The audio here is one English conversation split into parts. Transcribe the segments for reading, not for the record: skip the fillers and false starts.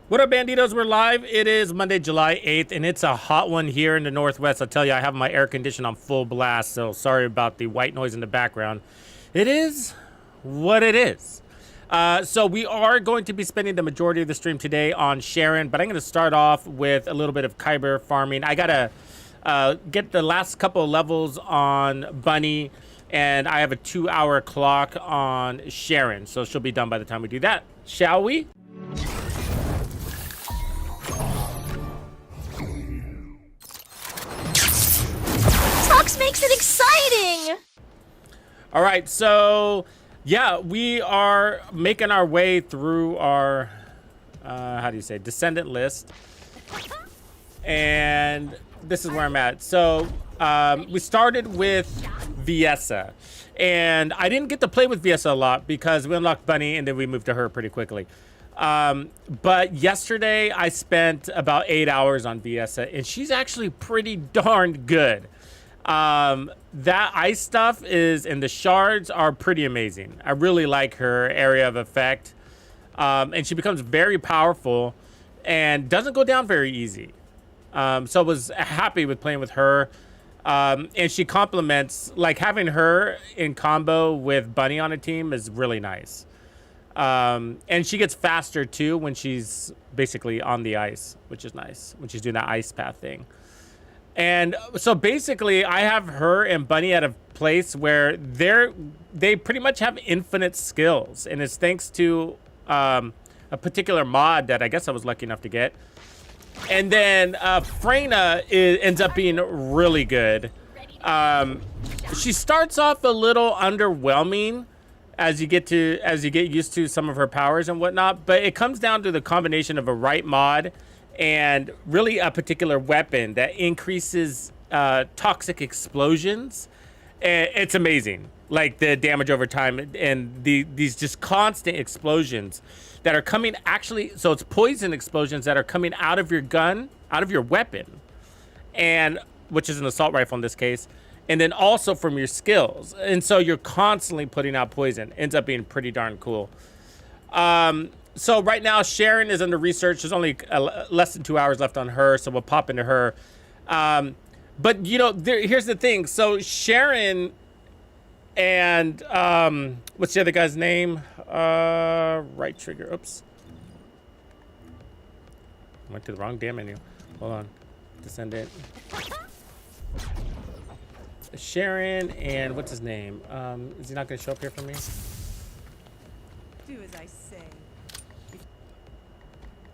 What up, Banditos? We're live. It is Monday, July 8th, and it's a hot one here in the Northwest. I'll tell you, I have my air condition on full blast, so sorry about the white noise in the background. It is what it is. So we are going to be spending the majority of the stream today on Sharen, but I'm going to start off with a little bit of Kyber farming. I got to get the last couple of levels on Bunny, and I have a 2-hour clock on Sharen, so she'll be done by the time we do that. Shall we? Makes it exciting. All right, so yeah, we are making our way through our how do you say, descendant list, and this is where I'm at. So we started with Viessa, and I didn't get to play with Viessa a lot because we unlocked Bunny and then we moved to her pretty quickly. But yesterday I spent about 8 hours on Viessa, and she's actually pretty darn good. That ice stuff is, and the shards are pretty amazing. I really like her area of effect. And she becomes very powerful and doesn't go down very easy. So I was happy with playing with her. And she complements, like having her in combo with Bunny on a team is really nice. And she gets faster too when she's basically on the ice, which is nice when she's doing that ice path thing. And so basically, I have her and Bunny at a place where they pretty much have infinite skills, and it's thanks to a particular mod that I guess I was lucky enough to get. And then Freyna ends up being really good. She starts off a little underwhelming as you get used to some of her powers and whatnot, but it comes down to the combination of a right mod and really a particular weapon that increases toxic explosions. And it's amazing, like the damage over time and these just constant explosions that are coming so it's poison explosions that are coming out of your gun, out of your weapon, and which is an assault rifle in this case, and then also from your skills. And so you're constantly putting out poison. Ends up being pretty darn cool. So right now, Sharon is under research. There's only less than 2 hours left on her, so we'll pop into her. But, you know, here's the thing. So Sharon and what's the other guy's name? Right trigger. Oops. Went to the wrong damn menu. Hold on. Descendant. Sharon and what's his name? Is he not going to show up here for me? Do as I say.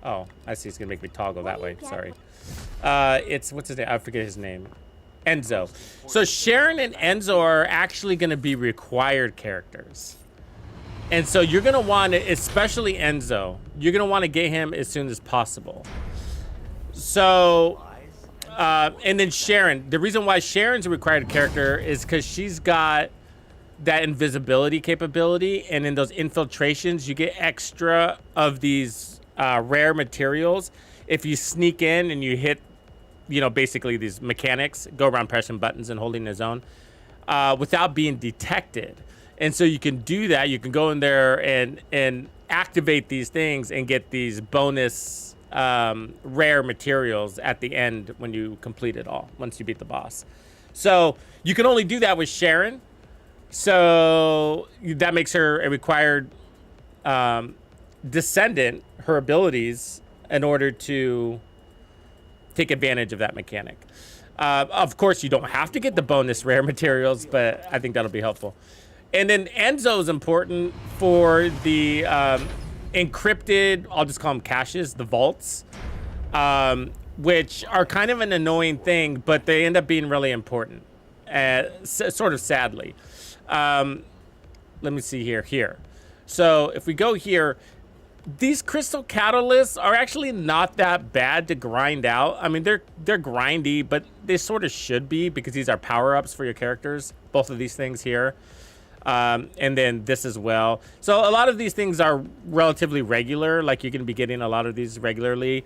Oh, I see. It's gonna make me toggle that way. Sorry. It's what's his name? I forget his name. Enzo. So Sharon and Enzo are actually gonna be required characters, and so you're gonna want to, especially Enzo, you're gonna want to get him as soon as possible. So, and then Sharon. The reason why Sharon's a required character is because she's got that invisibility capability, and in those infiltrations, you get extra of these rare materials if you sneak in and you hit, you know, basically these mechanics, go around pressing buttons and holding the zone without being detected. And so you can do that. You can go in there and activate these things and get these bonus rare materials at the end when you complete it all, once you beat the boss. So you can only do that with Sharon. So that makes her a required descendant, her abilities, in order to take advantage of that mechanic. Of course, you don't have to get the bonus rare materials, but I think that'll be helpful. And then Enzo is important for the encrypted, I'll just call them caches, the vaults, which are kind of an annoying thing, but they end up being really important, sort of sadly. Let me see here. So if we go here, these crystal catalysts are actually not that bad to grind out. I mean, they're grindy, but they sort of should be because these are power-ups for your characters. Both of these things here. And then this as well. So a lot of these things are relatively regular. Like you're going to be getting a lot of these regularly.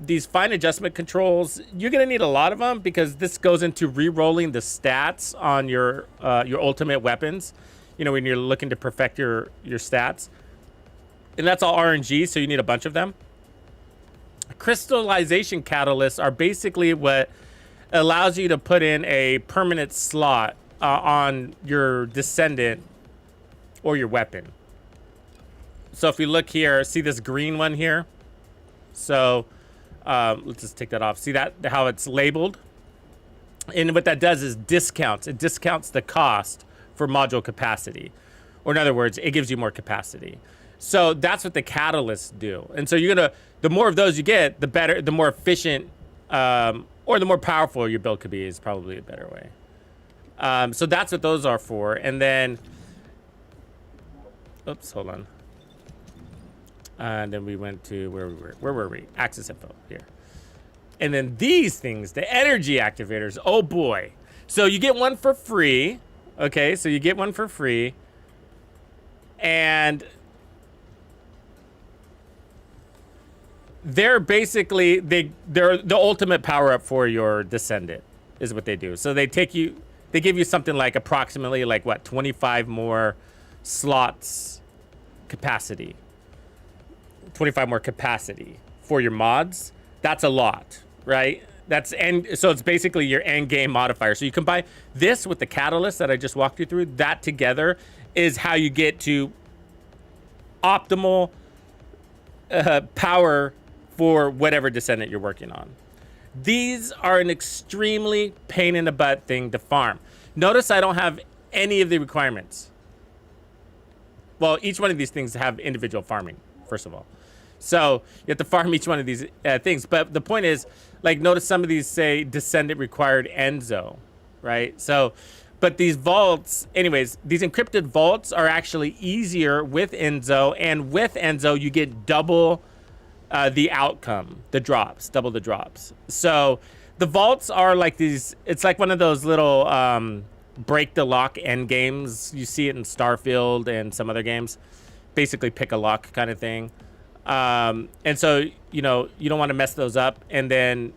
These fine adjustment controls, you're going to need a lot of them because this goes into re-rolling the stats on your ultimate weapons. You know, when you're looking to perfect your stats. And that's all RNG, so you need a bunch of them. crystallization catalysts are basically what allows you to put in a permanent slot on your descendant or your weapon. So if you look here, see this green one here? So let's just take that off. See that, how it's labeled? And what that does is discounts. It discounts the cost for module capacity. Or in other words, it gives you more capacity. So that's what the catalysts do. And so you're gonna, the more of those you get, the better, the more efficient, or the more powerful your build could be is probably a better way. So that's what those are for. And then, oops, hold on. And then we went to where were we? Access info here. And then these things, the energy activators, oh boy. So you get one for free. Okay, so you get one for free. And they're basically, they're the ultimate power up for your descendant is what they do. So they give you something like approximately like what, 25 more slots capacity. 25 more capacity for your mods. That's a lot, right? So it's basically your end game modifier. So you combine this with the catalyst that I just walked you through. That together is how you get to optimal power for whatever descendant you're working on. These are an extremely pain in the butt thing to farm. Notice I don't have any of the requirements. Well, each one of these things have individual farming, first of all. So you have to farm each one of these things. But the point is, like, notice some of these say descendant required Enzo, right? So, but these vaults, anyways, these encrypted vaults are actually easier with Enzo. And with Enzo, you get double the outcome, the drops, double the drops. So the vaults are like these, it's like one of those little break the lock end games. You see it in Starfield and some other games. Basically pick a lock kind of thing. And so, you know, you don't want to mess those up. And then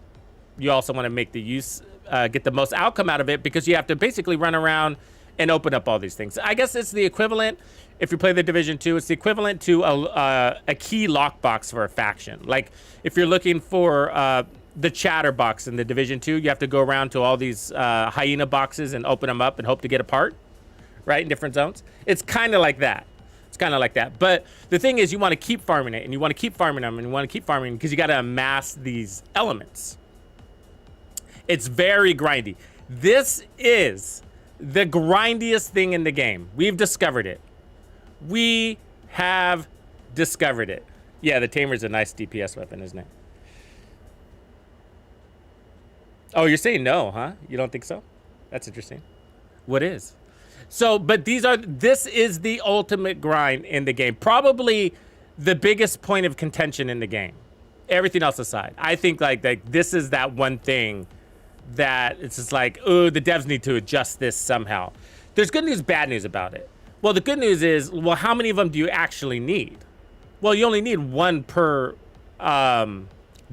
you also want to make the use, get the most outcome out of it, because you have to basically run around and open up all these things. I guess it's the equivalent, if you play the Division 2, it's the equivalent to a key lockbox for a faction. Like if you're looking for the chatter box in the Division 2, you have to go around to all these hyena boxes and open them up and hope to get a part, right, in different zones. It's kind of like that. Kind of like that. But the thing is, you want to keep farming it, and you want to keep farming them, and you want to keep farming because you got to amass these elements. It's very grindy. This is the grindiest thing in the game. We've discovered it. We have discovered it. Yeah, the Tamer's a nice DPS weapon, isn't it? Oh, you're saying no, huh? You don't think so? That's interesting. What is? So, but this is the ultimate grind in the game. Probably the biggest point of contention in the game. Everything else aside. I think like this is that one thing that it's just like, oh, the devs need to adjust this somehow. There's good news, bad news about it. Well, the good news is, well, how many of them do you actually need? Well, you only need one per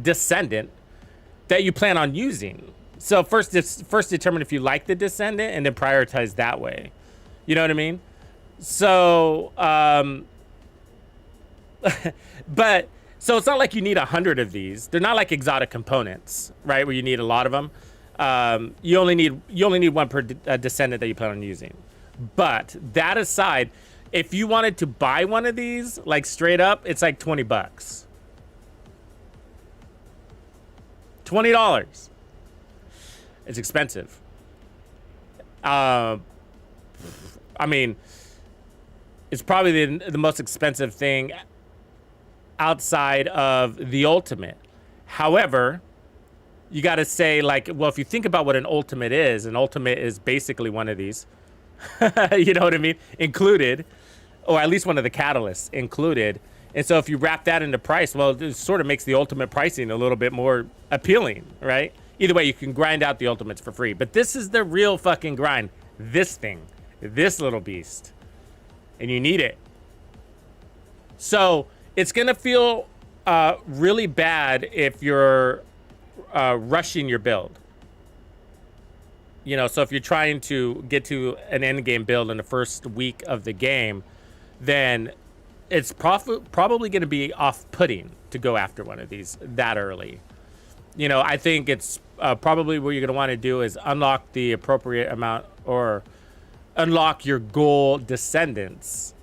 descendant that you plan on using. So first determine if you like the descendant and then prioritize that way. You know what I mean? So, but, so it's not like you need 100 of these. They're not like exotic components, right? Where you need a lot of them. You only need one per descendant that you plan on using. But that aside, if you wanted to buy one of these, like straight up, it's like $20. $20. It's expensive. I mean, it's probably the most expensive thing outside of the ultimate. However, you got to say, like, well, if you think about what an ultimate is basically one of these. You know what I mean? Included, or at least one of the catalysts included. And so if you wrap that into price, well, it sort of makes the ultimate pricing a little bit more appealing, right? Either way, you can grind out the ultimates for free. But this is the real fucking grind. This thing. This little beast. And you need it. So it's going to feel really bad if you're rushing your build. You know, so if you're trying to get to an end game build in the first week of the game, then it's probably going to be off-putting to go after one of these that early. You know, I think it's probably what you're going to want to do is unlock the appropriate amount or unlock your goal descendants,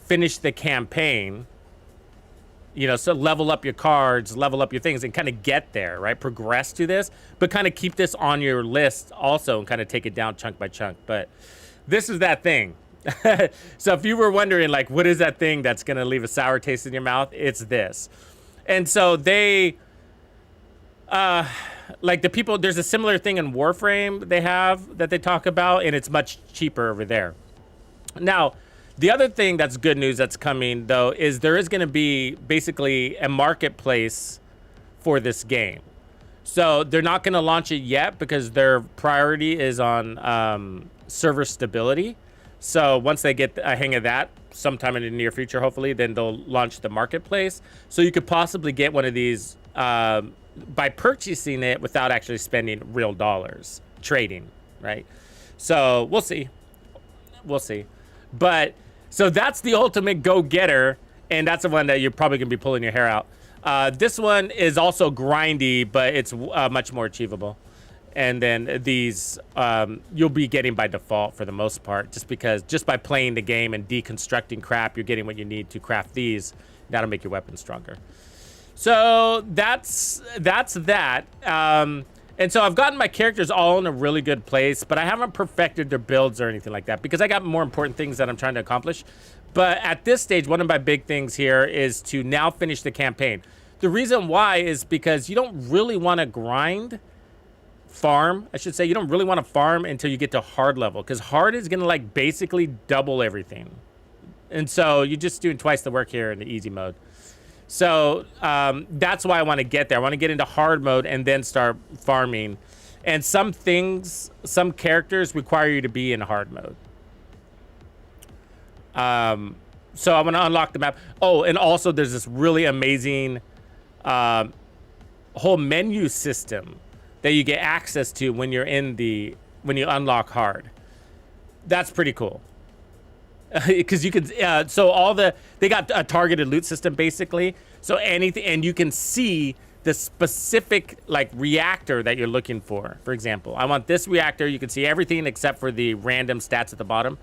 finish the campaign, you know, so level up your cards, level up your things, and kind of get there, right? Progress to this, but kind of keep this on your list also and kind of take it down chunk by chunk. But this is that thing. So if you were wondering, like, what is that thing that's going to leave a sour taste in your mouth? It's this. And so they, like the people, there's a similar thing in Warframe they have that they talk about, and it's much cheaper over there. Now, the other thing that's good news that's coming, though, is there is going to be basically a marketplace for this game. So they're not going to launch it yet because their priority is on server stability. So once they get a hang of that, sometime in the near future, hopefully, then they'll launch the marketplace. So you could possibly get one of these by purchasing it without actually spending real dollars, trading, right? So we'll see. We'll see. But so that's the ultimate go-getter, and that's the one that you're probably going to be pulling your hair out. This one is also grindy, but it's much more achievable. And then these you'll be getting by default for the most part, just by playing the game and deconstructing crap, you're getting what you need to craft these. That'll make your weapon stronger. So that's that. And so I've gotten my characters all in a really good place, but I haven't perfected their builds or anything like that because I got more important things that I'm trying to accomplish. But at this stage, one of my big things here is to now finish the campaign. The reason why is because you don't really want to farm, I should say. You don't really want to farm until you get to hard level because hard is going to like basically double everything. And so you're just doing twice the work here in the easy mode. So that's why I want to get there. I want to get into hard mode and then start farming. And some characters require you to be in hard mode. So I'm going to unlock the map. Oh, and also there's this really amazing whole menu system that you get access to when you're when you unlock hard. That's pretty cool. Because you can, they got a targeted loot system basically. So anything, and you can see the specific like reactor that you're looking for. For example, I want this reactor. You can see everything except for the random stats at the bottom.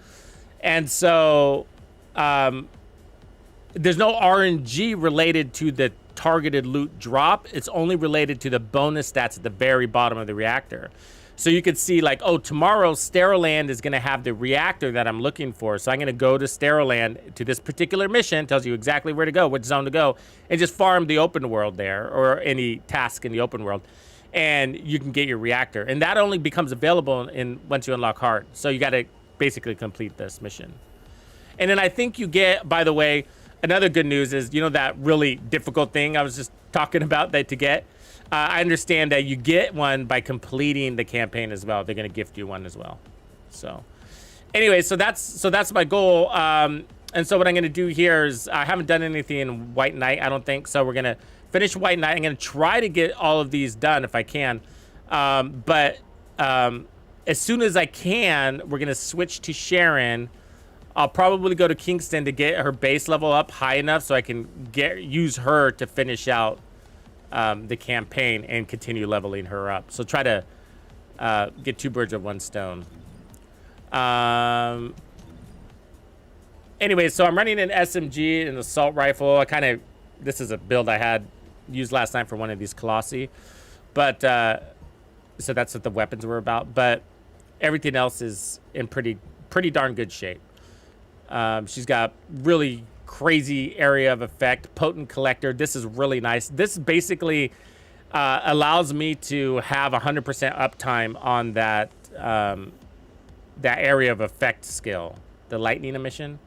And so there's no RNG related to the targeted loot drop. It's only related to the bonus stats at the very bottom of the reactor. So you could see like, oh, tomorrow Steroland is going to have the reactor that I'm looking for. So I'm going to go to Steroland to this particular mission, tells you exactly where to go, which zone to go, and just farm the open world there or any task in the open world. And you can get your reactor. And that only becomes available once you unlock hard. So you got to basically complete this mission. And then I think you get, by the way, another good news is, you know, that really difficult thing I was just talking about to get? I understand that you get one by completing the campaign as well. They're going to gift you one as well. So anyway, so that's my goal. And so what I'm going to do here is I haven't done anything in White Knight, I don't think. So we're going to finish White Knight. I'm going to try to get all of these done if I can. But as soon as I can, we're going to switch to Sharon. I'll probably go to Kingston to get her base level up high enough so I can use her to finish out the campaign and continue leveling her up. So try to get two birds with one stone. Anyway, so I'm running an SMG, an assault rifle. This is a build I had used last night for one of these Colossi. But, so that's what the weapons were about. But everything else is in pretty darn good shape. She's got really crazy area of effect, potent collector. This is really nice. This basically allows me to have 100% uptime on that that area of effect skill, the lightning emission.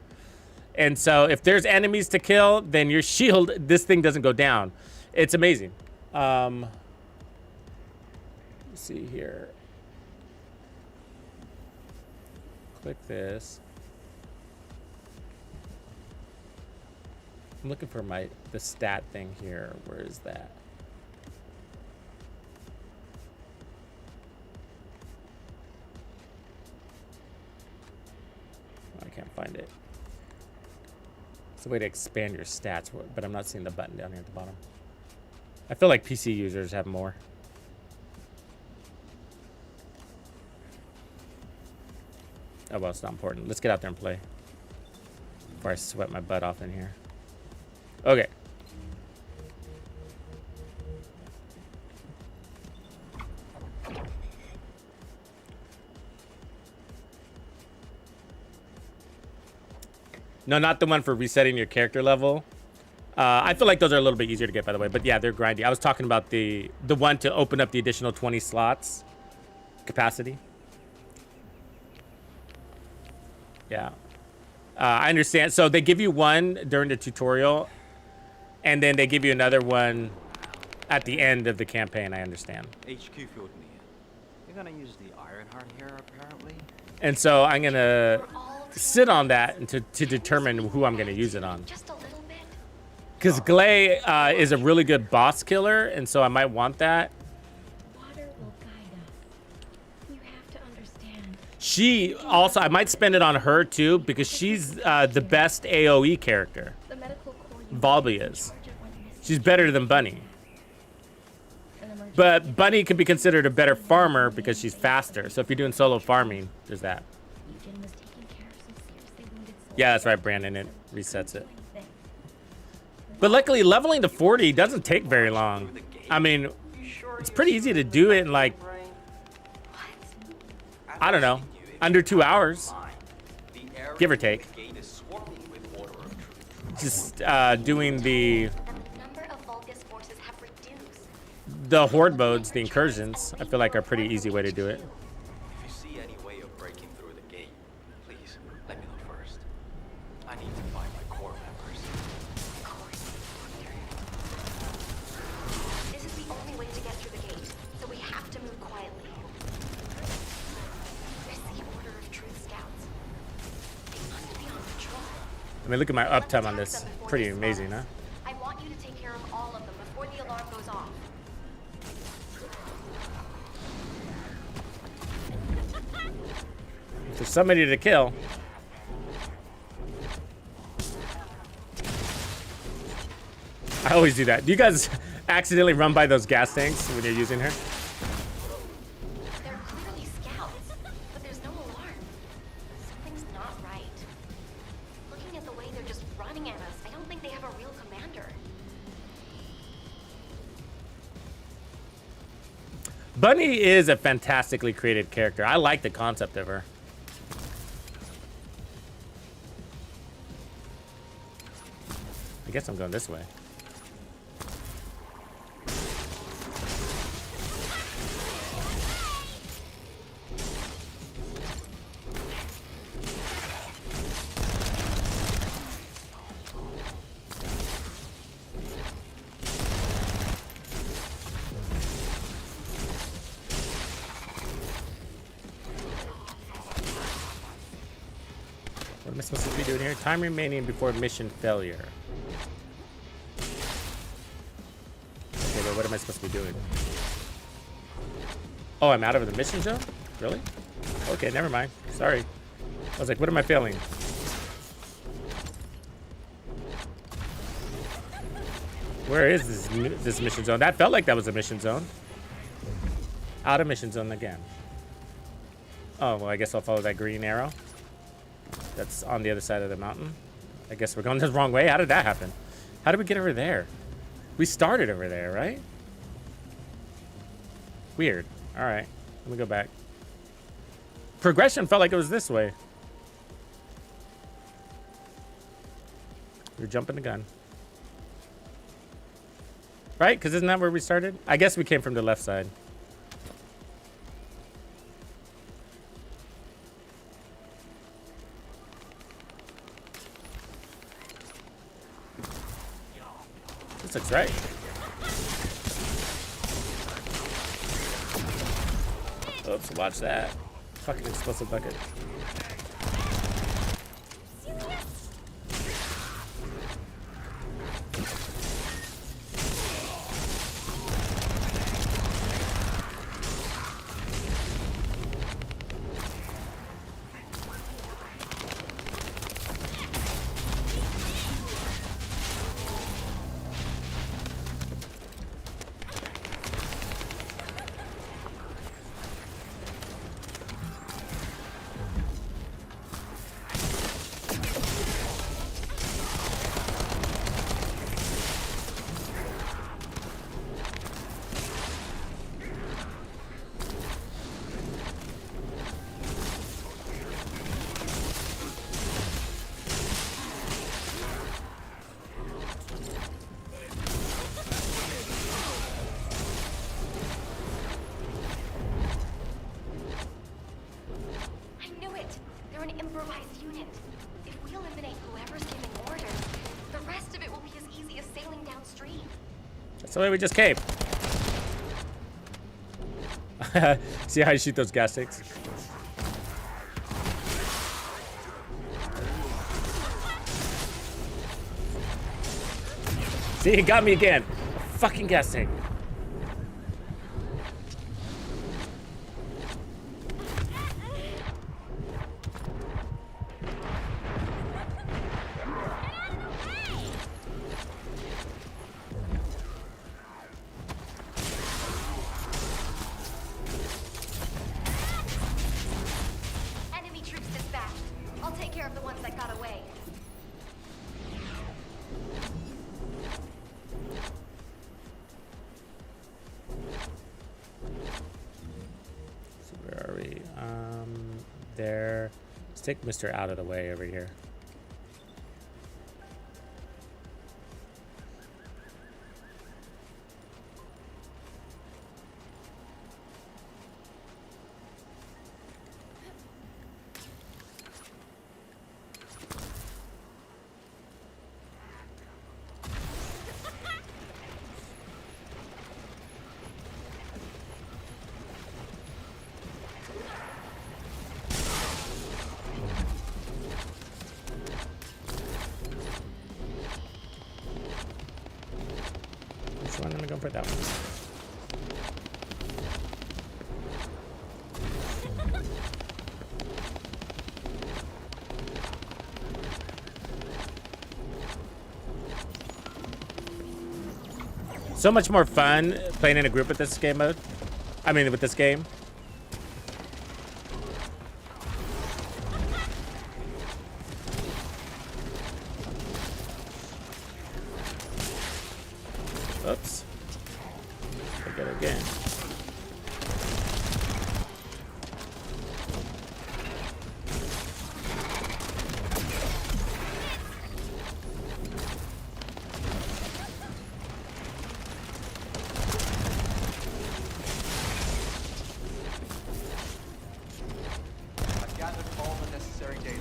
And so if there's enemies to kill, then your shield, this thing doesn't go down. It's amazing. Let's see here. Click this. I'm looking for the stat thing here. Where is that? I can't find it. It's a way to expand your stats, but I'm not seeing the button down here at the bottom. I feel like PC users have more. Oh, well, it's not important. Let's get out there and play before I sweat my butt off in here. Okay. No, not the one for resetting your character level. I feel like those are a little bit easier to get, by the way. But yeah, they're grindy. I was talking about the one to open up the additional 20 slots capacity. Yeah. I understand. So they give you one during the tutorial, and then they give you another one at the end of the campaign. I understand. HQ field me. You're gonna use the Ironheart here, apparently. And so I'm gonna sit on that and to determine who I'm gonna use it on. Just a little bit. Because Glay is a really good boss killer, and so I might want that. Water will guide us. You have to understand. She also, I might spend it on her too, because she's the best AoE character. The medical corps Volby is. She's better than Bunny. But Bunny can be considered a better farmer because she's faster. So if you're doing solo farming, there's that. Yeah, that's right, Brandon. It resets it. But luckily, leveling to 40 doesn't take very long. I mean, it's pretty easy to do it in like, I don't know, under 2 hours, give or take. Just doing the horde modes, the incursions, I feel like are a pretty easy way to do it. If you see any way of breaking through the gate, please let me know first. I need to find my core members. This is the only way to get through the gate, so we have to move quietly. Receive order of truth scouts. They must be on patrol. I mean, look at my uptime on this. Pretty amazing, huh? I want you to take care of all of them before the alarm goes off. There's somebody to kill. I always do that. Do you guys accidentally run by those gas tanks when you're using her? They're clearly scouts, but there's no alarm. Something's not right. Looking at the way they're just running at us, I don't think they have a real commander. Bunny is a fantastically created character. I like the concept of her. I guess I'm going this way. What am I supposed to be doing here? Time remaining before mission failure. Okay, but what am I supposed to be doing? Oh, I'm out of the mission zone? Really? Okay, never mind. Sorry. I was like, what am I failing? Where is this mission zone? That felt like that was a mission zone. Out of mission zone again. Oh, well, I guess I'll follow that green arrow. That's on the other side of the mountain. I guess we're going the wrong way. How did that happen? How did we get over there? We started over there, right? Weird. All right. Let me go back. Progression felt like it was this way. We're jumping the gun. Right? Because isn't that where we started? I guess we came from the left side. This looks right. Oops, watch that. Fucking explosive bucket. That's the way we just came. See how I shoot those gas sticks? See, he got me again. A fucking gas tank. Enemy troops dispatched. I'll take care of the ones that got away. So where are we? There. Let's take Mr. out of the way over here. Which one? I'm gonna go for that one. So much more fun playing in a group with this game mode. I mean, with this game. Oops. I get it again. I've gathered all the necessary data.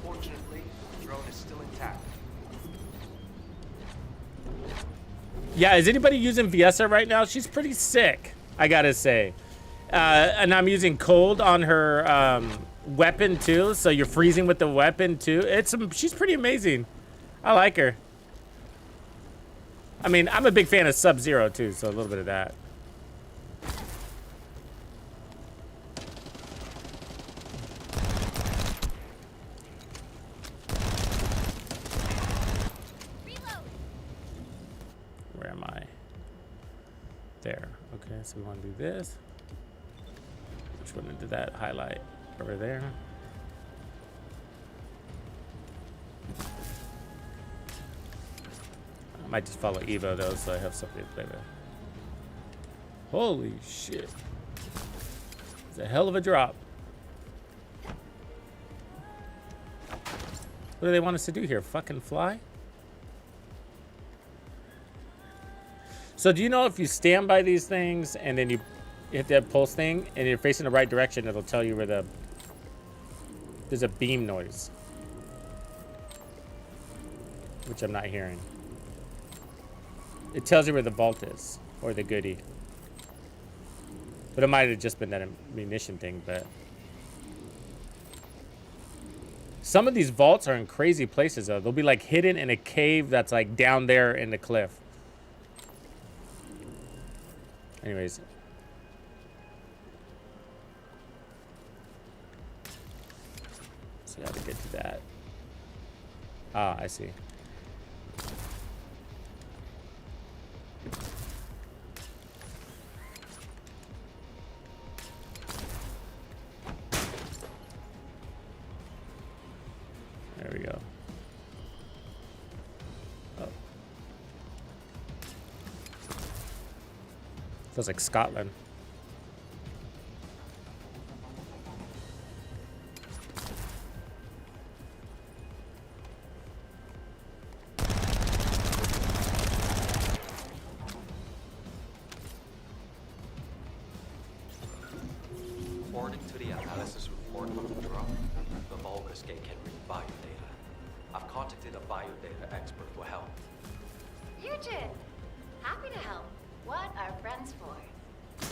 Fortunately, the drone is still intact. Yeah, is anybody using Viessa right now? She's pretty sick, I gotta say. And I'm using cold on her weapon too, so you're freezing with the weapon too. She's pretty amazing. I like her. I mean, I'm a big fan of Sub-Zero too, so a little bit of that. Where am I? There. Okay, so we want to do this. Which one did that highlight? Over there. I might just follow Evo though, so I have something to play with. Holy shit. It's a hell of a drop. What do they want us to do here? Fucking fly? So do you know if you stand by these things and then you hit that pulse thing and you're facing the right direction, it'll tell you where there's a beam noise. Which I'm not hearing. It tells you where the vault is, or the goodie. But it might have just been that ammunition thing, but... Some of these vaults are in crazy places though. They'll be like hidden in a cave that's like down there in the cliff. Anyways. So how to get to that. Ah, I see. There we go. Oh. Feels like Scotland. According to the analysis report from the drone, the Vulgascape can read biodata. I've contacted a biodata expert for help. You did. Happy to help. What are friends for?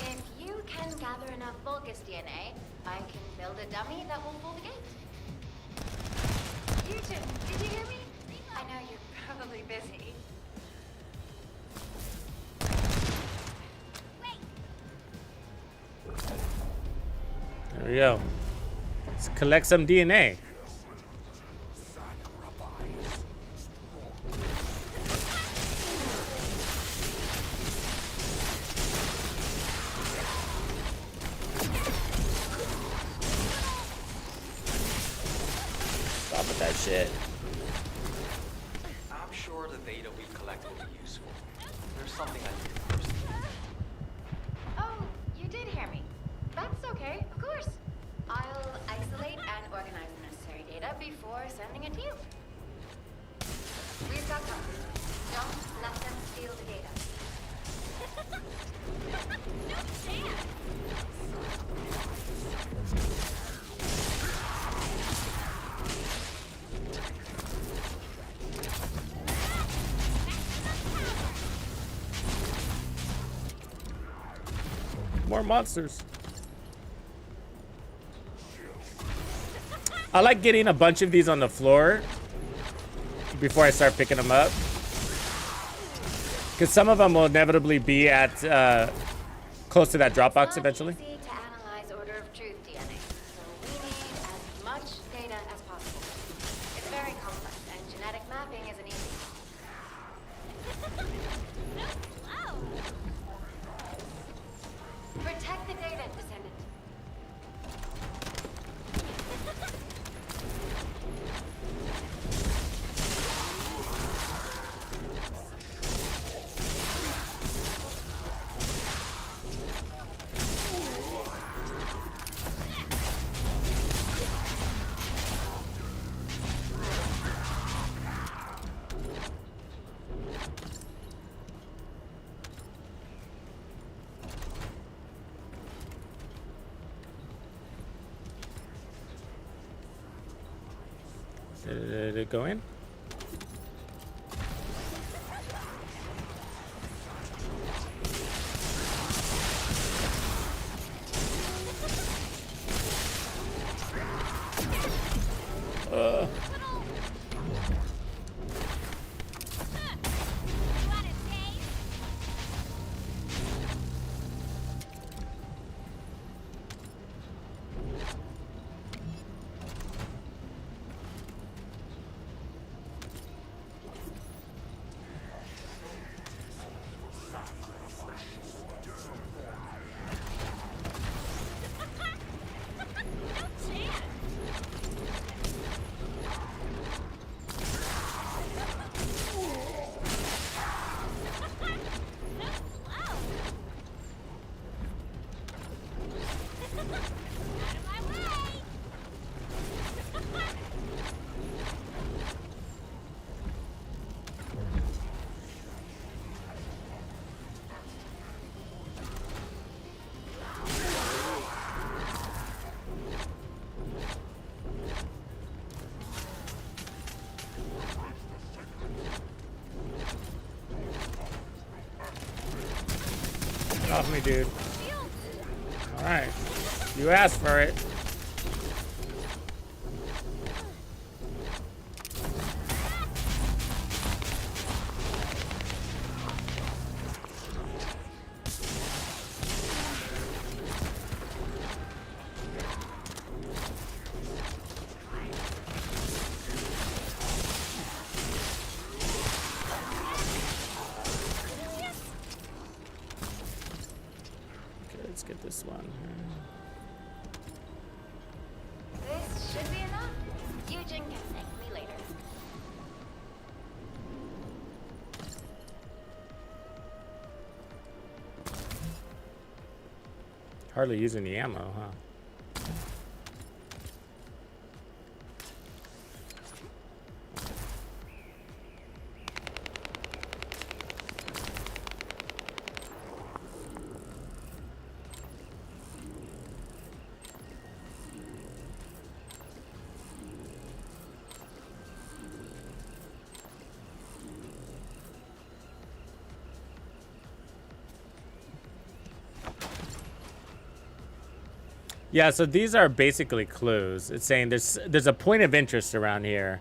If you can gather enough Vulgus DNA, I can build a dummy that will pull the gate. Eugen, did you hear me? I know you're probably busy. There we go. Let's collect some DNA. Stop with that shit. I'm sure the data we collect will be useful. There's something I need to first. Oh, you did hear me. That's okay, of course. I'll isolate and organize the necessary data before sending it to you. We've got company. Don't let them steal the data. No chance! More monsters. I like getting a bunch of these on the floor before I start picking them up. Because some of them will inevitably be at close to that drop box eventually. It's not easy to analyze order of truth DNA, so we need as much data as possible. It's very complex, and genetic mapping isn't easy. Protect the data, Descendant. Did it go in? Get off me, dude. Alright. You asked for it. Let's get this one. This should be enough. Eugen can thank me later. Hardly using the ammo, huh? Yeah, so these are basically clues. It's saying there's a point of interest around here.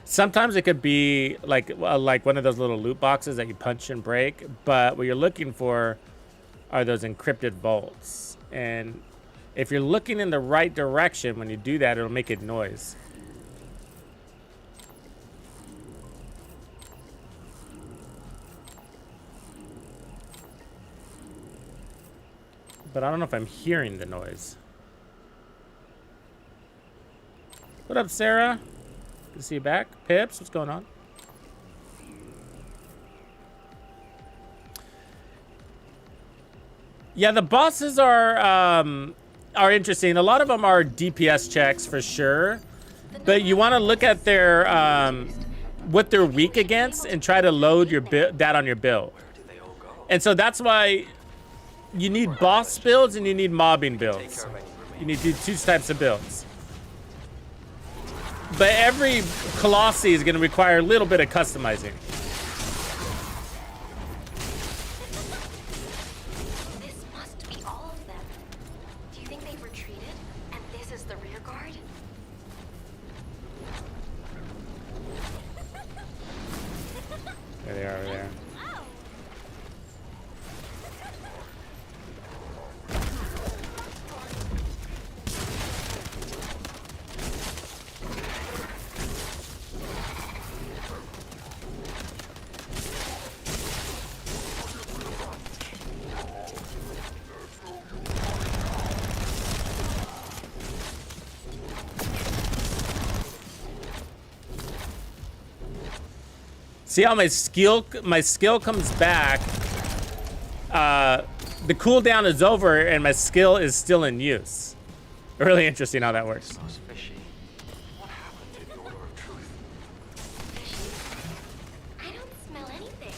Sometimes it could be like one of those little loot boxes that you punch and break, but what you're looking for are those encrypted vaults. And if you're looking in the right direction when you do that, it'll make a noise. But I don't know if I'm hearing the noise. What up, Sarah? Good to see you back. Pips, what's going on? Yeah, the bosses are interesting. A lot of them are DPS checks for sure, but you want to look at their what they're weak against and try to load your that on your build. And so that's why you need boss builds and you need mobbing builds. You need two types of builds. But every Colossi is going to require a little bit of customizing. This must be all of them. Do you think they've retreated? And this is the rear guard? There they are over there. See how my skill comes back. The cooldown is over and my skill is still in use. Really interesting how that works. Smells fishy. What happened to the Order of Truth? I don't smell anything.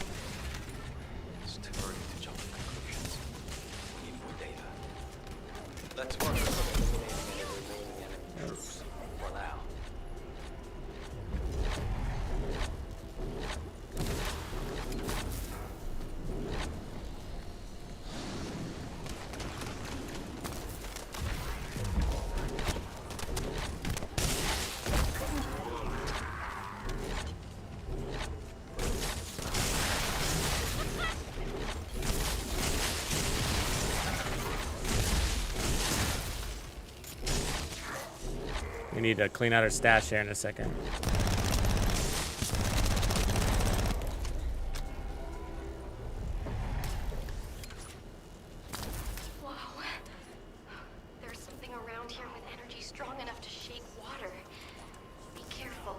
It's too early to jump to conclusions. We need more data. Let's work on eliminating any remaining enemy troops. For now. We need to clean out our stash here in a second. Whoa. There's something around here with energy strong enough to shake water. Be careful.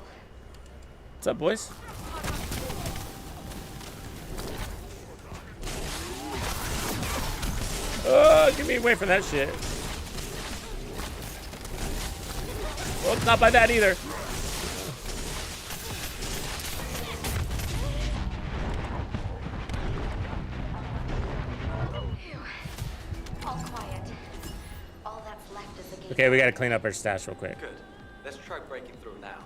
What's up, boys? Oh, get me away from that shit. Well, not by that either. Phew. All quiet. All that's left is the gate. Okay, we gotta clean up our stash real quick. Good. Let's try breaking through now.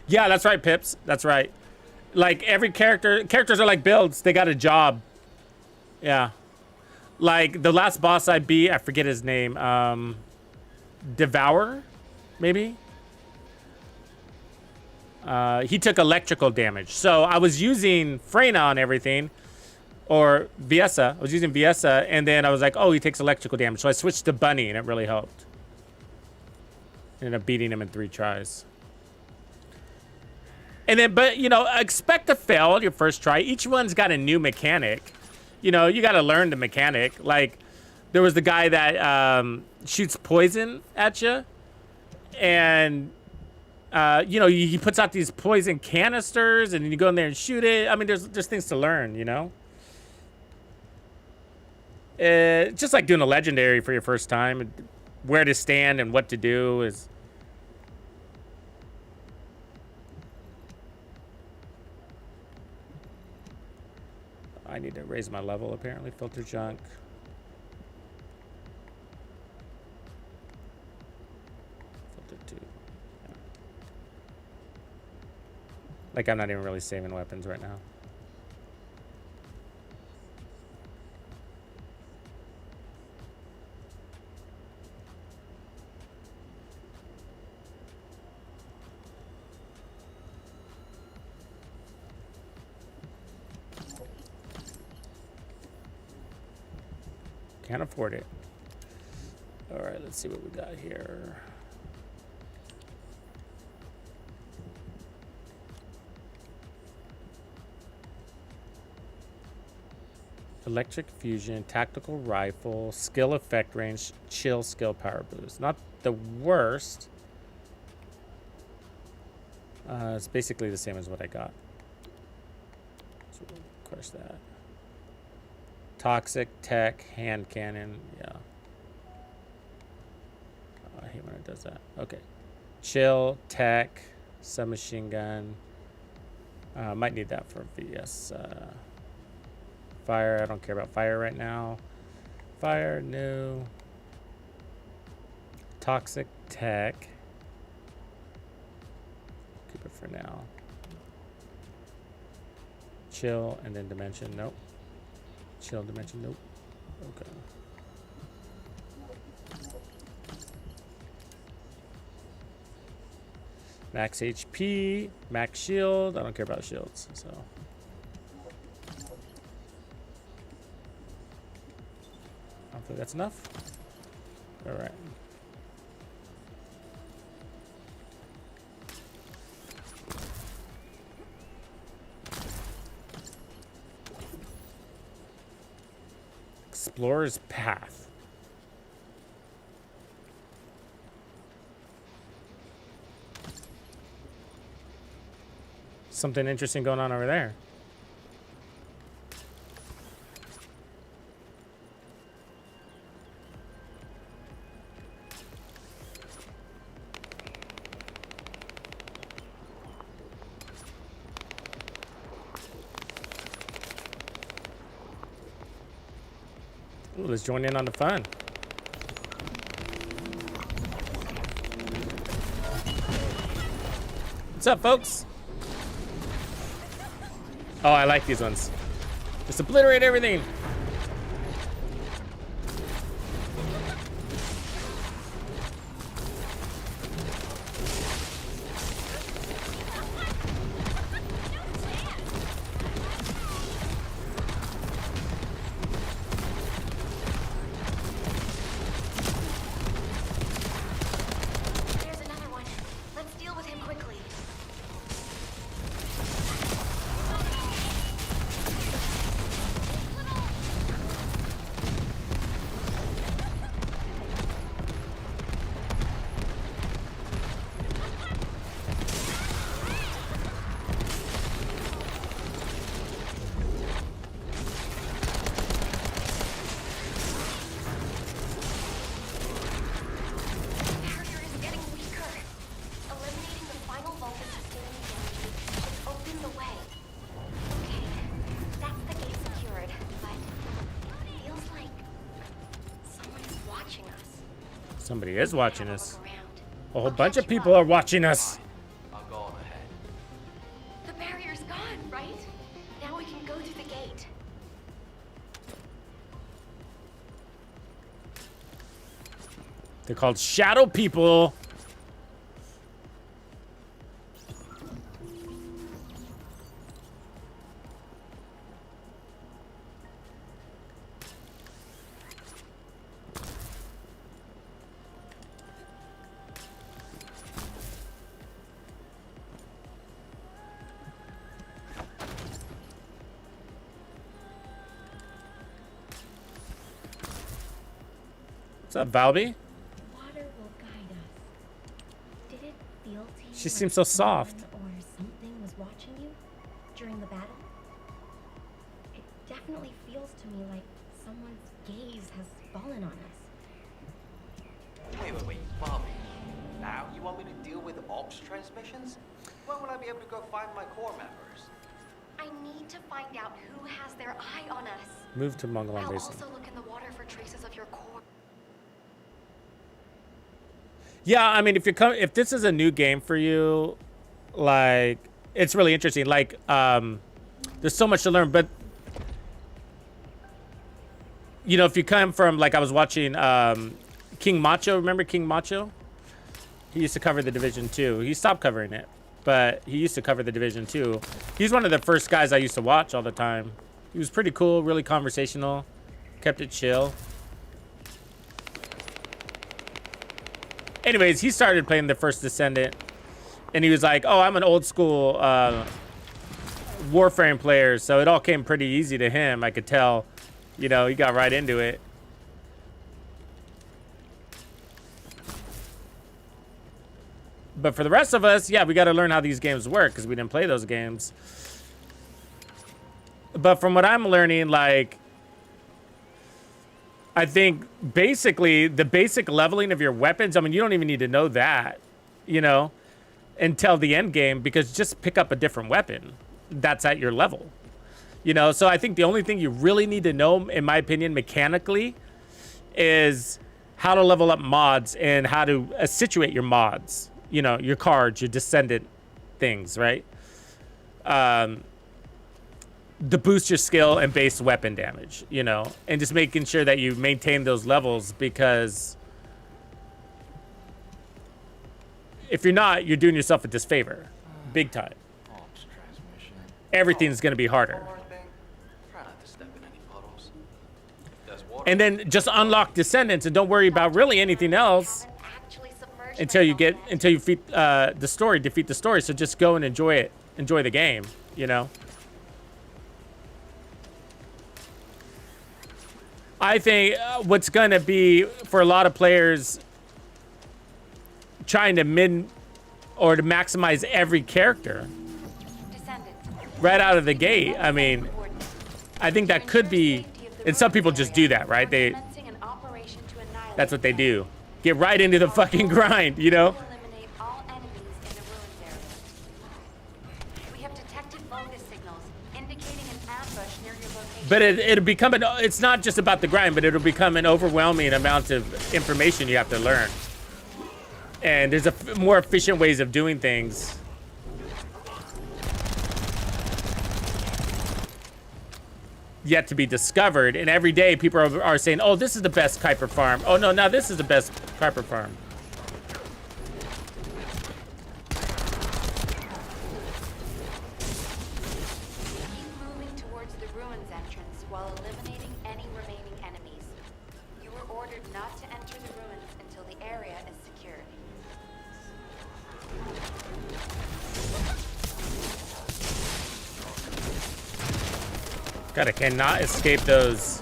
Yeah, that's right, Pips. That's right. Like every characters are like builds. They got a job. Yeah. Like the last boss I beat, I forget his name. Devour, maybe. He took electrical damage. So I was using Freyna on everything, or Viessa. I was using Viessa, and then I was like, oh, he takes electrical damage. So I switched to Bunny, and it really helped. Ended up beating him in 3 tries. And then, but you know, expect to fail your first try. Each one's got a new mechanic. You know, you got to learn the mechanic. Like, there was the guy that shoots poison at you, and you know, he puts out these poison canisters, and then you go in there and shoot it. I mean, there's things to learn, you know. Just like doing a legendary for your first time, where to stand and what to do is. I need to raise my level, apparently. Filter junk. Filter 2. Yeah. Like, I'm not even really saving weapons right now. Can't afford it. All right, let's see what we got here. Electric fusion, tactical rifle, skill effect range, chill skill power boost. Not the worst. It's basically the same as what I got. So we'll crush that. Toxic, tech, hand cannon. Yeah. I hate when it does that. Okay. Chill, tech, submachine gun. Might need that for VS. Fire. I don't care about fire right now. Fire, no. Toxic, tech. Keep it for now. Chill and then dimension. Nope. Chill, dimension. Nope. Okay. Max HP, max shield. I don't care about shields, so. Hopefully that's enough. All right. Explorer's Path. Something interesting going on over there. Ooh, let's join in on the fun. What's up, folks? Oh, I like these ones. Just obliterate everything. There's another one. Let's deal with him quickly. Barrier is getting weaker. Eliminating the final vault of sustaining damage should open the way. Okay, that's the gate secured, but it feels like someone is watching us. Somebody is watching Have a us. look around. A whole I'll bunch catch of you people up. are watching us. I'll go on ahead. The barrier's gone, right? Now we can go through the gate. They're called shadow people. What's up, Valby? Water will guide us. Did it feel to you She like seems so soft. someone or something was watching you during the battle? It definitely feels to me like someone's gaze has fallen on us. Wait, Bobby. Now you want me to deal with ops transmissions? When will I be able to go find my core members? I need to find out who has their eye on us. Move to Mungalon I'll Basin. also look in the water for traces of your core. Yeah, I mean, if this is a new game for you, like, it's really interesting. Like, there's so much to learn, but you know, if you come from, like, I was watching King Macho. Remember King Macho? He used to cover the Division 2. He stopped covering it, but he used to cover the Division 2. He's one of the first guys I used to watch all the time. He was pretty cool, really conversational, kept it chill. anyways, he started playing the First Descendant, and he was like, "Oh, I'm an old school Warframe player, so it all came pretty easy to him. I could tell, you know, he got right into it." But for the rest of us, yeah, we got to learn how these games work because we didn't play those games. But from what I'm learning, like, I think basically the basic leveling of your weapons, I mean, you don't even need to know that, you know, until the end game, because just pick up a different weapon that's at your level, you know. So I think the only thing you really need to know, in my opinion, mechanically, is how to level up mods and how to situate your mods, you know, your cards, your descendant things, right? To boost your skill and base weapon damage, you know, and just making sure that you maintain those levels, because if you're not, you're doing yourself a disfavor, big time. Ops transmission. Everything's going to be harder. One more thing. Try not to step in any puddles. If there's water, And then just unlock Descendants and don't worry about really anything else Haven't actually submerged until you myself yet. defeat the story. So just go and enjoy it. Enjoy the game, you know. I think what's going to be for a lot of players trying to to maximize every character Descendants. right out of the gate. I mean, I think that could be, and some people just do that, right? That's what they do. Get right into the fucking grind, you know? Eliminate all enemies in the ruins area. We have detected bogus signals indicating an ambush near your location. But it'll become it's not just about the grind, but it'll become an overwhelming amount of information you have to learn. And there's more efficient ways of doing things. Yet to be discovered, and every day people are saying, "Oh, this is the best Kuiper farm. Oh no, now this is the best Kuiper farm." Keep moving towards the ruins entrance while eliminating any remaining enemies. You were ordered not to enter the ruins until the area is secured. God, I cannot escape those.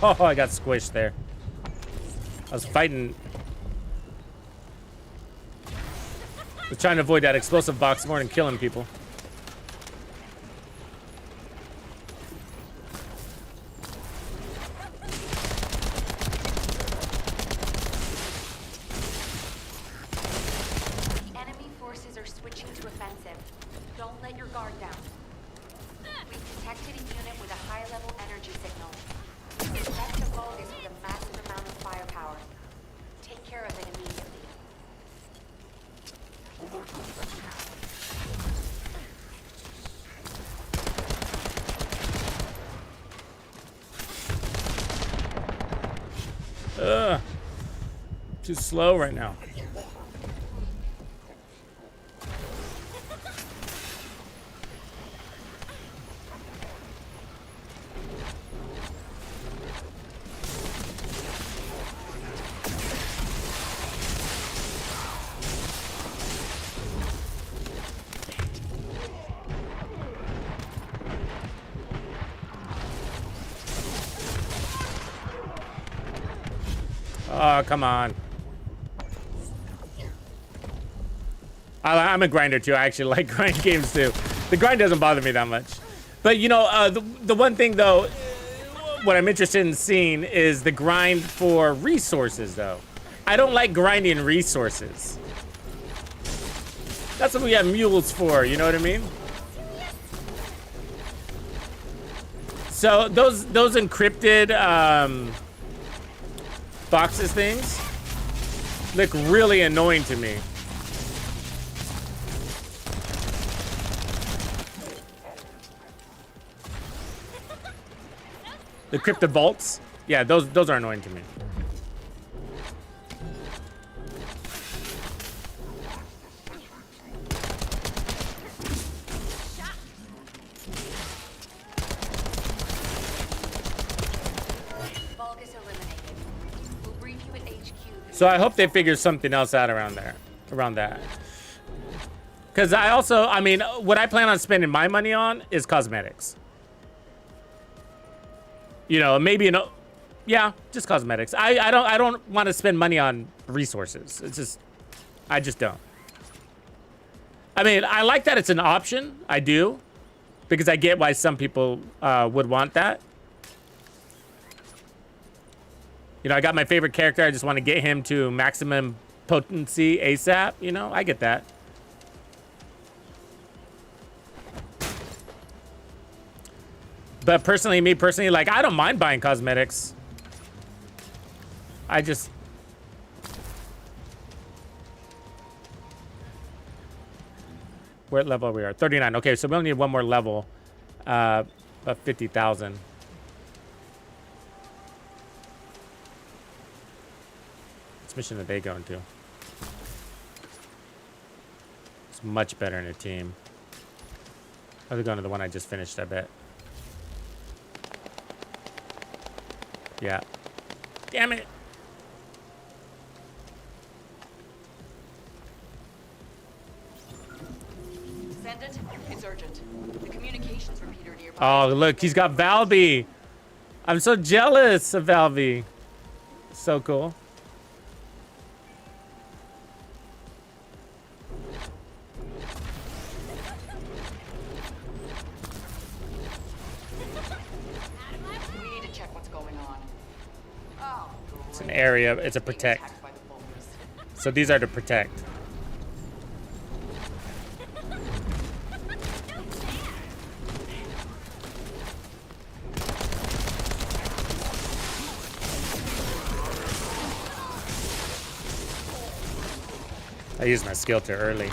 Oh, I got squished there. I was fighting. I was trying to avoid that explosive box more than killing people. The enemy forces are switching to offensive. Don't let your guard down. We've detected a unit with a high-level energy signal. Suspect the bogus with a massive amount of firepower. Take care of it immediately. Ugh. Too slow right now. Oh, come on. I'm a grinder too. I actually like grind games too. The grind doesn't bother me that much. But you know, the one thing though, what I'm interested in seeing is the grind for resources though. I don't like grinding resources. That's what we have mules for, you know what I mean? So those encrypted boxes things look really annoying to me. The encrypted vaults, yeah, those are annoying to me. So I hope they figure something else out around that. Because I mean, what I plan on spending my money on is cosmetics. You know, maybe yeah, just cosmetics. I don't want to spend money on resources. It's just, I just don't. I mean, I like that it's an option. I do, because I get why some people would want that. You know, I got my favorite character. I just want to get him to maximum potency ASAP. You know, I get that. But personally, like, I don't mind buying cosmetics. I just... What level we are? 39. Okay, so we only need one more level of 50,000. Which mission are they going to? It's much better in a team. Oh, they're going to the one I just finished, I bet. Yeah. Damn it. Send it. It's urgent. The communications repeater nearby. Oh, look, he's got Valby. I'm so jealous of Valby. So cool. It's an area, it's a protect. So these are to protect. I used my skill too early.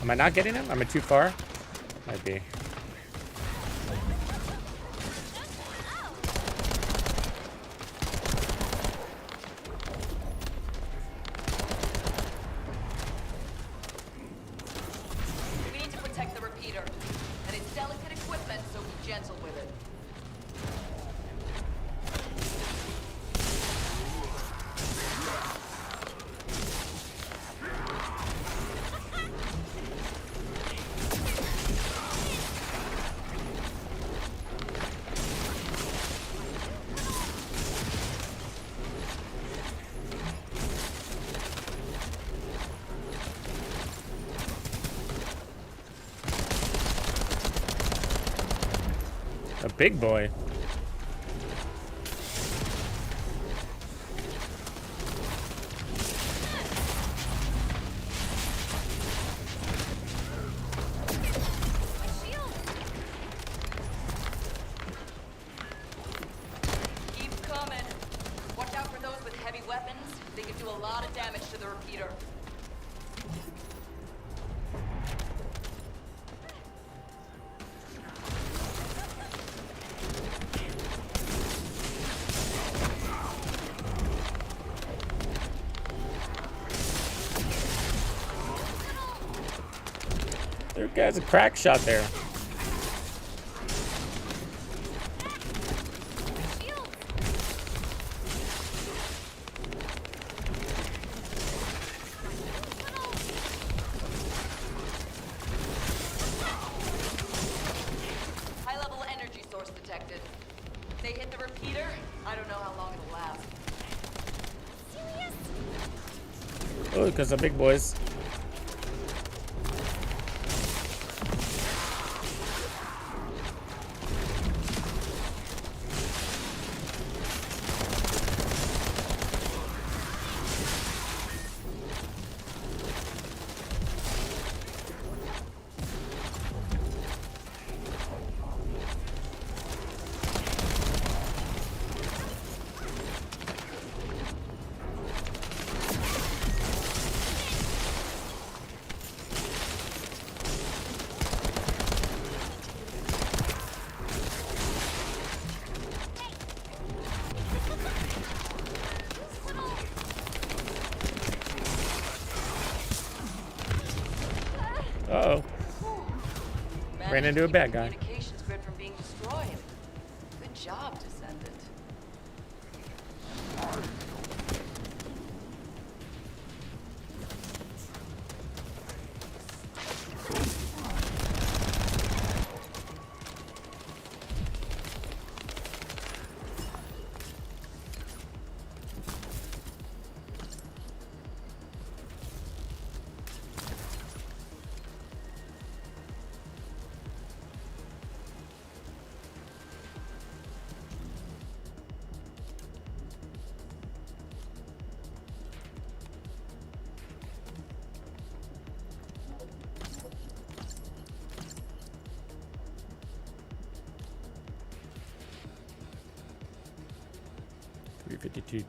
Am I not getting him? Am I too far? Might be. We need to protect the repeater. And it's delicate equipment, so be gentle with it. A big boy. Keep coming. Watch out for those with heavy weapons. They can do a lot of damage to the repeater. There guy's a crack shot there. High-level energy source detected. If they hit the repeater, I don't know how long it'll last. because of big boys. Uh-oh. Ran into a bad guy. Communications grid from being destroyed. Good job, Descendant.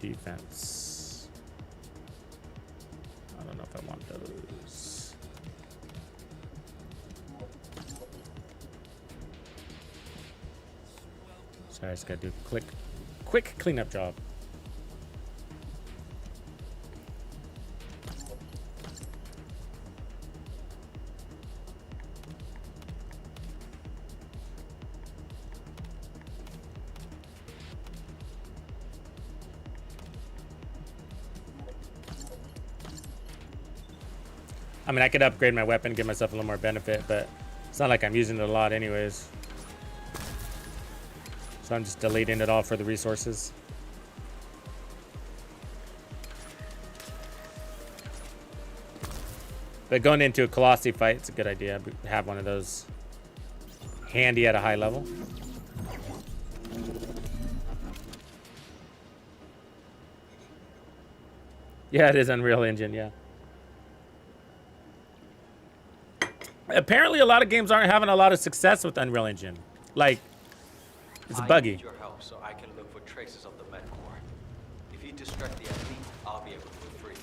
Defense. I don't know if I want those. Sorry, I just gotta do a quick cleanup job. I mean, I could upgrade my weapon, give myself a little more benefit, but it's not like I'm using it a lot anyways. So I'm just deleting it all for the resources. But going into a Colossi fight, it's a good idea. Have one of those handy at a high level. Yeah, it is Unreal Engine, yeah. Apparently, a lot of games aren't having a lot of success with Unreal Engine. Like, it's I buggy. need your help so I can look for traces of the med core. If you distract the enemy, I'll be able to move freely.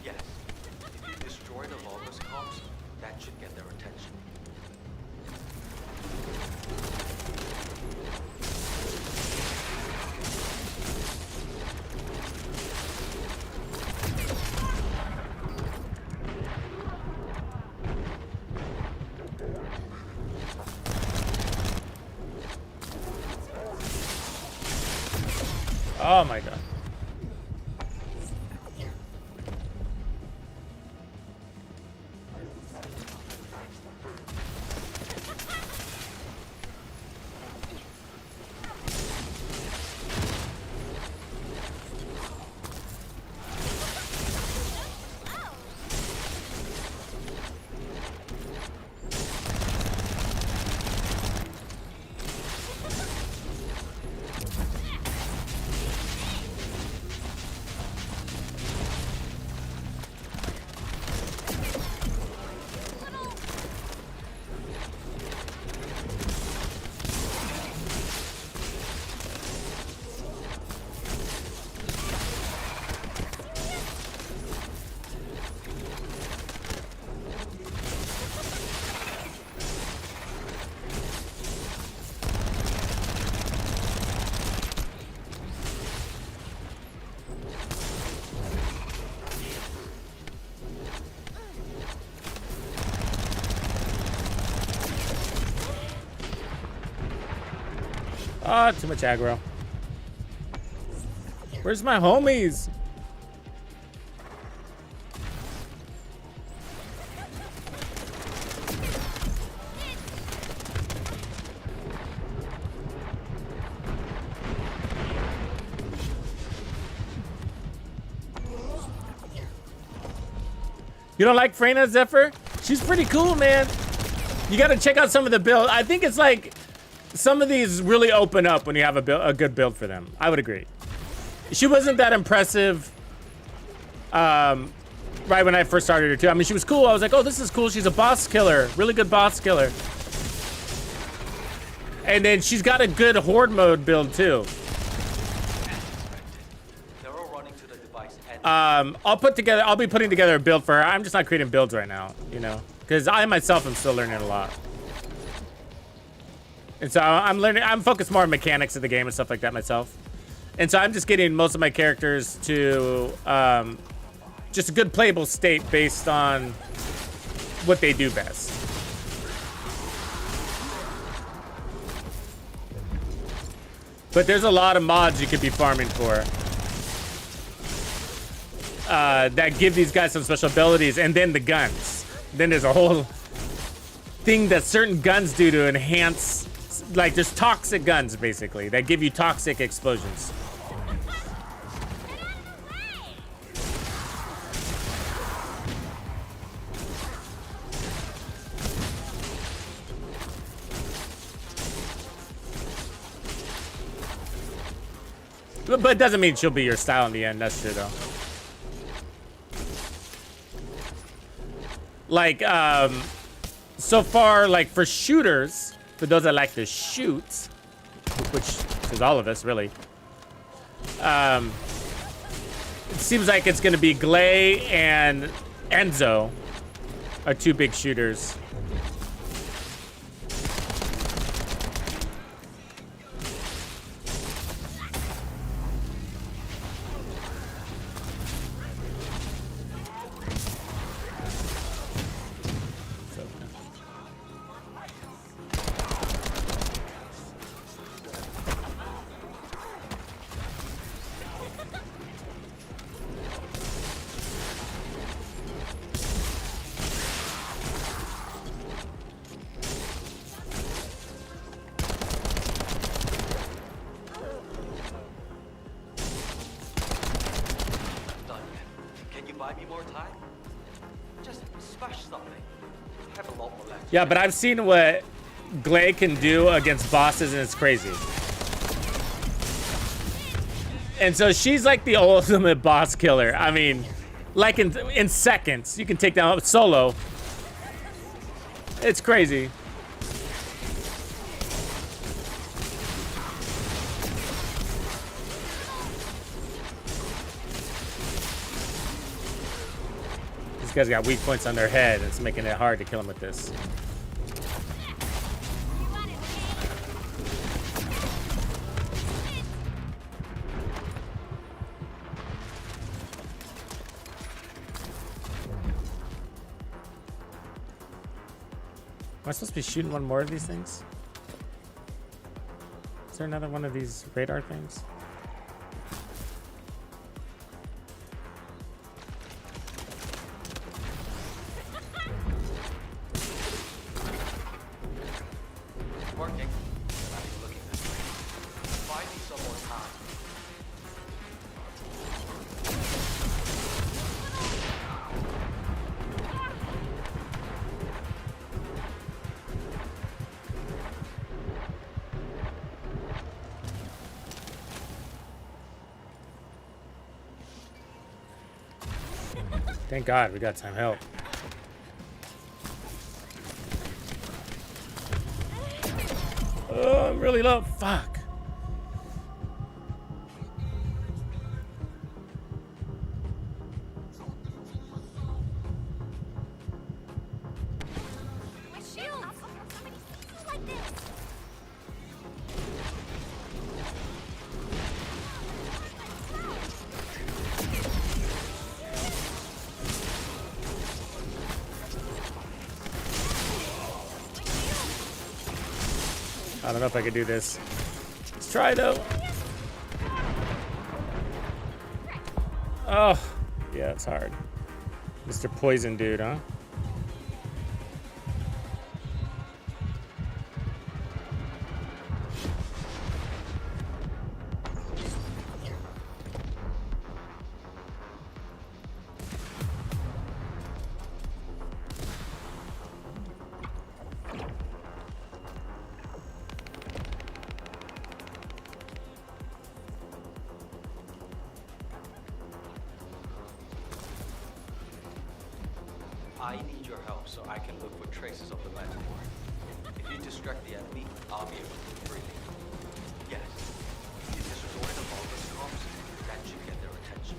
Yes, if you destroy the Logos comps, that should get their attention. Oh my god. Ah, too much aggro. Where's my homies? You don't like Freyna, Zephyr? She's pretty cool, man. You gotta check out some of the build. I think it's like some of these really open up when you have a good build for them. I would agree. She wasn't that impressive right when I first started her too. I mean, she was cool. I was like, oh, this is cool. She's a boss killer, really good boss killer. And then she's got a good horde mode build too. They're all running to the device and I'll be putting together a build for her. I'm just not creating builds right now, you know, because I myself am still learning a lot. And so I'm focused more on mechanics of the game and stuff like that myself. And so I'm just getting most of my characters to just a good playable state based on what they do best. But there's a lot of mods you could be farming for that give these guys some special abilities, and then the guns. Then there's a whole thing that certain guns do to enhance, like there's toxic guns basically that give you toxic explosions. But it doesn't mean she'll be your style in the end. That's true, though. Like, so far, like, for shooters, for those that like to shoot, which is all of us, really, it seems like it's going to be Glay and Enzo are two big shooters. Yeah, but I've seen what Glay can do against bosses, and it's crazy. And so she's like the ultimate boss killer. I mean, like in seconds, you can take down solo. It's crazy. These guys got weak points on their head. It's making it hard to kill them with this. Am I supposed to be shooting one more of these things? Is there another one of these radar things? working. They're not even looking this way. Find me some more time. Thank God we got some help. Oh, I'm really low. Fuck. My shield! Somebody like this! I don't know if I can do this. Let's try though. Oh, yeah, it's hard. Mr. Poison Dude, huh? I need your help so I can look for traces of the metaphor. If you distract the enemy, I'll be able to move freely. Yes, if you destroy the Vulgus comms, that should get their attention.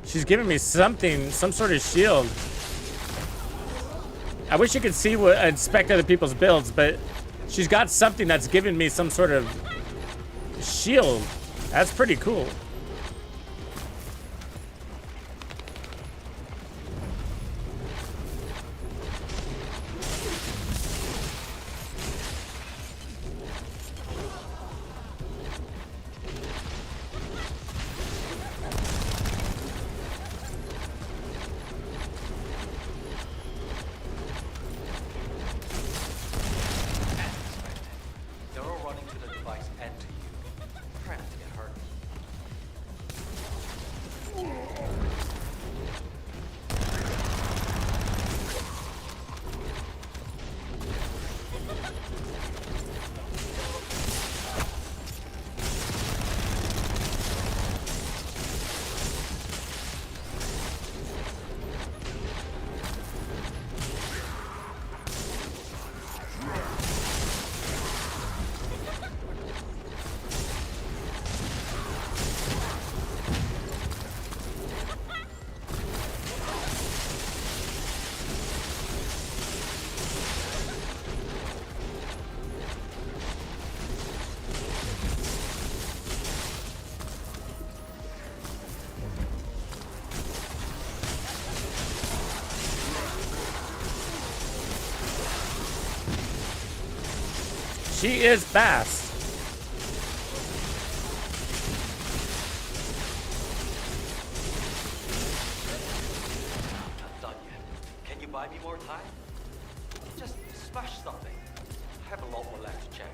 She's giving me something, some sort of shield. I wish you could see what inspect other people's builds, but she's got something that's giving me some sort of shield. That's pretty cool. They're all running to the device and to you. Try not to get hurt. She is fast. Not done yet. Can you buy me more time? Just smash something. I have a lot more left to check.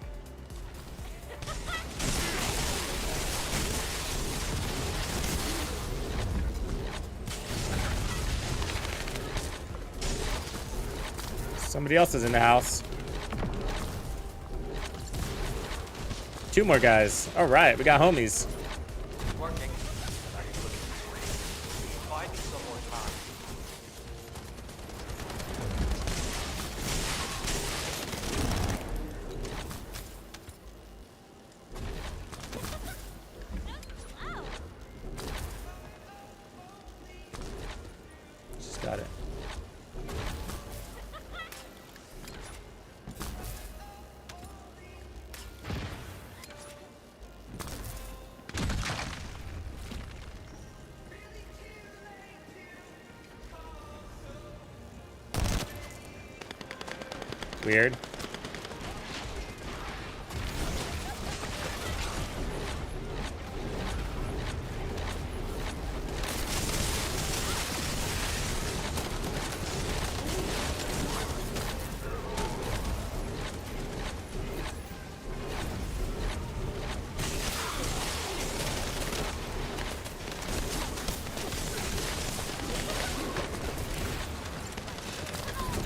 Somebody else is in the house. Two more guys. All right, we got homies. It's working. Now you're looking this way. Buy me some more time. Just got it. Weird.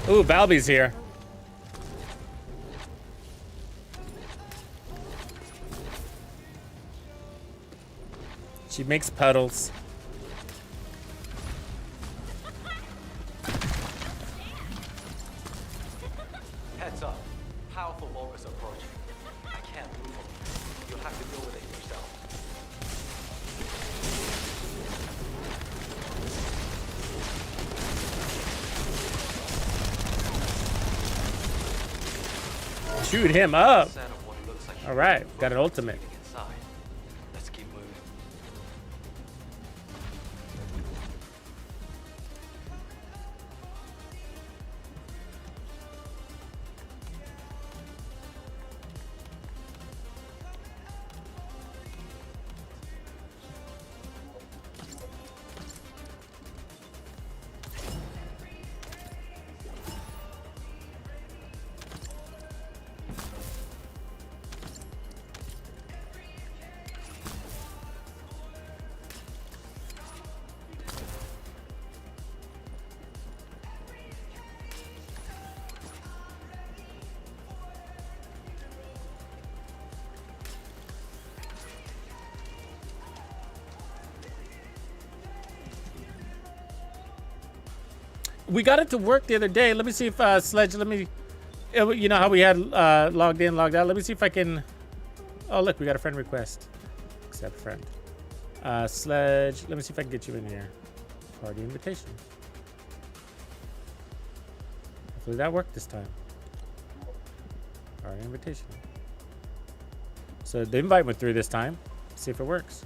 Ooh, Balby's here. She makes puddles. Heads up. Powerful Vulgus approaching. I can't move them. You'll have to deal with it yourself. Shoot him up. Set of what looks like All right, got an ultimate. inside. Let's keep moving. we got it to work the other day. Let me see if Sledge. You know how we had logged in, logged out. Let me see if I can. Oh look, we got a friend request. Accept friend. Sledge. Let me see if I can get you in here. Party invitation. Hopefully that worked this time. Party invitation. So the invite went through this time. See if it works.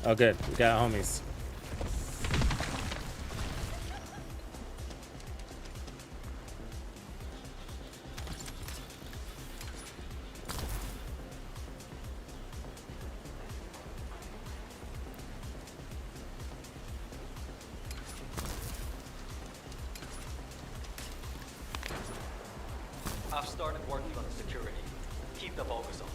Oh, good. We got homies. I've started working on the security. Keep the focus on.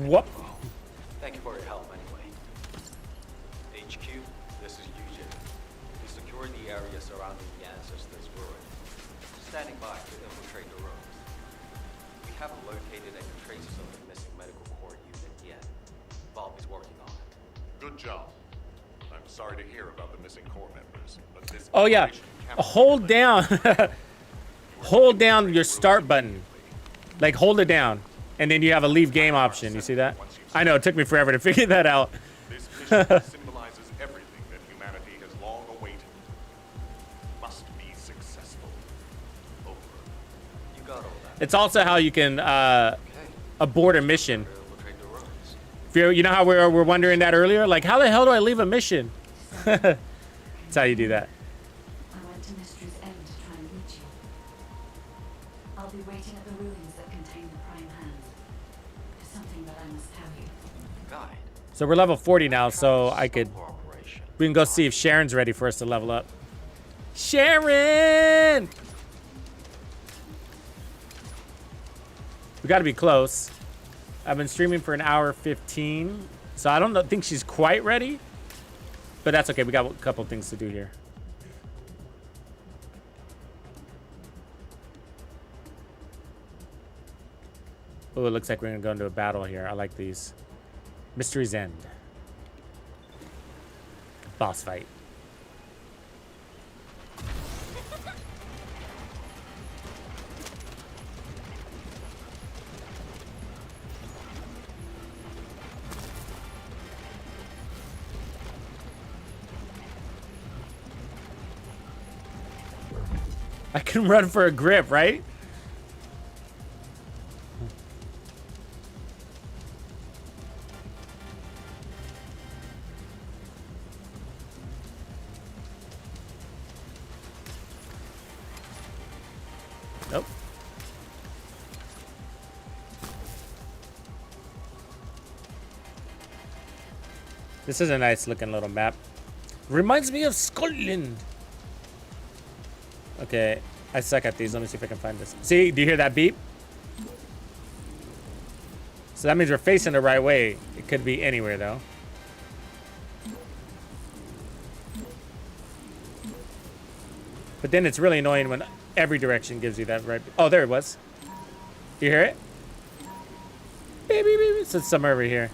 What? Thank you for your help anyway. HQ, this is Eugene. We secured the area surrounding the ancestors' ruin. Standing by to infiltrate the ruins. We haven't located any traces of the missing medical core unit yet. Bob is working on it. Good job. I'm sorry to hear about the missing core members, but this Oh yeah. operation cannot Hold be delayed. down. Hold down your start button. Like hold it down. And then you have a leave game option. You see that? I know, it took me forever to figure that out. This mission symbolizes everything that humanity has long awaited. Must be successful. Over. You got all that. It's also how you can abort a mission. Infiltrate the ruins. If you know how we were wondering that earlier? Like, how the hell do I leave a mission? That's how you do that. I went to Mystery's End to try and reach you. I'll be waiting at the ruins that contain the Prime Hand. There's something that I must tell you. Guide. So we're level 40 now, so I could... Operation. We can go see if Sharon's ready for us to level up. Sharon! We gotta be close. I've been streaming for an hour 15, so I don't think she's quite ready. But that's okay, we got a couple things to do here. Oh, it looks like we're gonna go into a battle here. I like these. Mystery's End. Boss fight. I can run for a grip, right? Nope. This is a nice looking little map. Reminds me of Scotland. Okay, I suck at these. Let me see if I can find this. See, do you hear that beep? So that means we're facing the right way. It could be anywhere though. But then it's really annoying when every direction gives you that right. Oh, there it was. Do you hear it? Beep, beep, beep. So it's somewhere over here.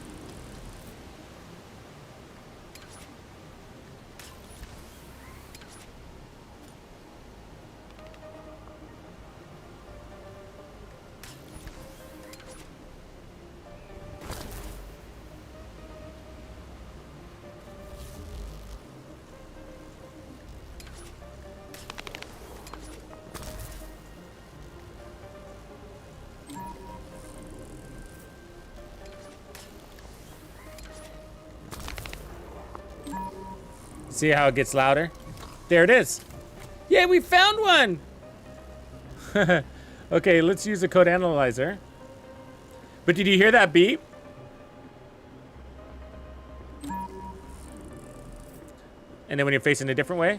See how it gets louder? There it is. Yeah, we found one. Okay, let's use the code analyzer. But did you hear that beep? And then when you're facing a different way,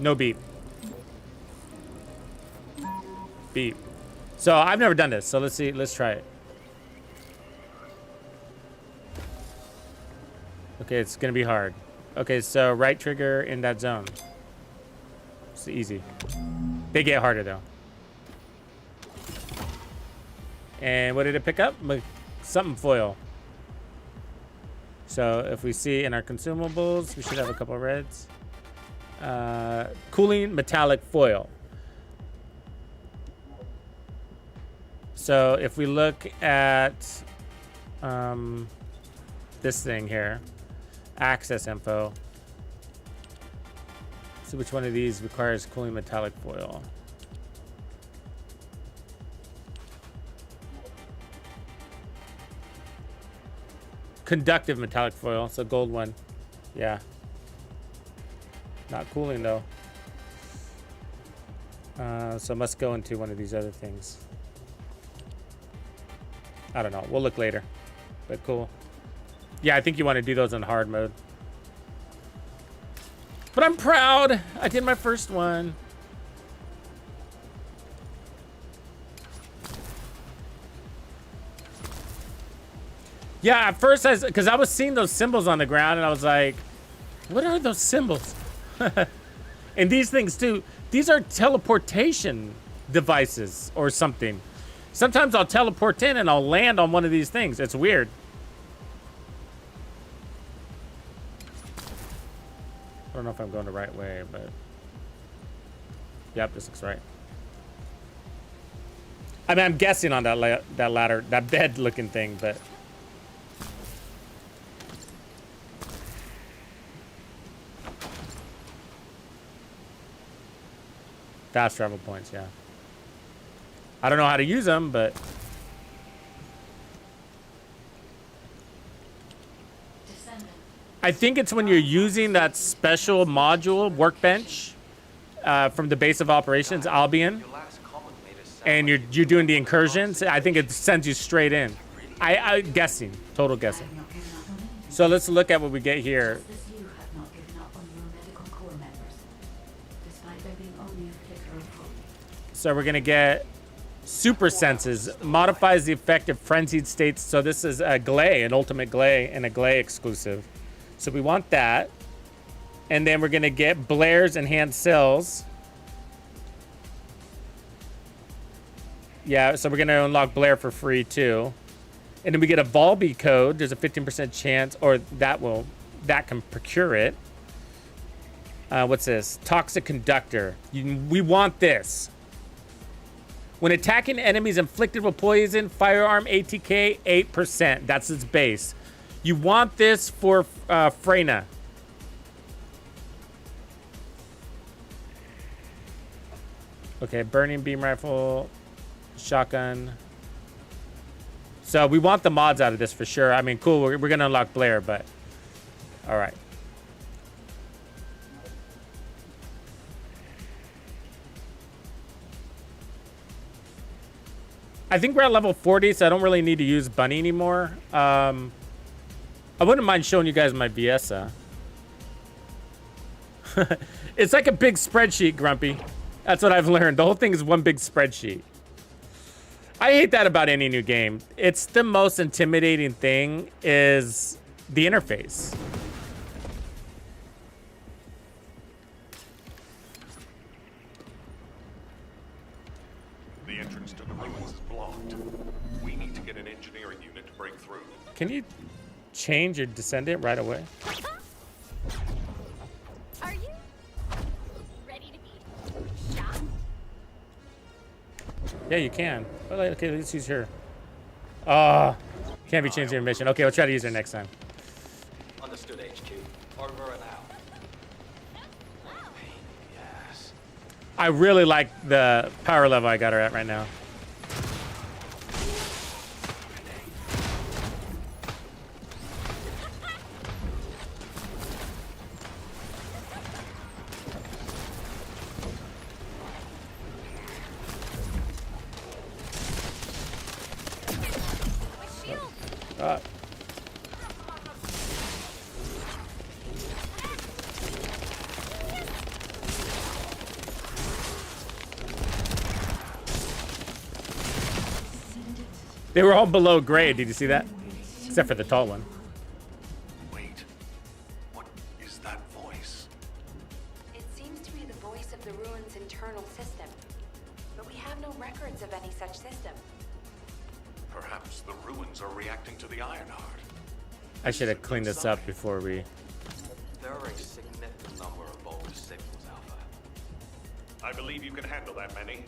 no beep. Beep. So I've never done this. So let's see. Let's try it. Okay, it's gonna be hard. Okay, so right trigger in that zone. It's easy. They get harder though. And what did it pick up? Something foil. So if we see in our consumables, we should have a couple of reds. Cooling metallic foil. So if we look at this thing here, access info. See which one of these requires cooling metallic foil. Conductive metallic foil, so gold one. Yeah. Not cooling though. So must go into one of these other things. I don't know. We'll look later. But cool. Yeah, I think you want to do those in hard mode. But I'm proud. I did my first one. Yeah, at first, because I was seeing those symbols on the ground, and I was like, what are those symbols? And these things, too, these are teleportation devices or something. Sometimes I'll teleport in and I'll land on one of these things. It's weird. I don't know if I'm going the right way, but... Yep, this looks right. I mean, I'm guessing on that ladder, that bed-looking thing, but... Fast travel points, yeah. I don't know how to use them, but... I think it's when you're using that special module, workbench, from the base of operations, Albion, and you're doing the incursions. I think it sends you straight in. I'm guessing, total guessing. So let's look at what we get here. So we're gonna get super senses, modifies the effect of frenzied states. So this is a Glay, an ultimate Glay, and a Glay exclusive. So we want that. And then we're gonna get Blair's enhanced cells. Yeah, so we're gonna unlock Blair for free too. And then we get a Volby code. There's a 15% chance, or that can procure it. What's this? Toxic conductor. We want this. When attacking enemies inflicted with poison, firearm ATK 8%. That's its base. You want this for Freyna. Okay, burning beam rifle, shotgun. So we want the mods out of this for sure. I mean, cool, we're gonna unlock Blair, but all right. I think we're at level 40, so I don't really need to use Bunny anymore. I wouldn't mind showing you guys my Viesa. It's like a big spreadsheet, Grumpy. That's what I've learned. The whole thing is one big spreadsheet. I hate that about any new game. It's the most intimidating thing is the interface. The entrance to the ruins is blocked. We need to get an engineering unit to break through. Can you change your Descendant right away? Are you ready to be shot? Yeah, you can. Oh, okay, let's use her. Can't be changing your mission. Okay, we'll try to use her next time. Understood, HQ. Over and out. Yes. I really like the power level I got her at right now. They were all below grade. Did you see that? Except for the tall one. Wait. What is that voice? It seems to be the voice of the ruins' internal system, but we have no records of any such system. Perhaps the ruins are reacting to the Ironheart. I should have cleaned this up before we... There are a significant number of bogus signals, Alpha. I believe you can handle that many.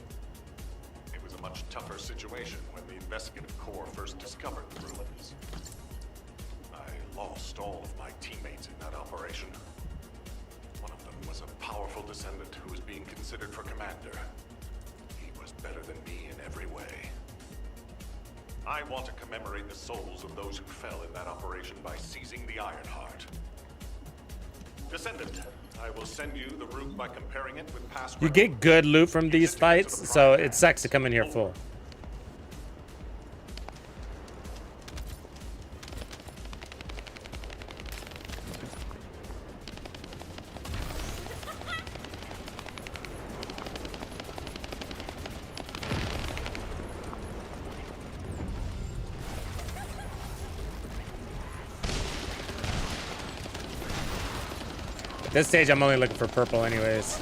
It was a much tougher situation when the investigative corps first discovered the ruins. I lost all of my teammates in that operation. One of them was a powerful descendant who was being considered for commander. He was better than me in every way. I want to commemorate the souls of those who fell in that operation by seizing the Ironheart. Descendant, I will send you the route by comparing it with past... You get good loot from these fights, so it sucks to come in here full. At this stage, I'm only looking for purple anyways.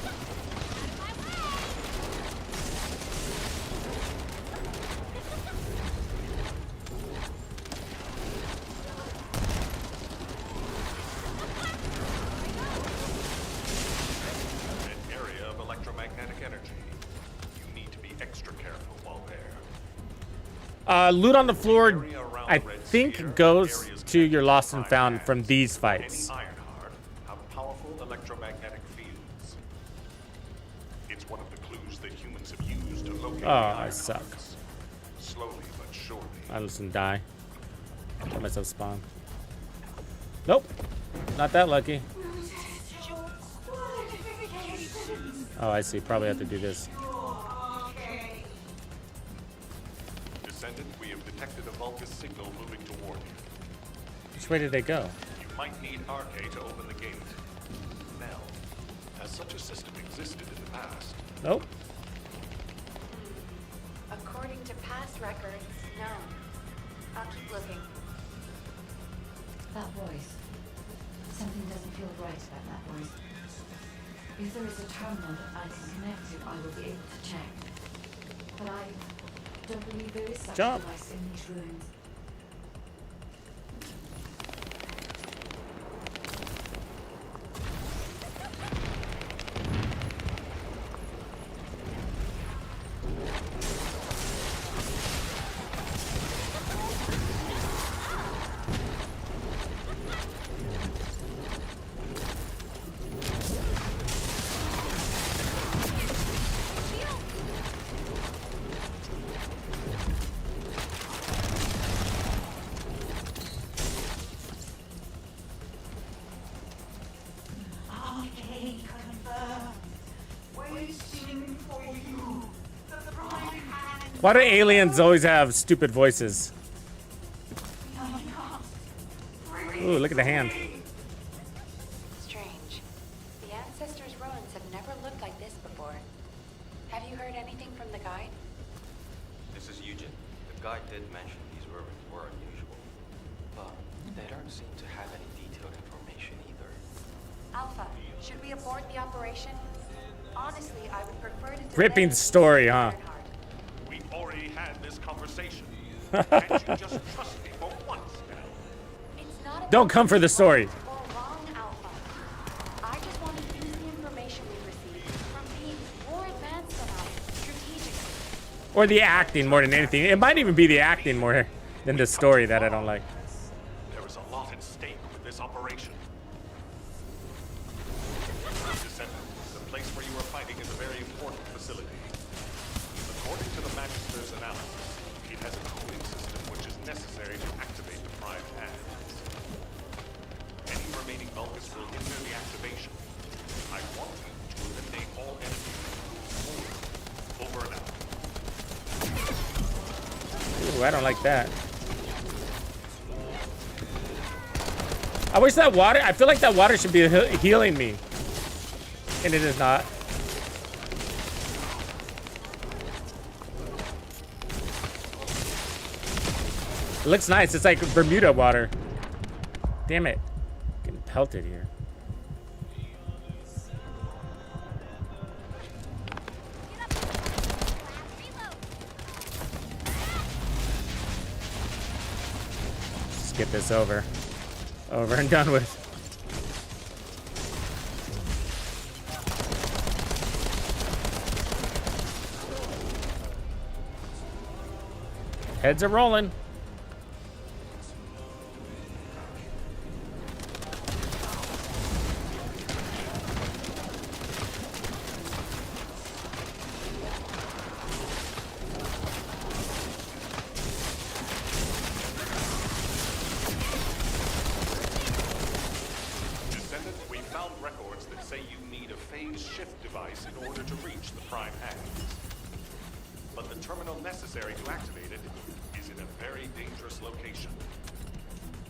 An area of electromagnetic energy. You need to be extra careful while there. Loot on the floor, I think, goes to your lost and found from these fights. Any Ironheart have powerful electromagnetic fields. It's one of the clues that humans have used to locate the I suck. Ironhearts. Slowly but surely. I listen, die. Let myself spawn. Nope, not that lucky. Oh, I see. Probably have to do this. Descendant, we have detected a Vulgus signal moving toward you. Which way did they go? You might need RK to open the gate. Now, has such a system existed in the past? Nope. According to past records, no. I'll keep looking. That voice. Something doesn't feel right about that voice. If there is a terminal that I can connect to, I will be able to check. But I don't believe there is such a device in these ruins. Why do aliens always have stupid voices? Ooh, look at the hand. Strange. The ancestors' ruins have never looked like this before. Have you heard anything from the guide? This is Eugen. The guide did mention these ruins were unusual, but they don't seem to have any detailed information either. Alpha, should we abort the operation? Honestly, I would prefer to Gripping story, huh? We've already had this conversation. Can't you just trust me for once now? It's not Don't come for the story. or wrong, Alpha. I just want to use the information we received from being more advanced than us strategically. Or the acting more than anything. It might even be the acting more than the story that I don't like. There is a lot at stake with this operation. Descendant, the place where you are fighting is a very important facility. According to the Magister's analysis, it has a cooling system which is necessary to activate the prime hands. Any remaining Vulgus will hinder the activation. I want you to eliminate all enemies. Over and out. Ooh, I don't like that. I wish that water, I feel like that water should be healing me. And it is not. It looks nice. It's like Bermuda water. Damn it. Getting pelted here. Just get this over. Over and done with. Heads are rolling. Descendant, we found records that say you need a phase shift device in order to reach the prime hands. But the terminal necessary to activate it is in a very dangerous location.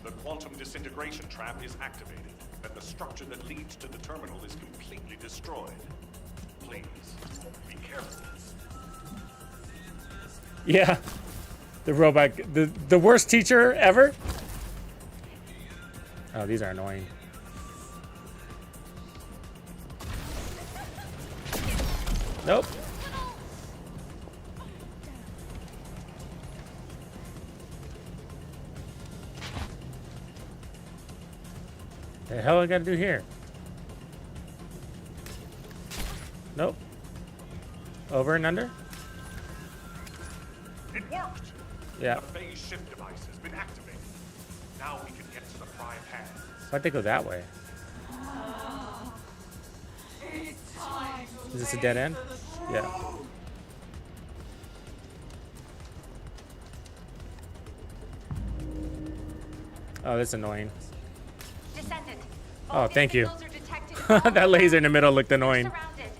The quantum disintegration trap is activated, and the structure that leads to the terminal is completely destroyed. Please, be careful. Yeah. The robot, the worst teacher ever. Oh, these are annoying. Nope. The hell I gotta do here? Nope. Over and under? It worked! Yeah. The phase shift device has been activated. Now we can get to the prime hands. Why'd they go that way? Is this a dead end? Yeah. Oh, that's annoying. Descendant. Oh, thank you. Signals are detected. That laser in the middle looked annoying. Surrounded.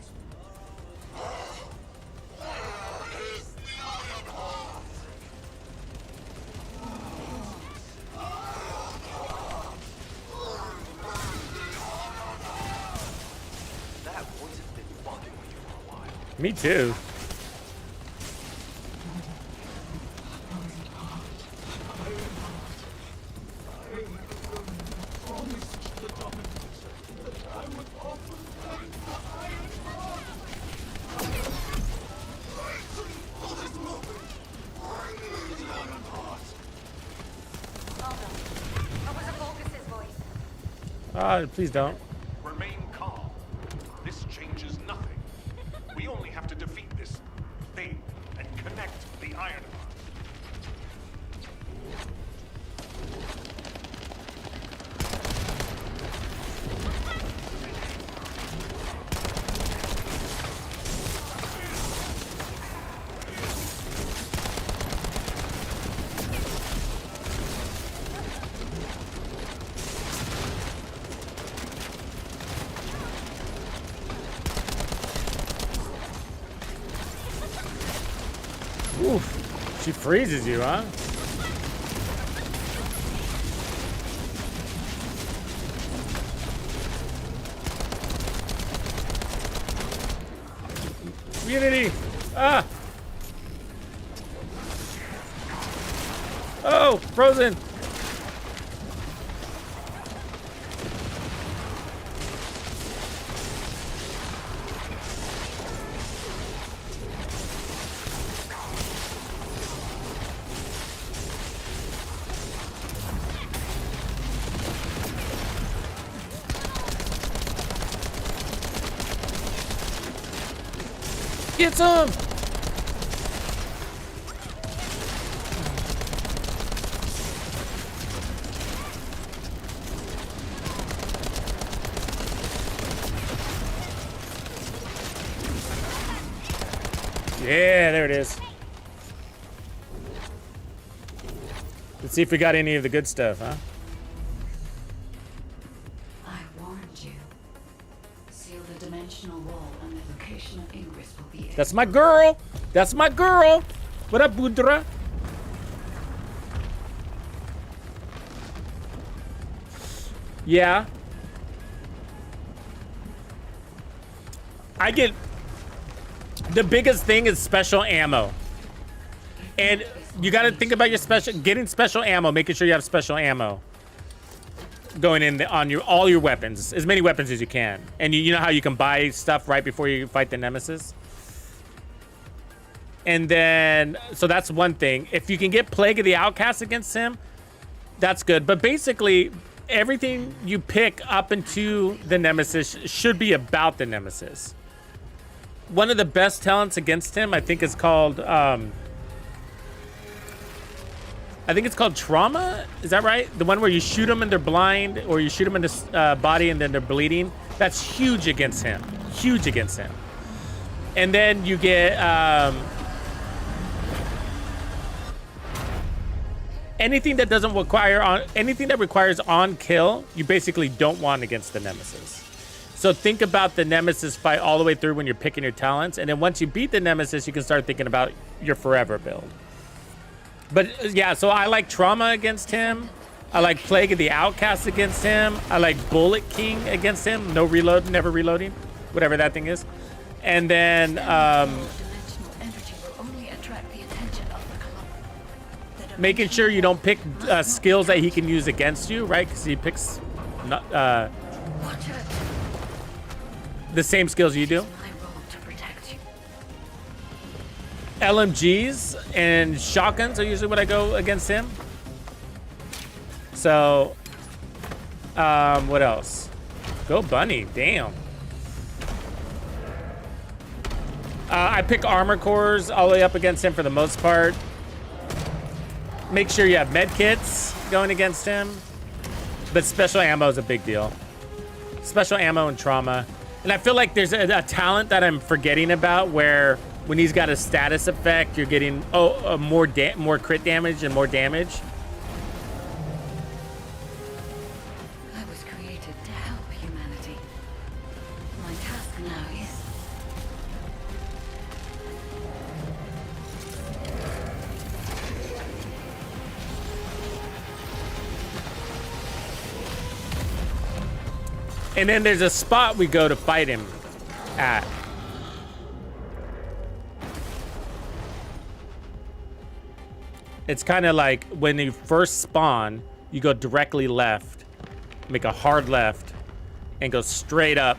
That voice has been bugging with you for a while. Me too. Please don't. Remain calm. This changes nothing. We only have to defeat this thing and connect the iron. Oof. She freezes you, huh? Unity. Ah. Oh, frozen. Get some! Yeah, there it is. Let's see if we got any of the good stuff, huh? I warned you. Seal the dimensional wall and the location of ingress will be... That's my girl! That's my girl! What up, Budra? Yeah. I get... The biggest thing is special ammo. And you gotta think about your getting special ammo, making sure you have special ammo going in on all your weapons, as many weapons as you can. And you know how you can buy stuff right before you fight the nemesis? And then, so that's one thing. If you can get Plague of the Outcast against him, that's good. But basically, everything you pick up into the nemesis should be about the nemesis. One of the best talents against him, I think, is called, I think it's called Trauma. Is that right? The one where you shoot them and they're blind, or you shoot them in the body and then they're bleeding. That's huge against him. Huge against him. And then you get anything that doesn't require anything that requires on kill, you basically don't want against the nemesis. So think about the nemesis fight all the way through when you're picking your talents, and then once you beat the nemesis, you can start thinking about your forever build. But yeah, so I like Trauma against him. I like Plague of the Outcast against him. I like Bullet King against him. No reload, never reloading, whatever that thing is. And then making sure you don't pick skills that he can use against you, right? Because he picks the same skills you do. LMGs and shotguns are usually what I go against him. So, what else? Go Bunny, damn. I pick armor cores all the way up against him for the most part. Make sure you have med kits going against him. But special ammo is a big deal. Special ammo and trauma. And I feel like there's a talent that I'm forgetting about where when he's got a status effect, you're getting more crit damage and more damage. I was created to help humanity. My task now is... And then there's a spot we go to fight him at. It's kind of like when you first spawn, you go directly left, make a hard left, and go straight up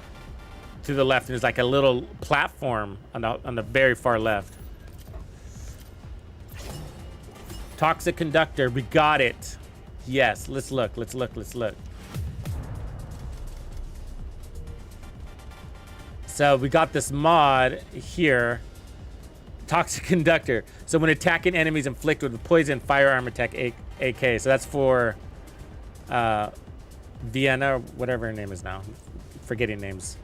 to the left. And there's like a little platform on the very far left. Toxic conductor, we got it. Yes, let's look. So we got this mod here. Toxic conductor. So when attacking enemies inflicted with poison, firearm attack AK. So that's for Vienna, or whatever her name is now. Forgetting names.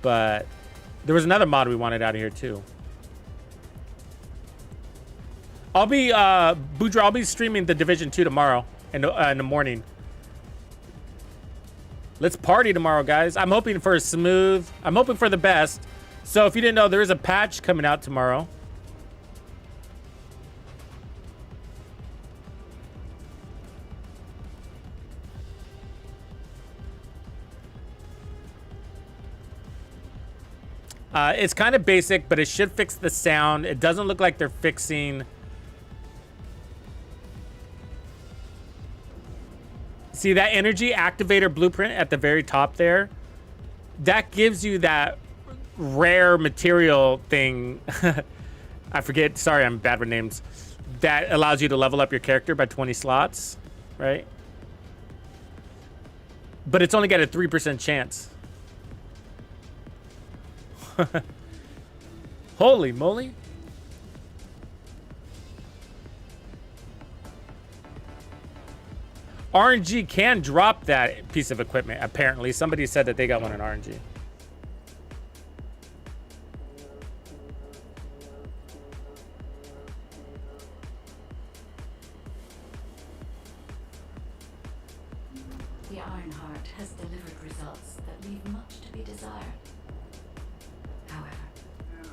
But there was another mod we wanted out of here too. I'll be Boudra, I'll be streaming the Division 2 tomorrow in the morning. Let's party tomorrow, guys. I'm hoping for I'm hoping for the best. So if you didn't know, there is a patch coming out tomorrow. It's kind of basic, but it should fix the sound. It doesn't look like they're fixing... See that energy activator blueprint at the very top there? That gives you that rare material thing. I forget. Sorry, I'm bad with names. That allows you to level up your character by 20 slots, right? But it's only got a 3% chance. Holy moly. RNG can drop that piece of equipment, apparently. Somebody said that they got one in RNG. The Ironheart has delivered results that leave much to be desired. However,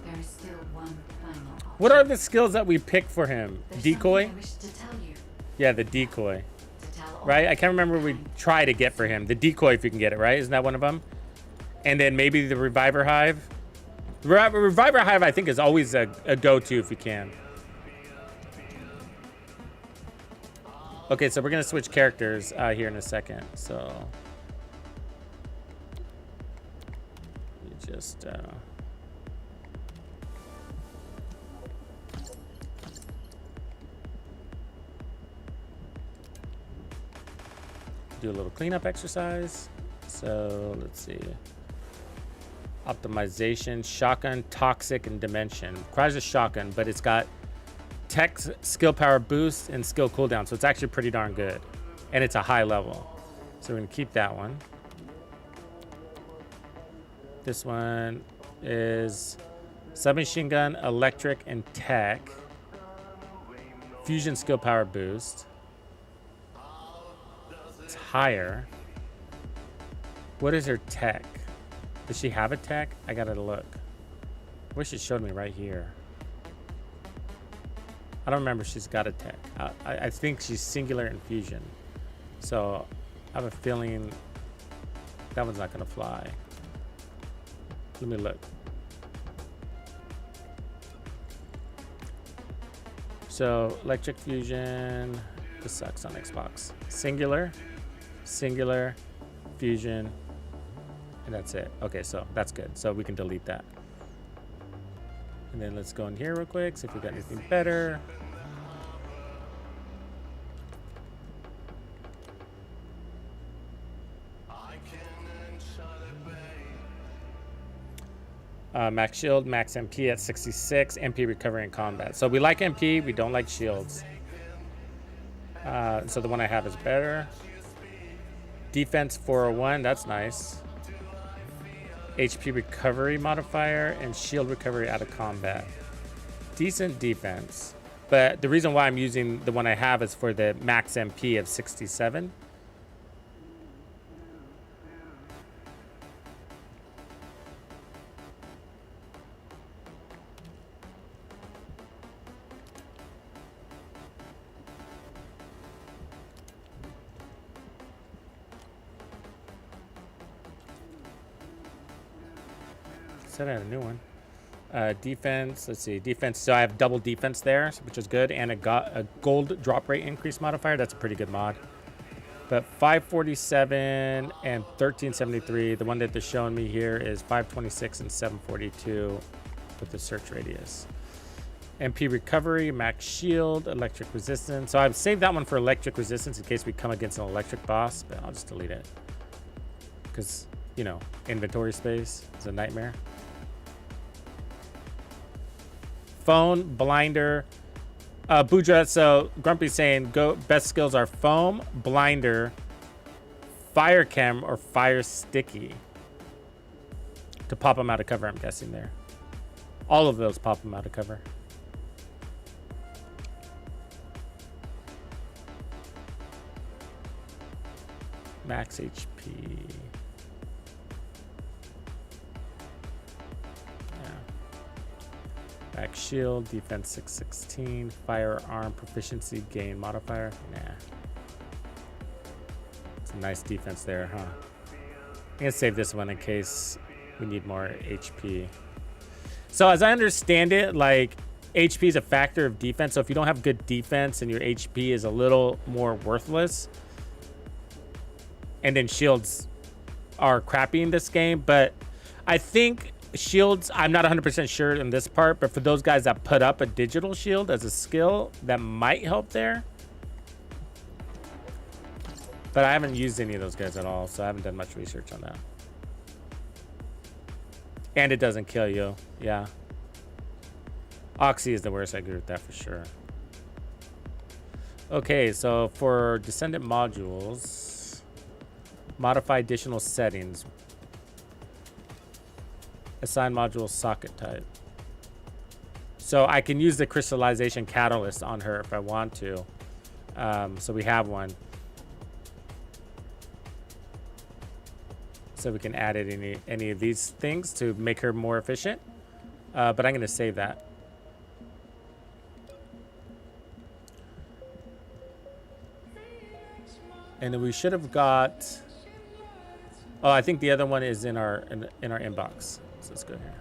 there is still one final option. What are the skills that we pick for him? There's Decoy? something I wish to tell you. Yeah, the decoy. To tell all Right? I can't remember what we try to get for him. The decoy, if you can get it, right? Isn't that one of them? And then maybe the Reviver Hive. Reviver Hive, I think, is always a go-to if you can. Okay, so we're going to switch characters here in a second. So... just... do a little cleanup exercise. So let's see. Optimization, shotgun, toxic, and dimension. Requires a shotgun, but it's got tech, skill power boost, and skill cooldown. So it's actually pretty darn good. And it's a high level. So we're gonna keep that one. This one is submachine gun, electric, and tech. Fusion skill power boost. It's higher. What is her tech? Does she have a tech? I gotta look. I wish it showed me right here. I don't remember if she's got a tech. I think she's singular and fusion. So I have a feeling that one's not gonna fly. Let me look. So electric fusion. This sucks on Xbox. Singular, singular, fusion, and that's it. Okay, so that's good. So we can delete that. And then let's go in here real quick, see if we got anything better. Max shield, max MP at 66, MP recovery in combat. So we like MP, we don't like shields. So the one I have is better. Defense 401, that's nice. HP recovery modifier and shield recovery out of combat. Decent defense. But the reason why I'm using the one I have is for the max MP of 67. Said I had a new one. Defense, let's see, defense. So I have double defense there, which is good, and a gold drop rate increase modifier. That's a pretty good mod. But 547 and 1373. The one that they're showing me here is 526 and 742 with the search radius. MP recovery, max shield, electric resistance. So I've saved that one for electric resistance in case we come against an electric boss, but I'll just delete it because, you know, inventory space is a nightmare. Phone, blinder, Boudra. So Grumpy's saying go best skills are foam, blinder, fire chem, or fire sticky. To pop them out of cover, I'm guessing there. All of those pop them out of cover. Max HP. Back shield, defense 616, firearm proficiency gain modifier. Nah. It's a nice defense there, huh? I'm gonna save this one in case we need more HP. So as I understand it, like HP is a factor of defense. So if you don't have good defense and your HP is a little more worthless, and then shields are crappy in this game. But I think shields, I'm not 100% sure in this part, but for those guys that put up a digital shield as a skill, that might help there. But I haven't used any of those guys at all, so I haven't done much research on that. And it doesn't kill you. Yeah. Oxy is the worst. I agree with that for sure. Okay, so for Descendant modules, modify additional settings. Assign module socket type. So I can use the crystallization catalyst on her if I want to. So we have one. So we can add it any of these things to make her more efficient. But I'm going to save that. And then we should have got. Oh, I think the other one is in our inbox. So let's go here.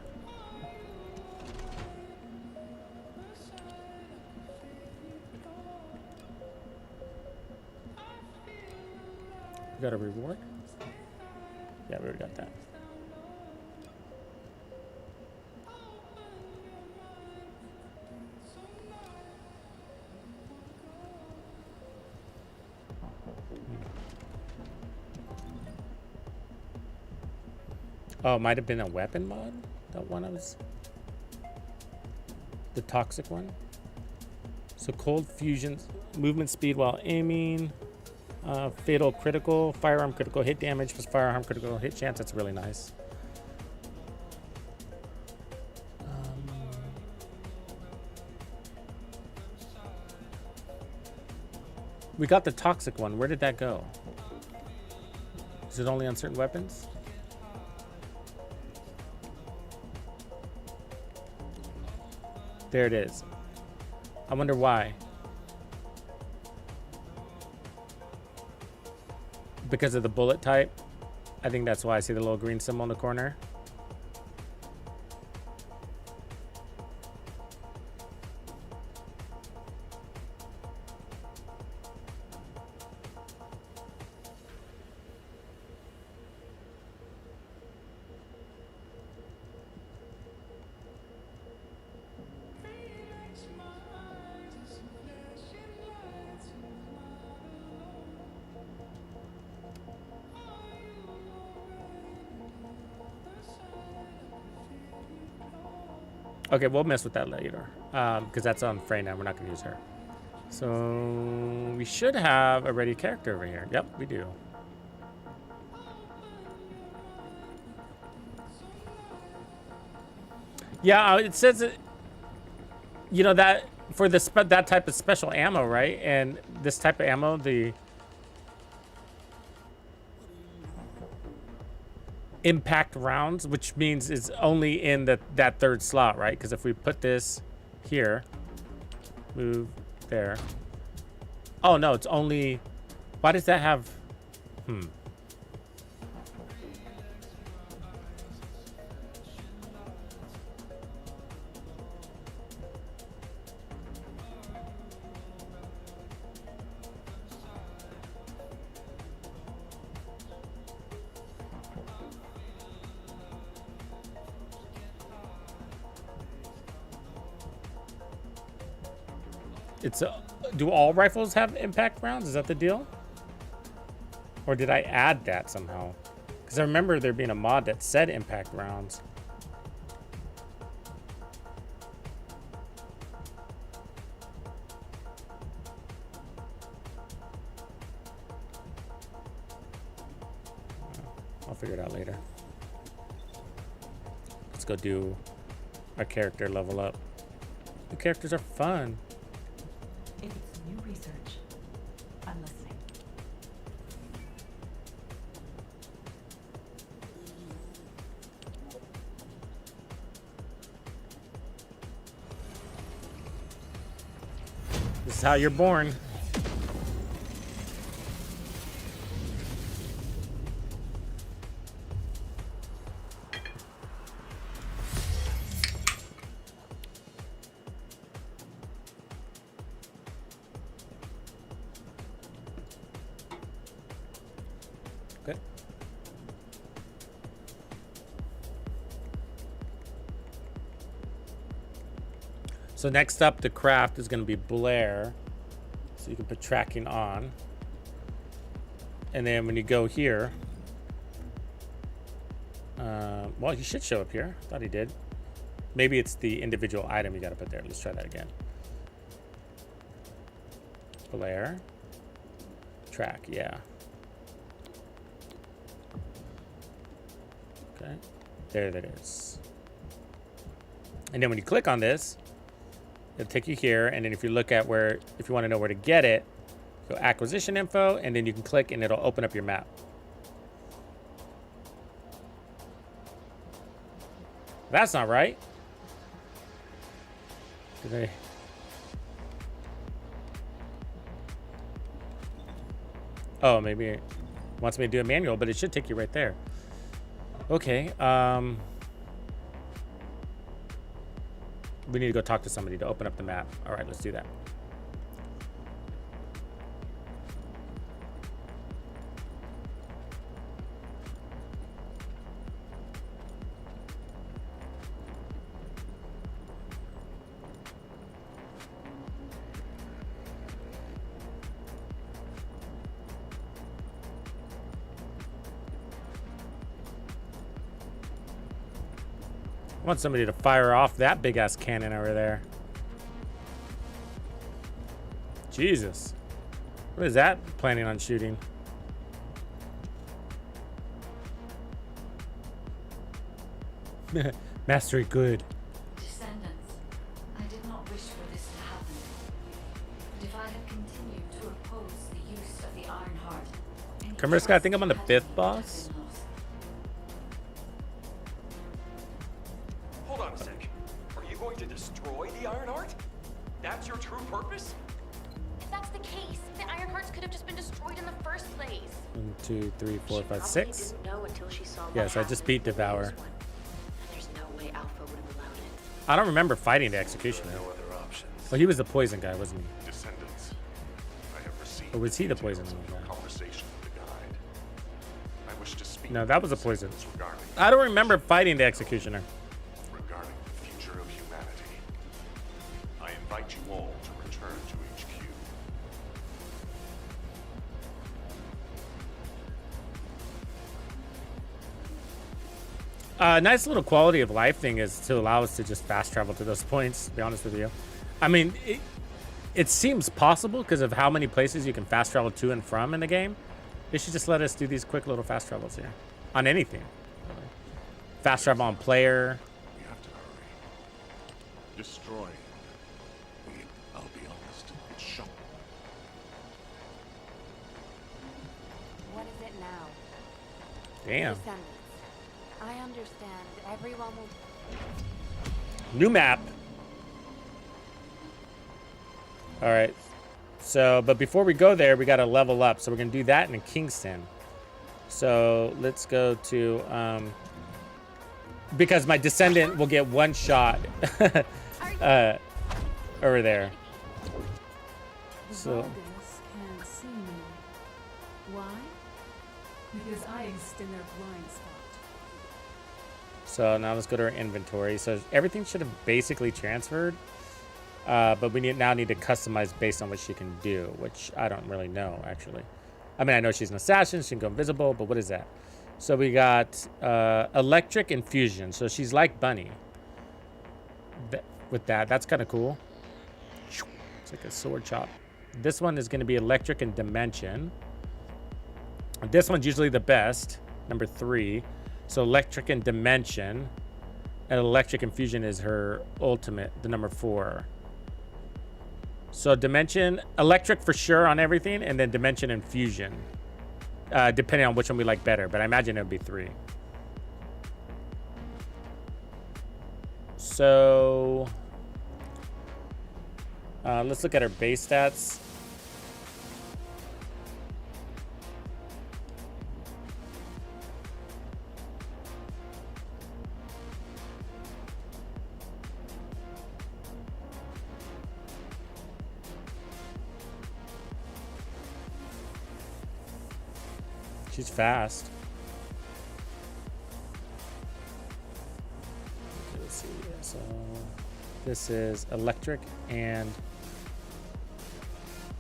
We got a reward. Yeah, we already got that. Oh, it might have been a weapon mod. That one I was. The toxic one. So cold fusion, movement speed while aiming. Fatal critical, firearm critical hit damage plus firearm critical hit chance. That's really nice. We got the toxic one. Where did that go? Is it only on certain weapons? There it is. I wonder why. Because of the bullet type. I think that's why I see the little green symbol in the corner. Okay, we'll mess with that later, because that's on Frey now. We're not going to use her. So we should have a ready character over here. Yep, we do. Yeah, it says it. You know that for this that type of special ammo, right? And this type of ammo, the impact rounds, which means it's only in that third slot, right? Because if we put this here, move there. Oh no, it's only. Why does that have? It's do all rifles have impact rounds? Is that the deal? Or did I add that somehow? Because I remember there being a mod that said impact rounds. I'll figure it out later. Let's go do our character level up. The characters are fun. If it's new research, I'm listening. This is how you're born. So next up to craft is going to be Blair. So you can put tracking on. And then when you go here, well, he should show up here. Thought he did. Maybe it's the individual item you got to put there. Let's try that again. Blair. Track, yeah. Okay. There that is. And then when you click on this, it'll take you here. And then if you look at where, if you want to know where to get it, go acquisition info, and then you can click and it'll open up your map. That's not right. Did I... Oh, maybe it wants me to do a manual, but it should take you right there. Okay. We need to go talk to somebody to open up the map. All right, let's do that. I want somebody to fire off that big ass cannon over there. Jesus. What is that planning on shooting? Mastery good. Descendants, I did not wish for this to happen. But if I had continued to oppose the use of the Iron Heart, any Camariska, I think I'm on the trust 5th would have boss. been lost. Hold on a sec. Are you going to destroy the Iron Heart? That's your true purpose? If that's the case, the Iron Hearts could have just been destroyed in the first place. 1, 2, 3, 4, 5, Probably 6. didn't know until she saw what Yes, I just happened beat with the Devour. latest one. There's no way Alpha would have allowed it. I don't remember fighting the Executioner. No other options. Well, he was the poison guy, wasn't he? Descendants. I have received Or was he the details poison of your guy? conversation with the guide. I wish to speak No, to that the was a poison. Descendants regarding I don't remember fighting the Executioner. regarding the future of humanity. I invite you all to return to HQ. Nice little quality of life thing is to allow us to just fast travel to those points, to be honest with you. I mean, it seems possible because of how many places you can fast travel to and from in the game. They should just let us do these quick little fast travels here. On anything. Really. Fast travel on player. We have to hurry. Destroy. I'll be honest, it's shocking. What is it now? Damn. Descendants. I understand. Everyone will... New map. All right. So, but before we go there, we got to level up. So we're going to do that in Kingston. So let's go to, because my Descendant will get one shot over there. So, can't see me. Why? Because I exist in their blind spot. so now let's go to our inventory. So everything should have basically transferred. But we now need to customize based on what she can do, which I don't really know, actually. I mean, I know she's an assassin. She can go invisible, but what is that? So we got electric infusion. So she's like Bunny. With that, that's kind of cool. It's like a sword chop. This one is going to be electric and dimension. This one's usually the best, number 3. So electric and dimension. And electric infusion is her ultimate, the number 4. So dimension, electric for sure on everything, and then dimension and fusion, depending on which one we like better. But I imagine it would be 3. So let's look at her base stats. She's fast. Okay, let's see. So This is electric and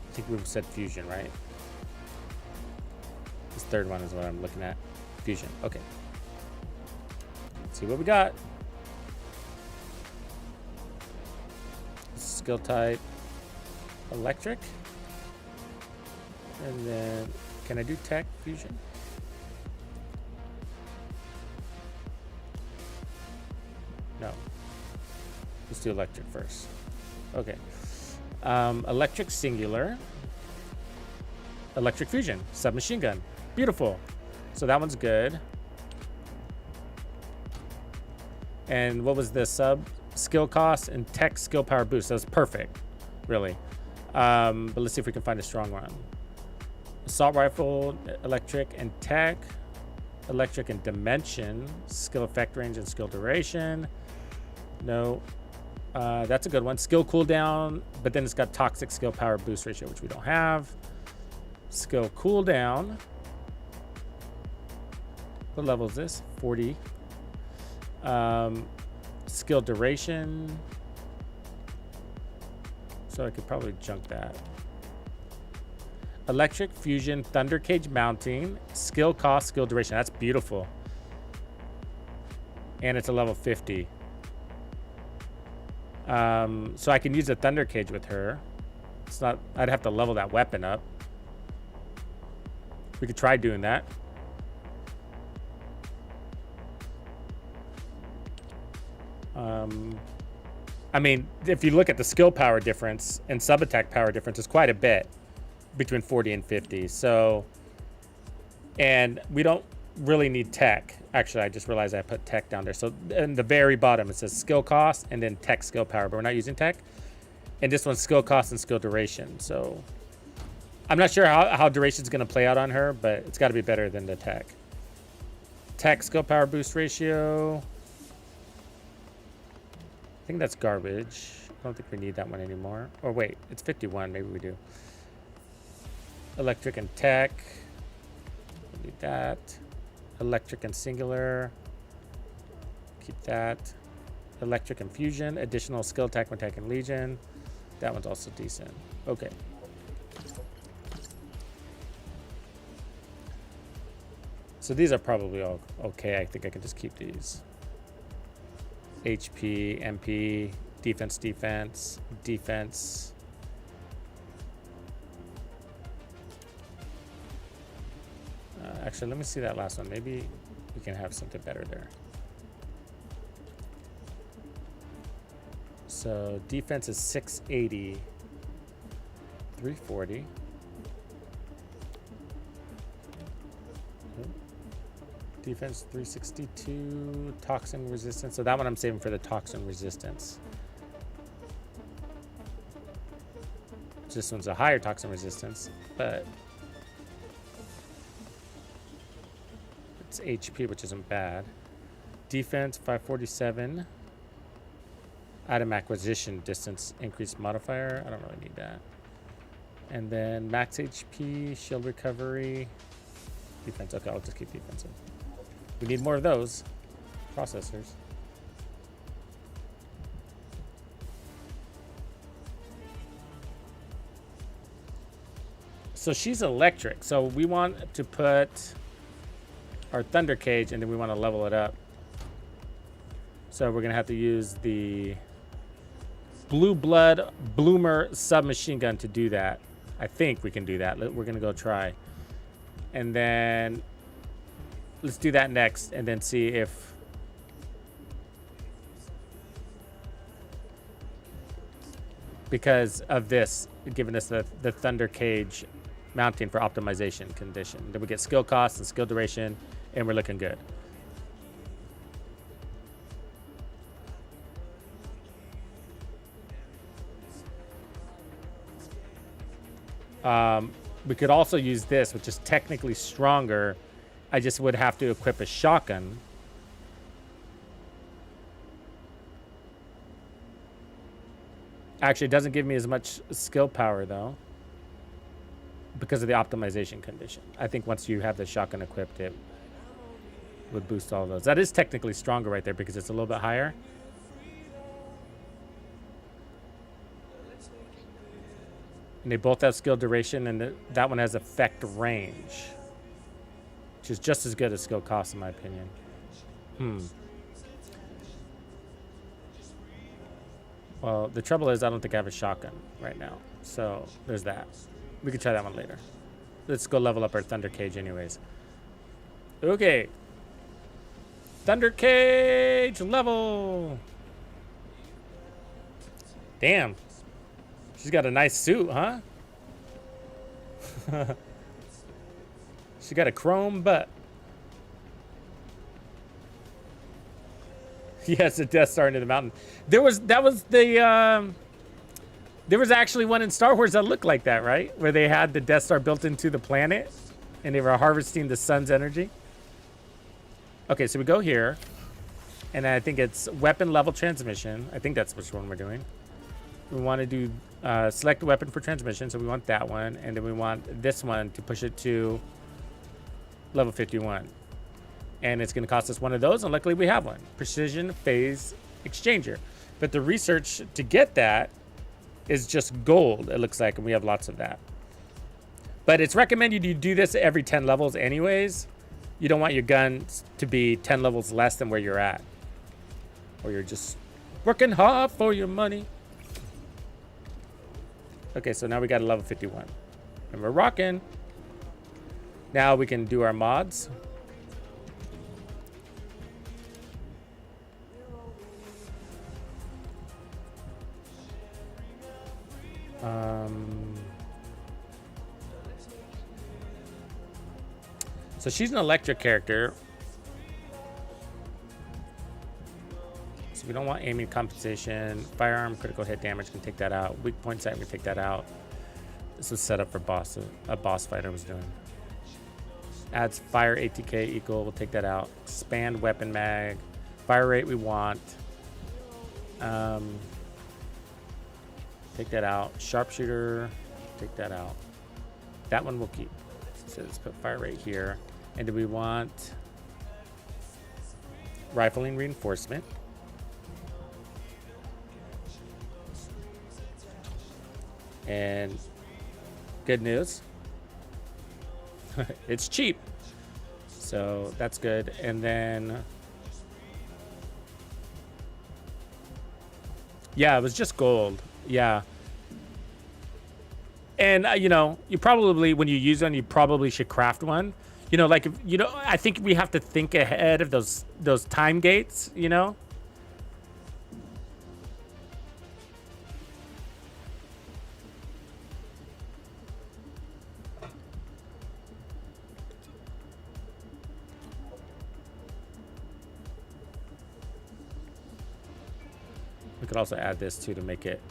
I think we said fusion, right? This third one is what I'm looking at. Fusion. Okay. Let's see what we got. Skill type electric. And then can I do tech fusion? No. Let's do electric first. Okay. Electric singular. Electric fusion. Submachine gun. Beautiful. So that one's good. And what was the sub skill cost and tech skill power boost? That was perfect, really. But let's see if we can find a strong one. Assault rifle, electric and tech. Electric and dimension. Skill effect range and skill duration. No. That's a good one. Skill cooldown, but then it's got toxic skill power boost ratio, which we don't have. Skill cooldown. What level is this? 40. Skill duration. So I could probably junk that. Electric fusion, thunder cage mounting, skill cost, skill duration. That's beautiful. And it's a level 50. So I can use a thunder cage with her. It's not, I'd have to level that weapon up. We could try doing that. I mean, if you look at the skill power difference and sub attack power difference, it's quite a bit between 40 and 50. So, and we don't really need tech. Actually, I just realized I put tech down there. So in the very bottom, it says skill cost and then tech skill power, but we're not using tech. And this one's skill cost and skill duration. So I'm not sure how duration is going to play out on her, but it's got to be better than the tech. Tech skill power boost ratio. I think that's garbage. I don't think we need that one anymore. Or wait, it's 51. Maybe we do. Electric and tech. We need that. Electric and singular. Keep that. Electric and fusion. Additional skill attack when attacking Legion. That one's also decent. Okay. So these are probably all okay. I think I can just keep these. HP, MP, defense, defense, defense. Actually, let me see that last one. Maybe we can have something better there. So defense is 680, 340. Defense 362, toxin resistance. So that one I'm saving for the toxin resistance. This one's a higher toxin resistance, but it's HP, which isn't bad. Defense 547. Item acquisition distance increased modifier. I don't really need that. And then max HP, shield recovery, defense. Okay, I'll just keep defensive. We need more of those processors. So she's electric. So we want to put our thunder cage and then we want to level it up. So we're going to have to use the Blue Blood Bloomer submachine gun to do that. I think we can do that. We're going to go try. And then let's do that next and then see if because of this giving us the thunder cage mounting for optimization condition. Then we get skill cost and skill duration and we're looking good. We could also use this, which is technically stronger. I just would have to equip a shotgun. Actually, it doesn't give me as much skill power, though, because of the optimization condition. I think once you have the shotgun equipped, it would boost all of those. That is technically stronger right there because it's a little bit higher. And they both have skill duration, and that one has effect range, which is just as good as skill cost, in my opinion. Well, the trouble is I don't think I have a shotgun right now. So there's that. We could try that one later. Let's go level up our Thunder Cage anyways. Okay. Thunder Cage level. Damn. She's got a nice suit, huh? She got a chrome butt. Yes, the Death Star into the mountain. There was actually one in Star Wars that looked like that, right? Where they had the Death Star built into the planet and they were harvesting the sun's energy. Okay, so we go here and I think it's weapon level transmission. I think that's which one we're doing. We want to do select weapon for transmission, so we want that one, and then we want this one to push it to level 51. And it's going to cost us one of those, and luckily we have one. Precision phase exchanger. But the research to get that is just gold, it looks like, and we have lots of that. But it's recommended you do this every 10 levels anyways. You don't want your guns to be 10 levels less than where you're at. Or you're just working hard for your money. Okay, so now we got a level 51. And we're rocking. Now we can do our mods. So she's an electric character. So we don't want aiming compensation. Firearm critical hit damage, can take that out. Weak point sight, we can take that out. This was set up for a boss fight I was doing. Adds fire ATK equal, we'll take that out. Expand weapon mag. Fire rate we want. Take that out. Sharpshooter, take that out. That one we'll keep. So let's put fire rate here. And do we want rifling reinforcement? And good news, it's cheap. So that's good. And then, yeah, it was just gold. Yeah. And, you know, you probably, when you use one, you probably should craft one. You know, like, you know, I think we have to think ahead of those time gates, you know? We could also add this too to make it.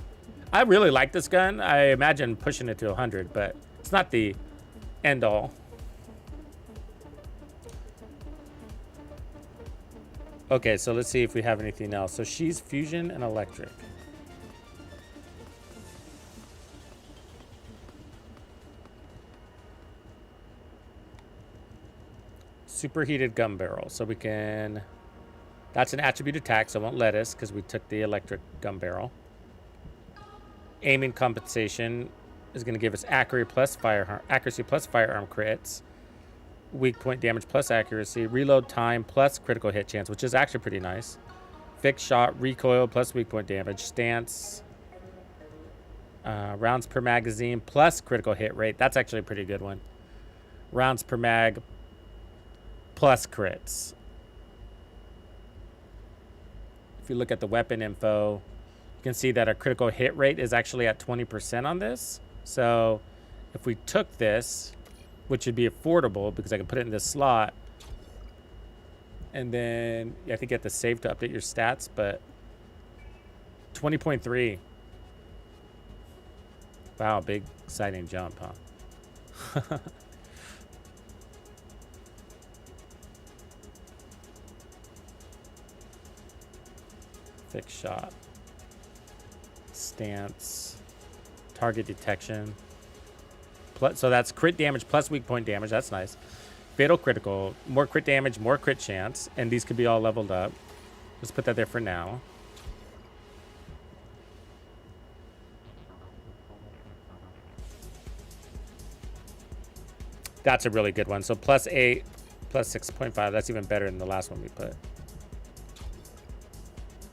I really like this gun. I imagine pushing it to 100, but it's not the end all. Okay, so let's see if we have anything else. So she's fusion and electric. Superheated gun barrel. So we can, that's an attribute attack, so it won't let us because we took the electric gun barrel. Aiming compensation is going to give us accuracy plus firearm crits. Weak point damage plus accuracy, reload time plus critical hit chance, which is actually pretty nice. Fixed shot, recoil plus weak point damage, stance, rounds per magazine plus critical hit rate. That's actually a pretty good one. Rounds per mag plus crits. If you look at the weapon info, you can see that our critical hit rate is actually at 20% on this. So if we took this, which would be affordable because I can put it in this slot. And then I think you have to save to update your stats, but 20.3. Wow, big exciting jump, huh? Fixed shot. Stance. Target detection. So that's crit damage plus weak point damage. That's nice. Fatal critical. More crit damage, more crit chance. And these could be all leveled up. Let's put that there for now. That's a really good one. So +8, +6.5. That's even better than the last one we put.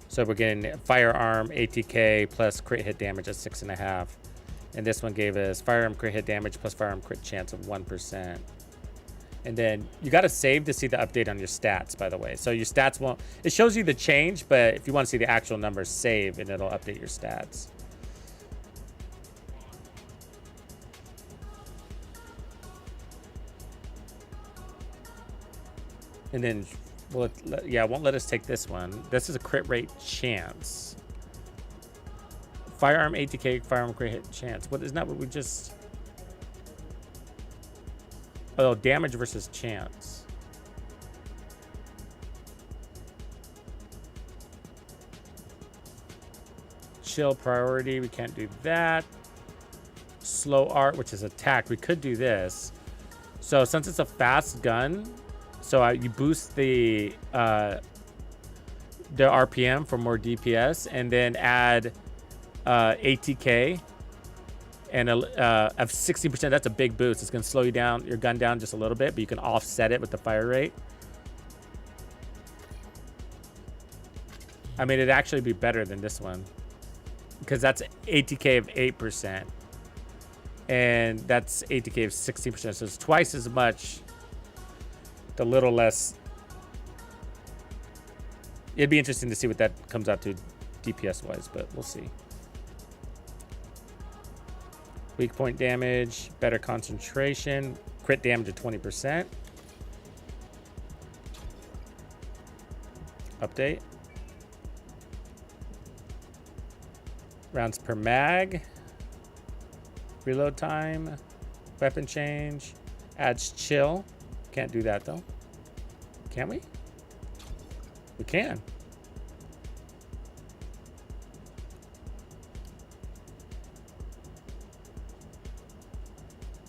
So we're getting firearm ATK plus crit hit damage at 6.5. And this one gave us firearm crit hit damage plus firearm crit chance of 1%. And then you got to save to see the update on your stats, by the way. So your stats won't, it shows you the change, but if you want to see the actual numbers, save and it'll update your stats. And then, well, yeah, it won't let us take this one. This is a crit rate chance. Firearm ATK, firearm crit hit chance. What, isn't that what we just... Oh, damage versus chance. Chill priority, we can't do that. Slow art, which is attack, we could do this. So since it's a fast gun, so you boost the RPM for more DPS, and then add ATK. And of 60%, that's a big boost. It's going to slow you down, your gun down just a little bit, but you can offset it with the fire rate. I mean, it'd actually be better than this one because that's ATK of 8%. And that's ATK of 16%. So it's twice as much, a little less. It'd be interesting to see what that comes out to DPS-wise, but we'll see. Weak point damage, better concentration, crit damage of 20%. Update. Rounds per mag. Reload time. Weapon change. Adds chill. Can't do that though. Can we? We can.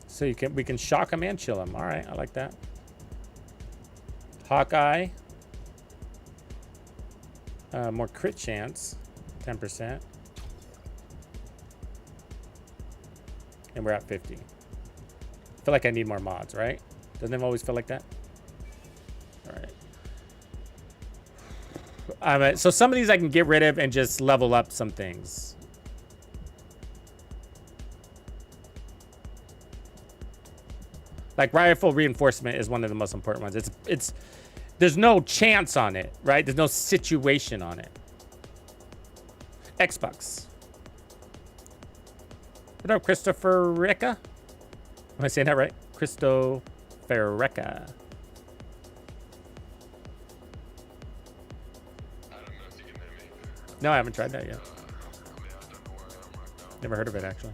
So we can shock him and chill him. All right, I like that. Hawkeye. More crit chance, 10%. And we're at 50. I feel like I need more mods, right? Doesn't it always feel like that? All right. So some of these I can get rid of and just level up some things. Like rifle reinforcement is one of the most important ones. There's no chance on it, right? There's no situation on it. Xbox. What up, Christopher Recca? Am I saying that right? Christopher Recca. No, I haven't tried that yet. Never heard of it, actually.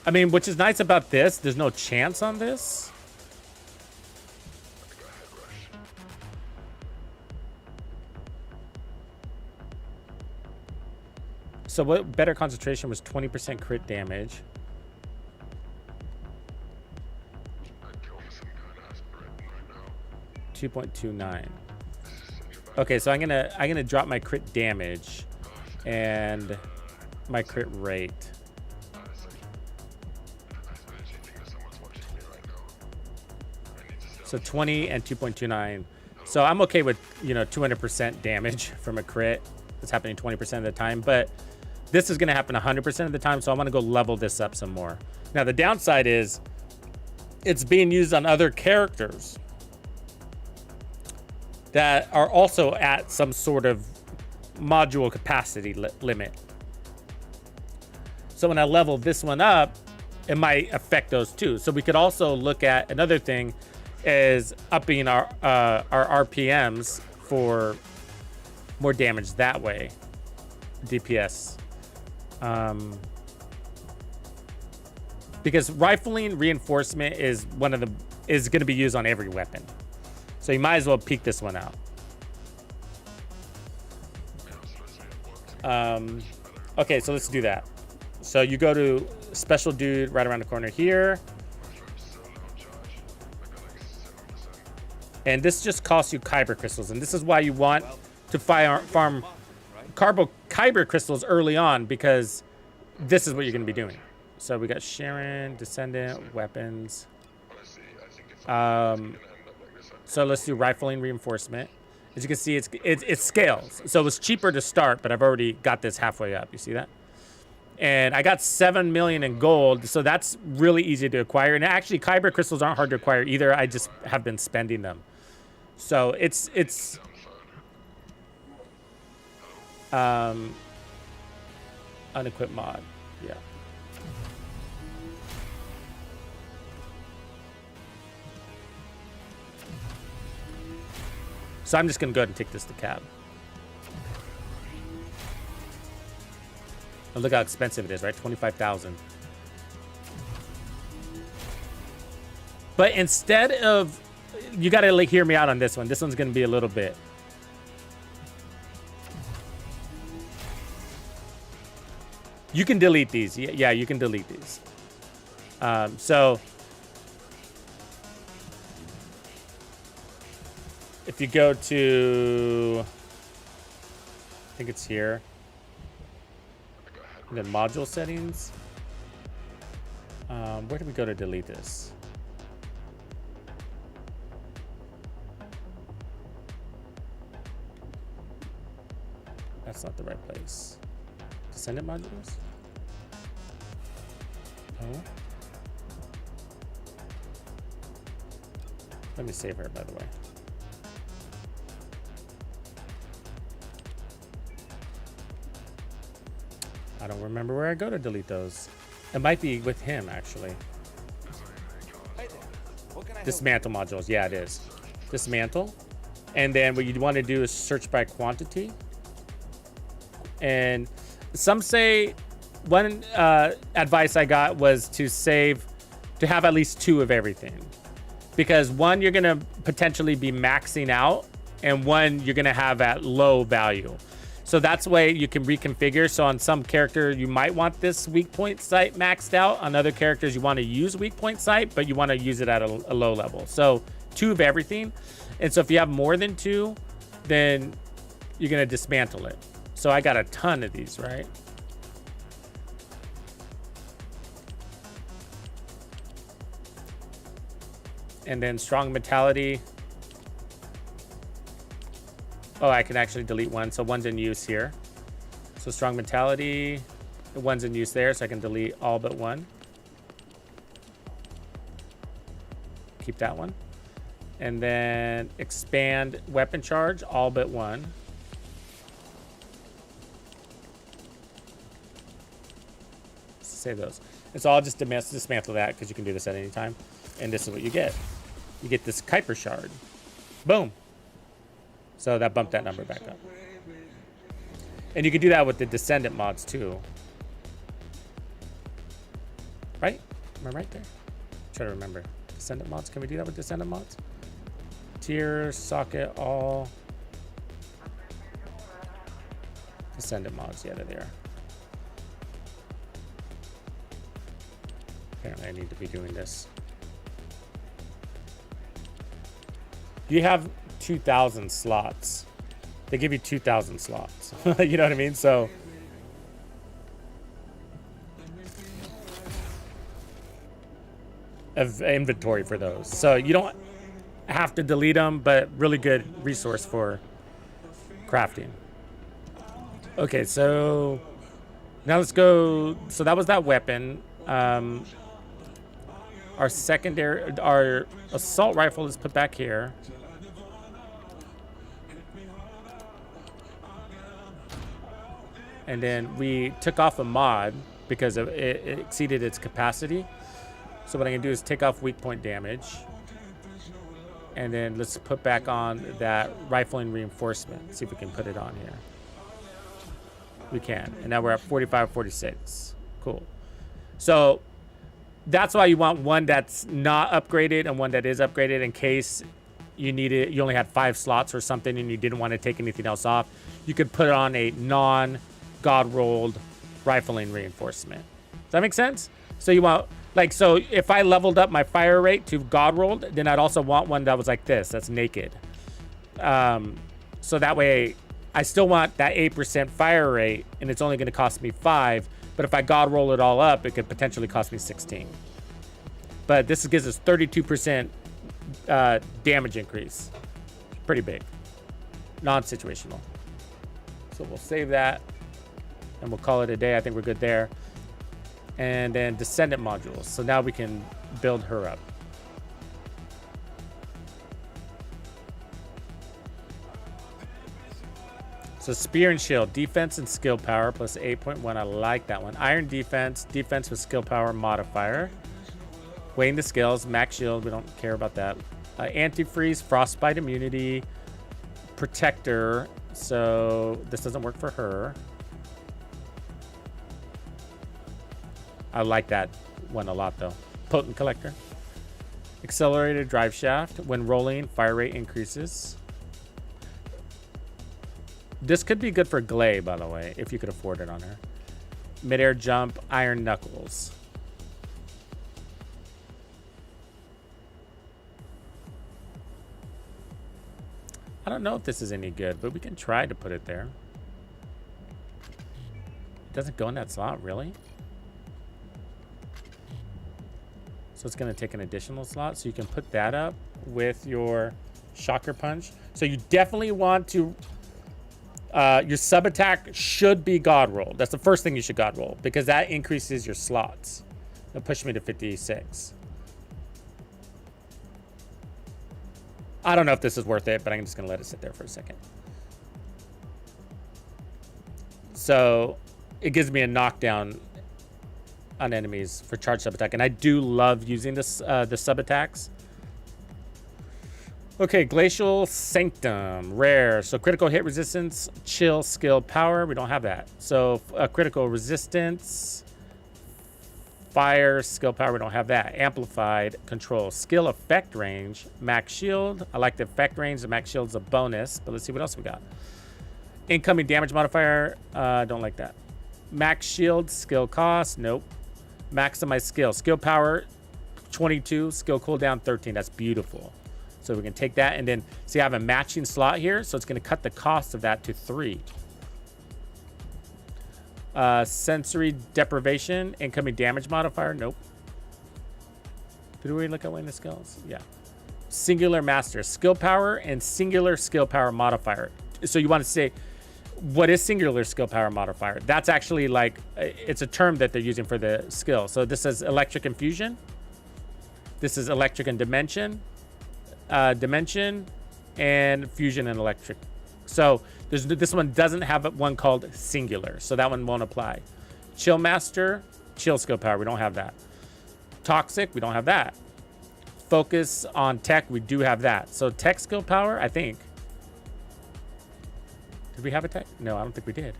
I mean, which is nice about this, there's no chance on this. So what better concentration was 20% crit damage. .29. Okay, so I'm gonna drop my crit damage and my crit rate. So 20 and 2.29. So I'm okay with, 200% damage from a crit. It's happening 20% of the time, but this is going to happen 100% of the time. So I'm going to go level this up some more. Now, the downside is it's being used on other characters that are also at some sort of module capacity limit. So when I level this one up, it might affect those too. So we could also look at another thing is upping our RPMs for more damage that way. DPS. Because rifling reinforcement is going to be used on every weapon. So you might as well peek this one out. Okay, so let's do that. So you go to special dude right around the corner here. And this just costs you kyber crystals. And this is why you want to farm kyber crystals early on, because this is what you're going to be doing. So we got Sharon, Descendant, weapons. So let's do rifling reinforcement. As you can see, it scales. So it was cheaper to start, but I've already got this halfway up. You see that? And I got 7 million in gold, so that's really easy to acquire. And actually, kyber crystals aren't hard to acquire either. I just have been spending them. So it's unequipped mod, yeah. So I'm just gonna go ahead and take this to cab. And look how expensive it is, right? 25,000. But instead of, you gotta like hear me out on this one. This one's gonna be a little bit. You can delete these. Yeah, you can delete these. So if you go to, I think it's here. And then module settings. Where do we go to delete this? That's not the right place. Descendant modules? Oh. Let me save her, by the way. I don't remember where I go to delete those. It might be with him, actually. Dismantle modules. Yeah, it is. Dismantle. And then what you'd want to do is search by quantity. And some say, one advice I got was to have at least 2 of everything. Because one, you're going to potentially be maxing out, and one you're going to have at low value. So that's the way you can reconfigure. So on some character, you might want this weak point site maxed out. On other characters, you want to use weak point site, but you want to use it at a low level. So 2 of everything. And so if you have more than 2, then you're going to dismantle it. So I got a ton of these, right? And then strong mentality. Oh, I can actually delete one. So one's in use here. So strong mentality, one's in use there. So I can delete all but one. Keep that one. And then expand weapon charge, all but one. Save those. And so I'll just dismantle that because you can do this at any time. And this is what you get. You get this Kuiper shard. Boom. So that bumped that number back up. And you can do that with the Descendant mods too. Right? Am I right there? Try to remember. Descendant mods. Can we do that with Descendant mods? Tier, socket, all. Descendant mods. Yeah, there they are. Apparently I need to be doing this. You have 2,000 slots. They give you 2,000 slots. You know what I mean? So of inventory for those. So you don't have to delete them, but really good resource for crafting. Okay, so now let's go. So that was that weapon. Our secondary, our assault rifle is put back here. And then we took off a mod because it exceeded its capacity. So what I'm gonna do is take off weak point damage. And then let's put back on that rifling reinforcement. See if we can put it on here. We can. And now we're at 45, 46. Cool. So that's why you want one that's not upgraded and one that is upgraded in case you need it. You only had 5 slots or something and you didn't want to take anything else off. You could put it on a non-god rolled rifling reinforcement. Does that make sense? So you want, like, so if I leveled up my fire rate to God rolled, then I'd also want one that was like this, that's naked. So that way I still want that 8% fire rate, and it's only going to cost me 5. But if I God roll it all up, it could potentially cost me 16. But this gives us 32% damage increase. Pretty big. Non-situational. So we'll save that, and we'll call it a day. I think we're good there. And then Descendant modules. So now we can build her up. So Spear and Shield, defense and skill power plus 8.1. I like that one. Iron defense, defense with skill power modifier. Weighing the skills, max shield, we don't care about that. Antifreeze, frostbite immunity, protector. So this doesn't work for her. I like that one a lot though. Potent collector. Accelerated drive shaft. When rolling, fire rate increases. This could be good for Glay, by the way, if you could afford it on her. Midair jump, iron knuckles. I don't know if this is any good, but we can try to put it there. It doesn't go in that slot, really? So it's going to take an additional slot. So you can put that up with your shocker punch. So you definitely want to... your sub attack should be God roll. That's the first thing you should God roll, because that increases your slots. It'll push me to 56. I don't know if this is worth it, but I'm just going to let it sit there for a second. So it gives me a knockdown on enemies for charge sub attack, and I do love using this the sub attacks. Okay, Glacial Sanctum, rare. So critical hit resistance, chill skill power. We don't have that. So critical resistance, fire skill power. We don't have that. Amplified control, skill effect range, max shield. I like the effect range. The max shield's a bonus, but let's see what else we got. Incoming damage modifier. Don't like that. Max shield, skill cost. Nope. Maximize skill. Skill power 22, skill cooldown 13. That's beautiful. So we can take that, and then see I have a matching slot here, so it's going to cut the cost of that to 3. Sensory deprivation, incoming damage modifier. Nope. Did we look at one of the skills? Yeah. Singular master, skill power and singular skill power modifier. So you want to say, what is singular skill power modifier? That's actually like, it's a term that they're using for the skill. So this is electric infusion. This is electric and dimension. Dimension and fusion and electric. So this one doesn't have one called singular, so that one won't apply. Chill master, chill skill power, we don't have that. Toxic, we don't have that. Focus on tech, we do have that. So tech skill power, I think. Did we have a tech? No, I don't think we did.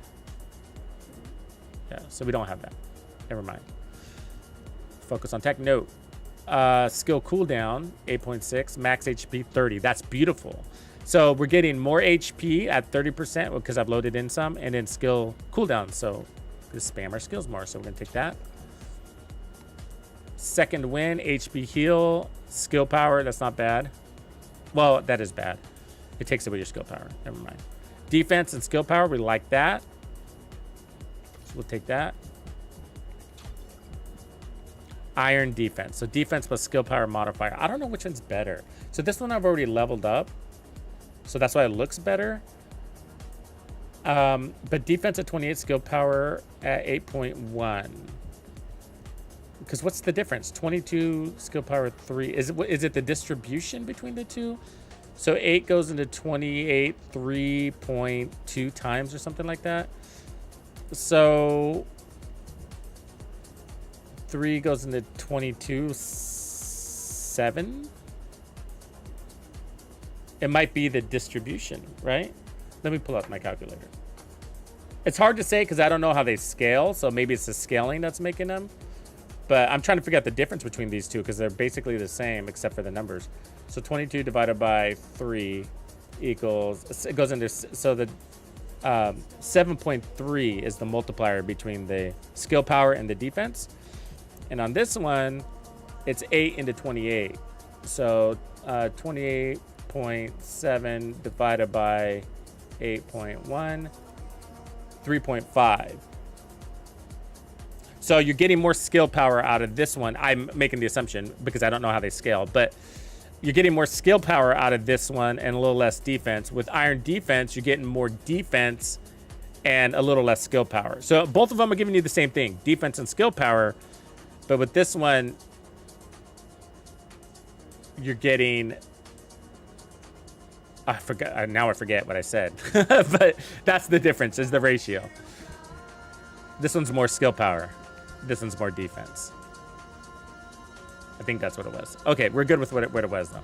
Yeah, so we don't have that. Never mind. Focus on tech, no. Skill cooldown 8.6, max HP 30. That's beautiful. So we're getting more HP at 30% because I've loaded in some, and then skill cooldown. So just spam our skills more. So we're gonna take that. Second win, HP heal, skill power. That's not bad. Well, that is bad. It takes away your skill power. Never mind. Defense and skill power. We like that. So we'll take that. Iron defense. So defense plus skill power modifier. I don't know which one's better. So this one I've already leveled up, so that's why it looks better. But defense at 28, skill power at 8.1. Because what's the difference? 22 skill power 3. Is it the distribution between the two? So 8 goes into 28 3.2 times or something like that. So 3 goes into 22 7. It might be the distribution, right? Let me pull up my calculator. It's hard to say because I don't know how they scale, so maybe it's the scaling that's making them. But I'm trying to figure out the difference between these two because they're basically the same except for the numbers. So 22 divided by 3 equals, it goes into, so the 7.3 is the multiplier between the skill power and the defense. And on this one, it's 8 into 28. So 28.7 divided by 8.1, 3.5. So you're getting more skill power out of this one. I'm making the assumption because I don't know how they scale, but you're getting more skill power out of this one and a little less defense. With Iron Defense, you're getting more defense and a little less skill power. So both of them are giving you the same thing, defense and skill power. But with this one, you're getting, I forget what I said, but that's the difference, is the ratio. This one's more skill power. This one's more defense. I think that's what it was. Okay, we're good with what it was though.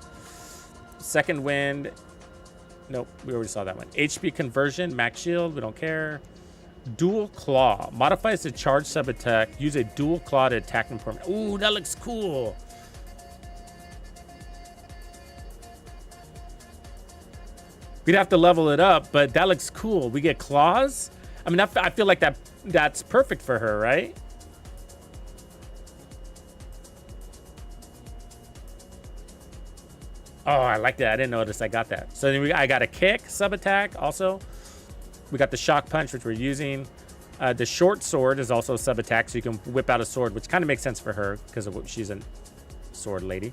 Second wind. Nope, we already saw that one. HP conversion, max shield, we don't care. Dual claw modifies the charge sub attack. Use a dual claw to attack them. Ooh, that looks cool. We'd have to level it up, but that looks cool. We get claws. I mean, I feel like that's perfect for her, right? Oh, I like that. I didn't notice I got that. So then I got a kick, sub attack also. We got the shock punch, which we're using. The short sword is also sub attack, so you can whip out a sword, which kind of makes sense for her because she's a sword lady.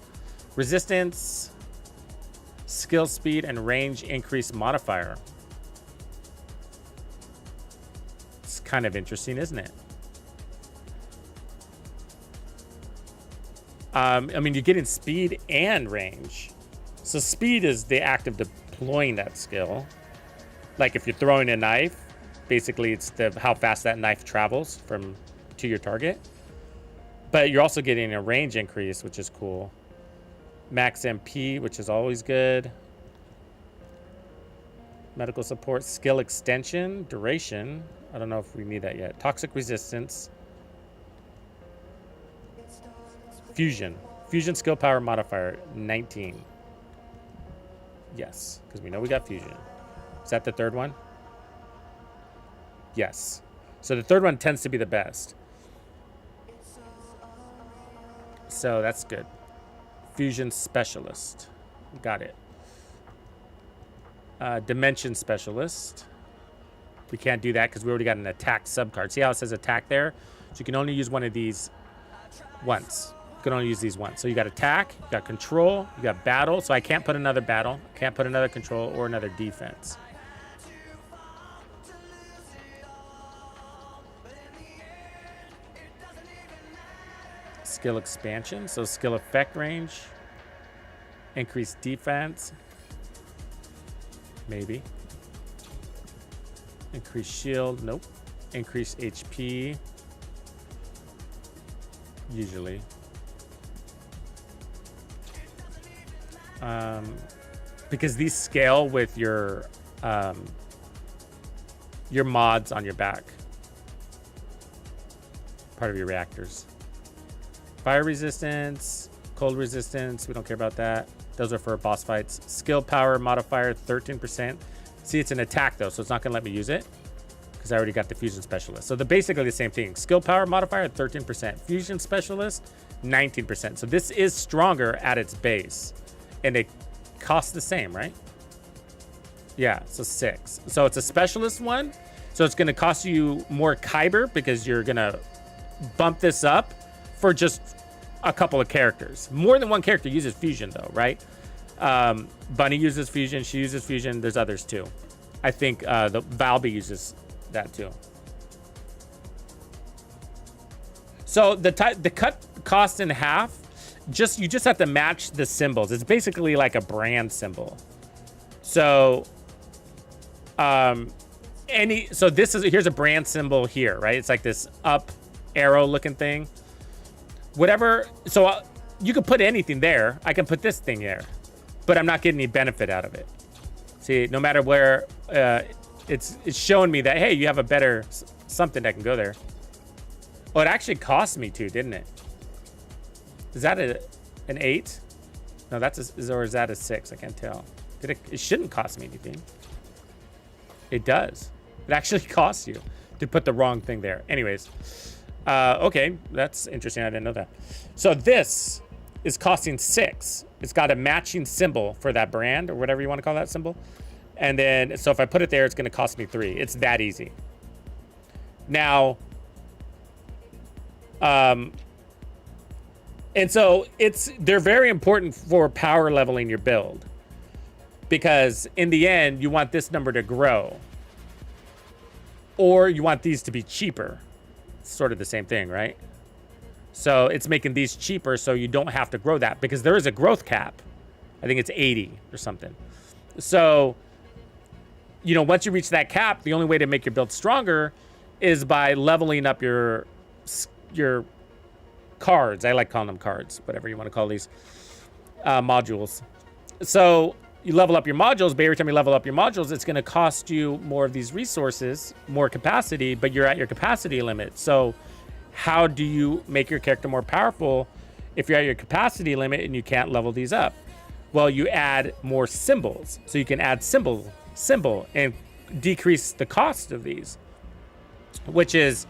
Resistance, skill speed, and range increase modifier. It's kind of interesting, isn't it? I mean, you're getting speed and range. So speed is the act of deploying that skill. Like if you're throwing a knife, basically it's how fast that knife travels to your target. But you're also getting a range increase, which is cool. Max MP, which is always good. Medical support, skill extension, duration. I don't know if we need that yet. Toxic resistance. Fusion. Fusion skill power modifier, 19. Yes, because we know we got fusion. Is that the third one? Yes. So the third one tends to be the best. So that's good. Fusion specialist. Got it. Dimension specialist. We can't do that because we already got an attack subcard. See how it says attack there? So you can only use one of these once. You can only use these once. So you got attack, you got control, you got battle. So I can't put another battle, can't put another control or another defense. Skill expansion, so skill effect range, increased defense, maybe. Increased shield, nope. Increased HP, usually. Because these scale with your mods on your back, part of your reactors. Fire resistance, cold resistance, we don't care about that. Those are for boss fights. Skill power modifier, 13%. See, it's an attack though, so it's not gonna let me use it because I already got the fusion specialist. So they're basically the same thing. Skill power modifier, 13%. Fusion specialist, 19%. So this is stronger at its base and it costs the same, right? Yeah, so 6. So it's a specialist one. So it's gonna cost you more Kyber because you're gonna bump this up for just a couple of characters. More than one character uses fusion though, right? Bunny uses fusion, she uses fusion, there's others too. I think the Valby uses that too. So the cut cost in half, you just have to match the symbols. It's basically like a brand symbol. So here's a brand symbol here, right? It's like this up arrow looking thing. Whatever, so you could put anything there. I can put this thing there, but I'm not getting any benefit out of it. See, no matter where, it's showing me that, hey, you have a better something that can go there. Oh, it actually cost me 2, didn't it? Is that an 8? No, or is that a 6? I can't tell. It shouldn't cost me anything. It does. It actually costs you to put the wrong thing there. Anyways, Okay, that's interesting. I didn't know that. So this is costing 6. It's got a matching symbol for that brand or whatever you want to call that symbol. And then, so if I put it there, it's going to cost me 3. It's that easy. Now, and so they're very important for power leveling your build, because in the end, you want this number to grow, or you want these to be cheaper. It's sort of the same thing, right? So it's making these cheaper so you don't have to grow that, because there is a growth cap. I think it's 80 or something. So, you know, once you reach that cap, the only way to make your build stronger is by leveling up your cards. I like calling them cards, whatever you want to call these modules. So you level up your modules, but every time you level up your modules, it's going to cost you more of these resources, more capacity, but you're at your capacity limit. So how do you make your character more powerful if you're at your capacity limit and you can't level these up? Well, you add more symbols. So you can add symbol, and decrease the cost of these, which is,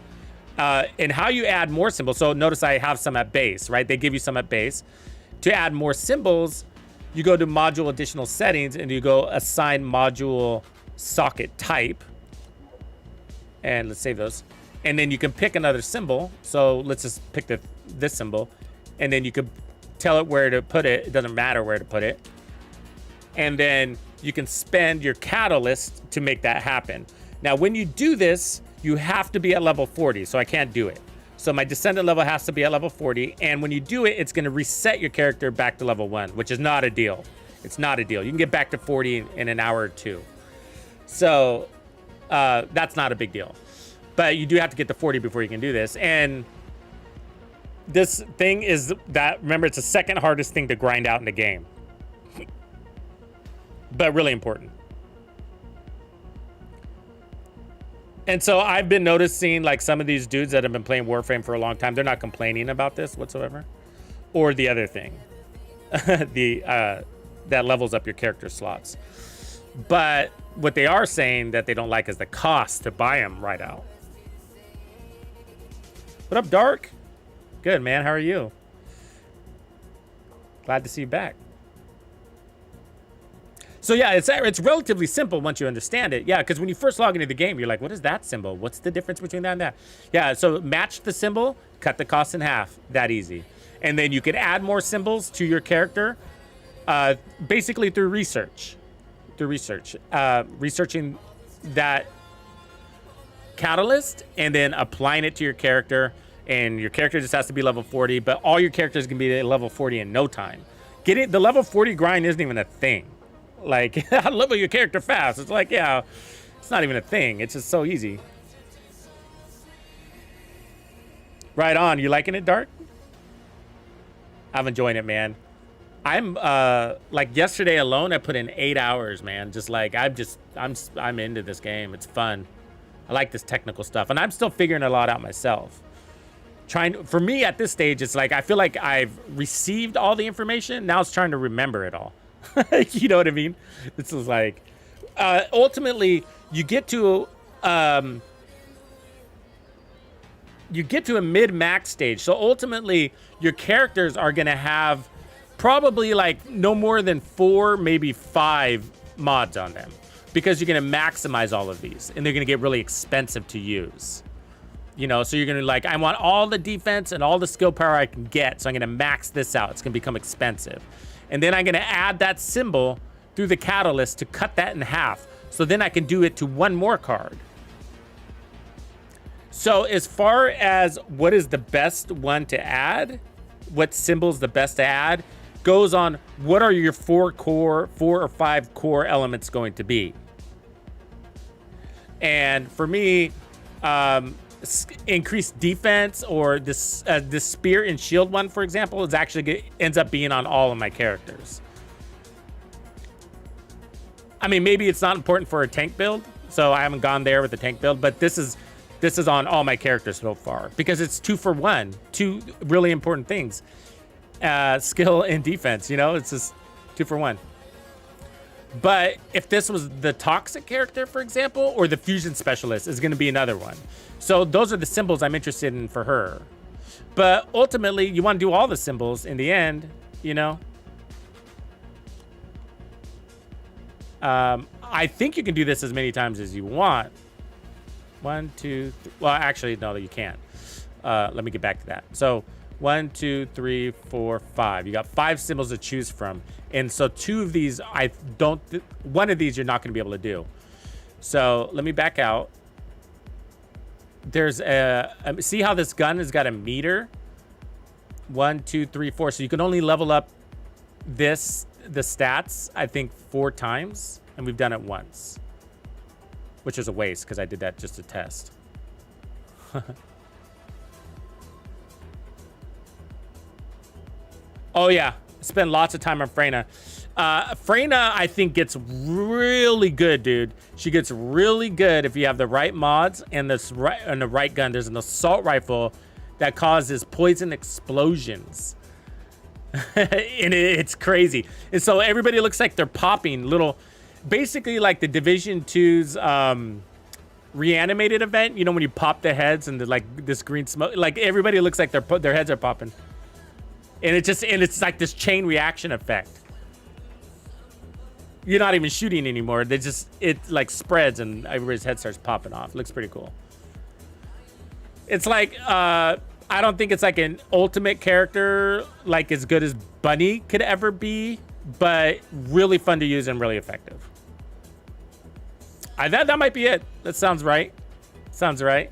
and how you add more symbols. So notice I have some at base, right? They give you some at base. To add more symbols, you go to module additional settings and you go assign module socket type. And let's save those. And then you can pick another symbol. So let's just pick this symbol. And then you could tell it where to put it. It doesn't matter where to put it. And then you can spend your catalyst to make that happen. Now, when you do this, you have to be at level 40. So I can't do it. So my descendant level has to be at level 40. And when you do it, it's going to reset your character back to level 1, which is not a deal. It's not a deal. You can get back to 40 in an hour or 2. So that's not a big deal. But you do have to get to 40 before you can do this. And this thing is that, remember, it's the second hardest thing to grind out in the game. But really important. And so I've been noticing, like, some of these dudes that have been playing Warframe for a long time, they're not complaining about this whatsoever. Or the other thing. That levels up your character slots. But what they are saying that they don't like is the cost to buy them right out. What up, Dark? Good, man. How are you? Glad to see you back. So yeah, it's relatively simple once you understand it. Yeah, because when you first log into the game, you're like, what is that symbol? What's the difference between that and that? Yeah, so match the symbol, cut the cost in half. That easy. And then you can add more symbols to your character, basically through research. Researching that catalyst and then applying it to your character. And your character just has to be level 40, but all your characters can be level 40 in no time. The level 40 grind isn't even a thing. Like, level your character fast. It's like, yeah, it's not even a thing. It's just so easy. Right on. You liking it, Dark? I'm enjoying it, man. I'm like yesterday alone, I put in 8 hours, man. Just like, I'm into this game. It's fun. I like this technical stuff, and I'm still figuring a lot out myself. For me at this stage, it's like, I feel like I've received all the information. Now it's trying to remember it all. You know what I mean? This is like, ultimately you get to a mid-max stage. So ultimately your characters are going to have probably like no more than 4, maybe 5 mods on them, because you're going to maximize all of these and they're going to get really expensive to use. You know, so you're going to like, I want all the defense and all the skill power I can get. So I'm going to max this out. It's going to become expensive. And then I'm going to add that symbol through the catalyst to cut that in half. So then I can do it to one more card. So as far as what is the best one to add, what symbol's the best to add, goes on what are your 4 or 5 core elements going to be. And for me, increased defense, or this spear and shield one, for example, is actually ends up being on all of my characters. I mean, maybe it's not important for a tank build, so I haven't gone there with the tank build, but this is on all my characters so far, because it's 2 for 1, 2 really important things, skill and defense. You know, it's just 2 for 1. But if this was the toxic character, for example, or the fusion specialist is going to be another one. So those are the symbols I'm interested in for her. But ultimately, you want to do all the symbols in the end, you know? I think you can do this as many times as you want. 1, 2, 3. Well, actually, no, you can't. Let me get back to that. So 1, 2, 3, 4, 5. You got 5 symbols to choose from. And so 2 of these, one of these you're not going to be able to do. So let me back out. There's see how this gun has got a meter? 1, 2, 3, 4. So you can only level up the stats, I think, 4 times. And we've done it once. Which is a waste because I did that just to test. Oh, yeah. Spend lots of time on Freyna. Freyna, I think, gets really good, dude. She gets really good if you have the right mods and the right gun. There's an assault rifle that causes poison explosions. And it's crazy. And so everybody looks like they're popping little... Basically, like the Division 2's reanimated event. You know, when you pop the heads and like this green smoke. Like, everybody looks like their heads are popping. And it's like this chain reaction effect. You're not even shooting anymore. It like spreads and everybody's head starts popping off. Looks pretty cool. It's like, I don't think it's like an ultimate character like as good as Bunny could ever be, but really fun to use and really effective. That might be it. That sounds right. Sounds right.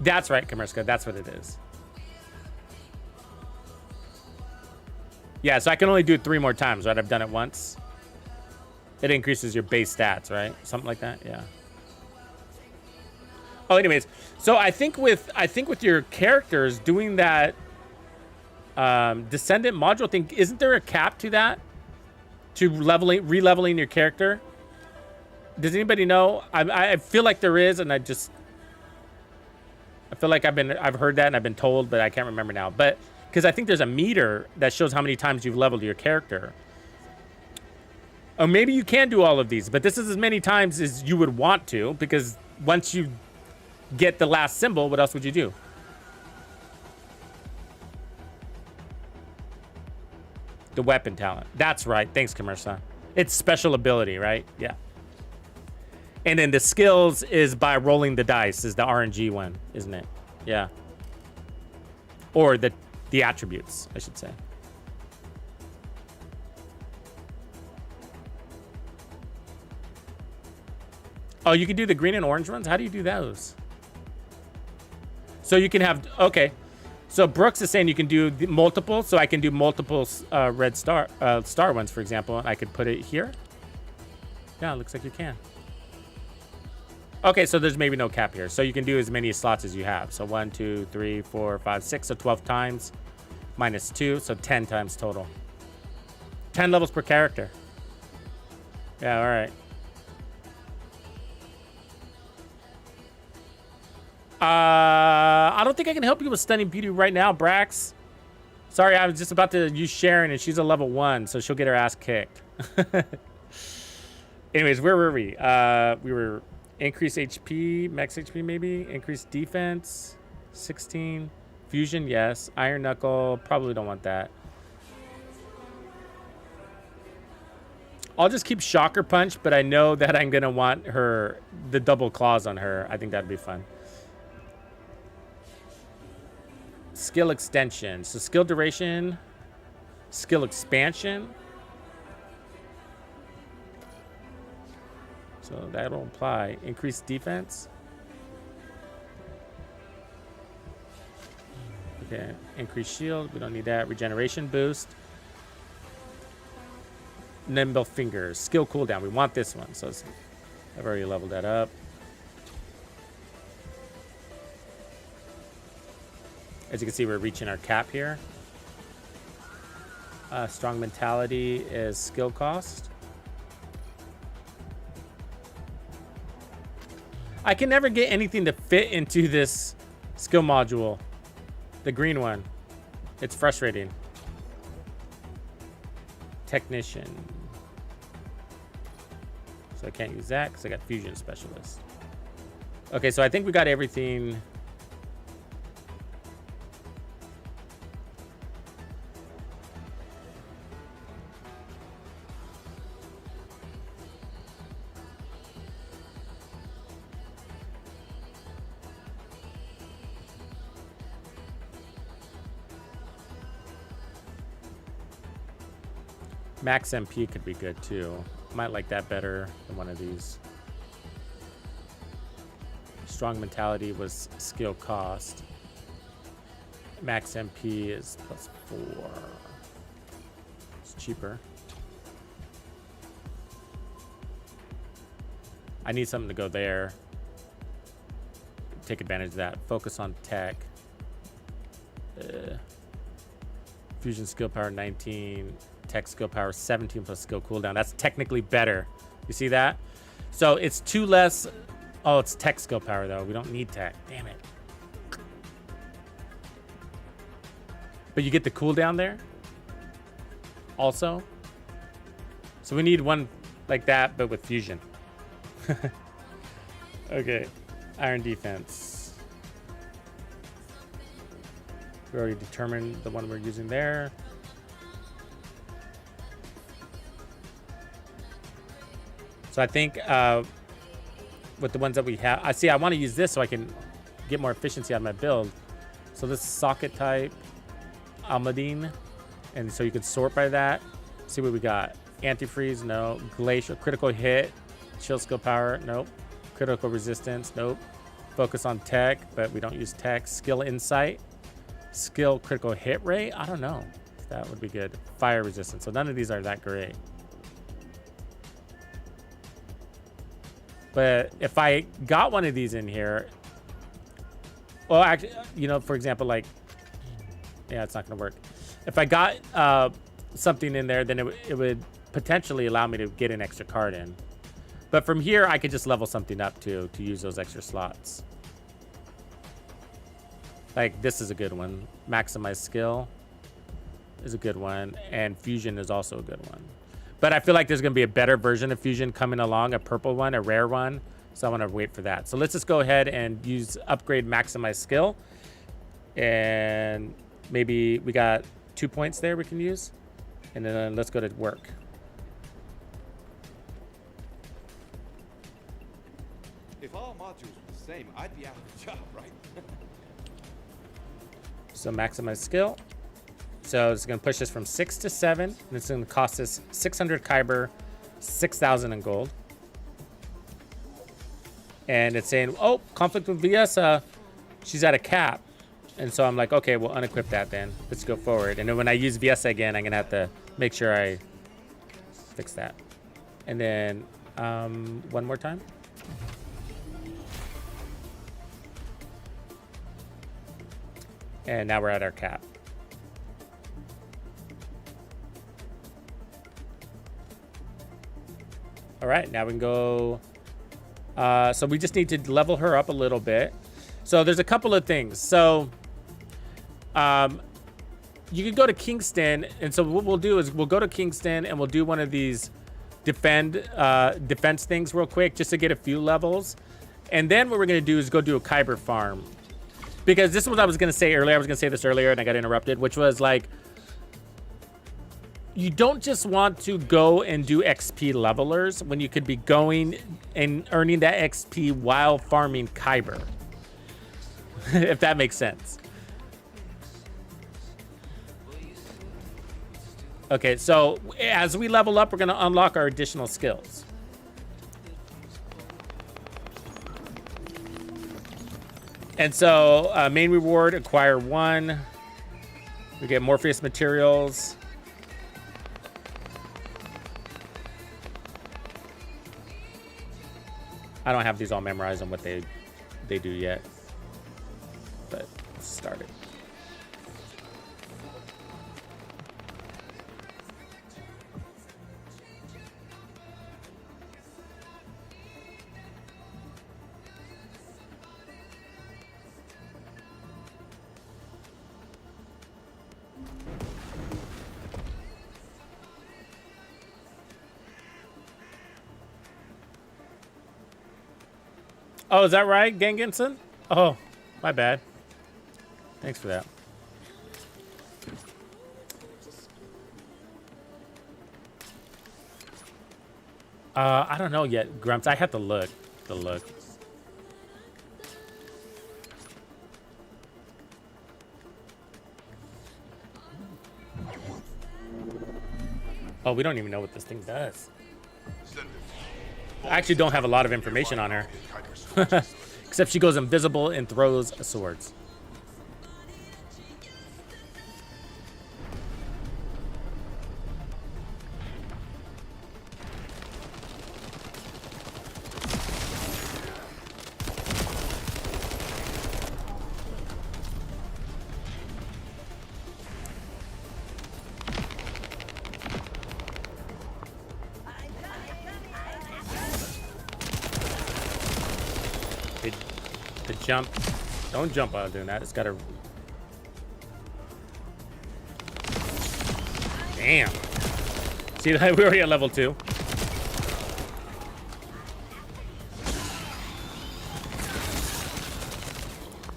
That's right, Kamerska. That's what it is. Yeah, so I can only do it 3 more times, right? I've done it once. It increases your base stats, right? Something like that. Yeah. Oh, anyways. So I think with your characters doing that Descendant module thing, isn't there a cap to that? To re-leveling your character? Does anybody know? I feel like there is, and I feel like I've heard that and I've been told, but I can't remember now. But because I think there's a meter that shows how many times you've leveled your character. Or maybe you can do all of these, but this is as many times as you would want to, because once you get the last symbol, what else would you do? The weapon talent. That's right. Thanks, Kamersa. It's special ability, right? Yeah. And then the skills is by rolling the dice, is the RNG one, isn't it? Yeah. Or the attributes, I should say. Oh, you can do the green and orange ones? How do you do those? So you can have... Okay. So Brooks is saying you can do multiple. So I can do multiple red star ones, for example. And I could put it here. Yeah, it looks like you can. Okay, so there's maybe no cap here. So you can do as many slots as you have. So 1, 2, 3, 4, 5, 6. So 12 times. Minus 2. So 10 times total. 10 levels per character. Yeah, all right. I don't think I can help you with Stunning Beauty right now, Brax. Sorry, I was just about to use Sharon, and she's a level 1, so she'll get her ass kicked. Anyways, where were we? We were increase HP, max HP maybe, increase defense, 16, fusion, yes, Iron Knuckle, probably don't want that. I'll just keep Shocker Punch, but I know that I'm gonna want the double claws on her. I think that'd be fun. Skill extension. So skill duration, skill expansion. So that'll imply increased defense. Okay, increased shield. We don't need that. Regeneration boost. Nimble fingers. Skill cooldown. We want this one. So I've already leveled that up. As you can see, we're reaching our cap here. Strong mentality is skill cost. I can never get anything to fit into this skill module. The green one. It's frustrating. Technician. So I can't use that because I got fusion specialist. Okay, so I think we got everything. Max MP could be good too. Might like that better than one of these. Strong mentality was skill cost. Max MP is +4. It's cheaper. I need something to go there. Take advantage of that. Focus on tech. Fusion skill power 19. Tech skill power 17 plus skill cooldown. That's technically better. You see that? So it's 2 less. Oh, it's tech skill power though. We don't need tech. Damn it. But you get the cooldown there also. So we need one like that, but with fusion. Okay. Iron defense. We already determined the one we're using there. So I think with the ones that we have, I want to use this so I can get more efficiency on my build. So this socket type, Almadine, and so you can sort by that. See what we got. Antifreeze, no. Glacial, critical hit, chill skill power, nope. Critical resistance, nope. Focus on tech, but we don't use tech. Skill insight, skill critical hit rate. I don't know. That would be good. Fire resistance. So none of these are that great. But if I got one of these in here, well, actually, you know, for example, like, yeah, it's not going to work. If I got something in there, then it would potentially allow me to get an extra card in. But from here, I could just level something up to use those extra slots. Like, this is a good one. Maximize skill is a good one. And fusion is also a good one. But I feel like there's going to be a better version of fusion coming along, a purple one, a rare one. So I want to wait for that. So let's just go ahead and use upgrade maximize skill. And maybe we got 2 points there we can use. And then let's go to work. If all modules were the same, I'd be out of a job, right? So maximize skill. So it's going to push us from 6 to 7. And it's going to cost us 600 Kyber, 6,000 in gold. And it's saying, oh, conflict with VS. She's at a cap. And so I'm like, okay, we'll unequip that then. Let's go forward. And then when I use VS again, I'm going to have to make sure I fix that. And then one more time. And now we're at our cap. All right, now we can go. So we just need to level her up a little bit. So there's a couple of things. So you can go to Kingston. And so what we'll do is we'll go to Kingston and we'll do one of these defense things real quick just to get a few levels. And then what we're going to do is go do a Kyber farm. Because this is what I was going to say earlier. I was going to say this earlier and I got interrupted, which was like, you don't just want to go and do XP levelers when you could be going and earning that XP while farming Kyber. If that makes sense. Okay, so as we level up, we're going to unlock our additional skills. And so main reward, acquire 1. We get Morpheus materials. I don't have these all memorized on what they do yet, but let's start it. Oh, is that right, Gengenson? Oh, my bad. Thanks for that. I don't know yet, Grumps. I have to look. Oh, we don't even know what this thing does. I actually don't have a lot of information on her. Except she goes invisible and throws swords. The jump. Don't jump while doing that. It's got to... Damn. See, we're already at level 2.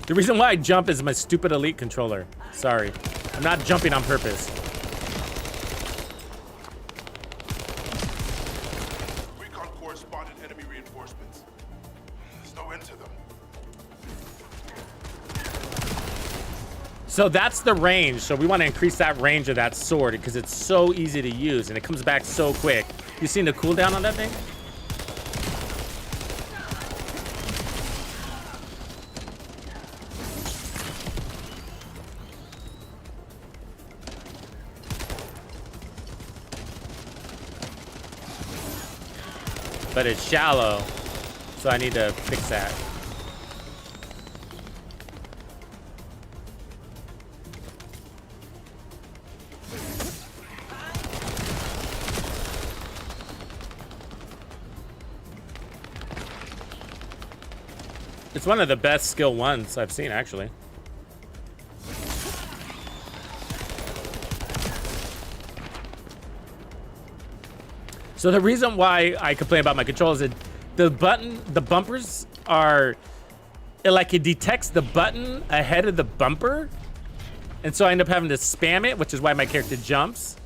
The reason why I jump is my stupid elite controller. Sorry. I'm not jumping on purpose. Recon Corps spotted enemy reinforcements. There's no end to them. So that's the range. So we want to increase that range of that sword because it's so easy to use and it comes back so quick. You seen the cooldown on that thing? But it's shallow, so I need to fix that. It's one of the best skill ones I've seen, actually. So the reason why I complain about my controls is the bumpers are, it detects the button ahead of the bumper. And so I end up having to spam it, which is why my character jumps.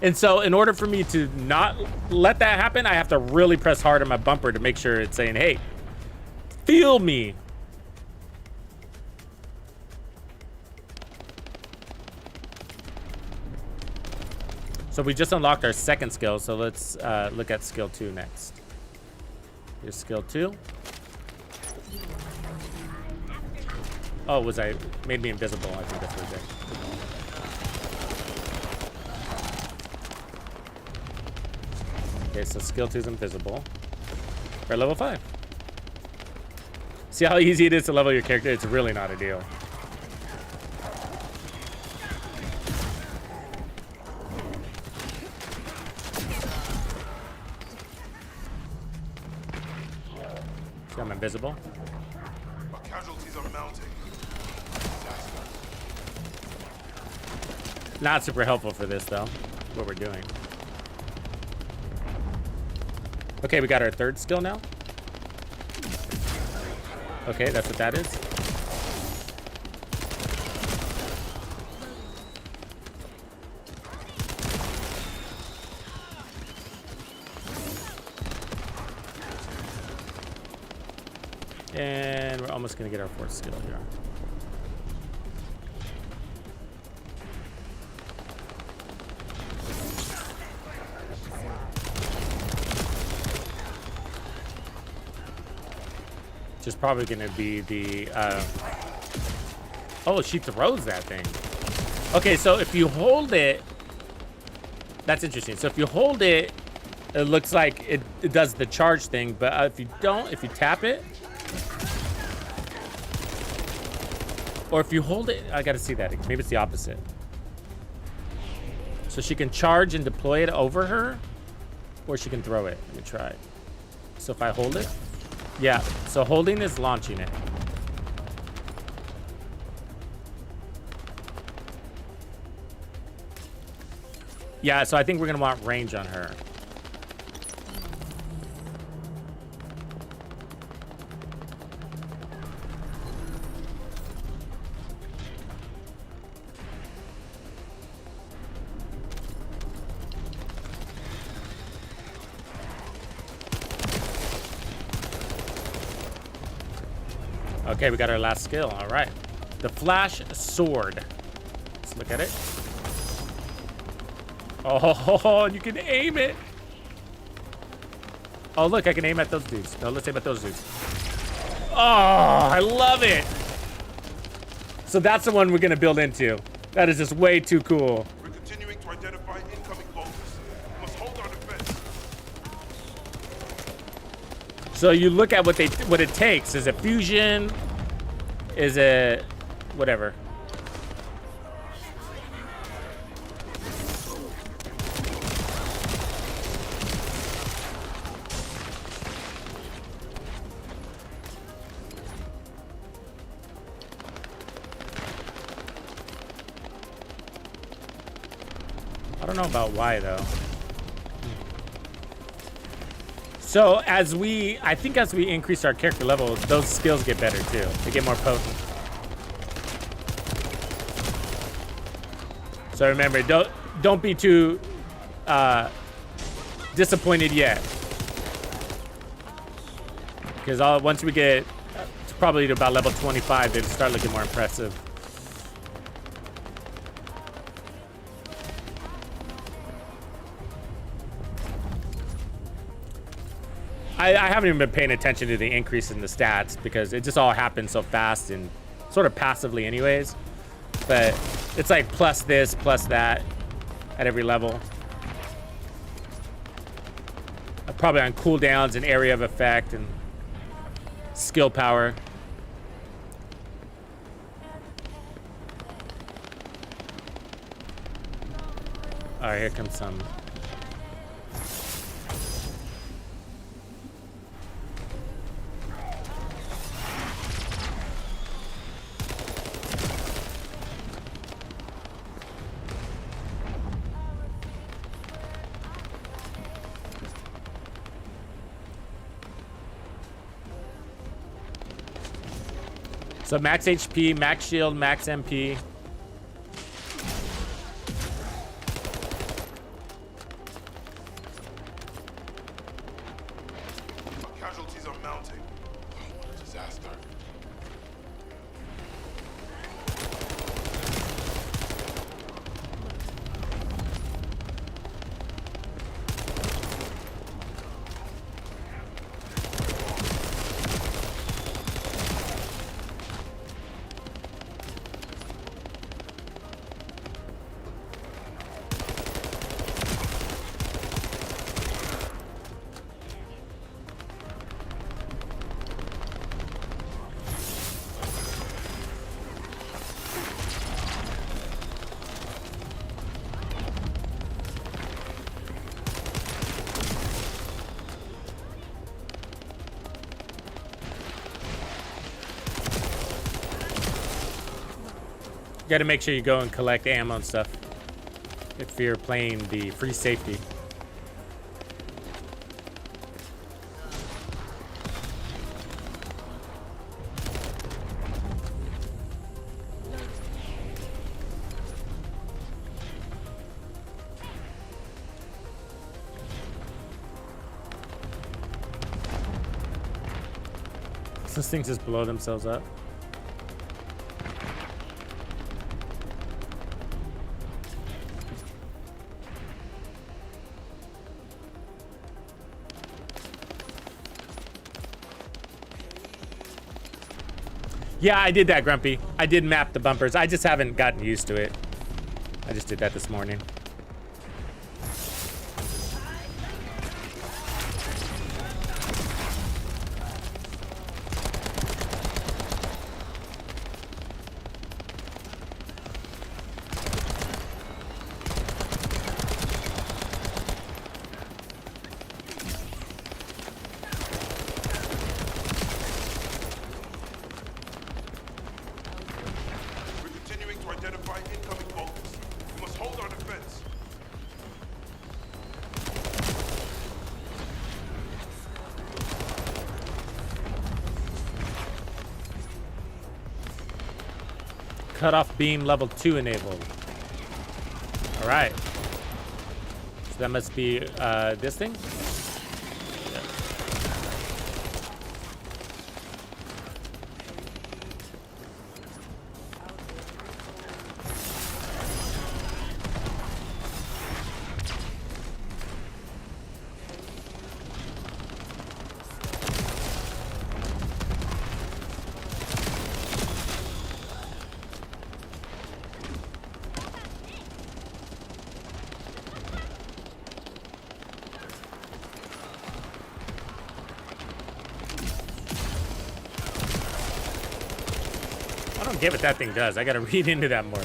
And so in order for me to not let that happen, I have to really press hard on my bumper to make sure it's saying, hey, feel me. So we just unlocked our second skill, so let's look at skill 2 next. Here's skill 2. Oh, made me invisible. I think that's what it did. Okay, so skill 2 is invisible. We're at level 5. See how easy it is to level your character? It's really not a deal. See, I'm invisible. Our casualties are mounting. Not super helpful for this, though, what we're doing. Okay, we got our third skill now. Okay, that's what that is. And we're almost gonna get our fourth skill here. Which is probably gonna be the, oh, she throws that thing. Okay, so if you hold it, that's interesting. So if you hold it, it looks like it does the charge thing, but if you don't, if you tap it, or if you hold it, I gotta see that. Maybe it's the opposite. So she can charge and deploy it over her, or she can throw it. Let me try. So if I hold it, yeah, so holding is launching it. Yeah, so I think we're gonna want range on her. Okay, we got our last skill. All right. The Flash Sword. Let's look at it. Oh, you can aim it. Oh, look, I can aim at those dudes. No, let's aim at those dudes. Oh, I love it. So that's the one we're going to build into. That is just way too cool. We're continuing to identify incoming vultures. We must hold our defense. So you look at what it takes. Is it fusion? Is it whatever? I don't know about why though. So I think as we increase our character level, those skills get better too. They get more potent. So remember, don't be too disappointed yet. Because once we get probably to about level 25, it'll start looking more impressive. I haven't even been paying attention to the increase in the stats because it just all happens so fast and sort of passively anyways. But it's like plus this, plus that at every level. Probably on cooldowns and area of effect and skill power. All right, here comes some. So max HP, max shield, max MP. Our casualties are mounting. What a disaster. You gotta make sure you go and collect ammo and stuff if you're playing the free safety. Those things just blow themselves up. Yeah, I did that, Grumpy. I did map the bumpers. I just haven't gotten used to it. I just did that this morning. Cutoff beam level 2 enabled. All right. So that must be this thing. forget what that thing does. I gotta read into that more.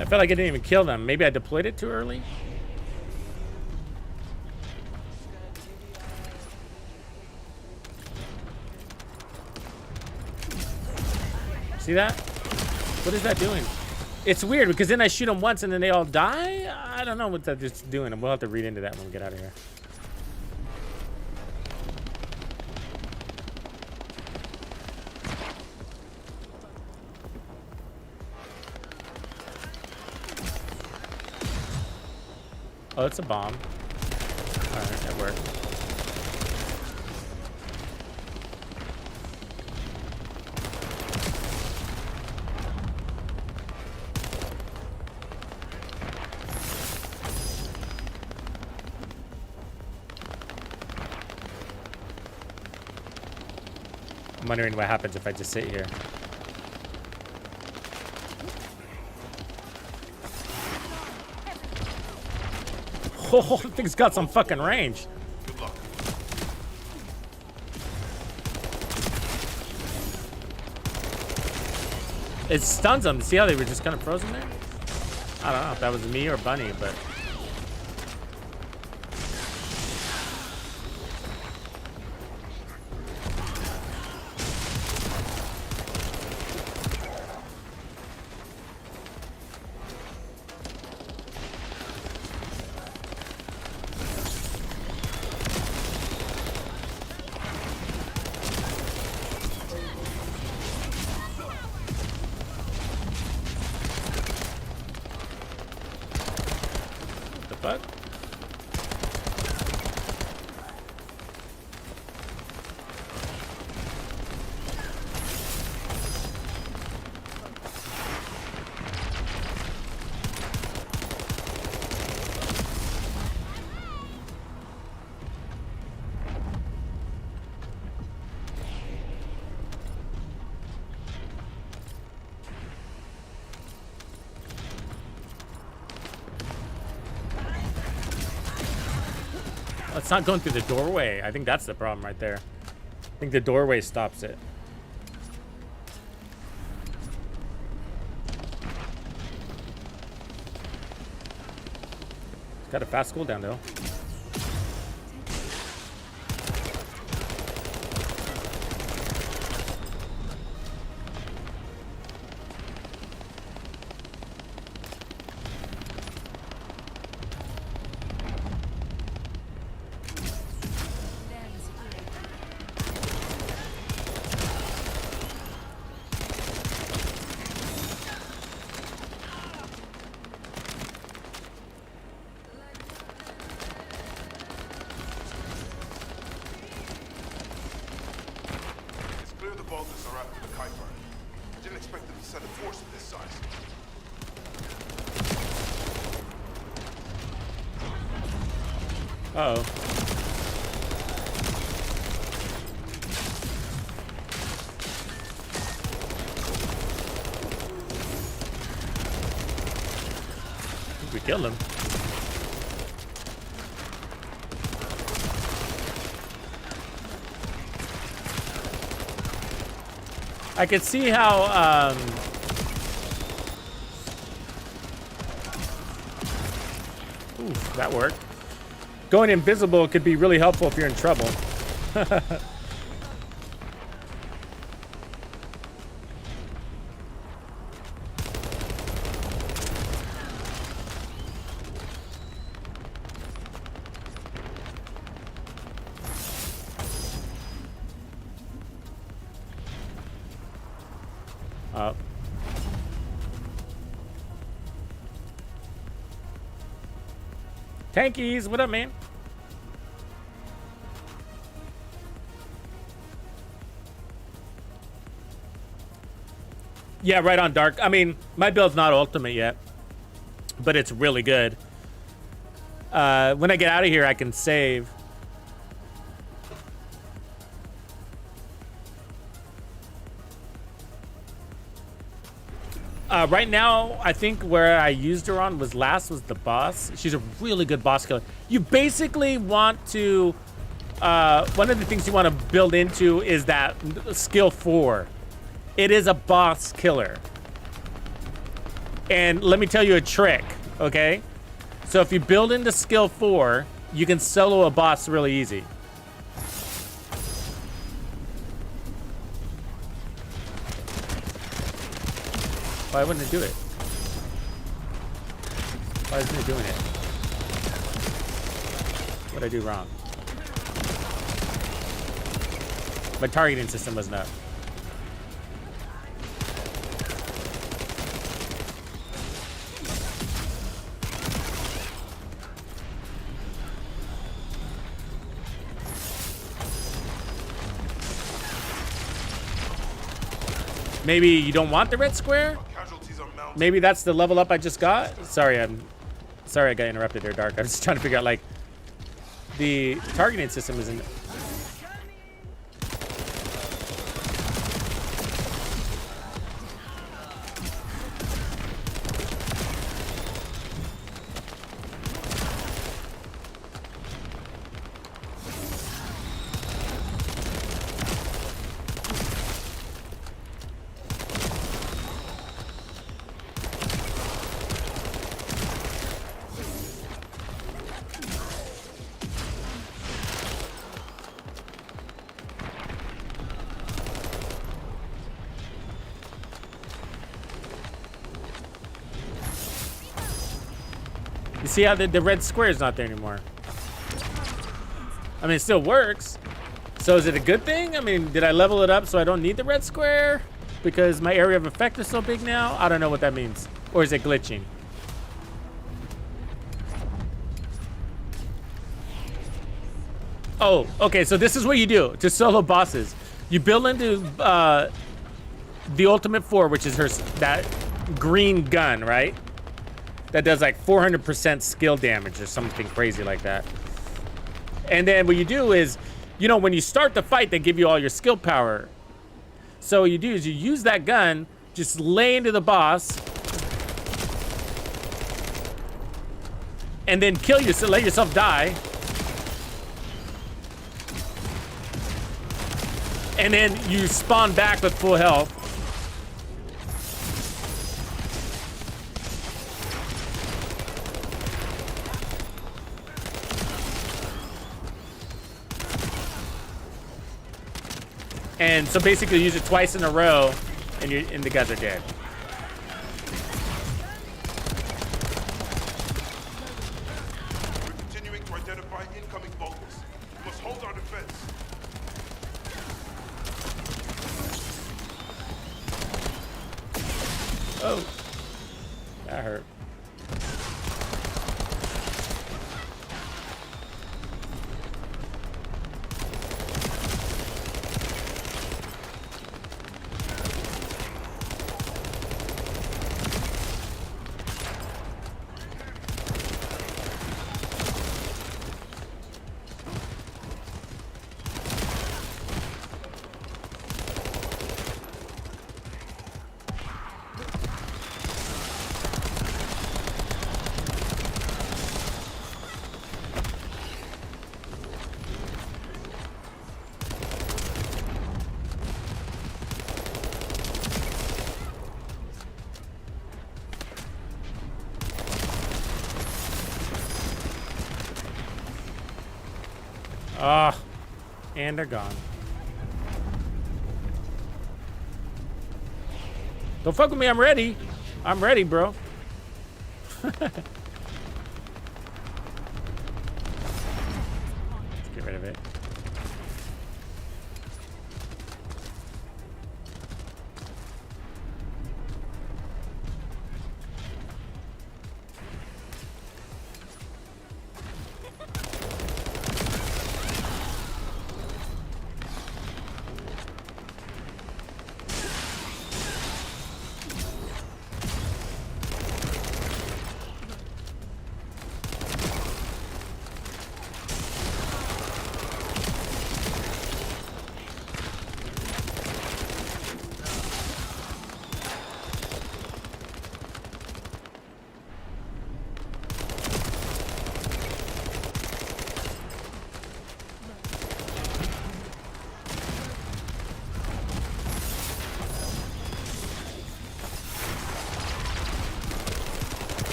I felt like I didn't even kill them. Maybe I deployed it too early. See that? What is that doing? It's weird because then I shoot them once and then they all die. I don't know what that's doing. And we'll have to read into that when we get out of here. Oh, it's a bomb. All right, that worked. I'm wondering what happens if I just sit here. Oh, the thing's got some fucking range. Good luck. It stuns them. See how they were just kind of frozen there? I don't know if that was me or Bunny, but... It's not going through the doorway. I think that's the problem right there. I think the doorway stops it. It's got a fast cooldown though. Uh-oh. I think we killed him. I could see how, oof, that worked. Going invisible could be really helpful if you're in trouble. Tankies, what up, man? Yeah, right on, Dark. I mean, my build's not ultimate yet, but it's really good. When I get out of here, I can save. Right now, I think where I used her on was the boss. She's a really good boss killer. You basically want to one of the things you want to build into is that skill 4. It is a boss killer. And let me tell you a trick, okay? So if you build into skill 4, you can solo a boss really easy. Why wouldn't it do it? Why isn't it doing it? What did I do wrong? My targeting system wasn't up. Maybe you don't want the red square? Maybe that's the level up I just got? Sorry, I got interrupted there, Dark. I was just trying to figure out, like, the targeting system isn't... See how the red square is not there anymore. I mean, it still works. So is it a good thing? I mean, did I level it up so I don't need the red square? Because my area of effect is so big now? I don't know what that means. Or is it glitching? Oh, okay, so this is what you do to solo bosses. You build into the ultimate 4, which is that green gun, right? That does like 400% skill damage or something crazy like that. And then what you do is, you know, when you start the fight, they give you all your skill power. So what you do is you use that gun, just lay into the boss, and then kill yourself, let yourself die. And then you spawn back with full health. And so basically use it twice in a row and the guys are dead. We're continuing to identify incoming vultures. We must hold our defense. Oh, that hurt. Ah, and they're gone. Don't fuck with me, I'm ready. I'm ready, bro. Let's get rid of it.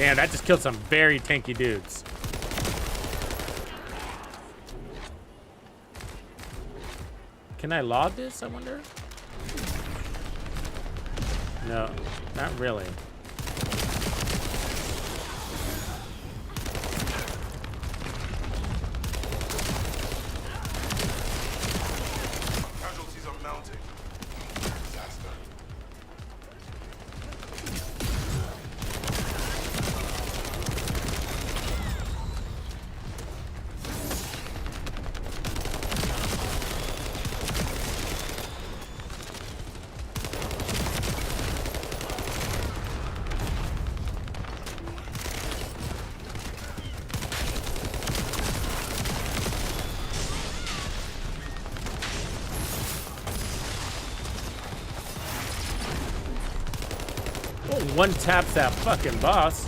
Damn, that just killed some very tanky dudes. Can I log this, I wonder? No, not really. Casualties are mounting. Disaster. One taps that fucking boss.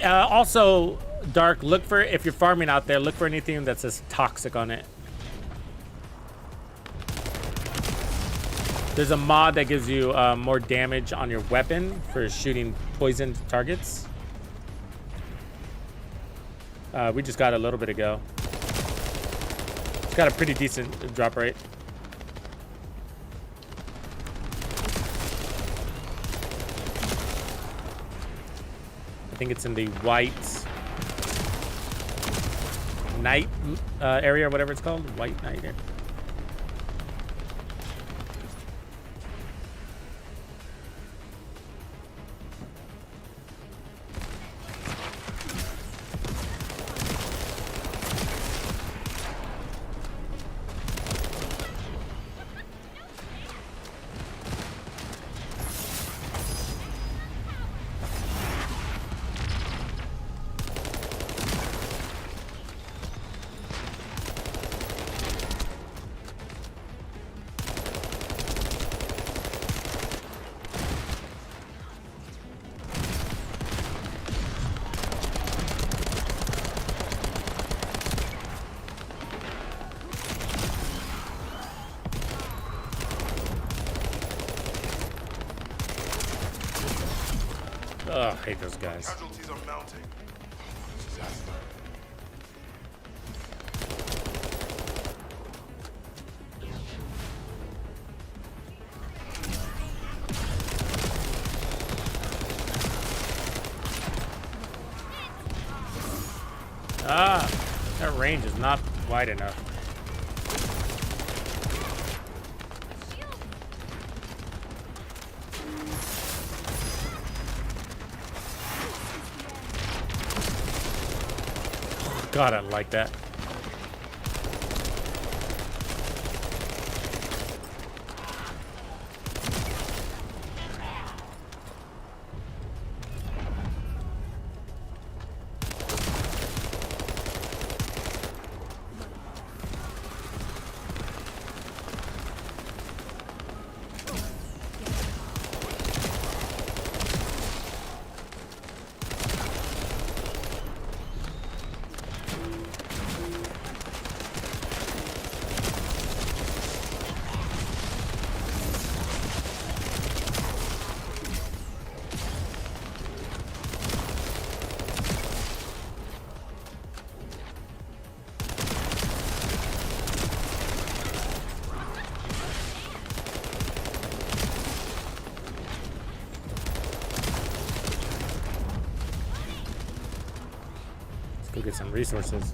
Also, Dark, look for, if you're farming out there, look for anything that says toxic on it. There's a mod that gives you more damage on your weapon for shooting poisoned targets. We just got a little bit ago. It's got a pretty decent drop rate. I think it's in the white night area, or whatever it's called. White night area. Oh, I hate those guys. Casualties are mounting. Disaster. Ah, that range is not wide enough. God, I don't like that. get some resources.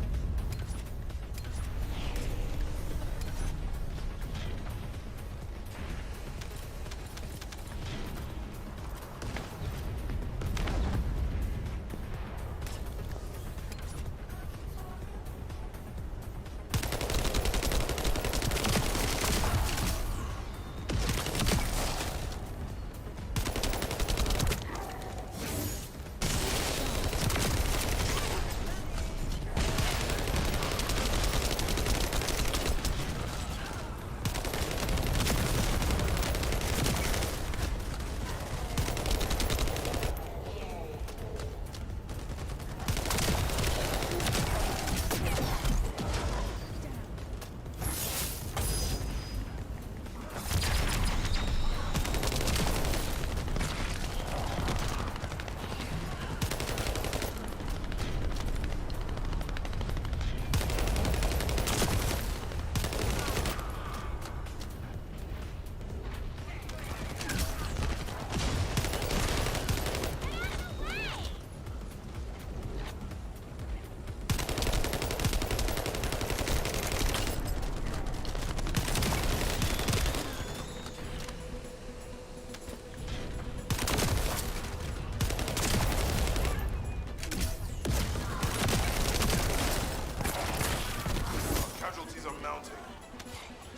Casualties are mounting.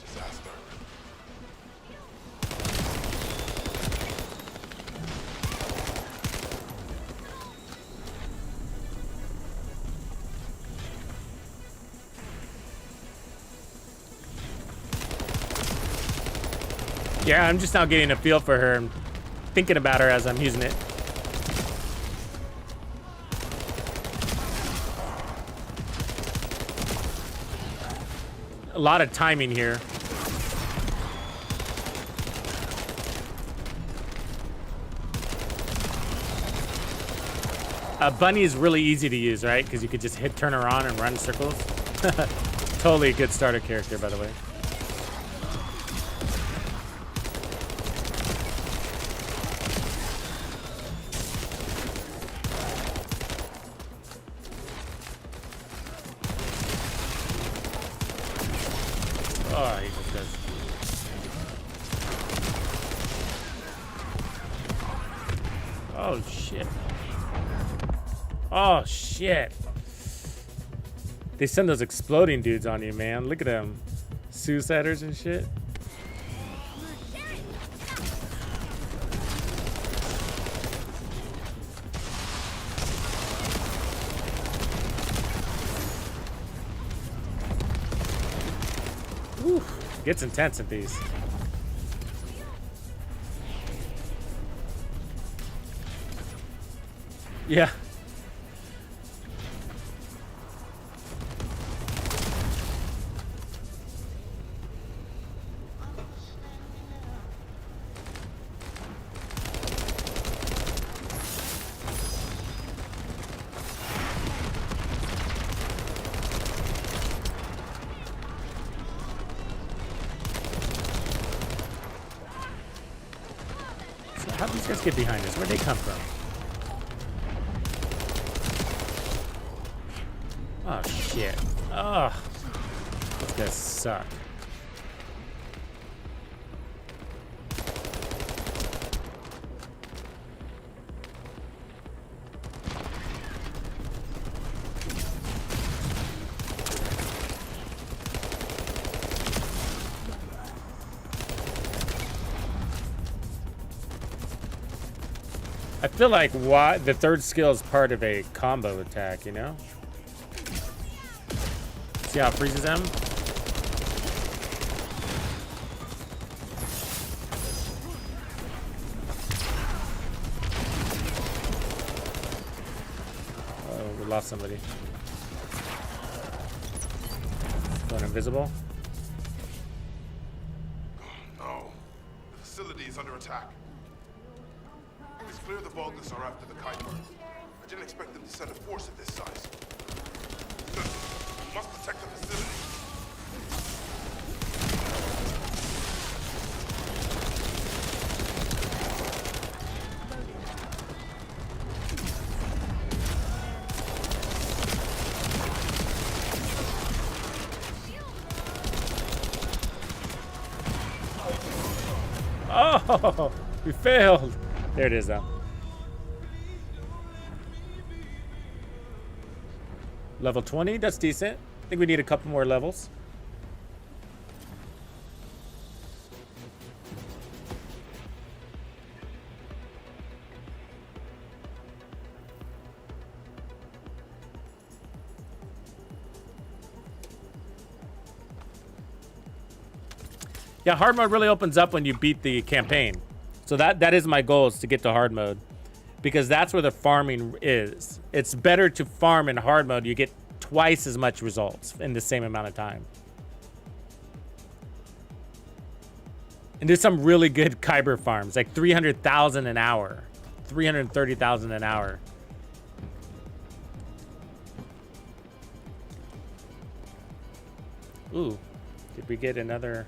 Disaster. Yeah, I'm just now getting a feel for her and thinking about her as I'm using it. A lot of timing here. Bunny is really easy to use, right? Because you could just turn her on and run circles. Totally a good starter character, by the way. Oh, he just does. Oh, shit. Oh, shit. They send those exploding dudes on you, man. Look at them. Suiciders and shit. Whew. Gets intense at these. Yeah. So how'd these guys get behind us? Where'd they come from? Oh, shit. Oh. These guys suck. I feel like the third skill is part of a combo attack, you know? See how it freezes them? Oh, we lost somebody. Going invisible. No. The facility is under attack. It's clear the Vulgus are after the Kuiper. I didn't expect them to send a force of this size. We must protect the facility. Oh, we failed. There it is, though. Level 20, that's decent. I think we need a couple more levels. Yeah, hard mode really opens up when you beat the campaign. So that is my goal, is to get to hard mode. Because that's where the farming is. It's better to farm in hard mode. You get twice as much results in the same amount of time. And there's some really good Kyber farms, like 300,000 an hour. 330,000 an hour. Ooh, did we get another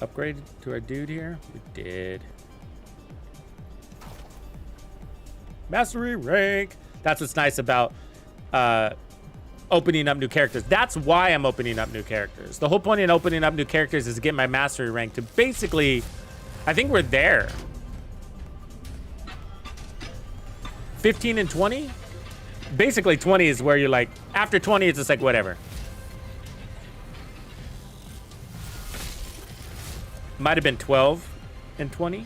upgrade to our dude here? We did. Mastery rank. That's what's nice about opening up new characters. That's why I'm opening up new characters. The whole point in opening up new characters is to get my mastery rank to basically, I think we're there. 15 and 20? Basically 20 is where you're like, after 20 it's just like whatever. Might have been 12 and 20.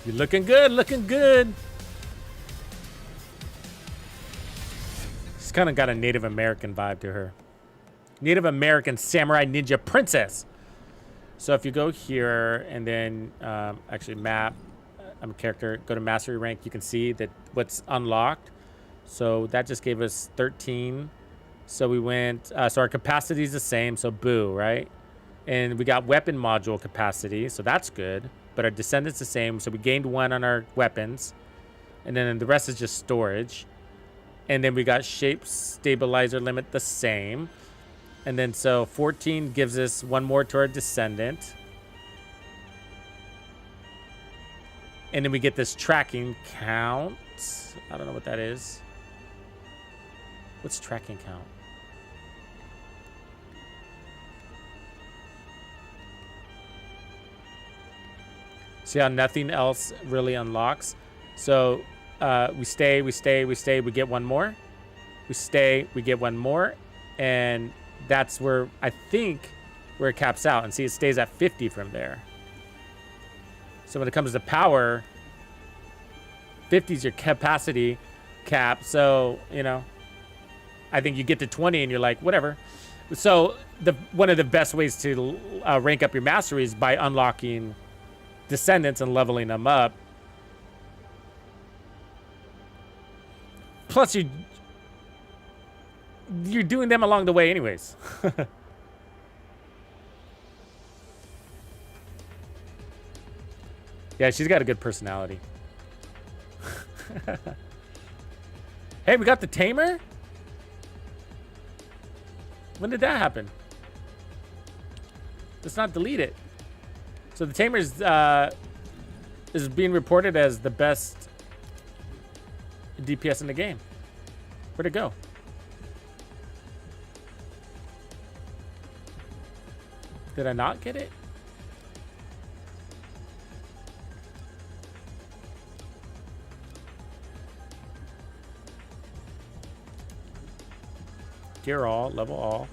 You're looking good, looking good. She's kind of got a Native American vibe to her. Native American samurai ninja princess. So if you go here and then actually map, I'm a character, go to mastery rank, you can see that what's unlocked. So that just gave us 13. So we went, so our capacity is the same, so boo, right? And we got weapon module capacity, so that's good. But our descendant's the same, so we gained 1 on our weapons. And then the rest is just storage. And then we got shape stabilizer limit the same. And then so 14 gives us 1 more to our descendant. And then we get this tracking count. I don't know what that is. What's tracking count? See how nothing else really unlocks? So we stay, we get 1 more. We stay, we get 1 more. And that's where, I think, where it caps out. And see, it stays at 50 from there. So when it comes to power, 50 is your capacity cap. So, you know, I think you get to 20 and you're like, whatever. So one of the best ways to rank up your mastery is by unlocking descendants and leveling them up. Plus, you're doing them along the way anyways. Yeah, she's got a good personality. Hey, we got the tamer? When did that happen? Let's not delete it. So the tamer is being reported as the best DPS in the game. Where'd it go? Did I not get it? Gear all, level all.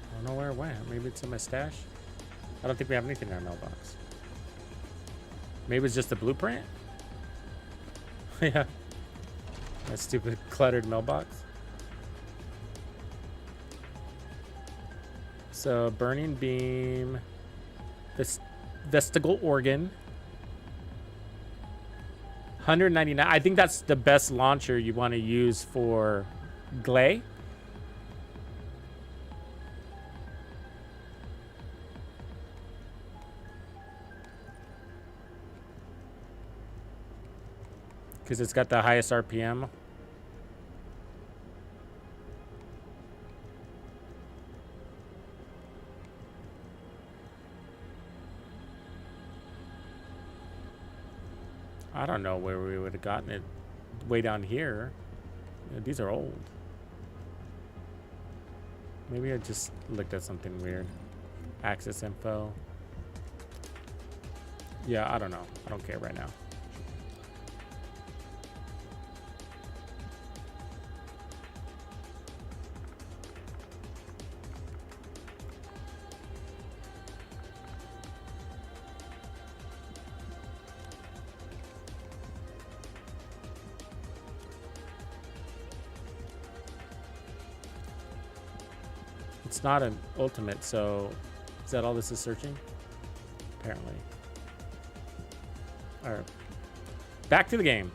I don't know where it went. Maybe it's in my stash. I don't think we have anything in our mailbox. Maybe it's just a blueprint? Yeah. That stupid cluttered mailbox. So, burning beam, vestigial organ, 199. I think that's the best launcher you want to use for Glay. Because it's got the highest RPM. I don't know where we would have gotten it way down here. Yeah, these are old. Maybe I just looked at something weird. Access info. Yeah, I don't know. I don't care right now. It's not an ultimate, so is that all this is searching? Apparently. All right. Back to the game.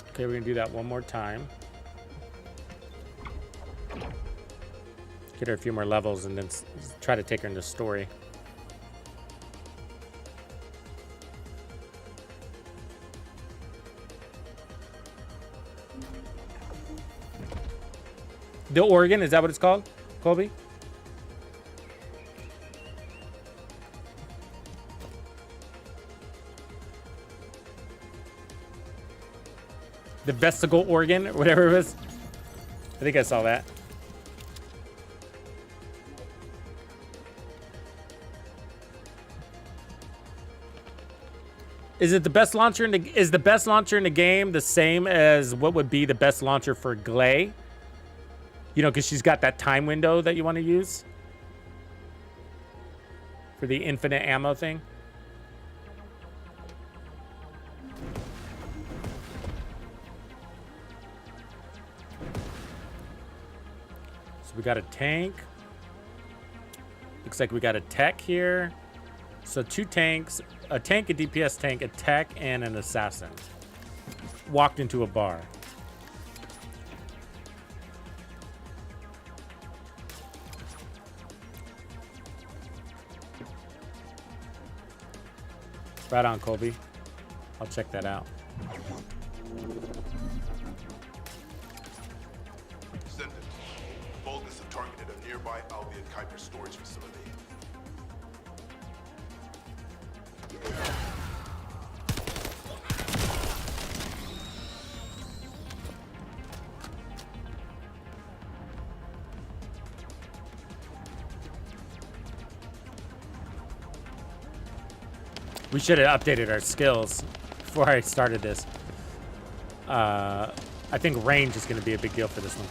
Okay, we're gonna do that one more time. Get her a few more levels and then try to take her into story. The organ, is that what it's called, Colby? The vesicle organ, or whatever it was. I think I saw that. Is it the best launcher in the, is the best launcher in the game the same as what would be the best launcher for Glay? You know, because she's got that time window that you want to use for the infinite ammo thing. So we got a tank. Looks like we got a tech here. So 2 tanks, a tank, a DPS tank, a tech, and an assassin. Walked into a bar. Right on, Colby. I'll check that out. Send it. Boldness have targeted a nearby Albion Kuiper storage facility. We should have updated our skills before I started this. I think range is going to be a big deal for this one.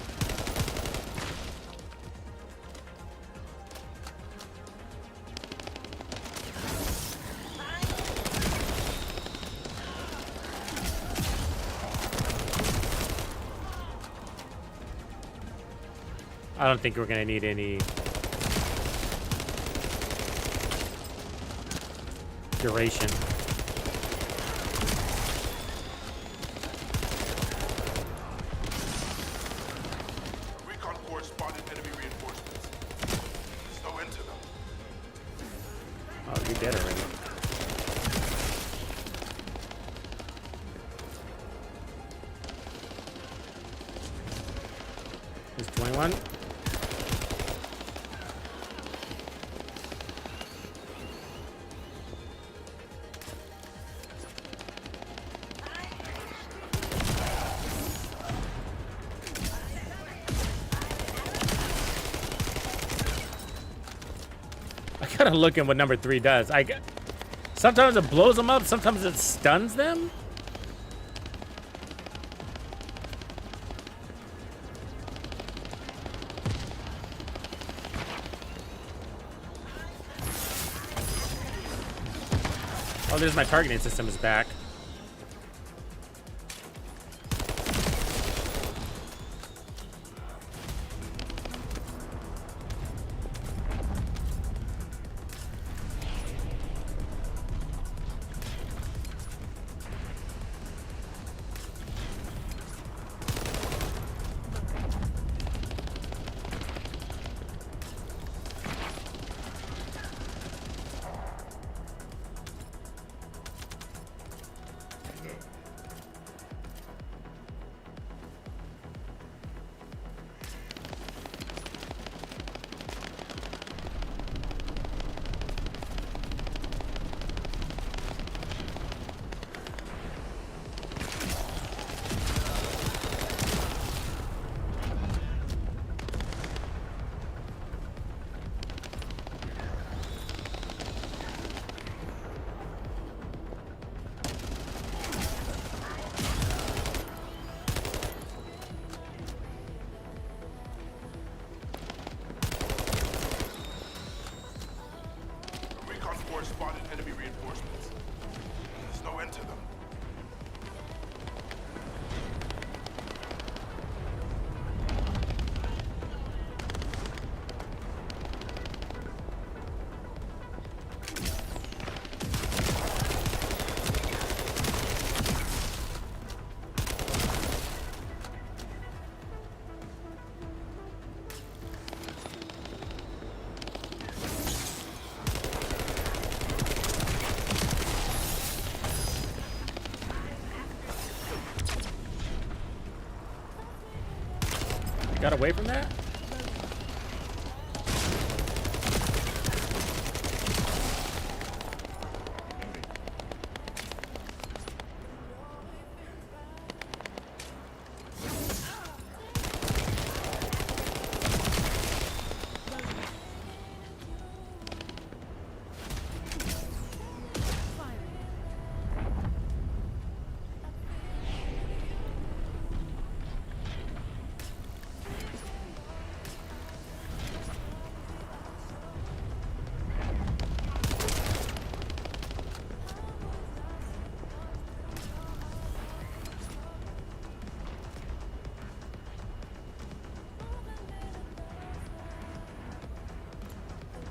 I don't think we're going to need any duration. Recon Corps spotted enemy reinforcements. Stow into them. Oh, you dead already. There's 21. I gotta look at what number 3 does. Sometimes it blows them up, sometimes it stuns them. Oh, there's my targeting system is back. got away from that?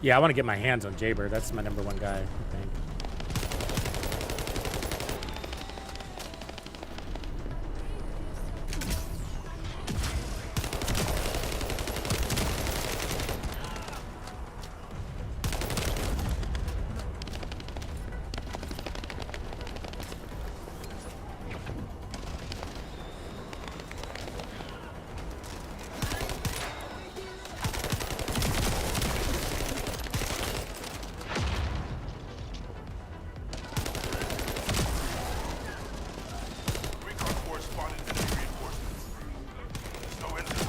Yeah, I want to get my hands on Jaybird. That's my #1 guy, I think. Recon Corps spotted enemy reinforcements. There's no end to them.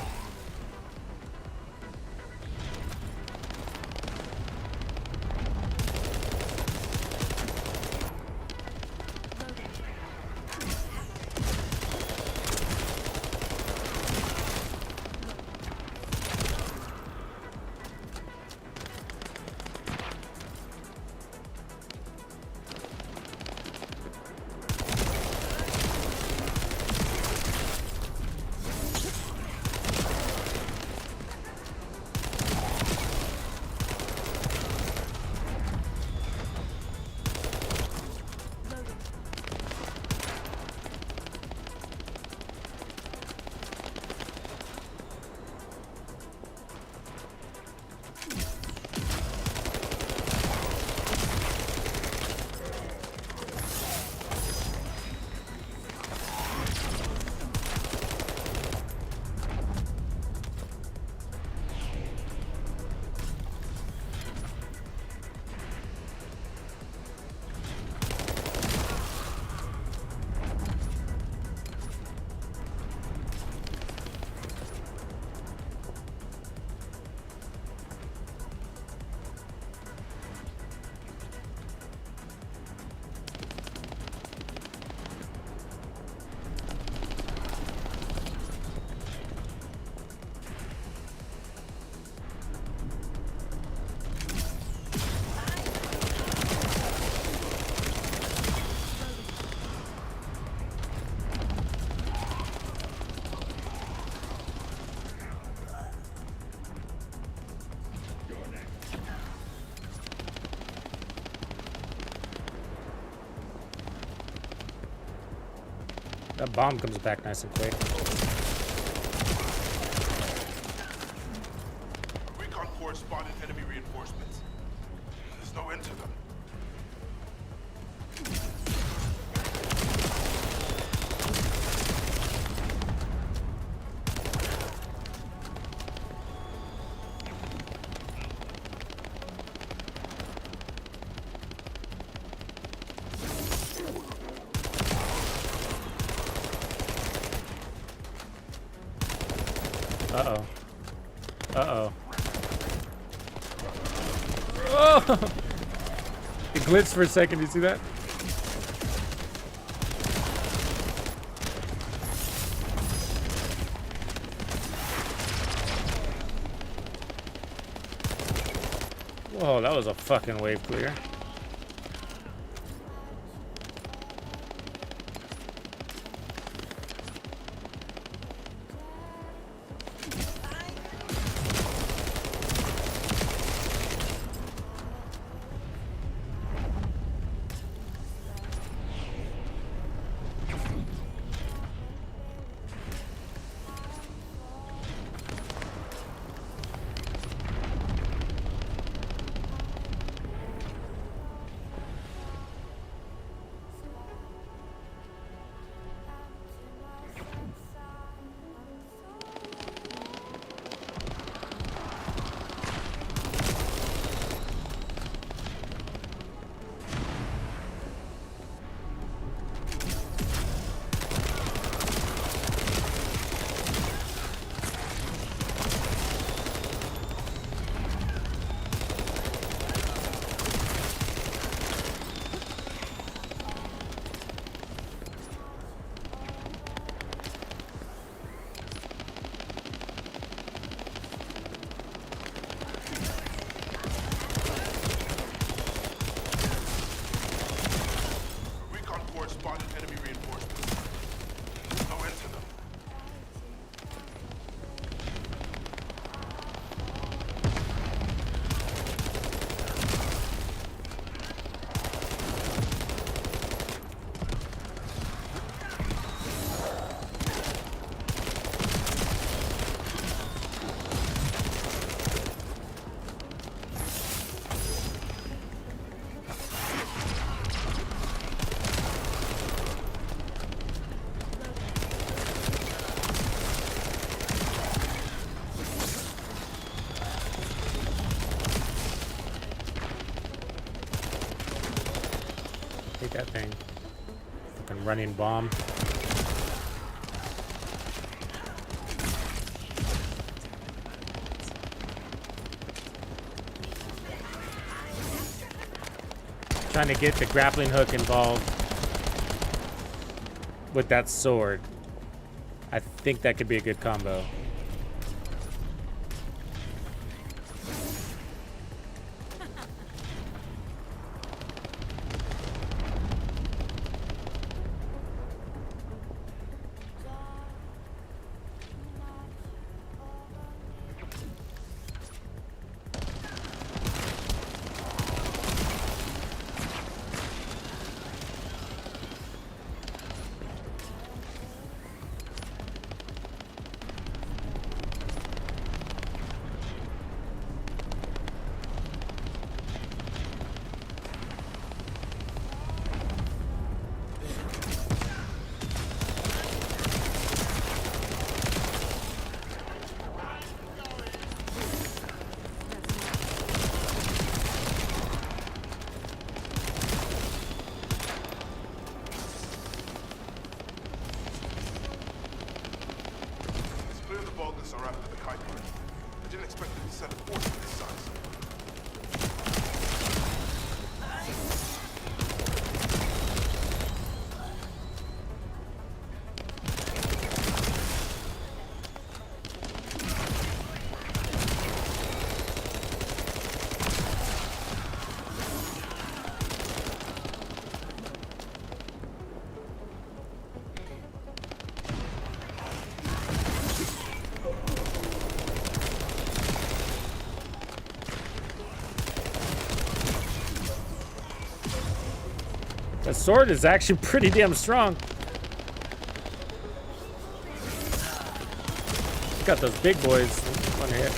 That bomb comes back nice and quick. Recon Corps spotted enemy reinforcements. There's no end to them. Uh-oh. Uh-oh. Oh! It glitched for a second. You see that? Whoa, that was a fucking wave clear. Hate that thing. Fucking running bomb. Trying to get the grappling hook involved with that sword. I think that could be a good combo. The sword is actually pretty damn strong. Got those big boys. One hit.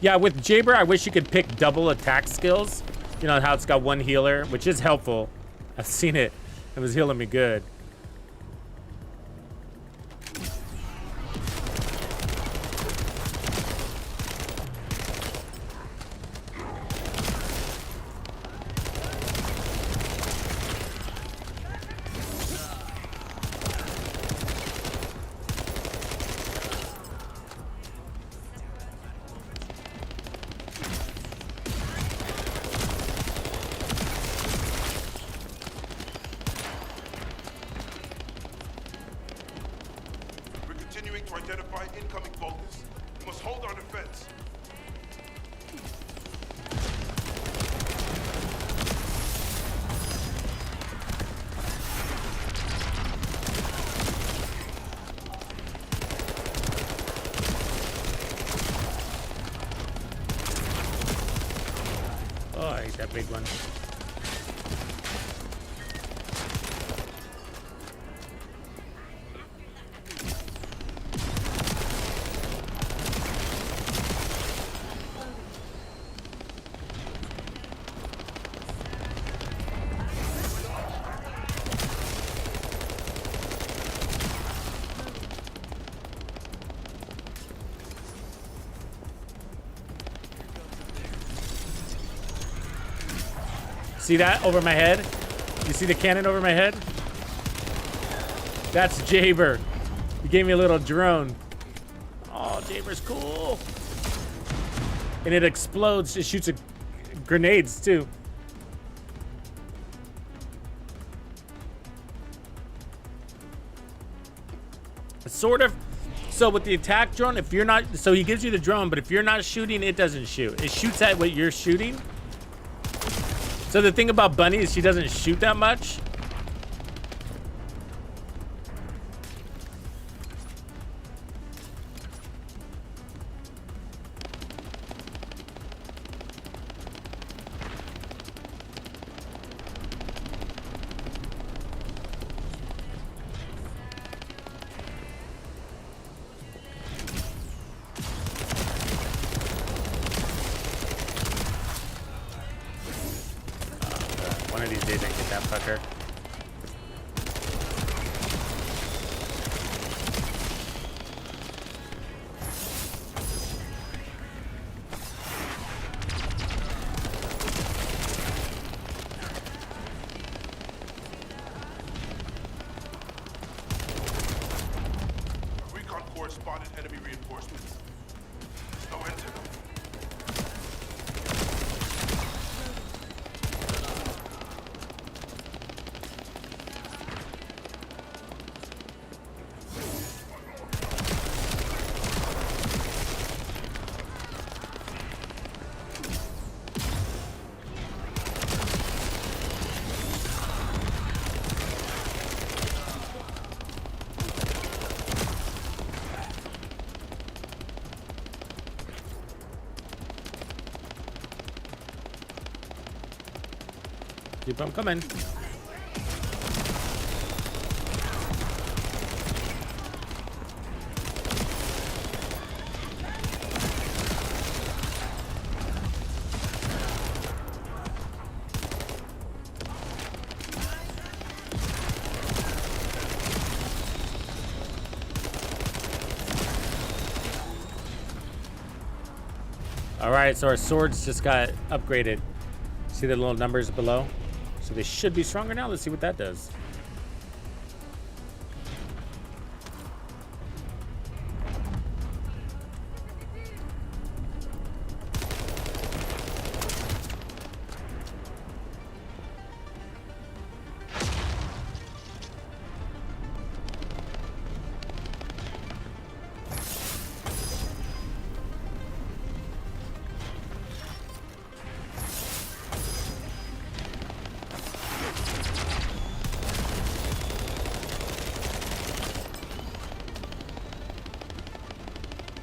Yeah, with Jaber, I wish you could pick double attack skills. You know how it's got one healer, which is helpful. I've seen it. It was healing me good. That big one. See that over my head? You see the cannon over my head? That's Jaber. He gave me a little drone. Oh, Jaber's cool. And it explodes. It shoots grenades too. It's sort of. So with the attack drone, if you're not, so he gives you the drone, but if you're not shooting, it doesn't shoot. It shoots at what you're shooting. So the thing about Bunny is she doesn't shoot that much. motherfucker. Recon Corps spotted enemy reinforcements. No enter them. Keep them coming. All right, so our swords just got upgraded. See the little numbers below? So they should be stronger now. Let's see what that does.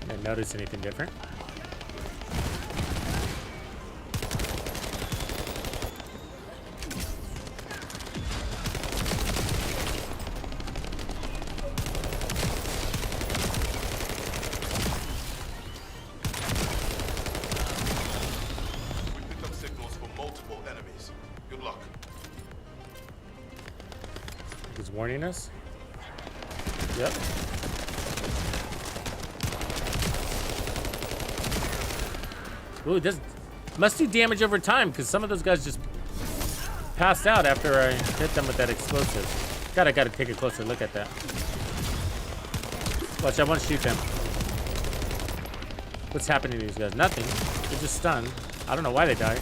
Didn't notice anything different. We picked up signals from multiple enemies. Good luck. He's warning us. Yep. Ooh, this must do damage over time because some of those guys just passed out after I hit them with that explosive. God, I gotta take a closer look at that. Watch, I want to shoot them. What's happening to these guys? Nothing. They're just stunned. I don't know why they died.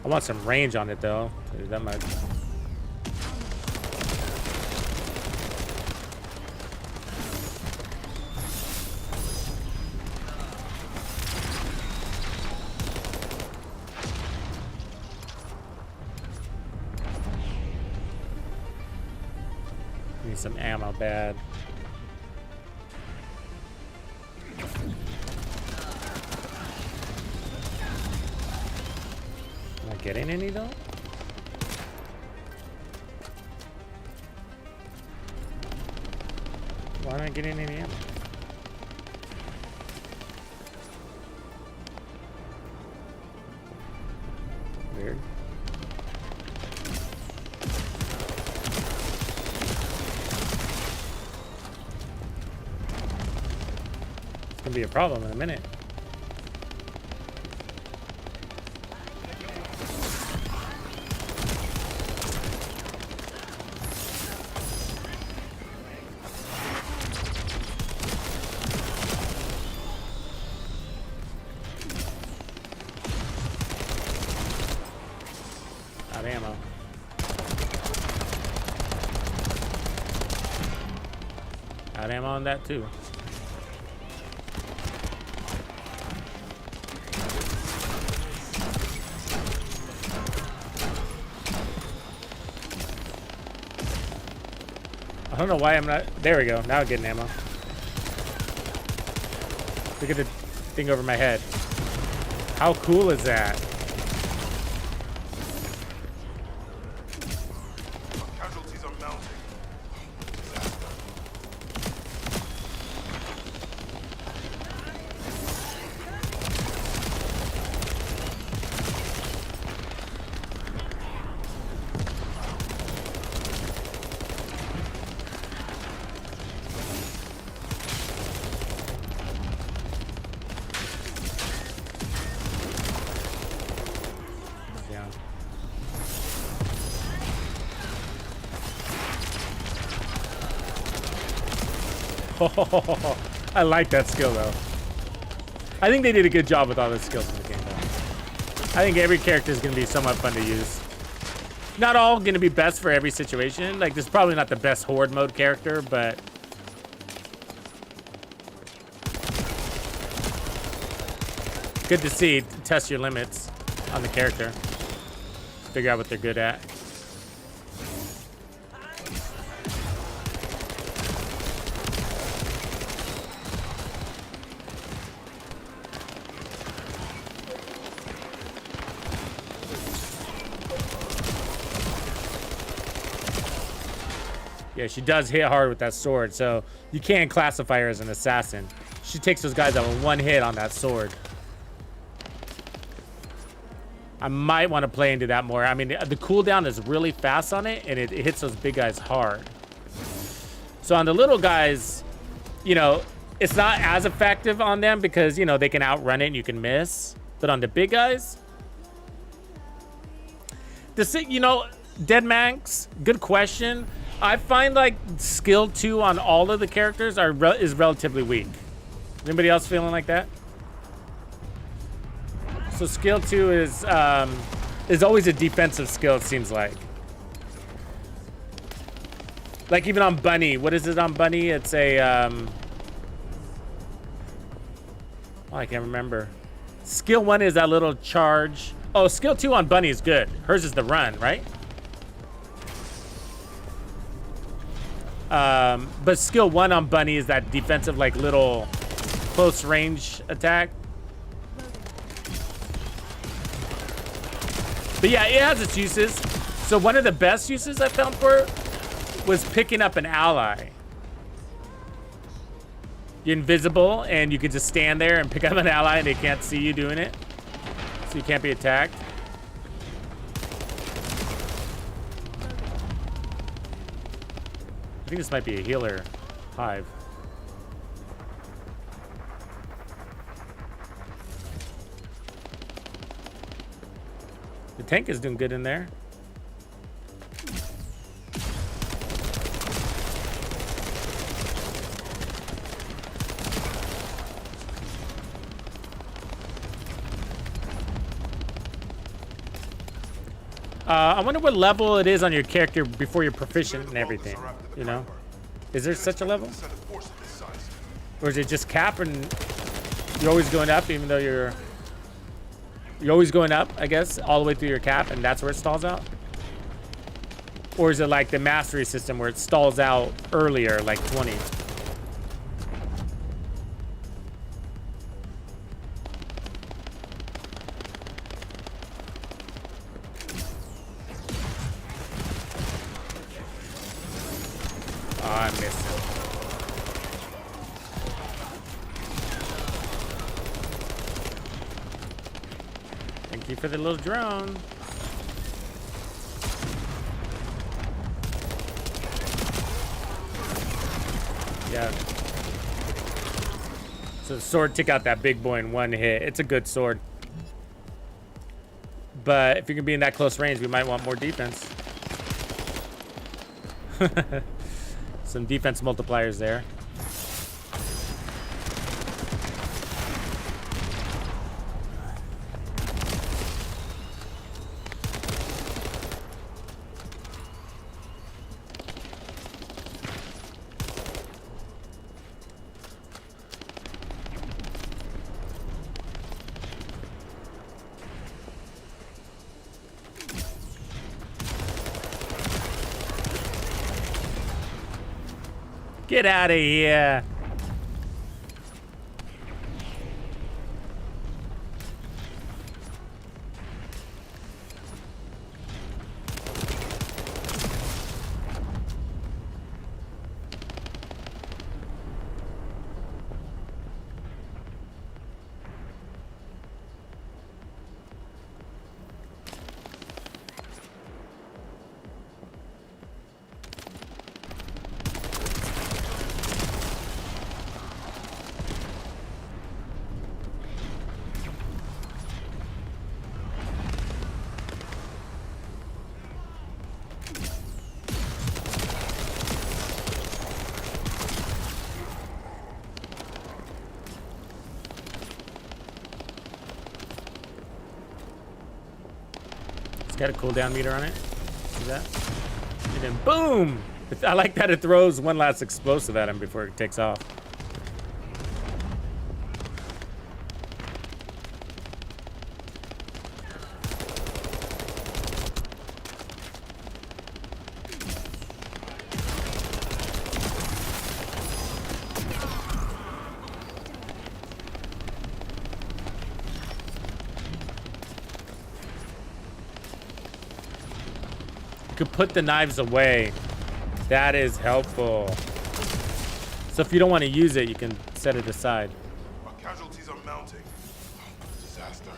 I want some range on it though. Tell you that much. Need some ammo bad. Am I getting any though? Why am I getting any ammo? Weird. It's gonna be a problem in a minute. Out of ammo. Out of ammo on that too. I don't know why I'm not. There we go. Now I'm getting ammo. Look at the thing over my head. How cool is that? I like that skill though. I think they did a good job with all the skills in the game though. I think every character is going to be somewhat fun to use. Not all going to be best for every situation. Like, this is probably not the best horde mode character, but good to see. Test your limits on the character. Figure out what they're good at. Yeah, she does hit hard with that sword, so you can't classify her as an assassin. She takes those guys out with one hit on that sword. I might want to play into that more. I mean, the cooldown is really fast on it, and it hits those big guys hard. So on the little guys, you know, it's not as effective on them because, you know, they can outrun it and you can miss. But on the big guys, you know, Dead Manx, good question. I find like skill 2 on all of the characters is relatively weak. Anybody else feeling like that? So skill 2 is always a defensive skill, it seems like. Like even on Bunny, what is it on Bunny? It's a oh, I can't remember. Skill 1 is that little charge. Oh, skill 2 on Bunny is good. Hers is the run, right? But skill 1 on Bunny is that defensive, like little close range attack. But yeah, it has its uses. So one of the best uses I found for it was picking up an ally. You're invisible and you can just stand there and pick up an ally and they can't see you doing it. So you can't be attacked. I think this might be a healer hive. The tank is doing good in there. I wonder what level it is on your character before you're proficient and everything, you know? Is there such a level? Or is it just cap and you're always going up even though you're always going up, I guess, all the way through your cap and that's where it stalls out? Or is it like the mastery system where it stalls out earlier, like 20? Oh, I missed it. Thank you for the little drone. Yeah. So the sword took out that big boy in one hit. It's a good sword. But if you're gonna be in that close range, we might want more defense. Some defense multipliers there. Get out of here. Got a cooldown meter on it. See that? And then boom! I like that it throws one last explosive at him before it takes off. You could put the knives away. That is helpful. So if you don't want to use it, you can set it aside. Our casualties are mounting. Disaster.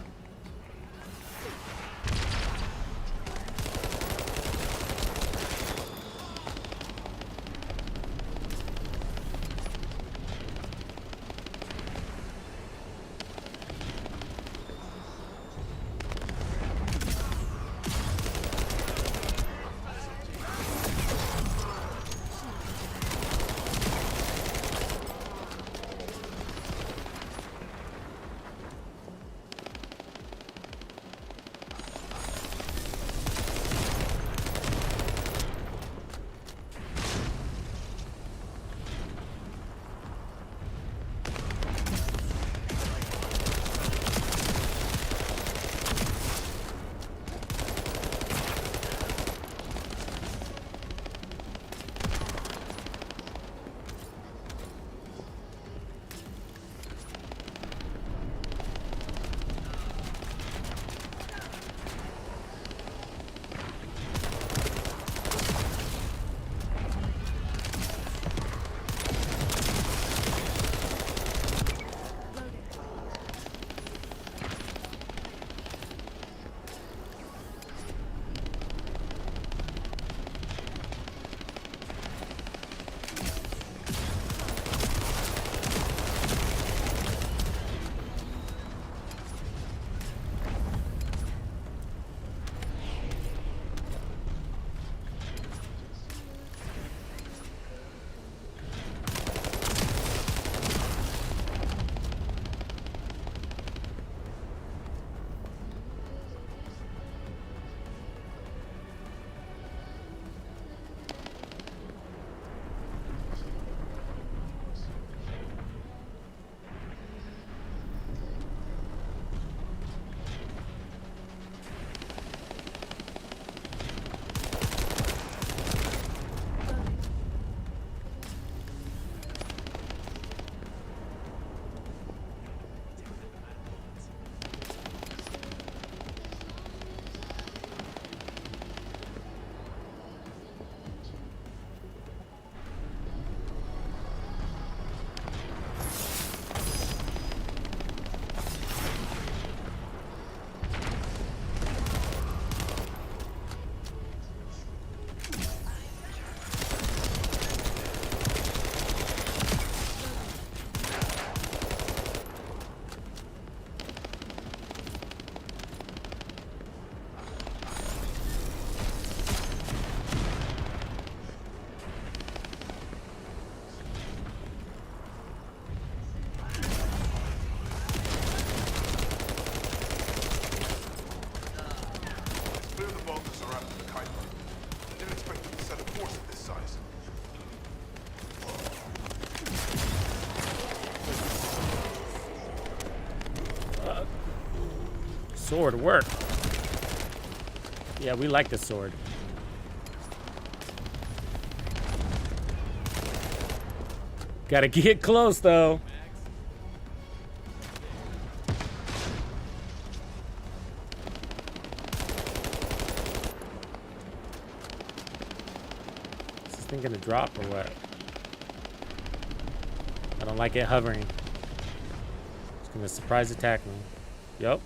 Sword work. Yeah, we like the sword. Gotta get close though. Is this thing gonna drop or what? I don't like it hovering. It's gonna surprise attack me. Yup.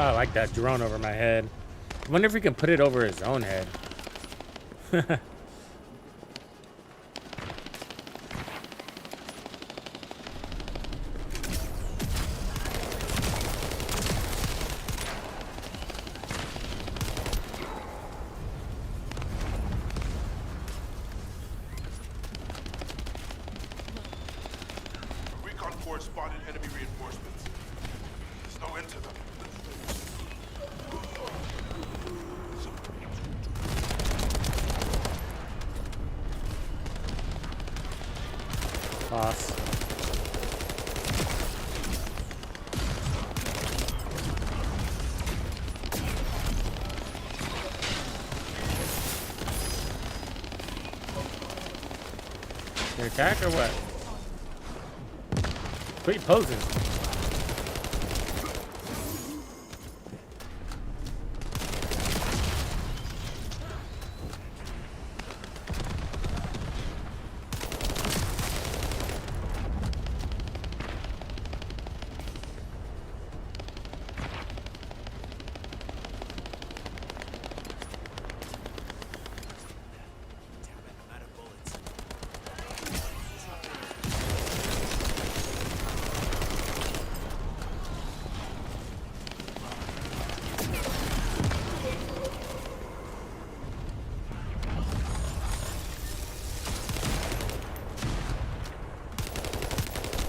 Oh, I like that drone over my head. I wonder if we can put it over his own head. Recon Corps spotted enemy reinforcements. Snow into them. Boss. Your attack or what? Quit posing.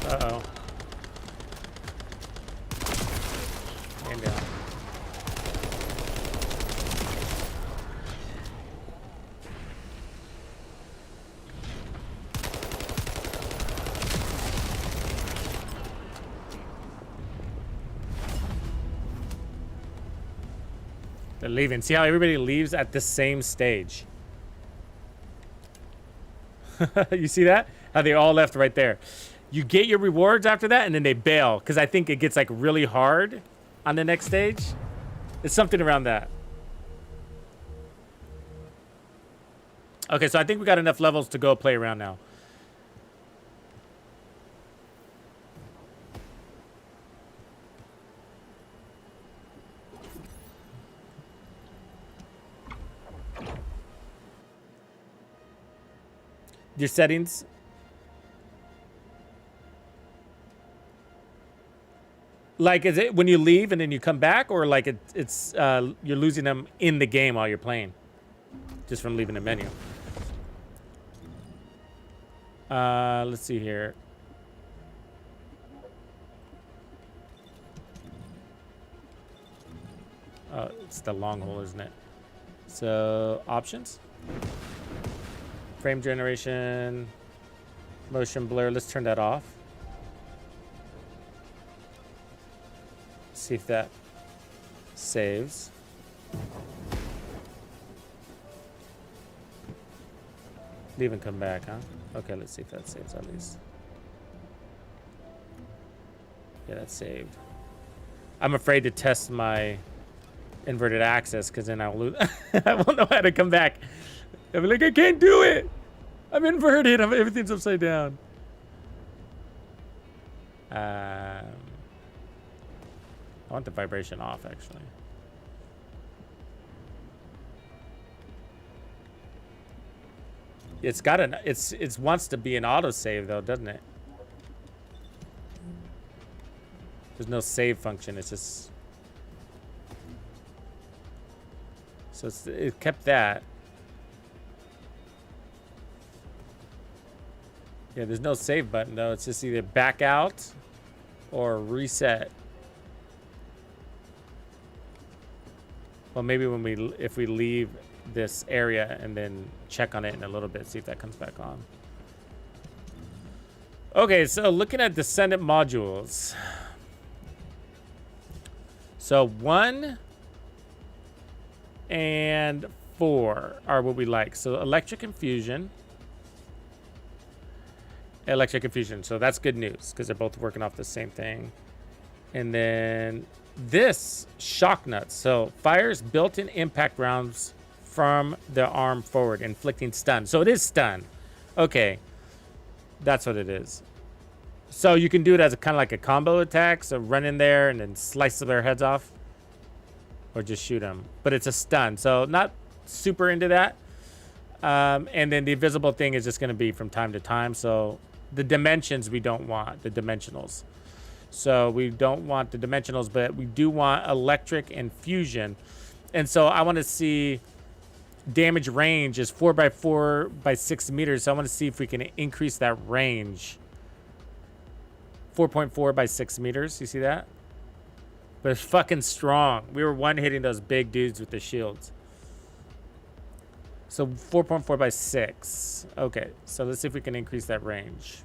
Uh-oh. And down. They're leaving. See how everybody leaves at the same stage? You see that? How they all left right there. You get your rewards after that, and then they bail. Because I think it gets, like, really hard on the next stage. It's something around that. Okay, so I think we got enough levels to go play around now. Your settings. Like, is it when you leave and then you come back, or like it's you're losing them in the game while you're playing, just from leaving the menu? Let's see here. Oh, it's the long hole, isn't it? So options, frame generation, motion blur. Let's turn that off. See if that saves. Leave and come back, huh? Okay, let's see if that saves at least. Yeah, that's saved. I'm afraid to test my inverted access because then I'll lose. I won't know how to come back. I'll be like, I can't do it. I'm inverted. Everything's upside down. I want the vibration off, actually. It's got an it wants to be an autosave though, doesn't it? There's no save function. It's just so it kept that. Yeah, there's no save button though. It's just either back out or reset. Well, maybe when if we leave this area and then check on it in a little bit, see if that comes back on. Okay, so looking at Descendant modules. So 1 and 4 are what we like. So electric infusion. So that's good news because they're both working off the same thing. And then this shock nuts. So fires built-in impact rounds from the arm forward, inflicting stun. So it is stun. Okay, that's what it is. So you can do it as a kind of like a combo attack. So run in there and then slice their heads off. or just shoot him. But it's a stun, so not super into that. And then the invisible thing is just going to be from time to time. So the dimensions we don't want, the dimensionals. So we don't want the dimensionals, but we do want electric and fusion. And so I want to see damage range is 4 by 4 by 6 meters. So I want to see if we can increase that range. 4.4 by 6 meters. You see that? But it's fucking strong. We were one hitting those big dudes with the shields. So 4.4 by 6. Okay, so let's see if we can increase that range.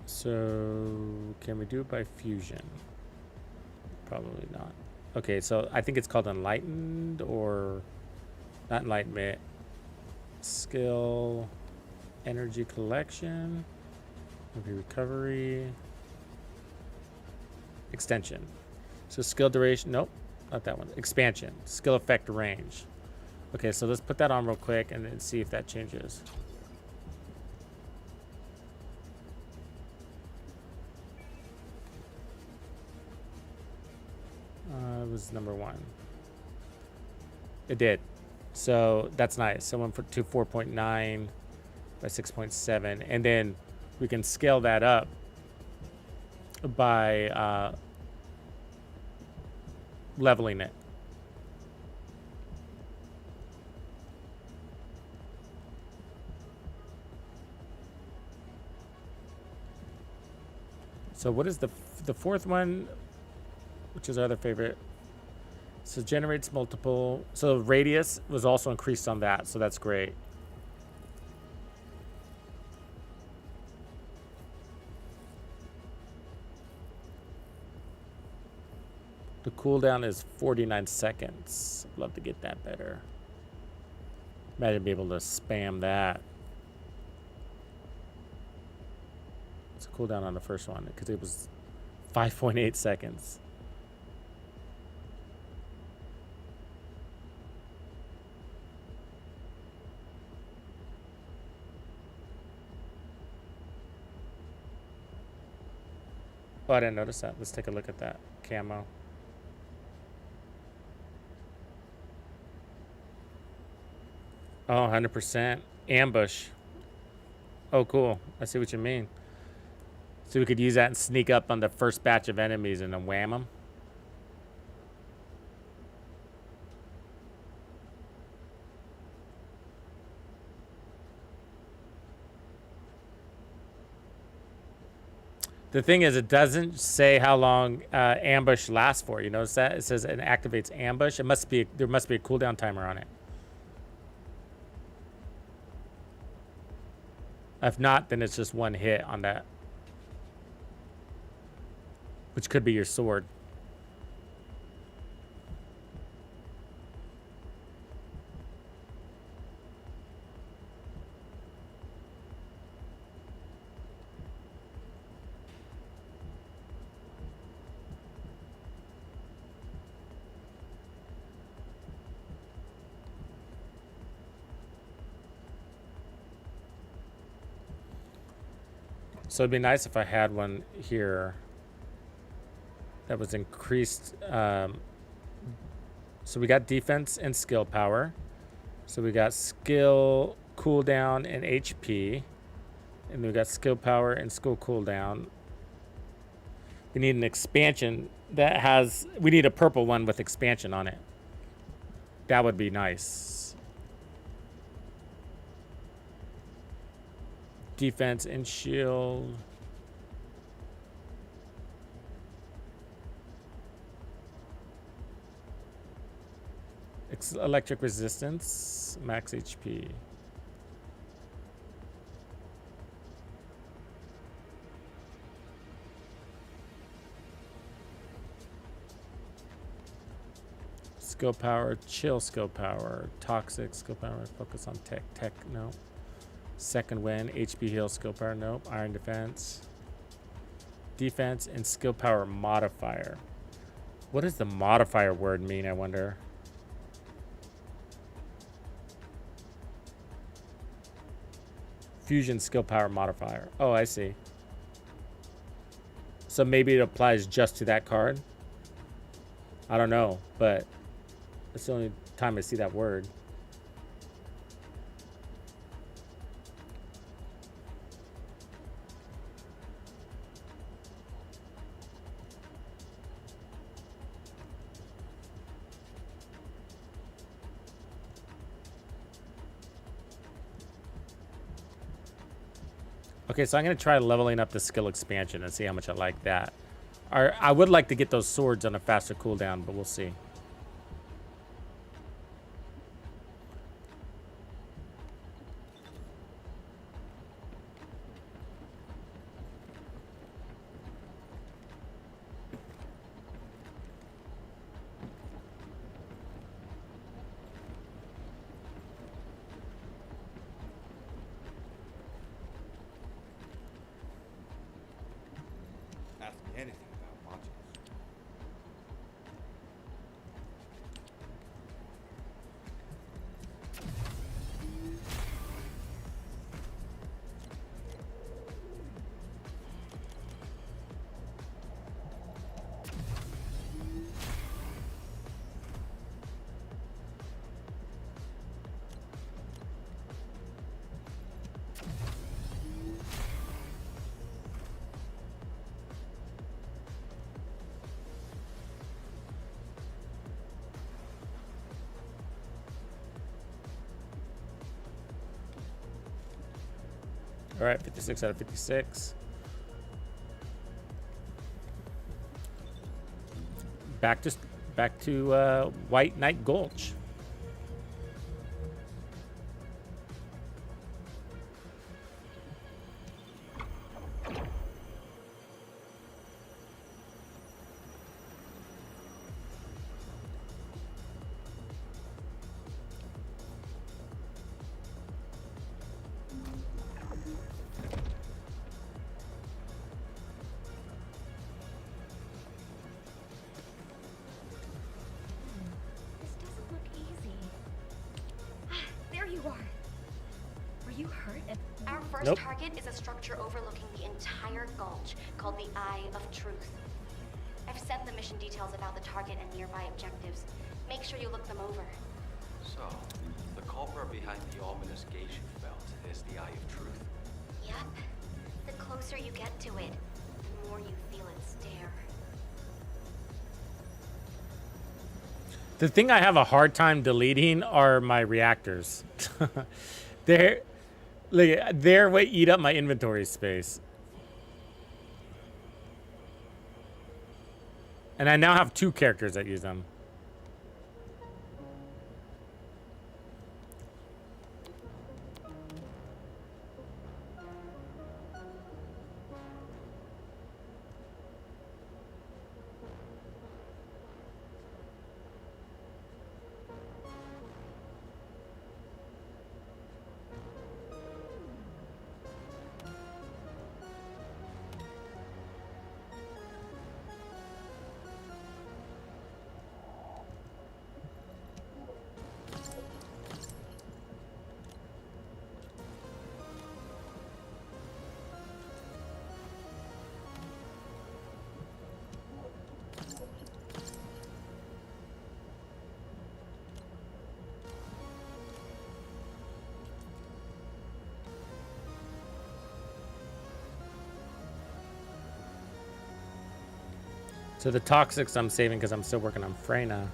So can we do it by fusion? Probably not. Okay, so I think it's called enlightened or not enlightenment. Skill, energy collection, maybe recovery, extension. So skill duration, nope, not that one. Expansion, skill effect range. Okay, so let's put that on real quick and then see if that changes. It was number 1. It did. So that's nice. So went to 4.9 by 6.7. And then we can scale that up by leveling it. So what is the fourth one, which is our other favorite? So generates multiple. So radius was also increased on that. So that's great. The cooldown is 49 seconds. I'd love to get that better. Imagine being able to spam that. It's a cooldown on the first one because it was 5.8 seconds. Oh, I didn't notice that. Let's take a look at that camo. Oh, 100%. Ambush. Oh, cool. I see what you mean. So we could use that and sneak up on the first batch of enemies and then wham them. The thing is, it doesn't say how long ambush lasts for. You notice that? It says it activates ambush. It must be there must be a cooldown timer on it. If not, then it's just one hit on that, which could be your sword. So it'd be nice if I had one here that was increased. So we got defense and skill power. So we got skill, cooldown, and HP. And we got skill power and skill cooldown. We need an expansion that has, we need a purple one with expansion on it. That would be nice. Defense and shield. Electric resistance, max HP. Skill power, chill skill power, toxic skill power, focus on tech, no. Second wind, HP heal skill power, nope. Iron defense. Defense and skill power modifier. What does the modifier word mean, I wonder? Fusion skill power modifier. Oh, I see. So maybe it applies just to that card? I don't know, but that's the only time I see that word. Okay, so I'm going to try leveling up the skill expansion and see how much I like that. I would like to get those swords on a faster cooldown, but we'll see. Ask me anything about modules. All right, 56 out of 56. Back to White Knight Gulch. This doesn't look easy. There you are. Were you hurt? Our first Nope. target is a structure overlooking the entire gulch called the Eye of Truth. I've sent the mission details about the target and nearby objectives. Make sure you look them over. So, the culprit behind the ominous gaze you felt is the Eye of Truth. Yep. The closer you get to it, the more you feel it stare. The thing I have a hard time deleting are my reactors. They're what eat up my inventory space. And I now have 2 characters that use them. So the toxics I'm saving because I'm still working on Freyna.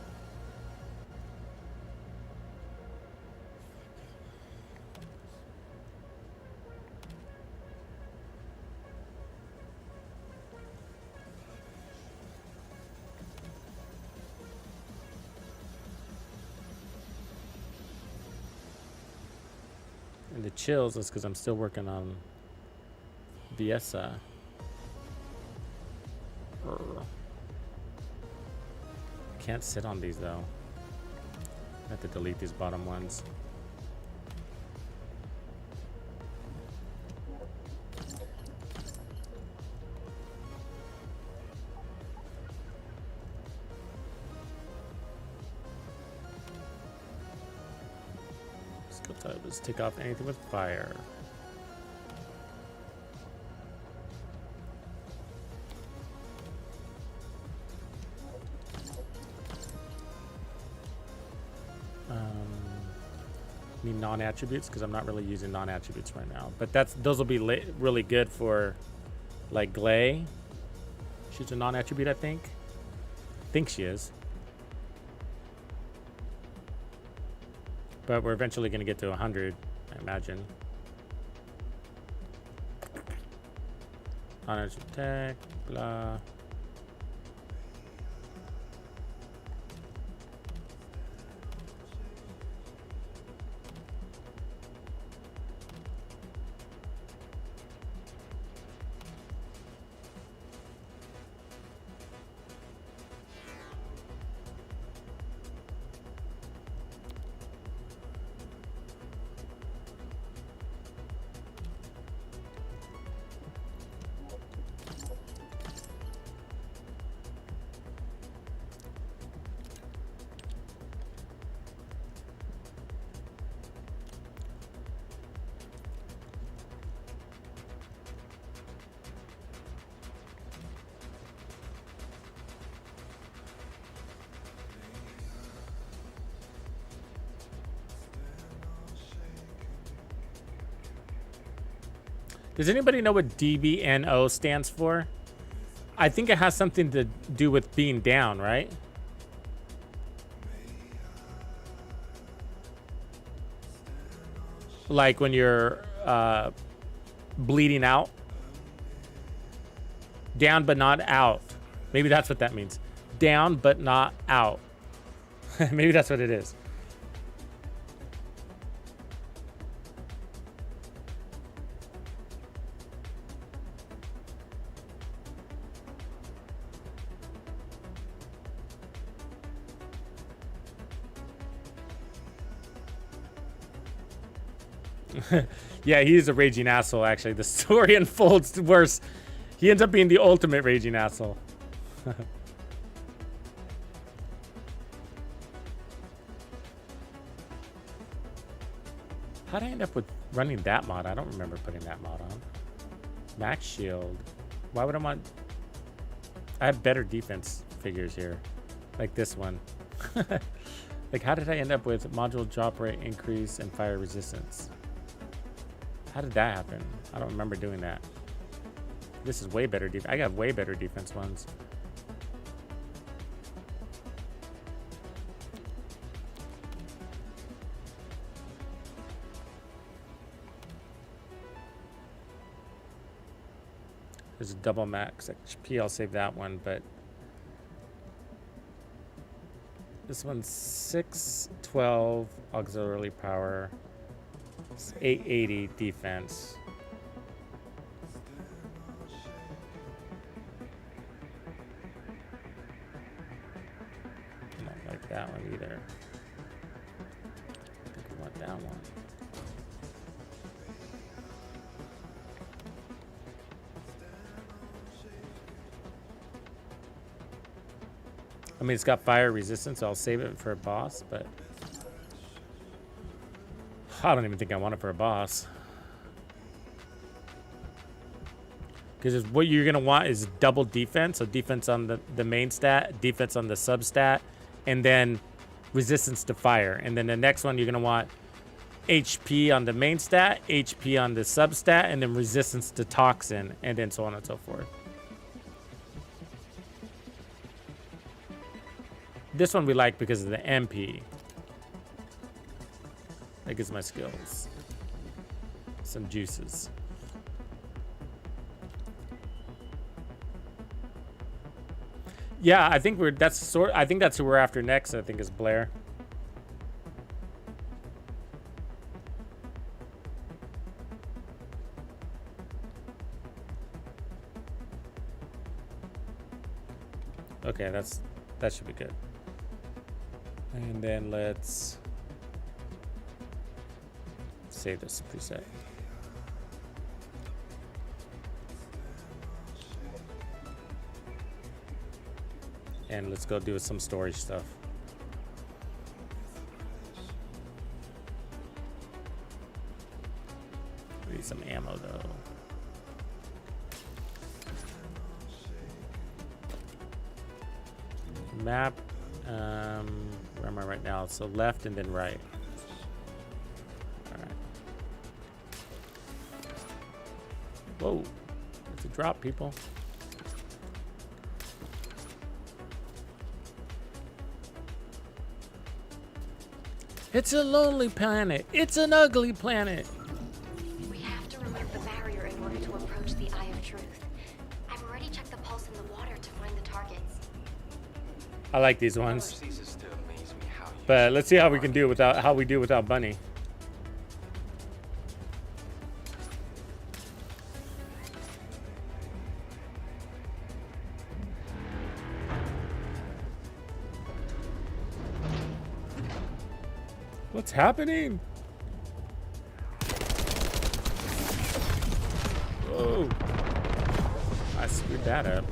And the chills is because I'm still working on Viessa. Can't sit on these though. I have to delete these bottom ones. Skill type is take off anything with fire. Need non-attributes because I'm not really using non-attributes right now. But those will be really good for like Glay. She's a non-attribute, I think. I think she is. But we're eventually going to get to 100, I imagine. Non-attribute tech, blah. Does anybody know what DBNO stands for? I think it has something to do with being down, right? Like when you're bleeding out. Down but not out. Maybe that's what that means. Down but not out. Maybe that's what it is. Yeah, he's a raging asshole, actually. The story unfolds worse. He ends up being the ultimate raging asshole. How'd I end up with running that mod? I don't remember putting that mod on. Max shield. Why would I want... I have better defense figures here. Like this one. Like, how did I end up with module drop rate increase and fire resistance? How did that happen? I don't remember doing that. This is way better defense. I got way better defense ones. There's a double max HP. I'll save that one, but this one's 612 auxiliary power. 880 defense. I don't like that one either. I think we want that one. I mean, it's got fire resistance, so I'll save it for a boss, but I don't even think I want it for a boss. Because what you're going to want is double defense. So defense on the main stat, defense on the sub stat, and then resistance to fire. And then the next one, you're going to want HP on the main stat, HP on the sub stat, and then resistance to toxin, and then so on and so forth. This one we like because of the MP. That gives my skills some juices. Yeah, I think I think that's who we're after next. I think is Blair. Okay, that should be good. And then let's save this preset. And let's go do some storage stuff. We need some ammo though. Map. Where am I right now? So left and then right. All right. Whoa. It's a drop, people. It's a lonely planet. It's an ugly planet. We have to remove the barrier in order to approach the Eye of Truth. I've already checked the pulse in the water to find the targets. I like these ones. But let's see how we can do without without Bunny. What's happening? Whoa. I screwed that up.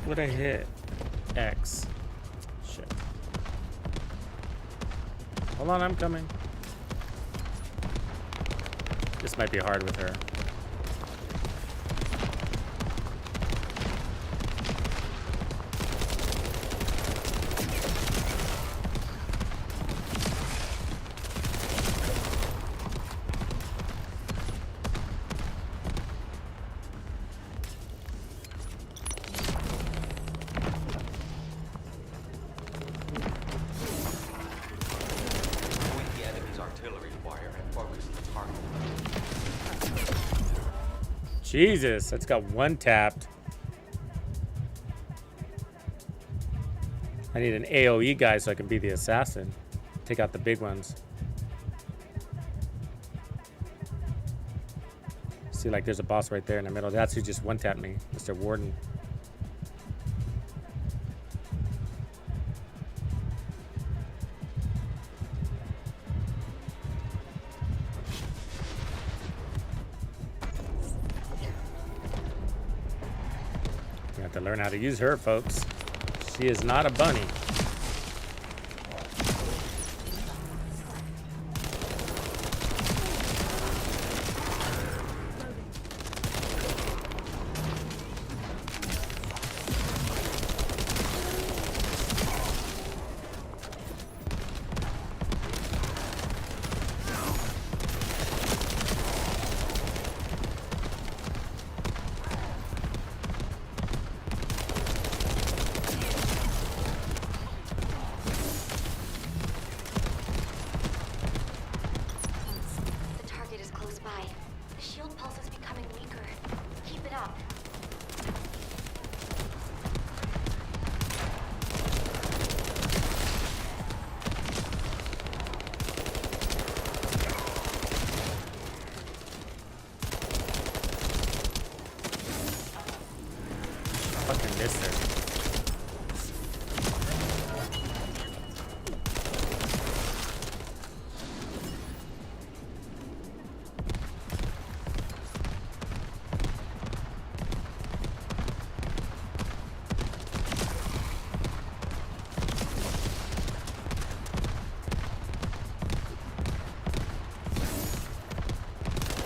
What'd I hit? X. Shit. Hold on, I'm coming. This might be hard with her. Jesus, that's got one tapped. I need an AoE guy so I can be the assassin. Take out the big ones. See, like there's a boss right there in the middle. That's who just one tapped me, Mr. Warden. To learn how to use her, folks. She is not a bunny.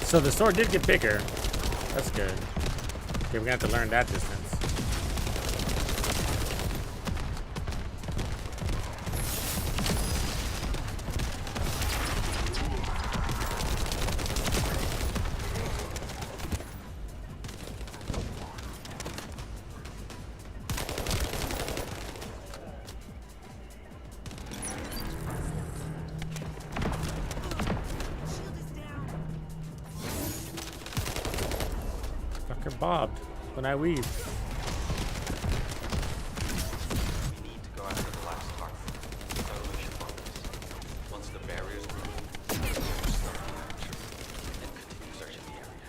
So the sword did get bigger. That's good. Okay, we're gonna have to learn that distance. Bobbed when I weave. We need to go after the last target. Evolution focus. Once the barriers are removed, we'll start the action and continue searching the area.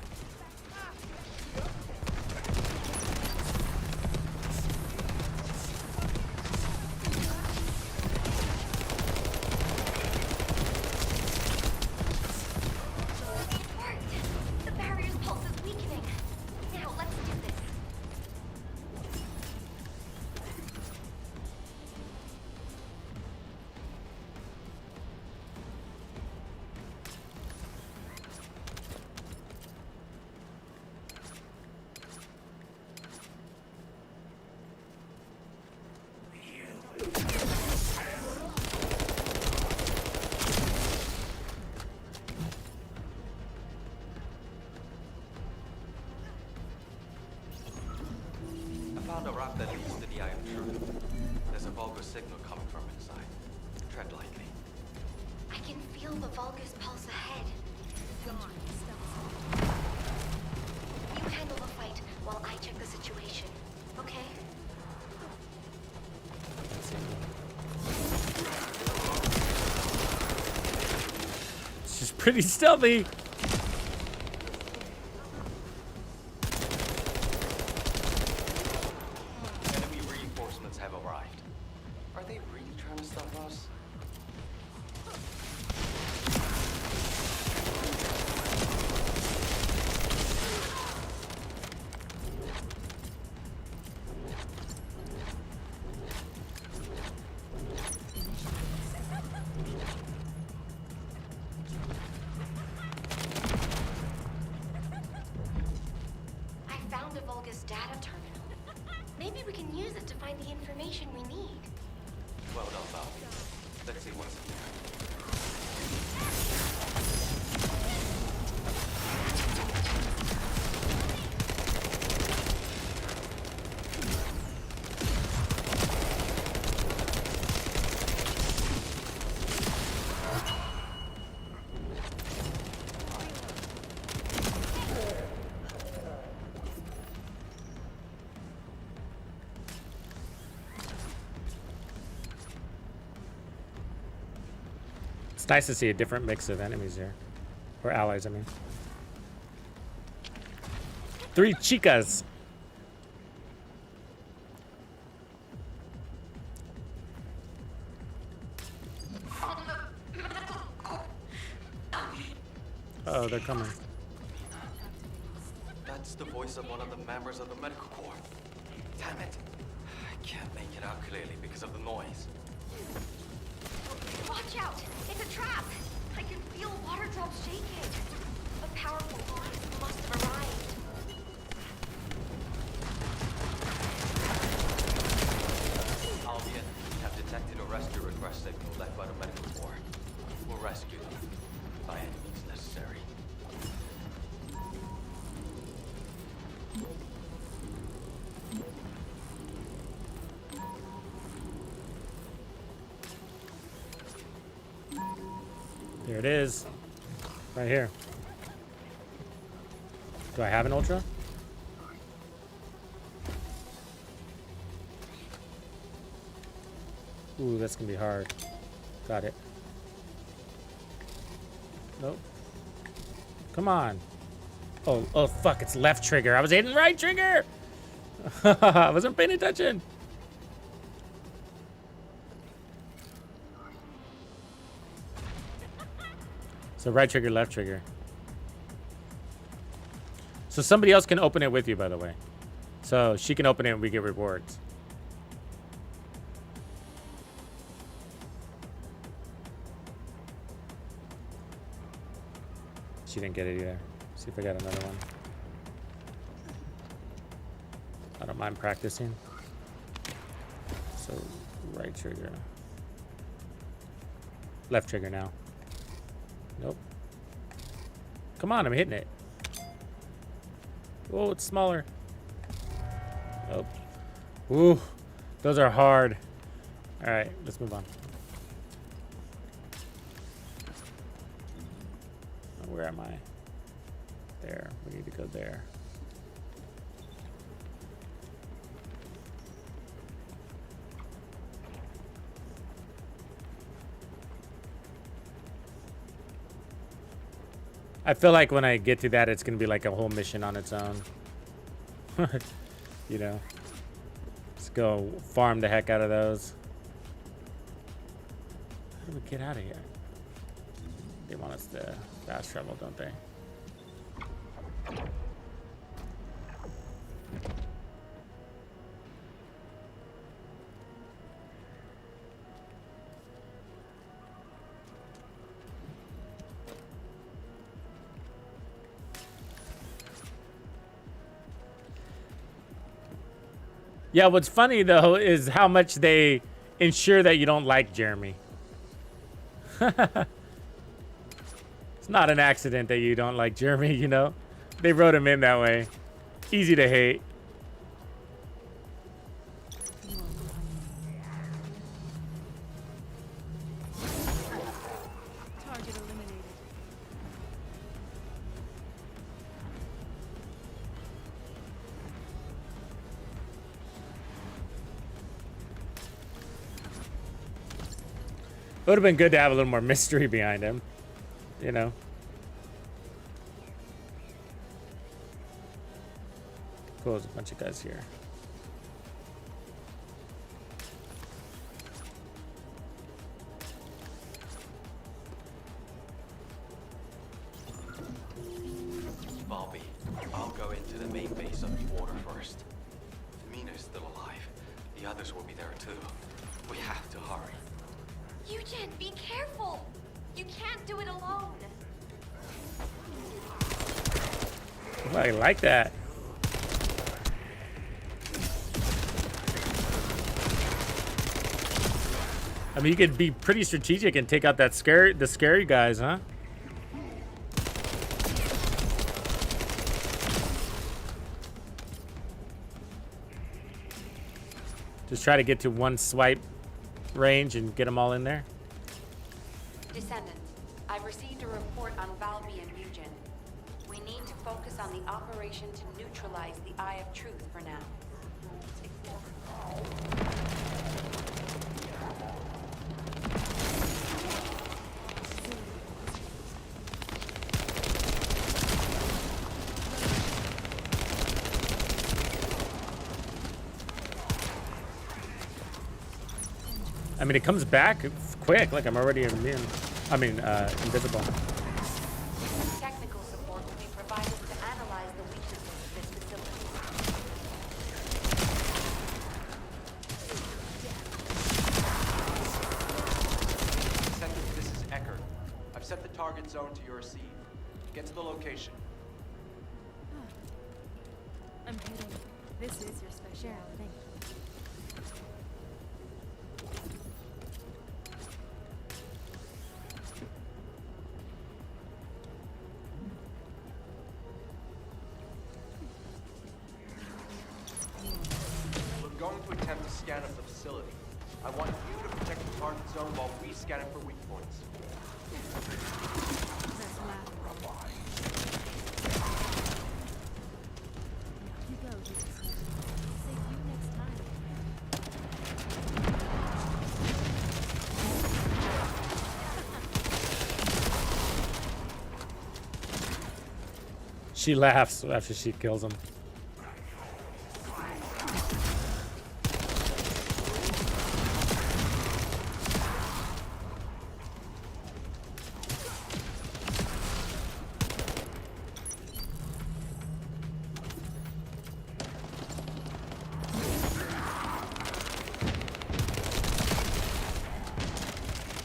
signal coming from inside. Tread lightly. I can feel the Vulgus pulse ahead. You handle the fight while I check the situation, okay? She's pretty stealthy. Enemy reinforcements have arrived. Are they really trying to stop us? I found a Vulgus data terminal. Maybe we can use it to find the information we need. Well done, Val. Let's see what's in there. It's nice to see a different mix of enemies here. Or allies, I mean. 3 chicas. Oh, they're coming. That's the voice of one of the members of the medical corps. Damn it. I can't make it out clearly because of the noise. Watch out! It's a trap! I can feel water drops shaking. A powerful Vulgus must have arrived. Albion, we have detected a rescue request signal left by the medical corps. We'll rescue them by any means necessary. Here it is. Right here. Do I have an ultra? Ooh, that's gonna be hard. Got it. Nope. Come on. Oh, fuck, it's left trigger. I was hitting right trigger! I wasn't paying attention. So right trigger, left trigger. So somebody else can open it with you, by the way. So she can open it and we get rewards. She didn't get it either. See if I got another one. I don't mind practicing. So right trigger. Left trigger now. Nope. Come on, I'm hitting it. Oh, it's smaller. Nope. Ooh, those are hard. All right, let's move on. Where am I? There. We need to go there. I feel like when I get to that, it's going to be like a whole mission on its own. You know? Let's go farm the heck out of those. How do we get out of here? They want us to fast travel, don't they? Yeah, what's funny though is how much they ensure that you don't like Jeremy. It's not an accident that you don't like Jeremy, you know? They wrote him in that way. Easy to hate. It would have been good to have a little more mystery behind him, you know. Cool, there's a bunch of guys here. Bobby, I'll go into the main base on the water first. Mina's still alive. The others will be there too. We have to hurry. Eugen, be careful! You can't do it alone! I like that. I mean, you could be pretty strategic and take out the scary guys, huh? Just try to get to one swipe range and get them all in there. Descendant, I've received a report on Valby and Eugen. We need to focus on the operation to neutralize the Eye of Truth for now. I mean, it comes back quick. Like I'm already immune. I mean, invisible. Technical support will be provided to analyze the weaknesses of this facility. Descendant, this is Eckert. I've set the target zone to your receive. Get to the location. I'm kidding. This is your specialty. We're going to attempt to scan up the facility. I want you to protect the target zone while we scan it for weak points. That's loud. You go, Jesus. Save you next time. She laughs after she kills him.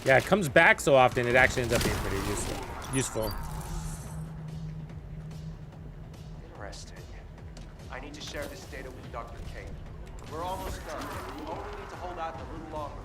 Yeah, it comes back so often, it actually ends up being pretty useful. Interesting. I need to share this data with Dr. Kate. We're almost done. We only need to hold out a little longer.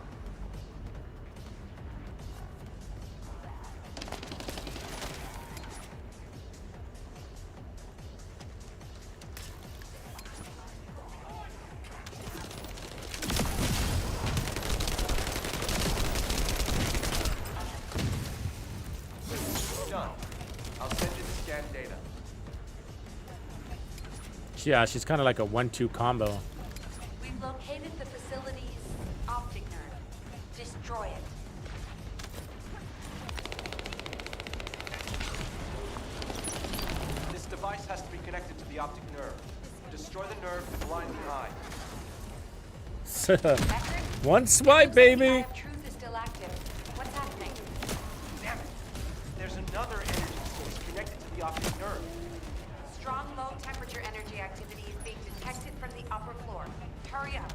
Done. I'll send you the scanned data. Yeah, she's kind of like a 1-2 combo. We've located the facility's optic nerve. Destroy it. This device has to be connected to the optic nerve. Destroy the nerve to blind the eye. One swipe, baby. The Eye of Truth is still active. What's happening? Damn it! There's another energy source connected to the optic nerve. Strong low temperature energy activity is being detected from the upper floor. Hurry up.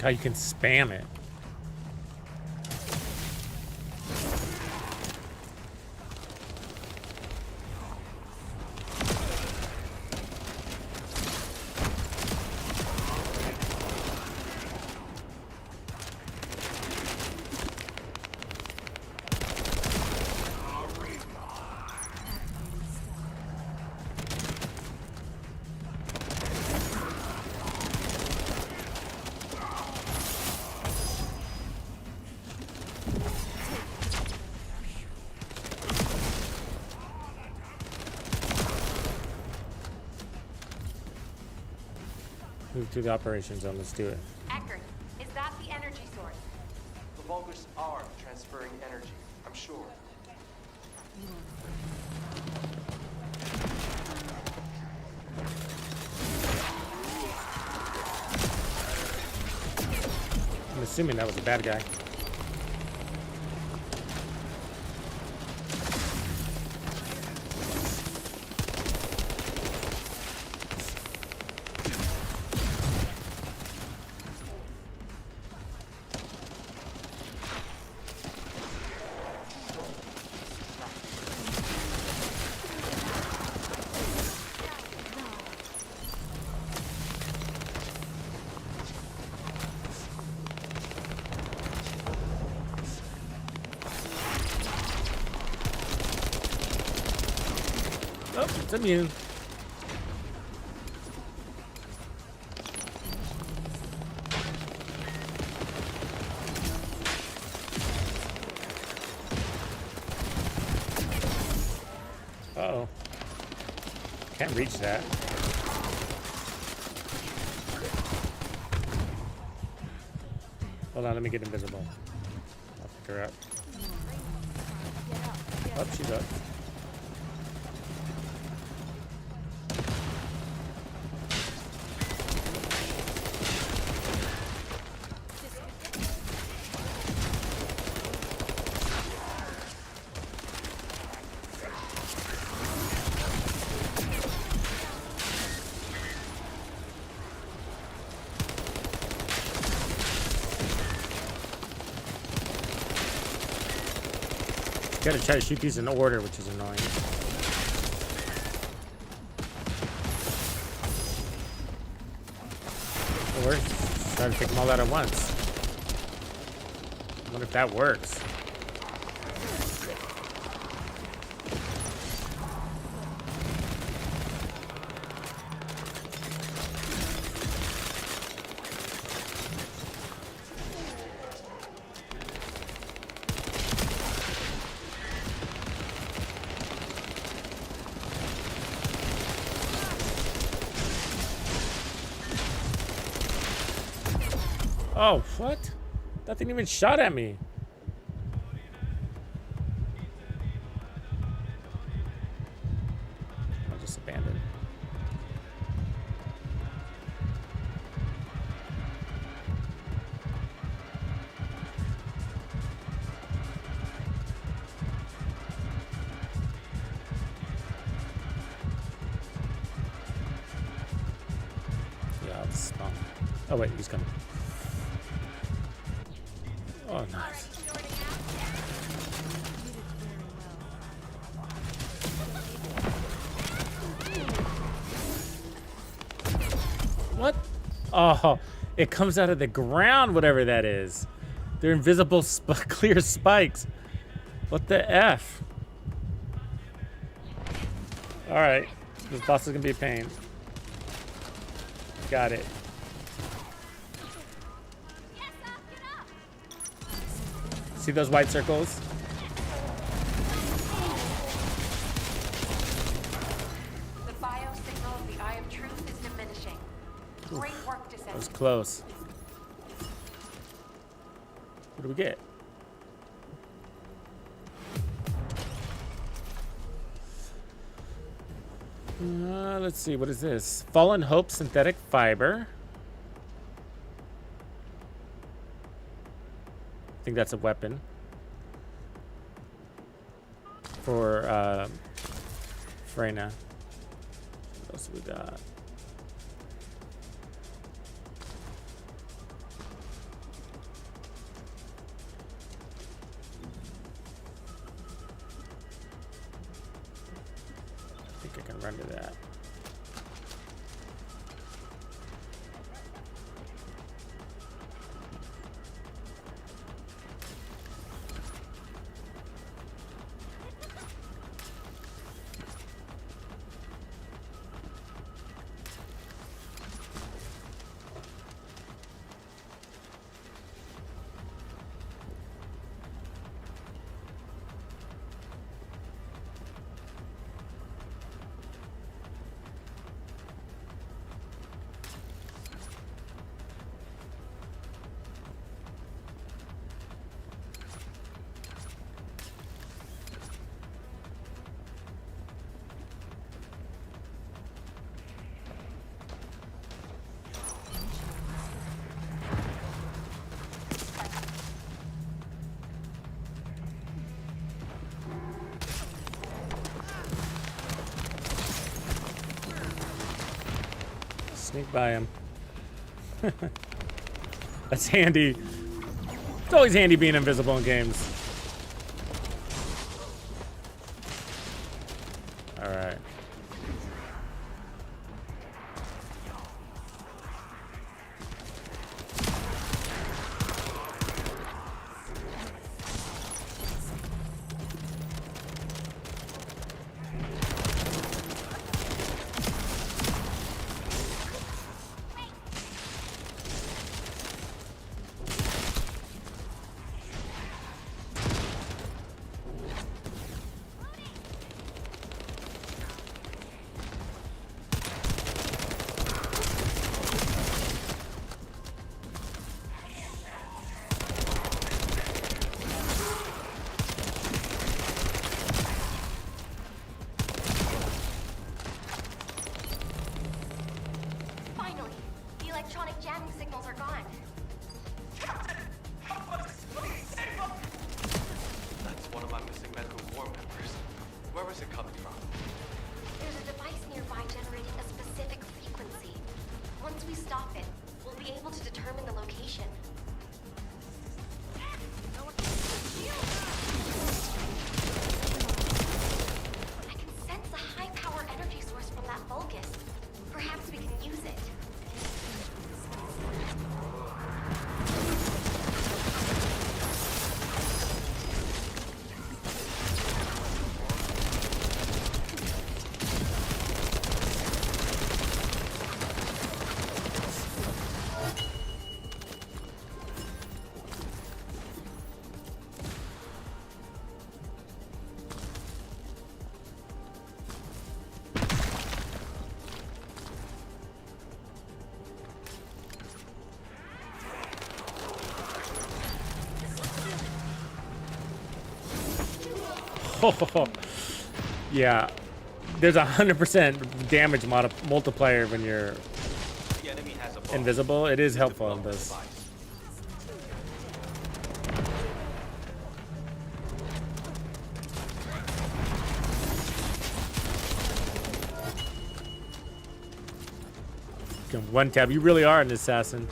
God, you can spam it. Move to the operation zone. Let's do it. Eckert, is that the energy source? The Vulgars are transferring energy, I'm sure. I'm assuming that was a bad guy. Oh, it's immune. Uh-oh. Can't reach that. Hold on, let me get invisible. I'll pick her up. Oh, she's up. Gotta try to shoot these in order, which is annoying. Or try to take them all out at once. I wonder if that works. Oh, what? Nothing even shot at me. I'll just abandon. Yeah, I'll just spawn. Oh wait, he's coming. Oh, nice. What? Oh, it comes out of the ground, whatever that is. They're invisible clear spikes. What the F? All right, this boss is gonna be a pain. Got it. See those white circles? The biosignal of the Eye of Truth is diminishing. Great work, Descendant. That was close. What do we get? Let's see, what is this? Fallen Hope synthetic fiber. I think that's a weapon for Freyna. What else we got? think I can run to that. Sneak by him. That's handy. It's always handy being invisible in games. All right. Finally, the electronic jamming signals are gone. That's one of my missing medical corps members. Where is it coming from? There's a device nearby generating a specific frequency. Once we stop it, we'll be able to determine the location. I can sense a high-power energy source from that Vulgus. Perhaps we can use it. Yeah, there's 100% damage multiplier when you're The enemy has a bomb. invisible. It is helpful in this. You can one tap. You really are an assassin.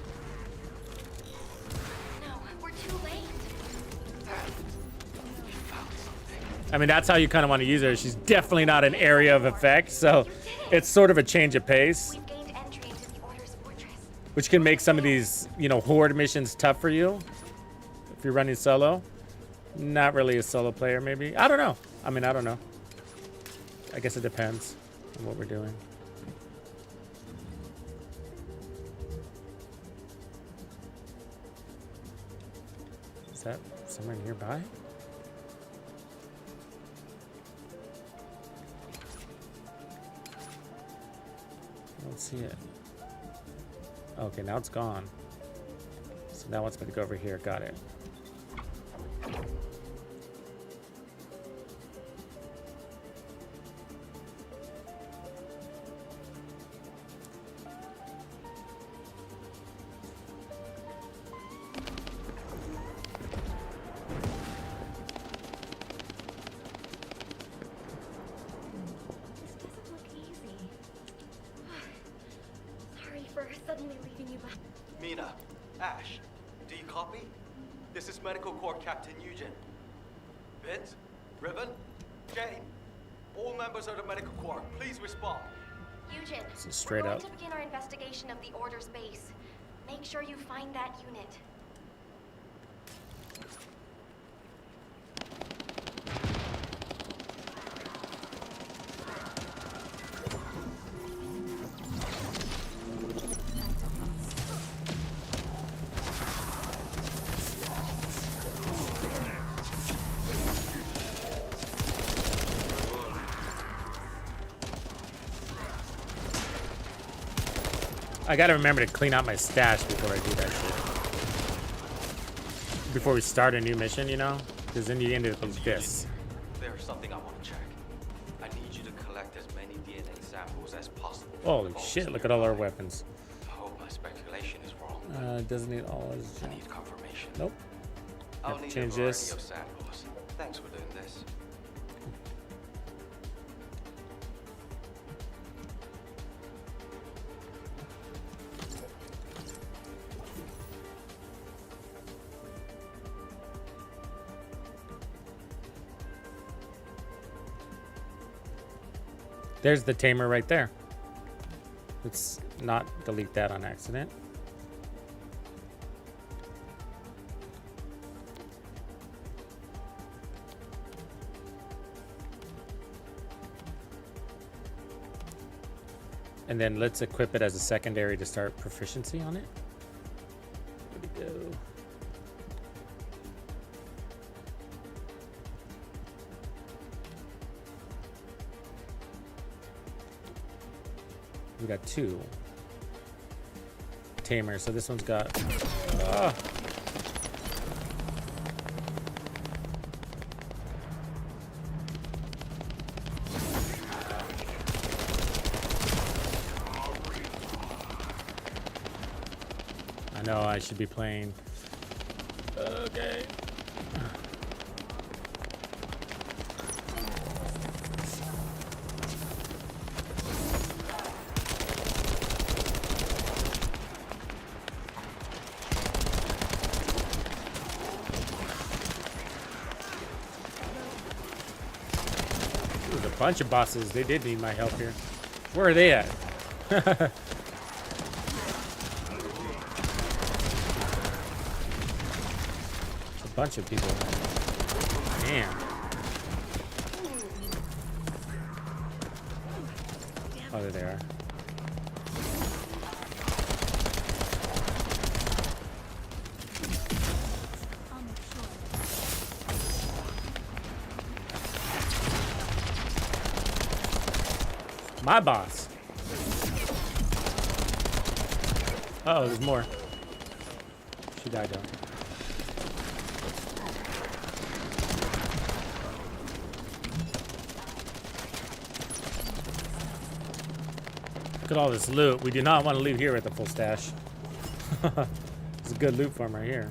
No, we're too late. I mean, that's how you kind of want to use her. She's definitely not an area of effect, so it's sort of a change of pace, We've gained entry into the Order's fortress. which can make some of these, horde missions tough for you if you're running solo. Not really a solo player, maybe. I don't know. I mean, I don't know. I guess it depends on what we're doing. Is that somewhere nearby? I don't see it. Okay, now it's gone. So now it's going to go over here. Got it. Doesn't look easy. Sorry for suddenly leaving you behind. Mina, Ash, do you copy? This is Medical Corps Captain Eugen. Vince? Ribbon? Jane? All members of the medical corps, please respond. Eugen, This is straight we're up. going to begin our investigation of the Order's base. Make sure you find that unit. I gotta remember to clean out my stash before I do that shit. Before we start a new mission, you know? Because then you end up with this. There's something I want to check. I need you to collect as many DNA samples as possible. Holy shit, look at all our weapons. I hope my speculation is wrong. Doesn't need all his I junk. need confirmation. Nope. I'll Have to need change a variety this. of samples. Thanks for doing this. There's the tamer right there. Let's not delete that on accident. And then let's equip it as a secondary to start proficiency on it. Where'd it go? We got 2 tamers, so this one's got I know I should be playing. Okay. There's a bunch of bosses. They did need my help here. Where are they at? A bunch of people. Damn. Oh, there they are. My boss. Uh oh, there's more. She died though. Look at all this loot. We do not want to leave here with a full stash. It's a good loot farm right here.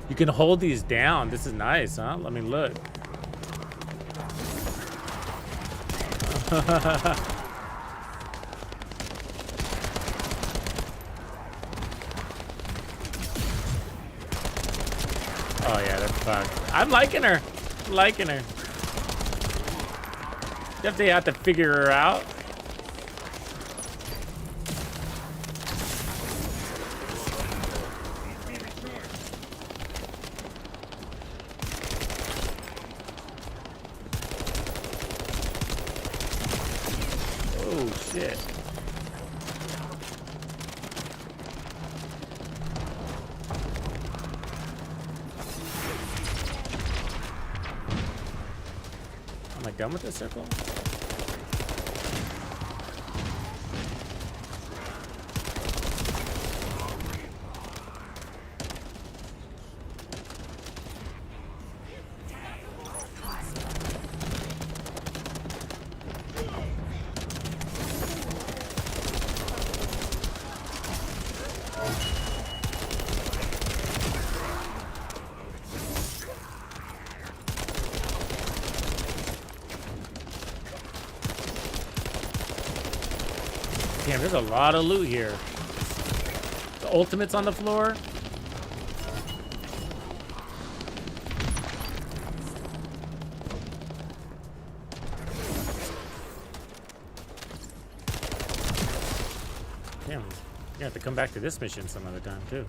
You can hold these down. This is nice, huh? Let me look. Oh yeah, that's fun. I'm liking her. Liking her. Definitely have to figure her out. Oh shit. Am I done with this circle? Man, there's a lot of loot here. The ultimate's on the floor. Damn, you have to come back to this mission some other time too.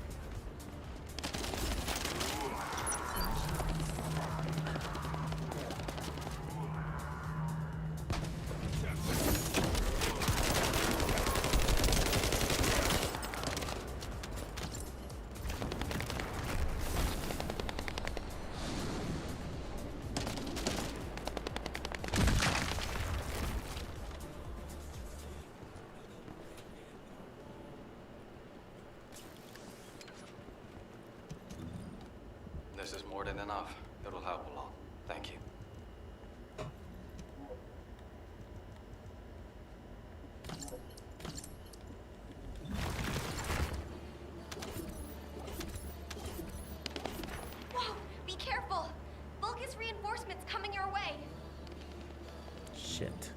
This is more than enough. It'll help a lot. Thank you. Whoa! Be careful! Vulcus reinforcements coming your way. Shit.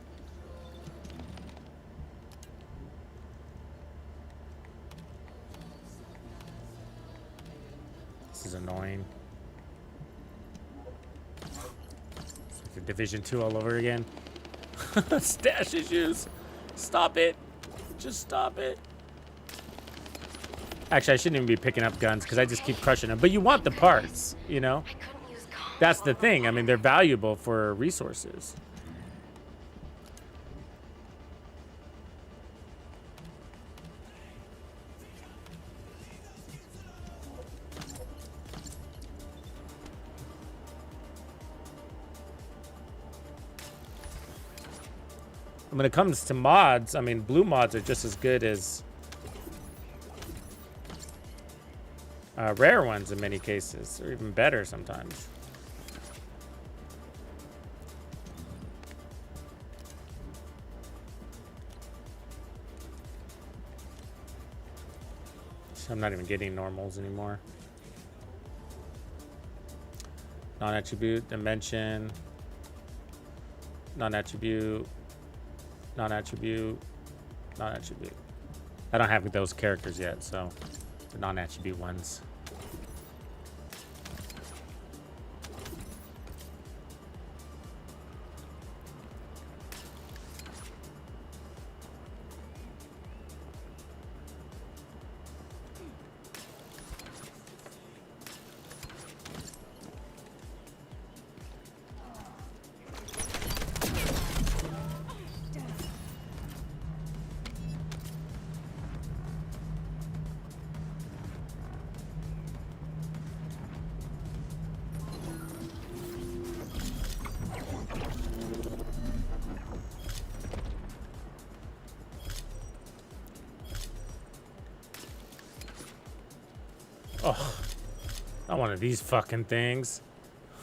This is annoying. It's like Division 2 all over again. Stash issues. Stop it. Just stop it. Actually, I shouldn't even be picking up guns because I just keep crushing them. But you want the parts, you know? I couldn't use comms. That's the thing. I mean, they're valuable for resources. When it comes to mods, I mean, blue mods are just as good as rare ones in many cases, or even better sometimes. So I'm not even getting normals anymore. Non-attribute, dimension, non-attribute, non-attribute, non-attribute. I don't have those characters yet, so the non-attribute ones. Oh, not one of these fucking things.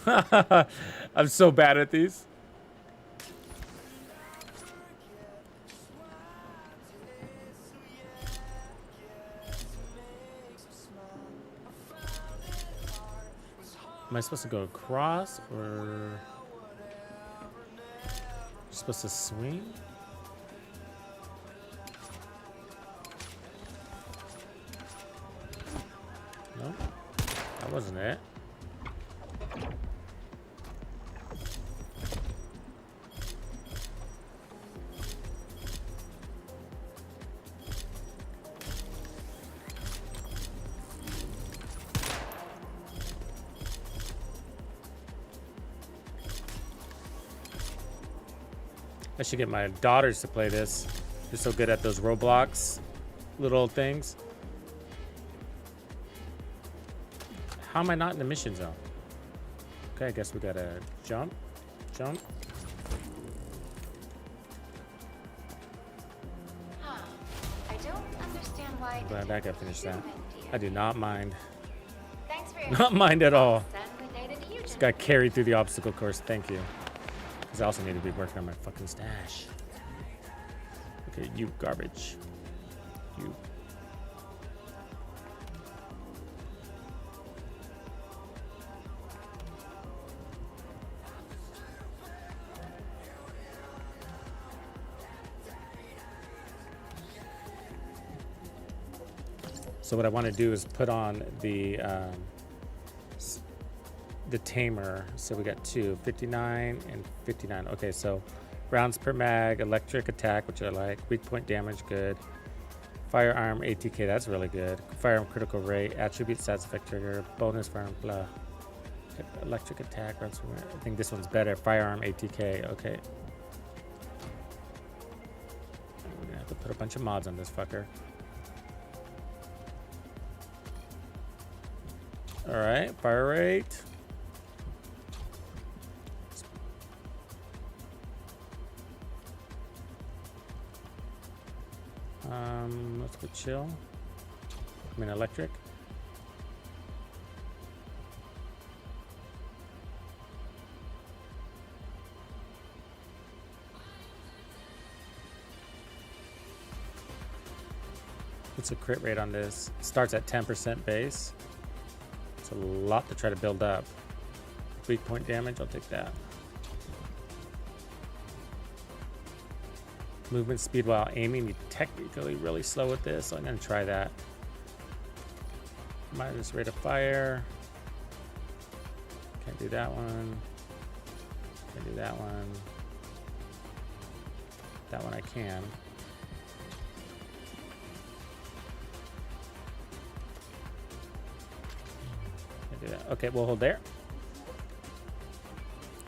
I'm so bad at these. Am I supposed to go across or supposed to swing? No, that wasn't it. I should get my daughters to play this. They're so good at those Roblox little things. How am I not in the mission zone? Okay, I guess we gotta jump. Jump. Huh. I don't understand why. Glad I got finished that. I do not mind. Thanks for your Not mind at all. Send the data to you. Just got carried through the obstacle course. Thank you. Because I also need to be working on my fucking stash. Okay, you garbage. You. So what I want to do is put on the tamer. So we got 2, 59 and 59. Okay, so rounds per mag, electric attack, which I like, weak point damage, good. Firearm ATK, that's really good. Firearm critical rate, attribute stats effect trigger, bonus firearm, blah. Electric attack, runs from, I think this one's better. Firearm ATK, okay. We're gonna have to put a bunch of mods on this fucker. Alright, fire rate. Let's go chill. I mean electric. What's the crit rate on this? It starts at 10% base. It's a lot to try to build up. Weak point damage, I'll take that. Movement speed while aiming, you technically really slow with this, so I'm gonna try that. Minus rate of fire. Can't do that one. Can't do that one. That one I can. Can't do that. Okay, we'll hold there.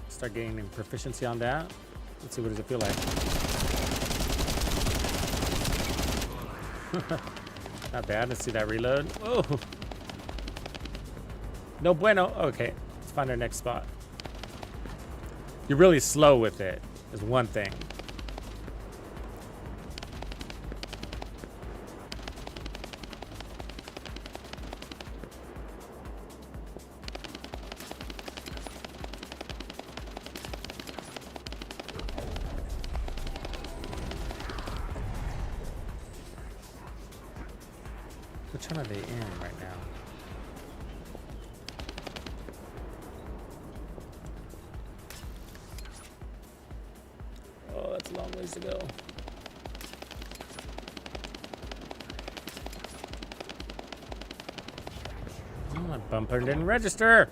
Start gaining proficiency on that. Let's see, what does it feel like? Not bad. Let's see that reload. Whoa. No bueno. Okay. Let's find our next spot. You're really slow with it, is one thing. Which one are they in right now? Oh, that's a long ways to go. Oh, my bumper didn't register.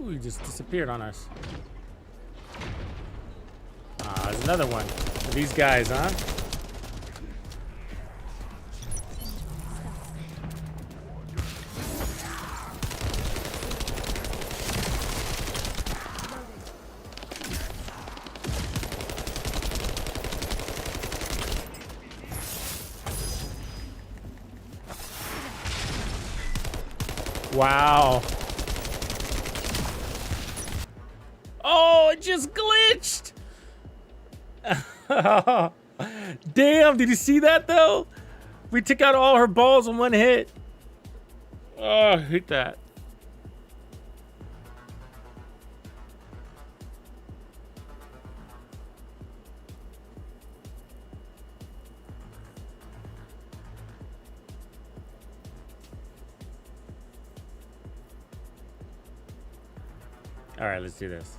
Ooh, he just disappeared on us. Ah, there's another one. These guys, huh? Wow. Oh, it just glitched. Damn, did you see that though? We took out all her balls in one hit. Oh, I hate that. All right, let's do this.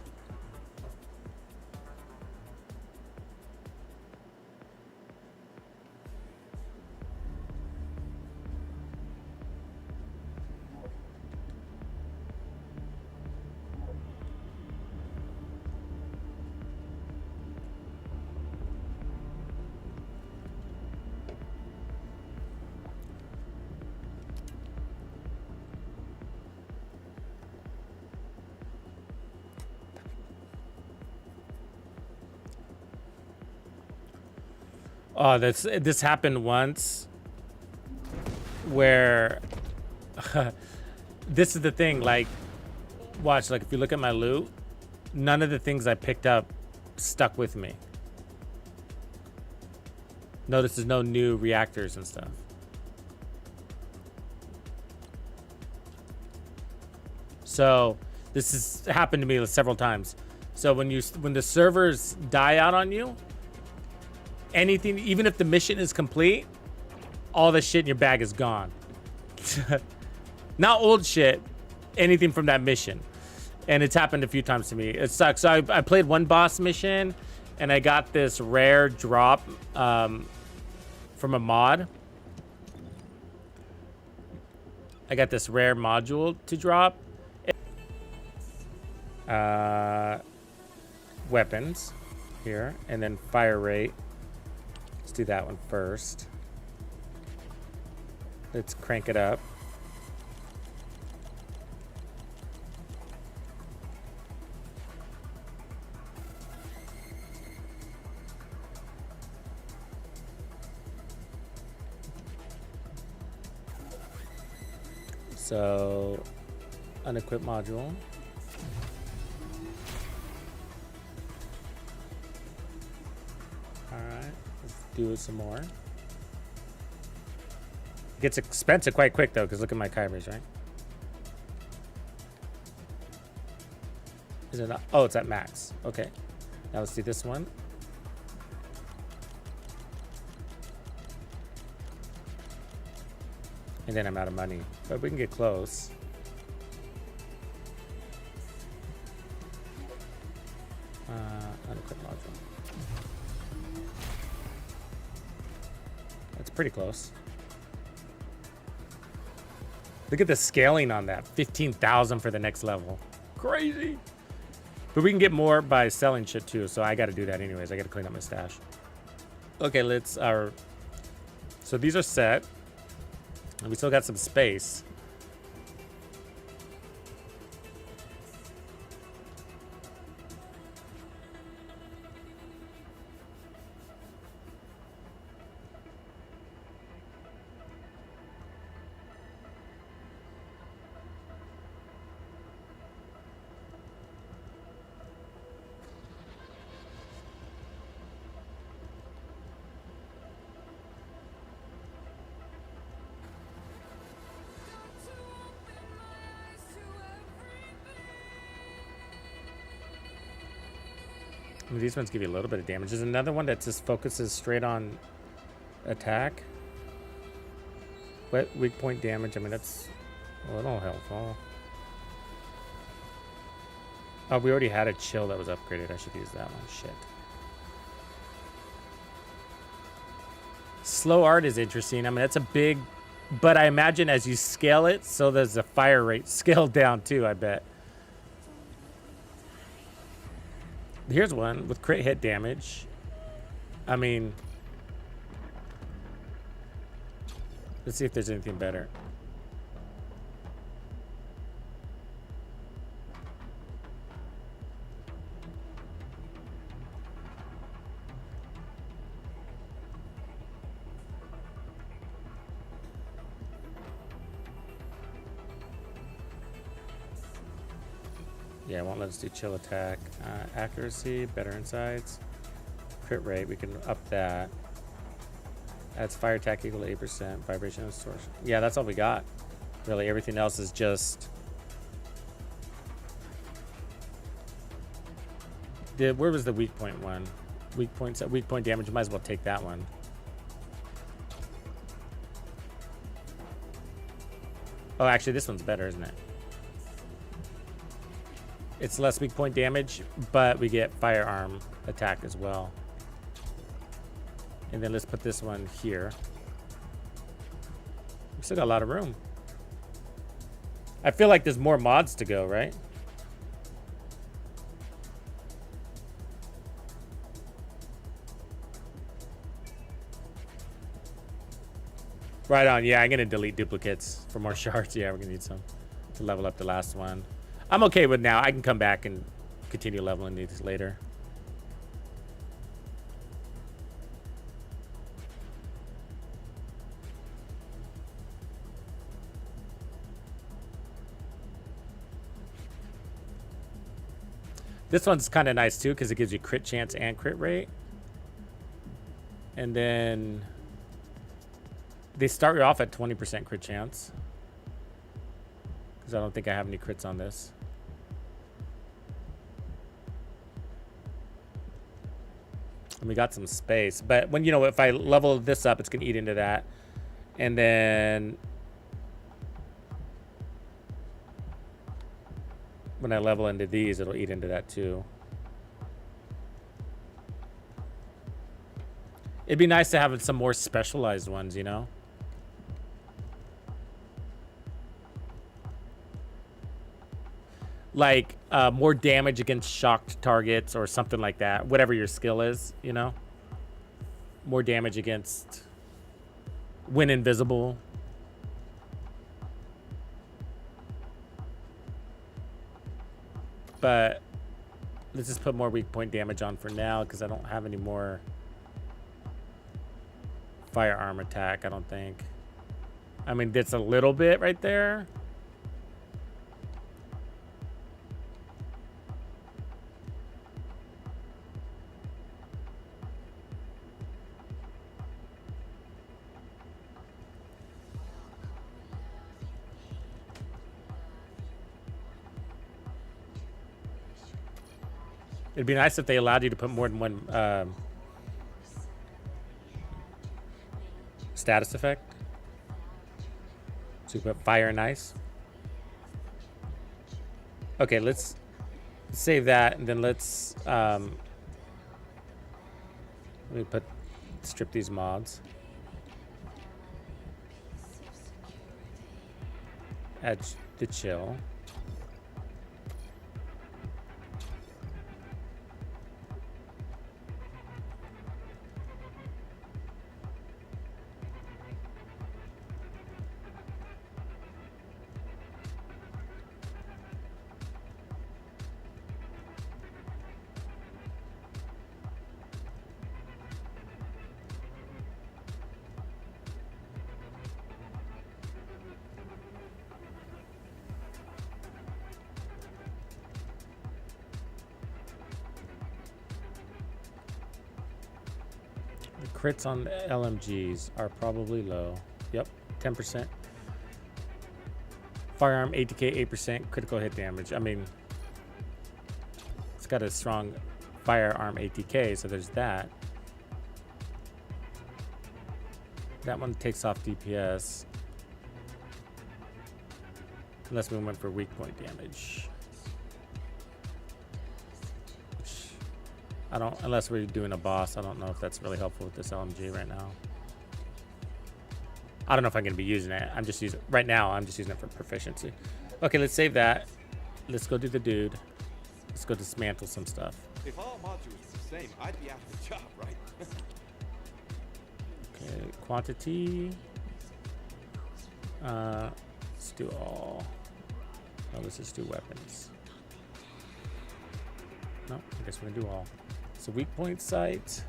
Oh, this happened once where this is the thing, like, watch, like if you look at my loot, none of the things I picked up stuck with me. Notice there's no new reactors and stuff. So this has happened to me several times. So when the servers die out on you, anything, even if the mission is complete, all the shit in your bag is gone. Not old shit, anything from that mission. And it's happened a few times to me. It sucks. So I played one boss mission and I got this rare drop from a mod. I got this rare module to drop. Weapons here, and then fire rate. Let's do that one first. Let's crank it up. So, unequipped module. Alright, let's do it some more. It gets expensive quite quick though, because look at my Kybers, right? Is it not? Oh, it's at max. Okay. Now let's do this one. And then I'm out of money. But we can get close. Unequipped module. That's pretty close. Look at the scaling on that. 15,000 for the next level. Crazy. But we can get more by selling shit too, so I got to do that anyways. I got to clean up my stash. Okay, let's... So these are set. And we still got some space. These ones give you a little bit of damage. There's another one that just focuses straight on attack. Weak point damage. I mean, that's a little helpful. Oh, we already had a chill that was upgraded. I should use that one. Shit. Slow art is interesting. I mean, that's a big... But I imagine as you scale it, so there's a fire rate scaled down too, I bet. Here's one with crit hit damage. I mean, let's see if there's anything better. Yeah, it won't let us do chill attack. Accuracy, better insights. Crit rate, we can up that. Adds fire attack equal to 8%. Vibration and distortion. Yeah, that's all we got. Really, everything else is just... Where was the weak point one? Weak point damage, you might as well take that one. Oh, actually, this one's better, isn't it? It's less weak point damage, but we get firearm attack as well. And then let's put this one here. We still got a lot of room. I feel like there's more mods to go, right? Right on. Yeah, I'm gonna delete duplicates for more shards. Yeah, we're gonna need some to level up the last one. I'm okay with now. I can come back and continue leveling these later. This one's kind of nice too because it gives you crit chance and crit rate. And then they start you off at 20% crit chance. Because I don't think I have any crits on this. And we got some space. But when, you know, if I level this up, it's going to eat into that. And then when I level into these, it'll eat into that too. It'd be nice to have some more specialized ones, you know? Like more damage against shocked targets or something like that. Whatever your skill is, you know? More damage against when invisible. But let's just put more weak point damage on for now because I don't have any more firearm attack, I don't think. I mean, that's a little bit right there. It'd be nice if they allowed you to put more than one status effect. So you put fire and ice. Okay, let's save that, and then let's let me strip these mods. Add the chill. Crits on LMGs are probably low. Yep, 10%. Firearm ATK 8%, critical hit damage. I mean, it's got a strong firearm ATK, so there's that. That one takes off DPS. Unless we went for weak point damage. I don't, unless we're doing a boss, I don't know if that's really helpful with this LMG right now. I don't know if I'm going to be using it. I'm just using, right now, I'm just using it for proficiency. Okay, let's save that. Let's go do the dude. Let's go dismantle some stuff. If all modules were the same, I'd be out of a job, right? Okay, quantity. Let's do all. Oh, let's just do weapons. No, I guess we're going to do all. So weak point sight.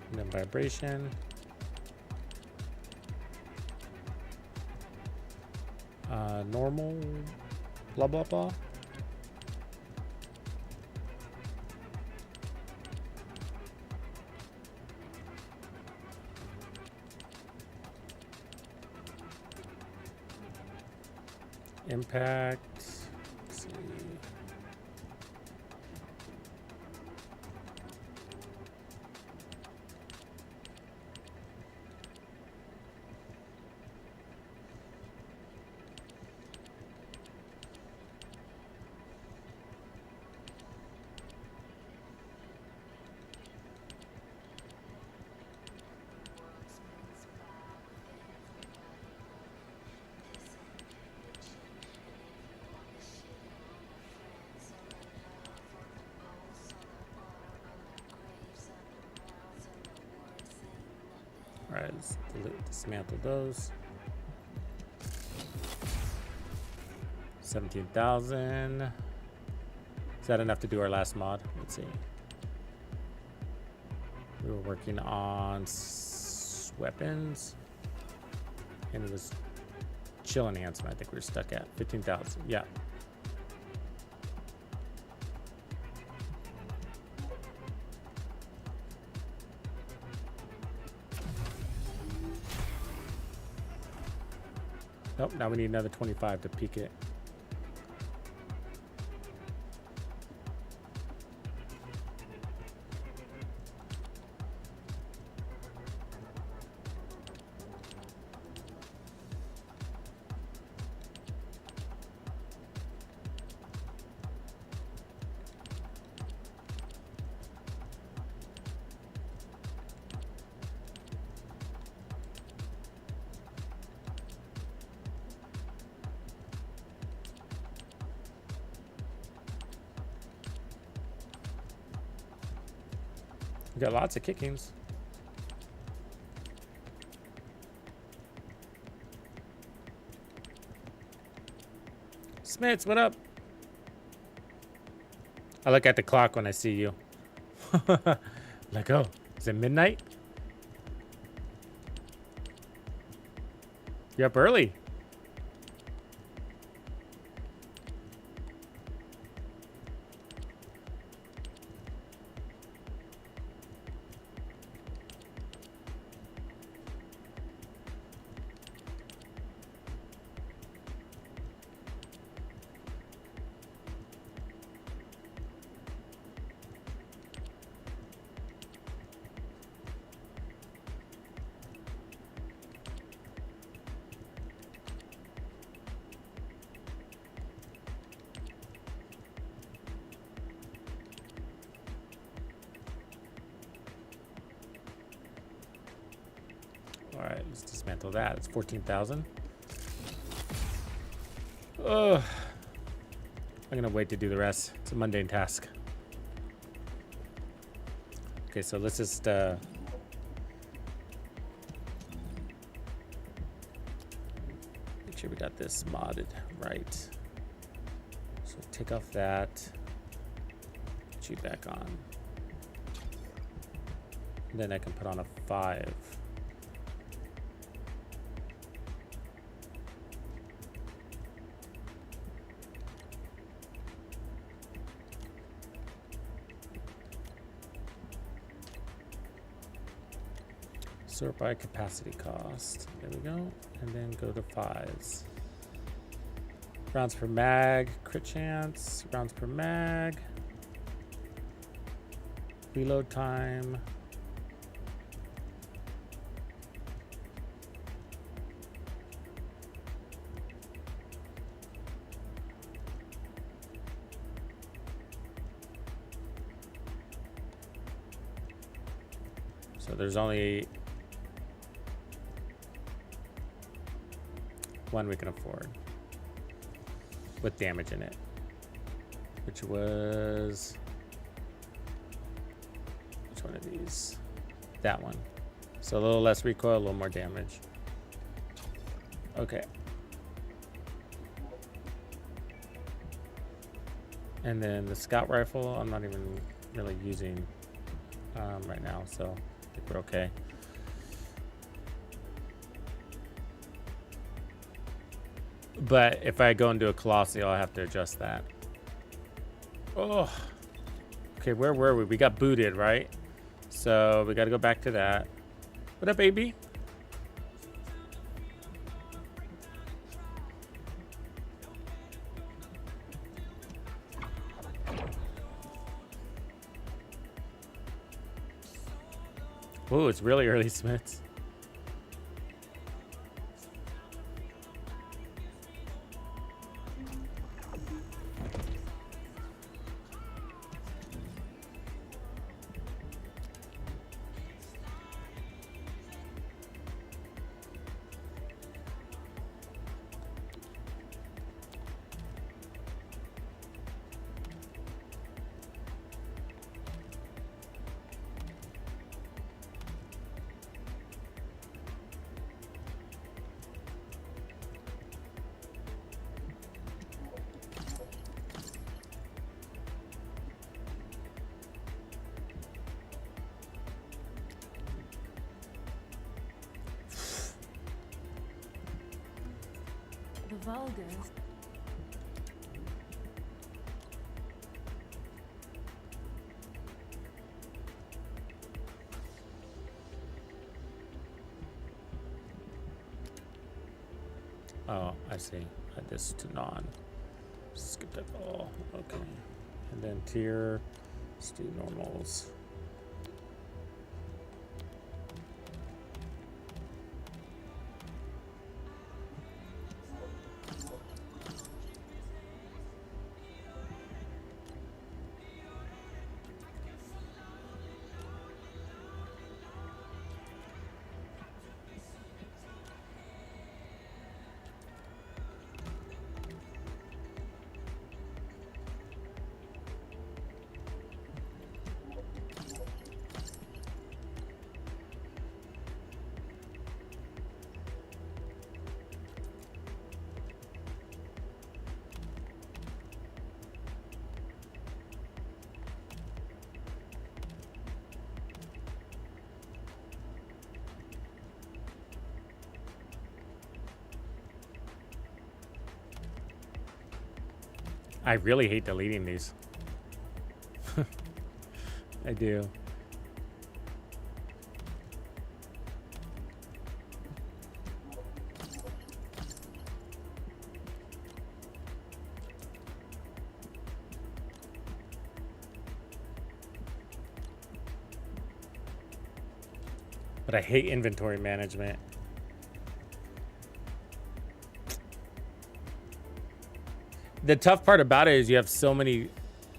And then vibration. Normal. Blah, blah, blah. Impact. Let's see. Let's dismantle those. 17,000. Is that enough to do our last mod? Let's see. We were working on weapons, and it was chill enhancement. I think we were stuck at 15,000. Yeah. Nope, now we need another 25 to peak it. We got lots of kickings. Smits, what up? I look at the clock when I see you. Like, oh, is it midnight? You're up early. All right, let's dismantle that. It's 14,000. Oh, I'm gonna wait to do the rest. It's a mundane task. Okay, so let's just make sure we got this modded right. So take off that. Put you back on. And then I can put on a 5. Sort by capacity cost. There we go. And then go to 5s. Rounds per mag, crit chance, rounds per mag, reload time. So there's only one we can afford with damage in it, which was, which one of these? That one. So a little less recoil, a little more damage. Okay. And then the scout rifle, I'm not even really using right now, so I think we're okay. But if I go into a Colossal, I have to adjust that. Oh. Okay, where were we? We got booted, right? So we got to go back to that. What up, AB? Oh, it's really early, Smiths. The vulgar. Oh, I see. Add this to non. Skip that all. Okay. And then tier. Let's do normals. I really hate deleting these. I do. But I hate inventory management. The tough part about it is you have so many,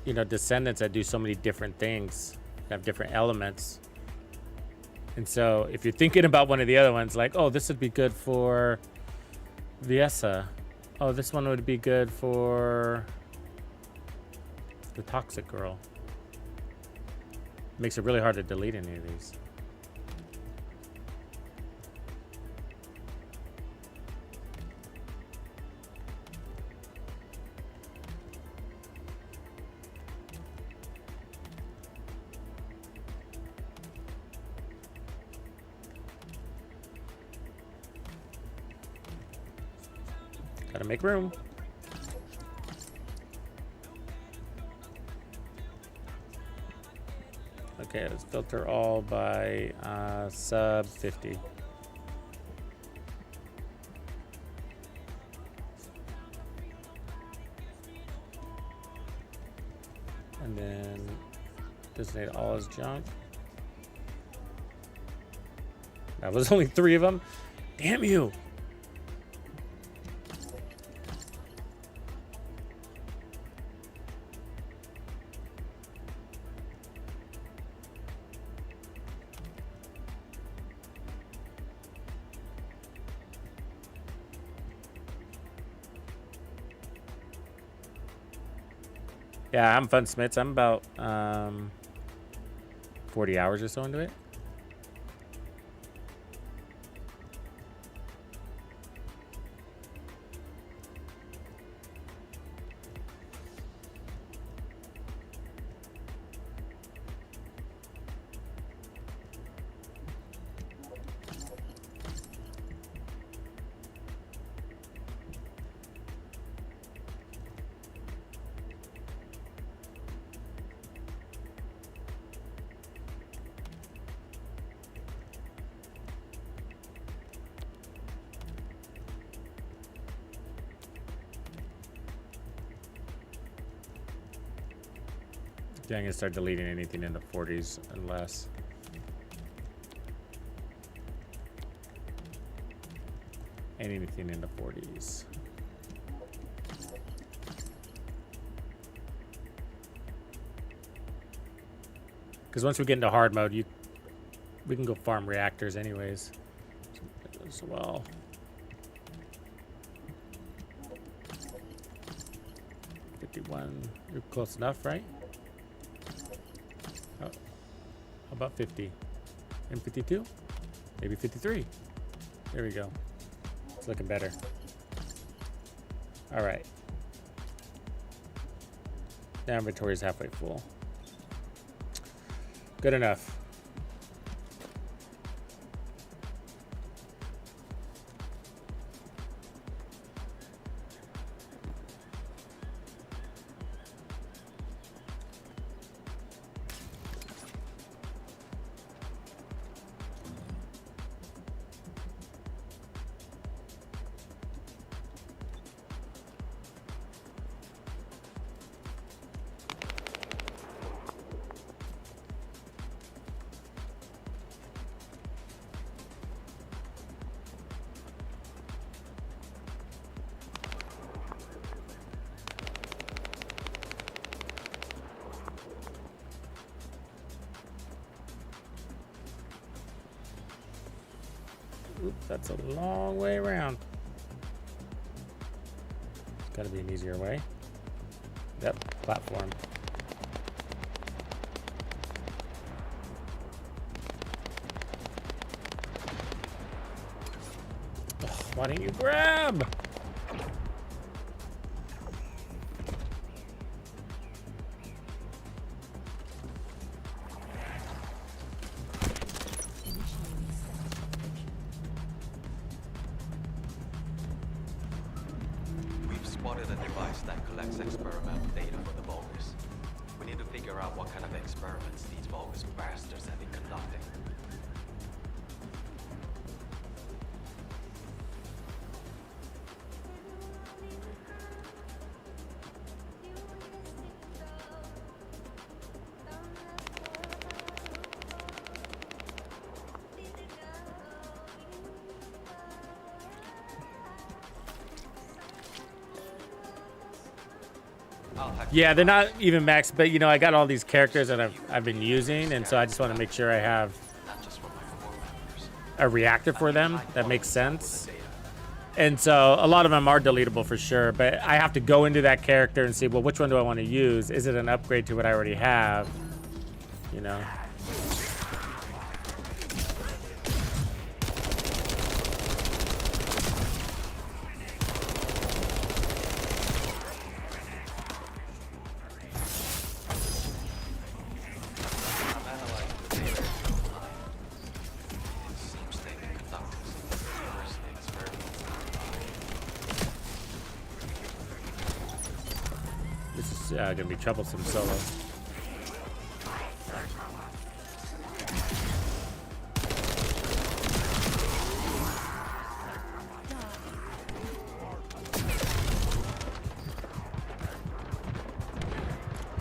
you know, descendants that do so many different things, have different elements. And so if you're thinking about one of the other ones, like, oh, this would be good for Viessa. Oh, this one would be good for the toxic girl. Makes it really hard to delete any of these. Gotta make room. Okay, let's filter all by sub 50. And then designate all as junk. That was only 3 of them. Damn you. Yeah, I'm Fun Smits. I'm about 40 hours or so into it. Yeah, I'm gonna start deleting anything in the 40s unless. Anything in the 40s. Because once we get into hard mode, we can go farm reactors anyways. As well. You're close enough, right? Oh, how about 50? And 52? Maybe 53. There we go. It's looking better. All right. Now inventory is halfway full. Good enough. Oops, that's a long way around. It's gotta be an easier way. Yep, platform. Ugh, why didn't you grab? We've spotted a device that collects experimental data for the Vulgus. We need to figure out what kind of experiments these Vulgus bastards have been conducting. Yeah, they're not even max, but you know, I got all these characters that I've been using, and so I just want to make sure I have a reactor for them that makes sense. And so a lot of them are deletable for sure, but I have to go into that character and see, well, which one do I want to use? Is it an upgrade to what I already have? You know. Gonna be troublesome solo.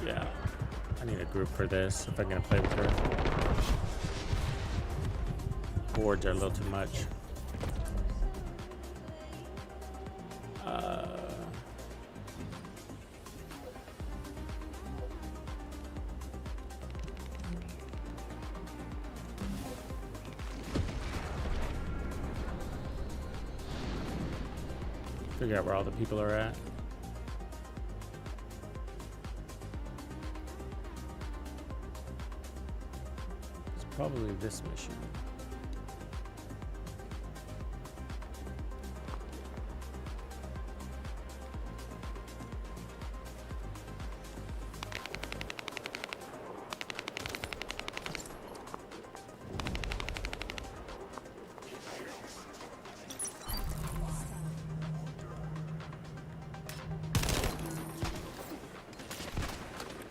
Yeah, I need a group for this if I'm gonna play with her. Boards are a little too much. Figure out where all the people are at. It's probably this mission.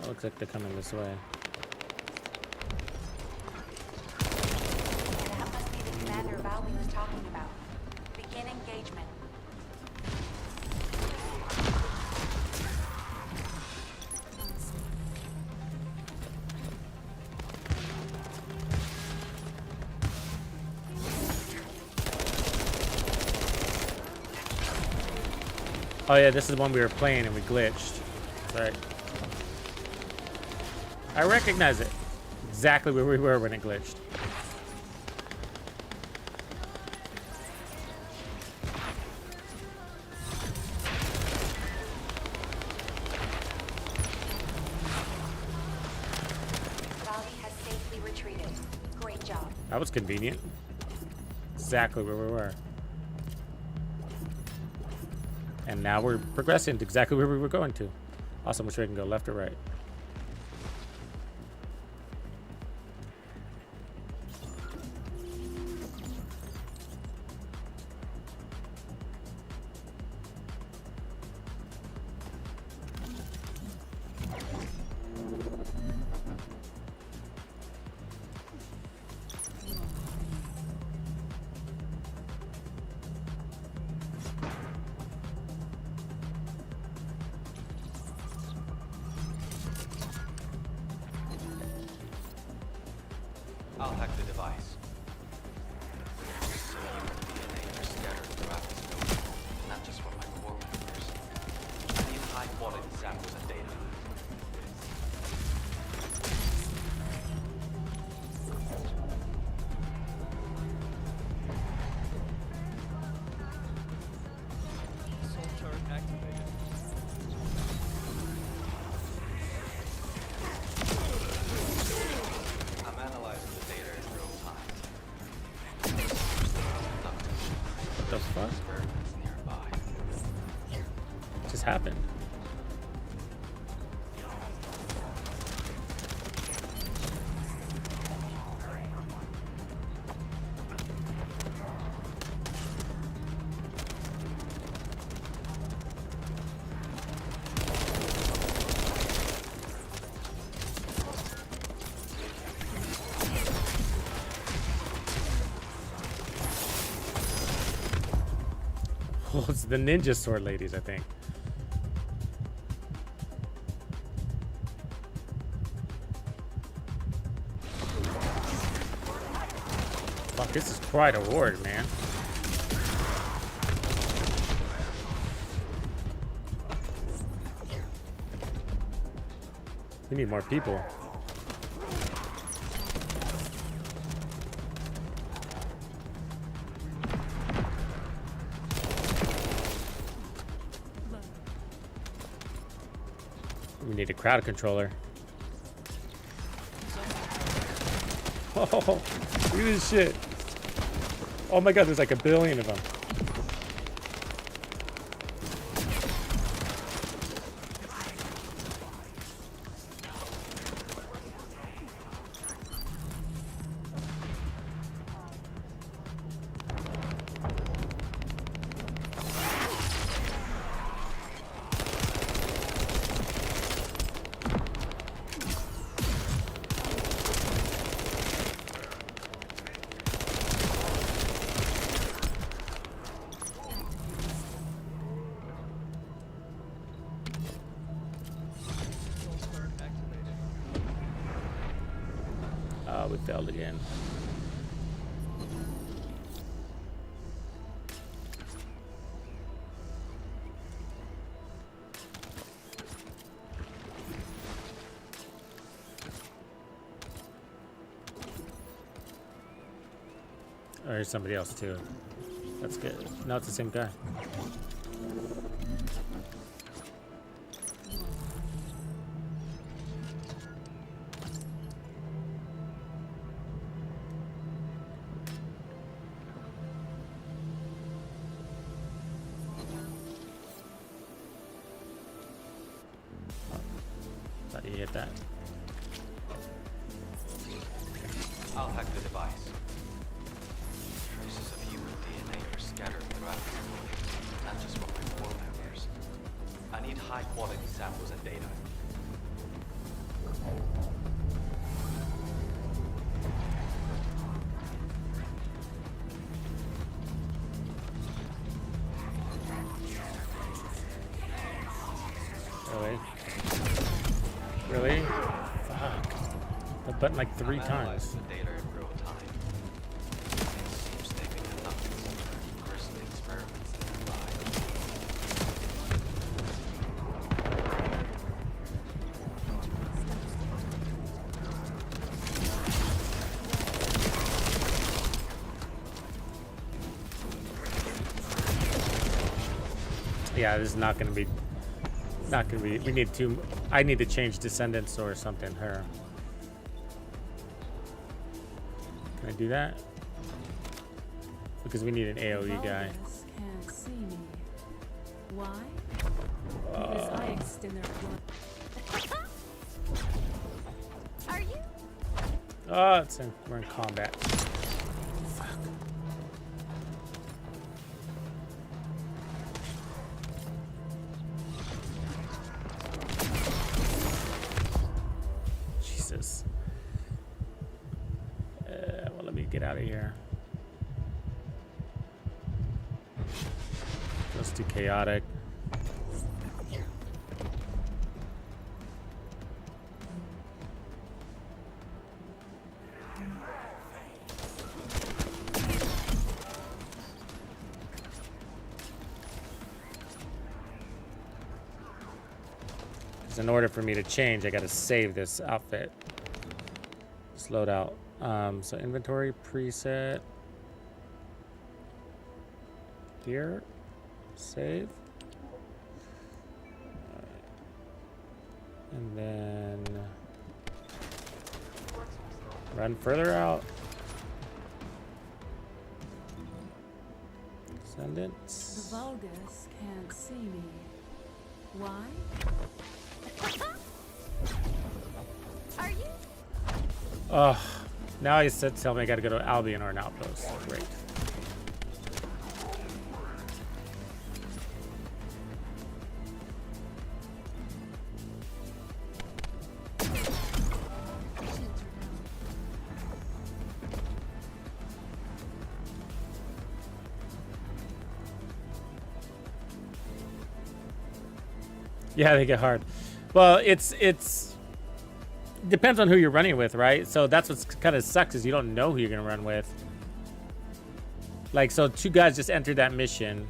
Looks like they're coming this way. That must be the commander Valby was talking about. Begin engagement. Oh yeah, this is the one we were playing and we glitched. Sorry. I recognize it. Exactly where we were when it glitched. Valby has safely retreated. Great job. That was convenient. Exactly where we were. And now we're progressing to exactly where we were going to. Awesome, which way I can go, left or right? I'll hack the device. So DNA are scattered throughout this building, not just for my core members. I need high-quality samples and data. happened? Oh, it's the ninja sword ladies, I think. Fuck, this is quite a ward, man. We need more people. We need a crowd controller. Oh, look at this shit. Oh my god, there's like a billion of them. We failed again. Oh, there's somebody else too. That's good. No, it's the same guy. You hit that. I'll hack the device. Traces of human DNA are scattered throughout the world, not just from my core members. I need high-quality samples and data. Really? Really? Fuck. That button like 3 times. The data in real time. It seems they've been conducting some grisly experiments in their lives. Yeah, this is not gonna be. Not gonna be. We need to. I need to change Descendants or something. Her. Can I do that? Because we need an AOE guy. Can't see me. Why? Because I extend their blood. Are you? Oh, we're in combat. Fuck. Jesus. Well, let me get out of here. That's too chaotic. In order for me to change, I gotta save this outfit. This loadout. So inventory preset. Here. Save. And then run further out. Descendants. The Vulgus can't see me. Why? Are you? Oh, now he said, tell me I gotta go to Albion or an outpost. Great. Yeah, they get hard. Well, it's depends on who you're running with, right? So that's what's kind of sucks is you don't know who you're gonna run with. Like, so 2 guys just entered that mission.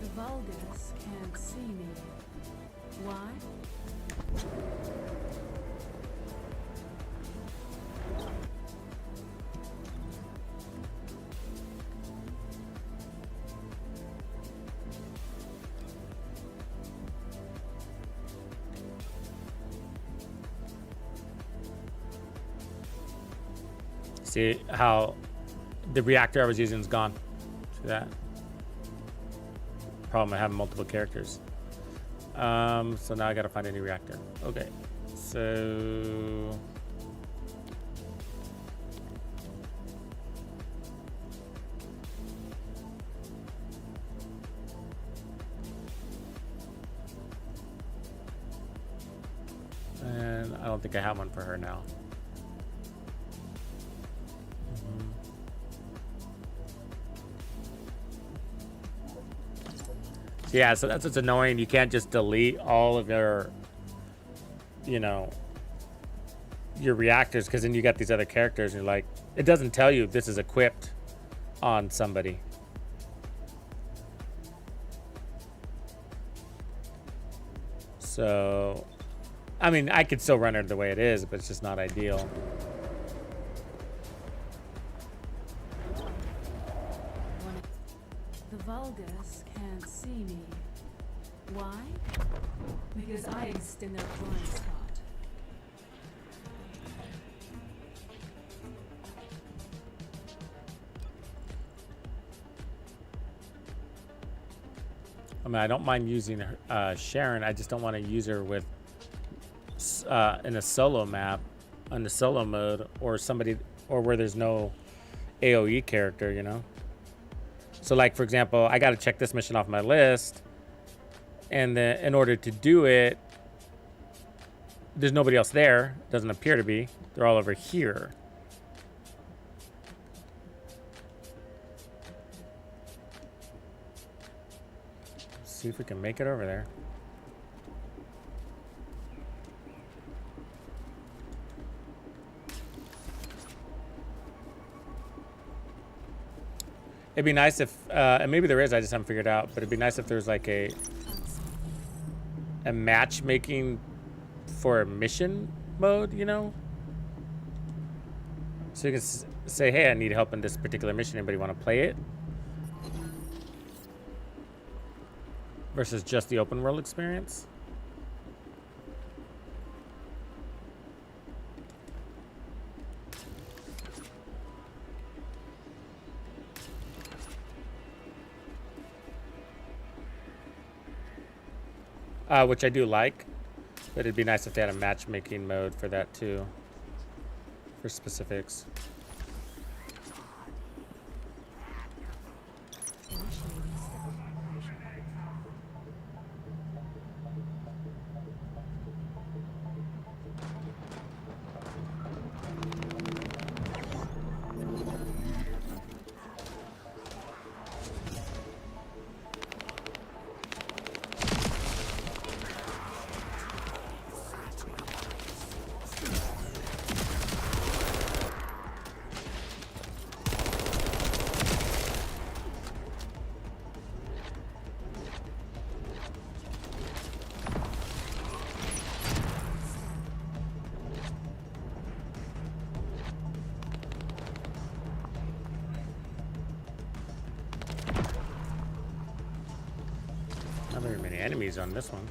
The Vulgus can't see me. Why? See how the reactor I was using is gone. See that? Problem I have multiple characters. So now I gotta find a new reactor. Okay. So and I don't think I have one for her now. Yeah, so that's what's annoying. You can't just delete all of your, you know, your reactors, because then you got these other characters and you're like, it doesn't tell you if this is equipped on somebody. So, I mean, I could still run it the way it is, but it's just not ideal. The Vulgus can't see me. Why? Because I exist in their blind spot. I mean, I don't mind using Sharon. I just don't want to use her with in a solo map, on the solo mode, or somebody, or where there's no AOE character, you know. So, like for example, I got to check this mission off my list, and then in order to do it, there's nobody else there. Doesn't appear to be. They're all over here. See if we can make it over there. It'd be nice if, and maybe there is, I just haven't figured out, but it'd be nice if there's like a matchmaking for a mission mode, you know? So you can say, hey, I need help in this particular mission. Anybody want to play it? Versus just the open world experience. Which I do like, but it'd be nice if they had a matchmaking mode for that too, for specifics. Very many enemies on this one.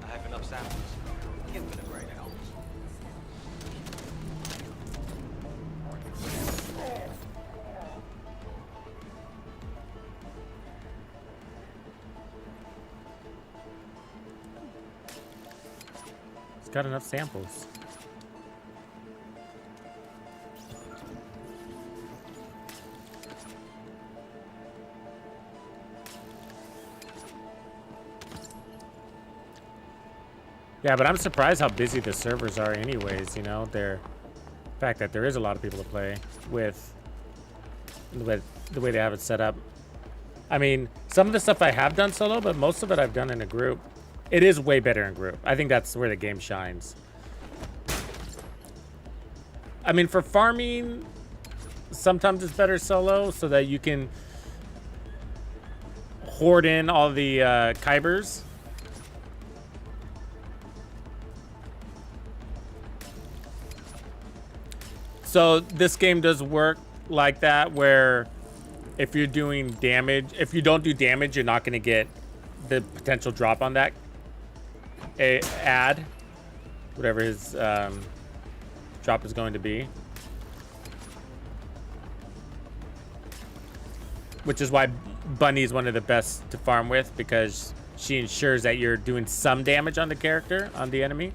I have enough samples. Infinite right now. It's got enough samples. Yeah, but I'm surprised how busy the servers are anyways, you know, the fact that there is a lot of people to play with the way they have it set up. I mean, some of the stuff I have done solo, but most of it I've done in a group. It is way better in group. I think that's where the game shines. I mean, for farming, sometimes it's better solo so that you can hoard in all the Kybers. So this game does work like that, where if you're doing damage, if you don't do damage, you're not going to get the potential drop on that ad, whatever his drop is going to be. Which is why Bunny is one of the best to farm with, because she ensures that you're doing some damage on the character, on the enemy.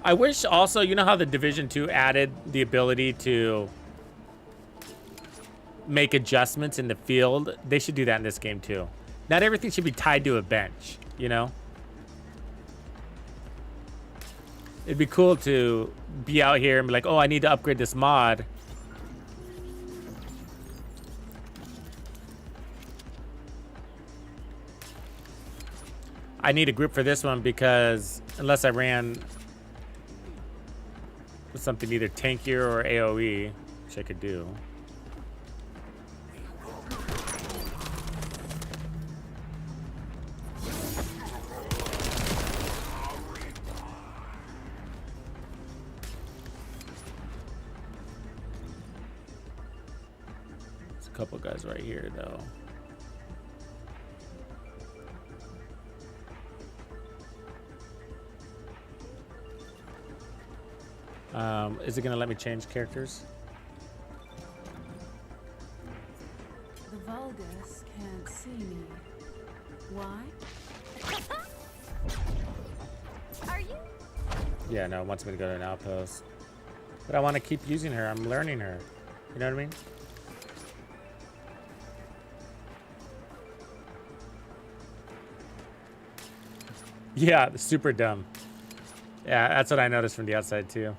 I wish also, you know how the Division 2 added the ability to make adjustments in the field? They should do that in this game too. Not everything should be tied to a bench, you know? It'd be cool to be out here and be like, oh, I need to upgrade this mod. I need a group for this one because unless I ran something either tankier or AoE, which I could do. There's a couple guys right here though. Is it gonna let me change characters? The Vulgus can't see me. Why? Are you? Yeah, no, it wants me to go to an outpost. But I want to keep using her. I'm learning her. You know what I mean? Yeah, super dumb. Yeah, that's what I noticed from the outside too.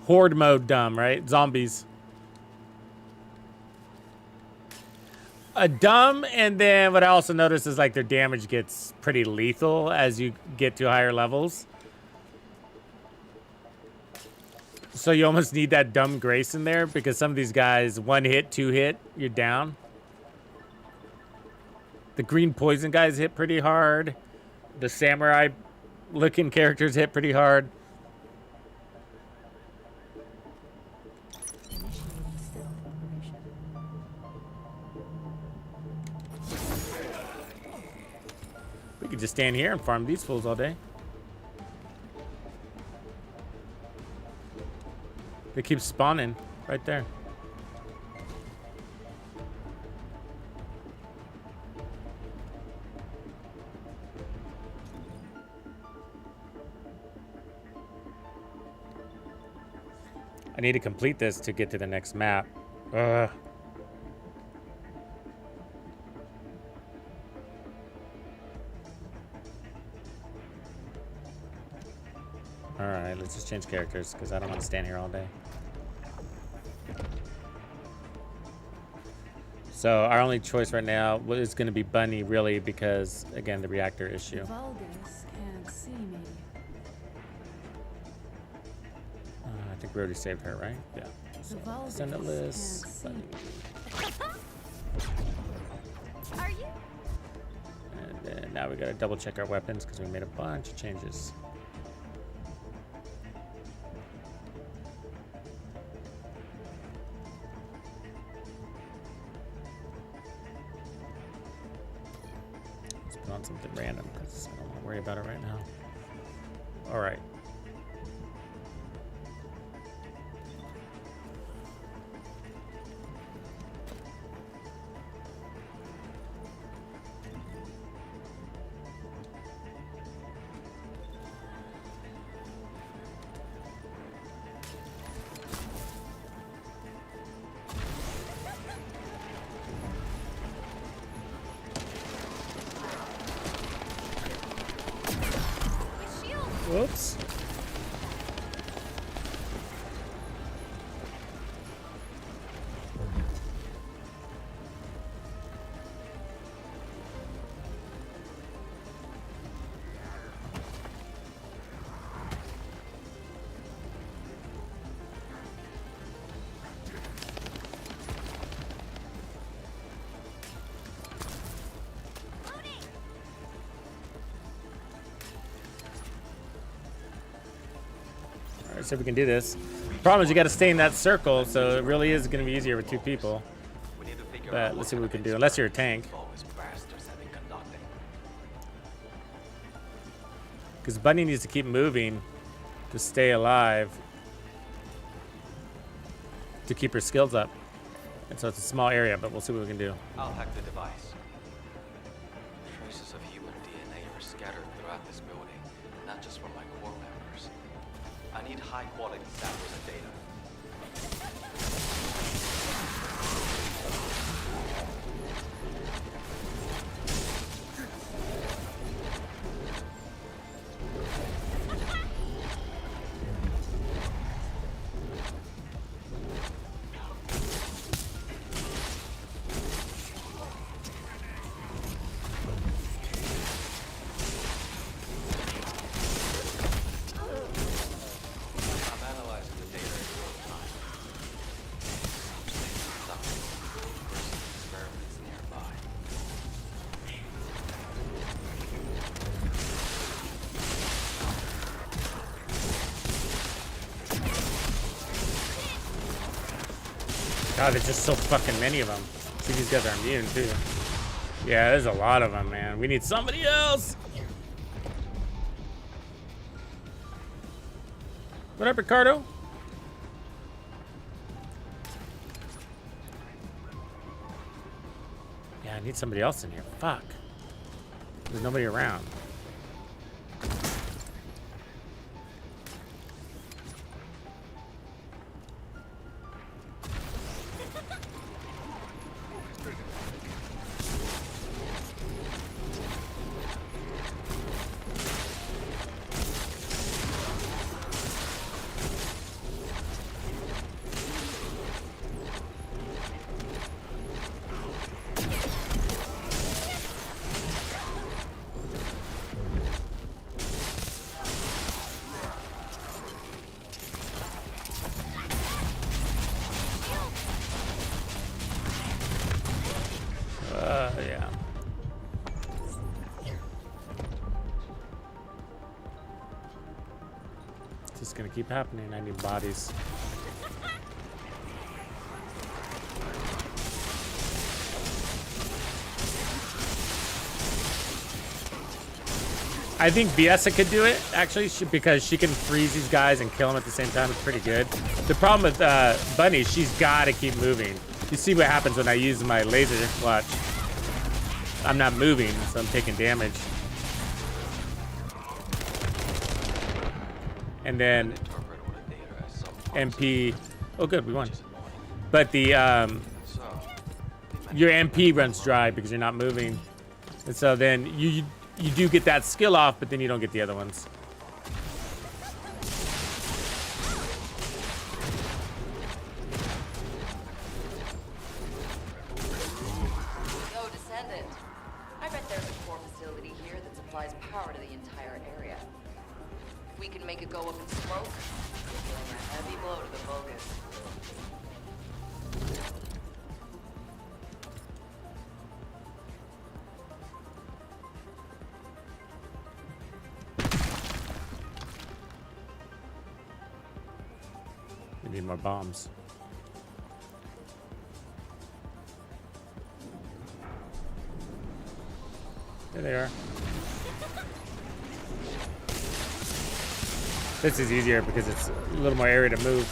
Horde mode dumb, right? Zombies. Dumb, and then what I also noticed is like their damage gets pretty lethal as you get to higher levels. So you almost need that dumb grace in there because some of these guys, 1 hit, 2 hit, you're down. The green poison guys hit pretty hard. The samurai looking characters hit pretty hard. We could just stand here and farm these fools all day. They keep spawning right there. I need to complete this to get to the next map. Ugh. Alright, let's just change characters because I don't want to stand here all day. So our only choice right now is going to be Bunny, really, because, again, the reactor issue. Vulgus can't see me. I think we already saved her, right? Yeah. So, send it list. Bunny. Are you? And then now we got to double check our weapons because we made a bunch of changes. On something random because I don't want to worry about it right now. All right. Whoops. See if we can do this. Problem is you got to stay in that circle, so it really is going to be easier with two people. But let's see what we can do, unless you're a tank. Because Bunny needs to keep moving to stay alive, to keep her skills up. And so it's a small area, but we'll see what we can do. I'll hack the device. Traces of human DNA are scattered throughout this building, not just from my core members. I need high-quality samples of data. God, there's just so fucking many of them. See, these guys are immune too. Yeah, there's a lot of them, man. We need somebody else. What up, Ricardo? Yeah, I need somebody else in here. Fuck. There's nobody around. Yeah. It's just gonna keep happening. I need bodies. I think Biesa could do it, actually, because she can freeze these guys and kill them at the same time. It's pretty good. The problem with Bunny, she's got to keep moving. You see what happens when I use my laser. Watch. I'm not moving, so I'm taking damage. And then MP Oh, good, we won. which is annoying. But the So, your MP runs dry because you're not moving, and so then you do get that skill off, but then you don't get the other ones. Yo, Descendant. I bet there's a core facility here that supplies power to the entire area. If we can make it go up in smoke, we're dealing a heavy blow to the Vulgus. We need more bombs. There they are. This is easier because it's a little more area to move.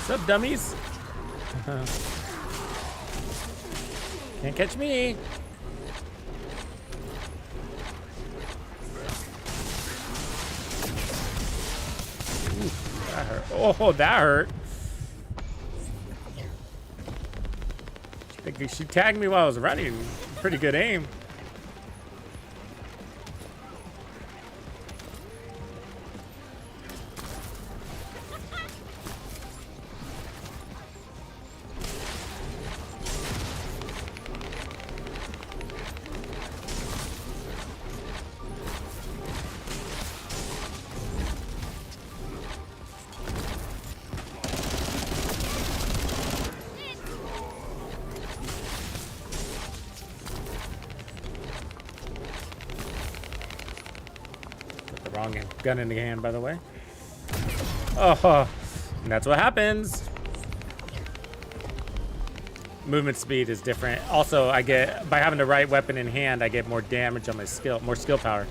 What's up, dummies? Can't catch me. Ooh, that hurt. Oh, that hurt. I think she tagged me while I was running. Pretty good aim. Wrong gun in the hand, by the way. Oh, and that's what happens. Movement speed is different. Also, I get, by having the right weapon in hand, I get more damage on my skill, more skill power.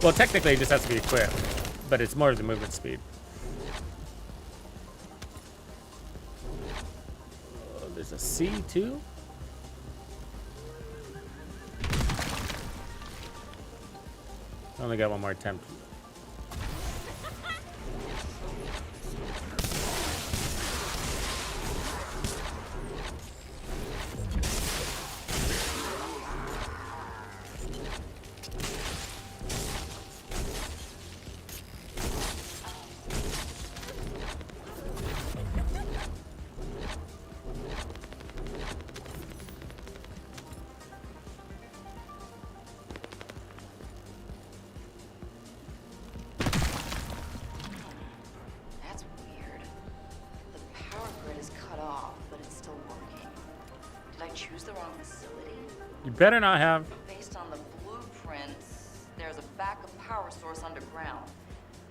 Well, technically, it just has to be equipped, but it's more of the movement speed. There's a C2. I only got one more attempt. You better not have. Based on the blueprints, there's a backup power source underground.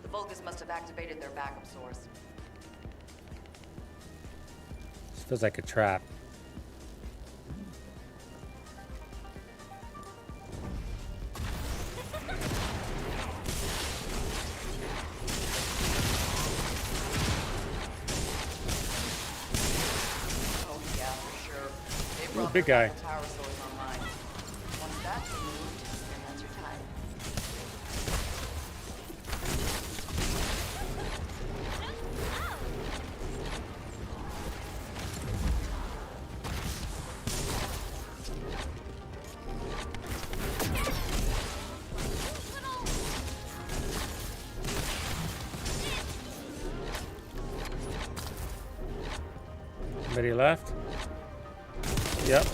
The Vulgus must have activated their backup source. This feels like a trap. Oh yeah, for sure. They brought big their guy. backup power source online. Once that's removed, their hands are tied. Somebody left? Yep.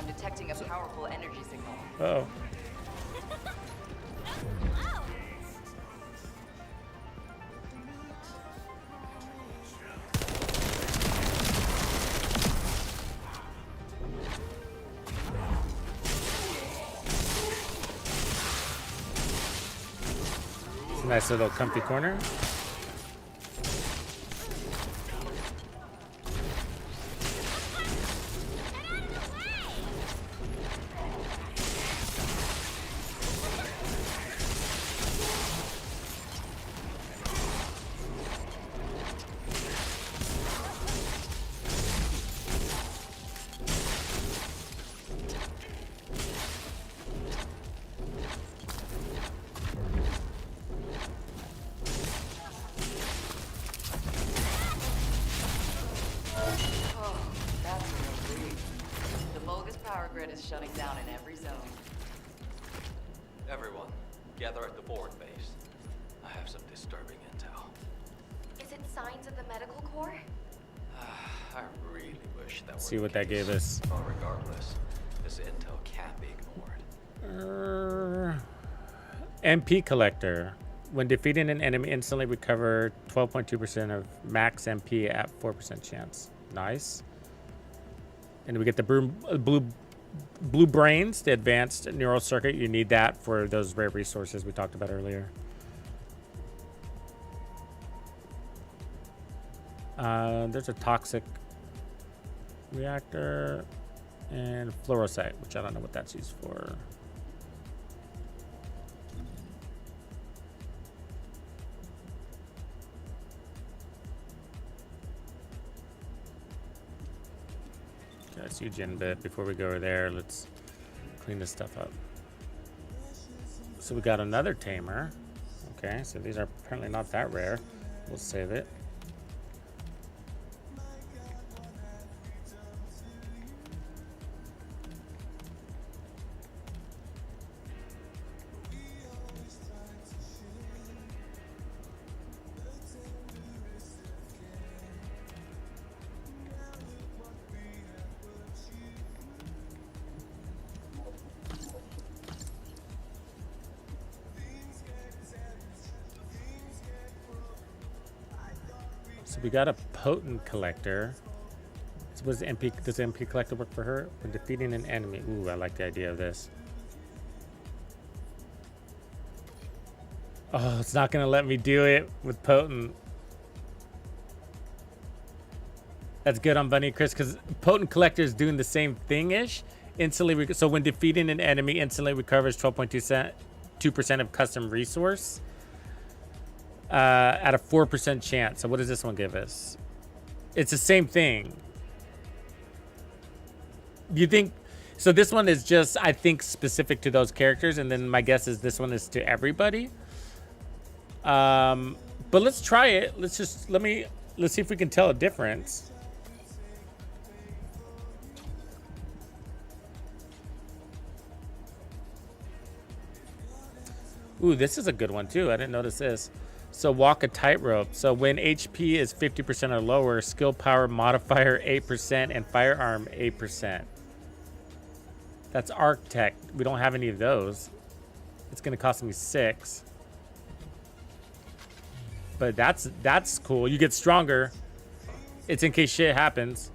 I'm detecting a powerful energy signal. Uh-oh. Nice little comfy corner. Is shutting down in every zone. Everyone, gather at the forward base. I have some disturbing intel. Is it signs of the medical corps? I really wish that were See the what that case. gave us. But regardless, this intel can't be ignored. MP collector. When defeating an enemy, instantly recover 12.2% of max MP at 4% chance. Nice. And we get the blue brains, the advanced neural circuit. You need that for those rare resources we talked about earlier. There's a toxic reactor and fluorocyte, which I don't know what that's used for. That's you, Jen, but before we go over there, let's clean this stuff up. So we got another tamer. Okay, so these are apparently not that rare. We'll save it. So we got a potent collector. So does the MP collector work for her? When defeating an enemy. Ooh, I like the idea of this. Oh, it's not gonna let me do it with potent. That's good on Bunny Chris, because potent collector is doing the same thing-ish. Instantly, so when defeating an enemy, instantly recovers 12.2% of custom resource. At a 4% chance. So what does this one give us? It's the same thing. You think so? This one is just, I think, specific to those characters, and then my guess is this one is to everybody. But let's try it. Let's see if we can tell a difference. Ooh, this is a good one too. I didn't notice this. So walk a tightrope. So when HP is 50% or lower, skill power modifier 8% and firearm 8%. That's Architect. We don't have any of those. It's gonna cost me 6. But that's cool. You get stronger. It's in case shit happens.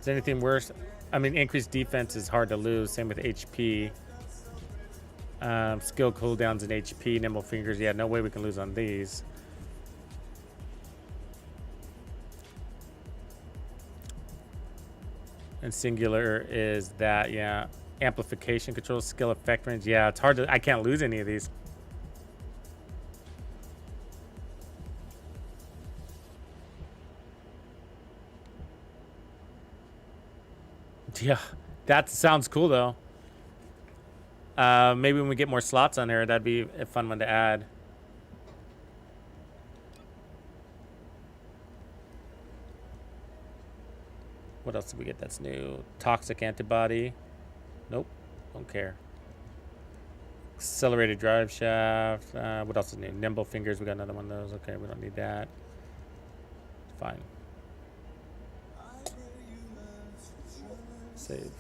Is anything worse? I mean, increased defense is hard to lose. Same with HP. Skill cooldowns and HP, nimble fingers. Yeah, no way we can lose on these. And singular is that, yeah. Amplification control, skill effect range. Yeah, it's hard to, I can't lose any of these. Yeah, that sounds cool though. Maybe when we get more slots on there, that'd be a fun one to add. What else did we get that's new? Toxic antibody. Nope, don't care. Accelerated drive shaft. What else is new? Nimble fingers. We got another one of those. Okay, we don't need that. Fine. Save.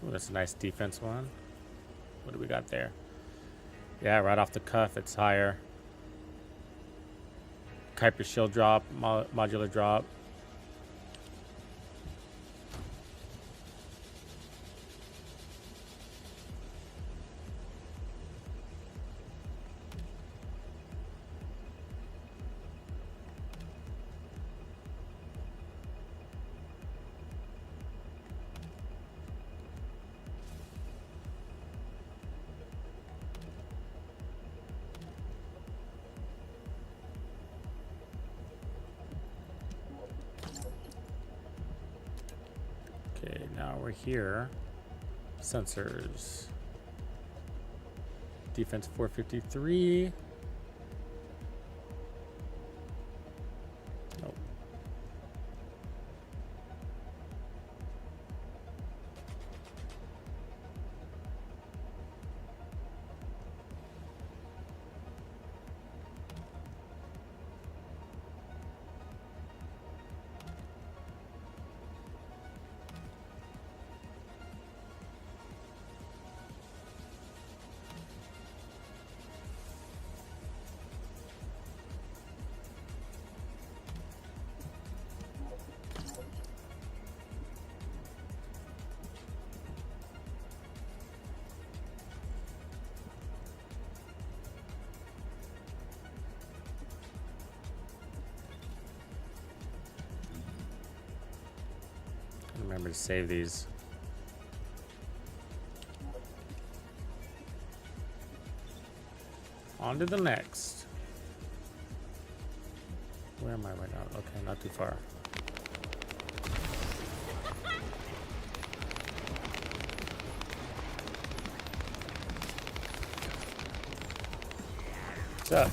Ooh, that's a nice defense one. What do we got there? Yeah, right off the cuff, it's higher. Kuiper shield drop, modular drop. Okay, now we're here. Sensors. Defense 453. Nope. Remember to save these. On to the next. Where am I right now? Okay, not too far. What's up?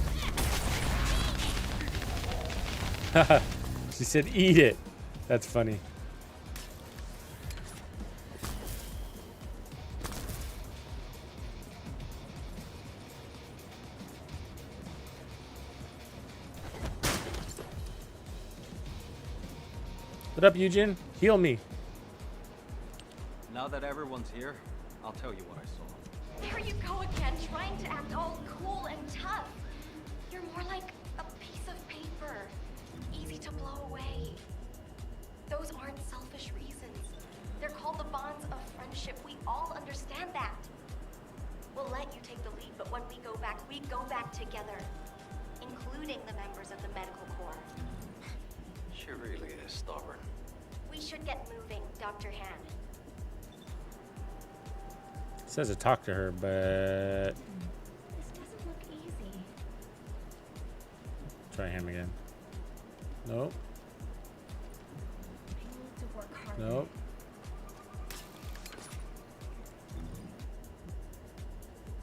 She said, eat it. That's funny. What up, Eugene? Heal me. Now that everyone's here, I'll tell you what I saw. There you go again, trying to act all cool and tough. You're more like a piece of paper, easy to blow away. Those aren't selfish reasons. They're called the bonds of friendship. We all understand that. We'll let you take the lead, but when we go back together, including the members of the medical corps. She really is stubborn. We should get moving, Dr. Han. It says to talk to her, but This doesn't look easy. try him again. Nope. I need to work harder. Nope.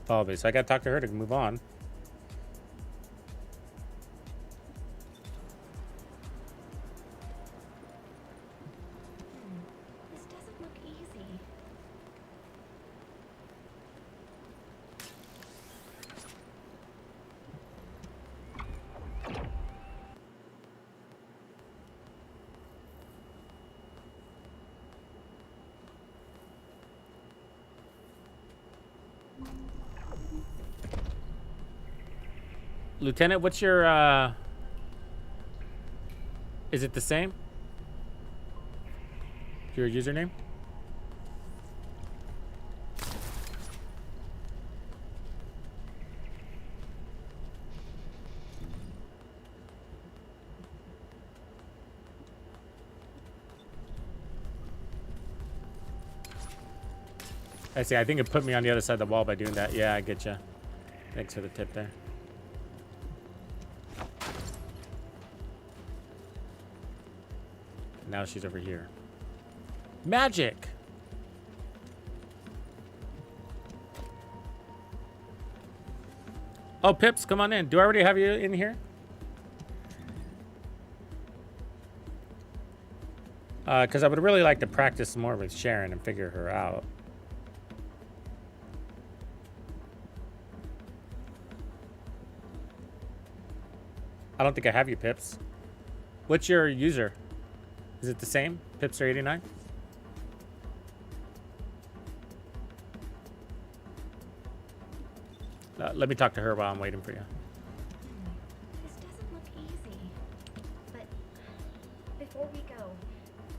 Probably. So I gotta talk to her to move on. This doesn't look easy. Lieutenant, what's your is it the same? Your username? I see. I think it put me on the other side of the wall by doing that. Yeah, I get you. Thanks for the tip there. Now she's over here. Magic! Oh, Pips, come on in. Do I already have you in here? Because I would really like to practice more with Sharon and figure her out. I don't think I have you, Pips. What's your user? Is it the same? Pipster89? Let me talk to her while I'm waiting for you. This doesn't look easy. But before we go,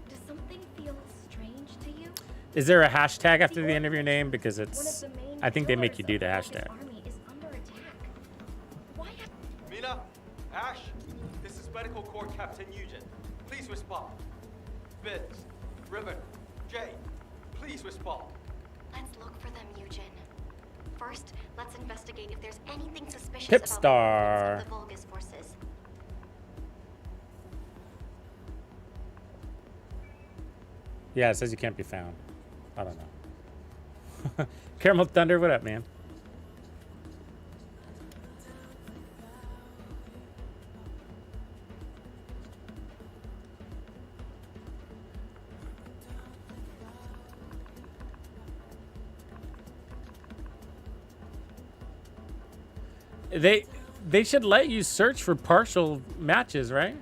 does something feel strange to you? Is there a hashtag after the end of your name? Because One of it's, the main I think they make you do pillars the of hashtag. August army is under attack. Why have Mina, Ash, this is Medical Corps Captain Eugen. Please respond. Vince, Ribbon, Jay, please respond. Let's look for them, Eugen. First, let's investigate if there's anything suspicious Pip about the Star. movements of the Vulgus forces. Yeah, it says you can't be found. I don't know. Caramel Thunder, what up, man? They should let you search for partial matches, right?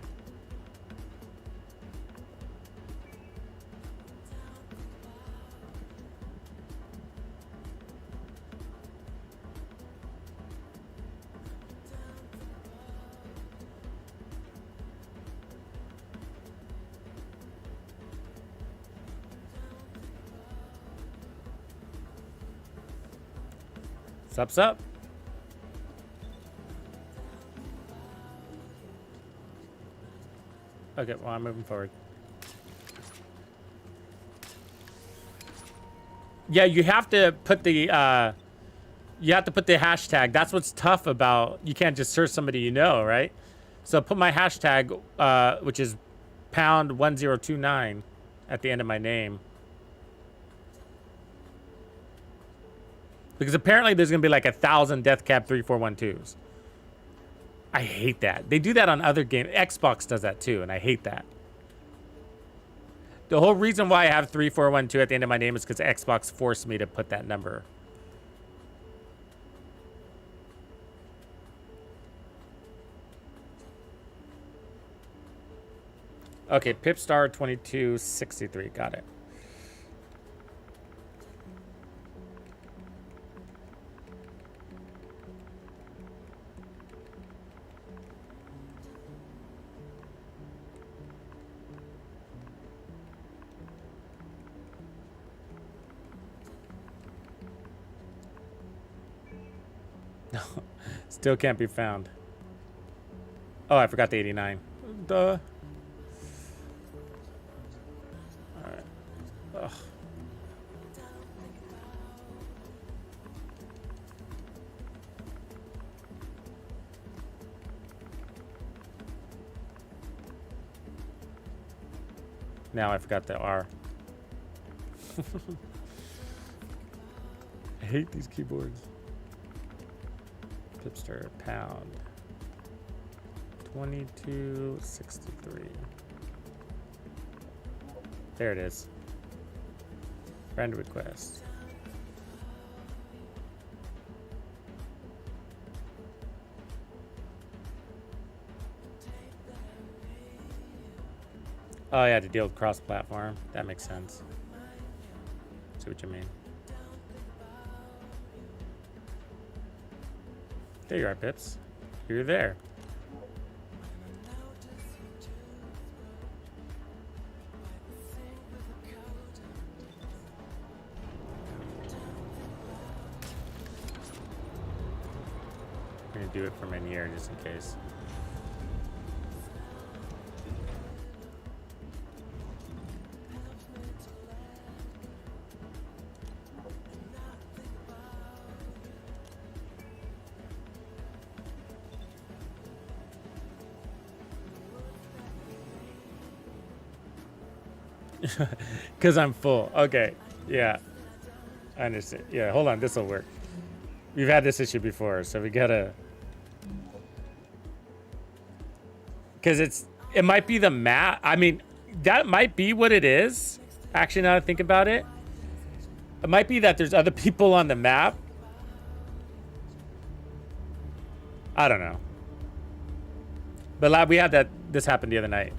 Sups up. Okay, well, I'm moving forward. Yeah, you have to put the hashtag. That's what's tough about, you can't just search somebody you know, right? So put my hashtag, which is #1029 at the end of my name. Because apparently there's gonna be like 1,000 Deathcap 3412s. I hate that. They do that on other games. Xbox does that too, and I hate that. The whole reason why I have 3412 at the end of my name is because Xbox forced me to put that number. Okay, Pipstar 2263, got it. Still can't be found. Oh, I forgot the 89. Duh. Alright. Ugh. Now I forgot the R. I hate these keyboards. Pipster pound 2263. There it is. Friend request. Oh yeah, to deal with cross-platform. That makes sense. See what you mean. There you are, Pips. You're there. I'm gonna do it from in here just in case. Because I'm full. Okay. Yeah. I understand. Yeah, hold on. This will work. We've had this issue before, so we gotta... Because it might be the map. I mean, that might be what it is. Actually, now that I think about it. It might be that there's other people on the map. I don't know. But we had this happened the other night.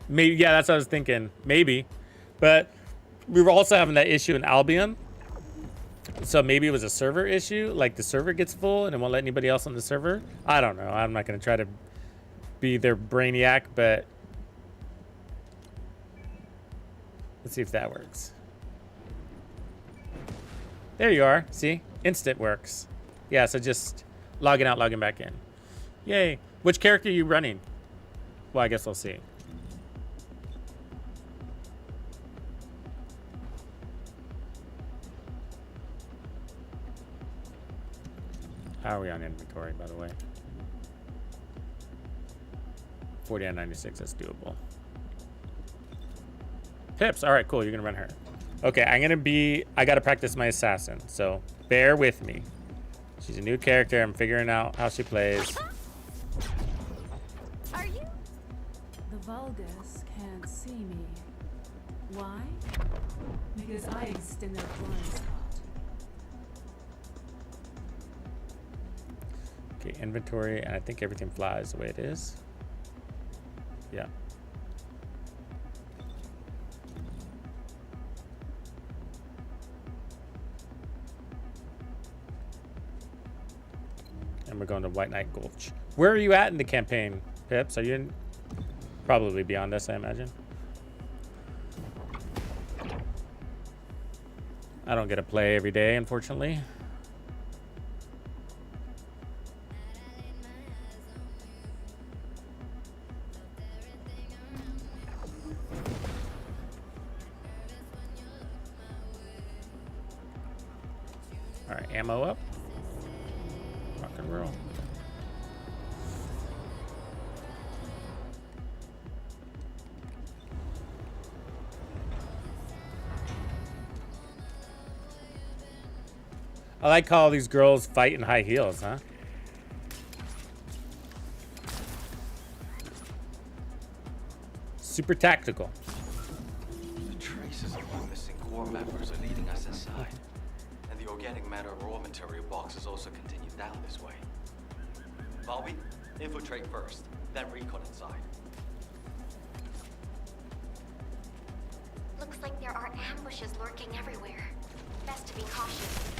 Maybe, yeah, that's what I was thinking. Maybe. But we were also having that issue in Albion. So maybe it was a server issue. Like the server gets full and it won't let anybody else on the server. I don't know. I'm not going to try to be their brainiac, but let's see if that works. There you are. See? Instant works. Yeah, so just logging out, logging back in. Yay. Which character are you running? Well, I guess I'll see. How are we on inventory, by the way? 49.96, that's doable. Pips, all right, cool, you're gonna run her. Okay, I gotta practice my assassin, so bear with me. She's a new character, I'm figuring out how she plays. Are you? The Vulgus can't see me. Why? Because I exist in their blind spot. Okay, inventory, and I think everything flies the way it is. Yeah. And we're going to White Knight Gulch. Where are you at in the campaign, Pips? Are you in? Probably beyond this, I imagine. I don't get to play every day, unfortunately. All right, ammo up. Rock and roll. I like how all these girls fight in high heels, huh? Super tactical. The traces of the missing core members are leading us inside. And the organic matter raw material boxes also continue down this way. Bobby, infiltrate first, then recon inside. Looks like there are ambushes lurking everywhere. Best to be cautious.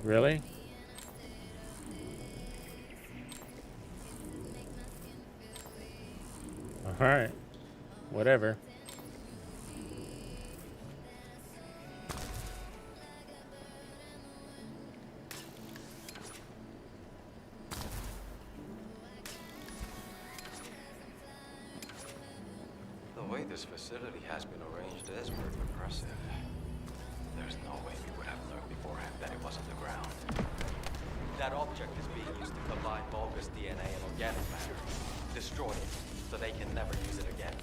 Really? All right. Whatever. The way this facility has been arranged is pretty impressive. There's no way we would have learned beforehand that it was underground. That object is being used to combine Vulgus DNA and organic matter. Destroy it, so they can never use it again.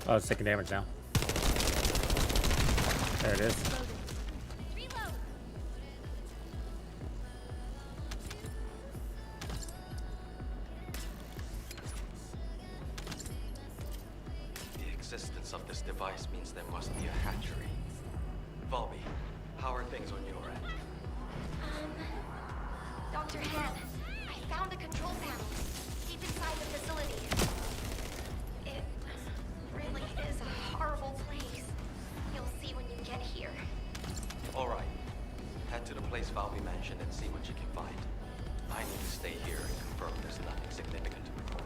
Oh, it's taking damage now. There it is. The existence of this device means there must be a hatchery. Volby, how are things on your end? Dr. Han, I found a control panel deep inside the facility. It really is a horrible place. You'll see when you get here. All right. Head to the place Volby mentioned and see what you can find. I need to stay here and confirm there's nothing significant to report.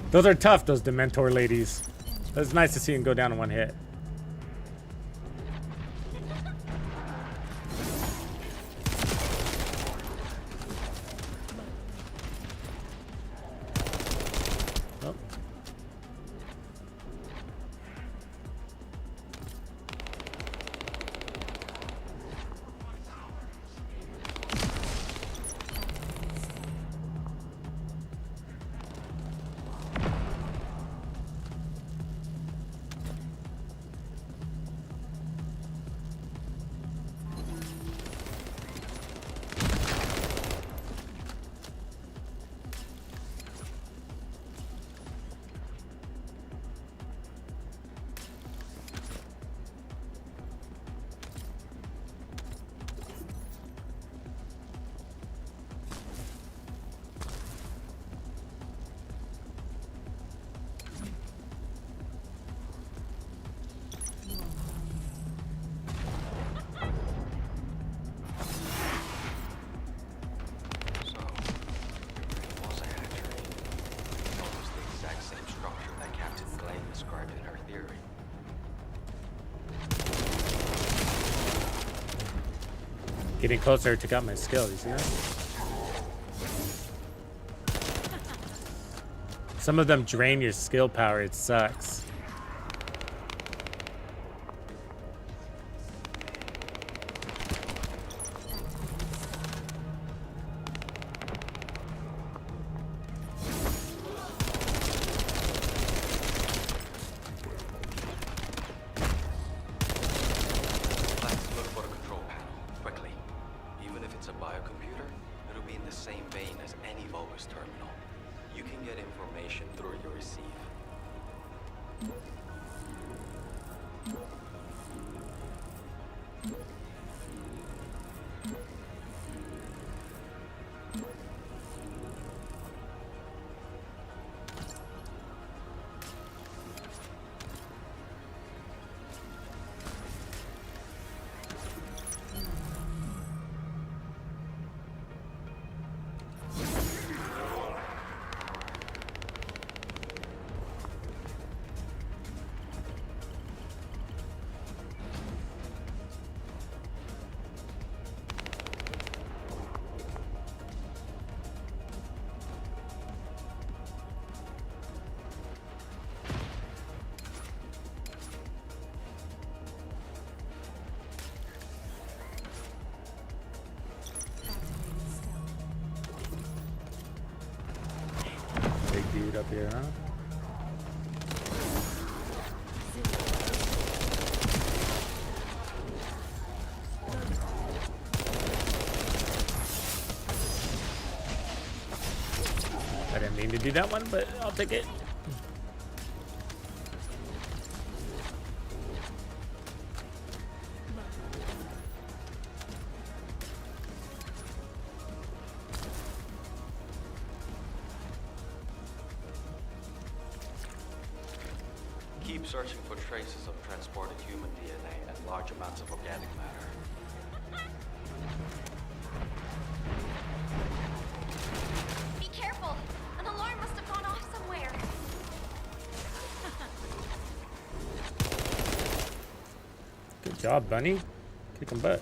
Those are tough, those Dementor ladies. It's nice to see them go down in one hit. Oh. Getting closer to got my skill, you see that? Some of them drain your skill power, it sucks. Dude up here, huh? I didn't mean to do that one, but I'll take it. searching for traces of transported human DNA and large amounts of organic matter. Be careful! An alarm must have gone off somewhere. Good job, Bunny. Kicking butt.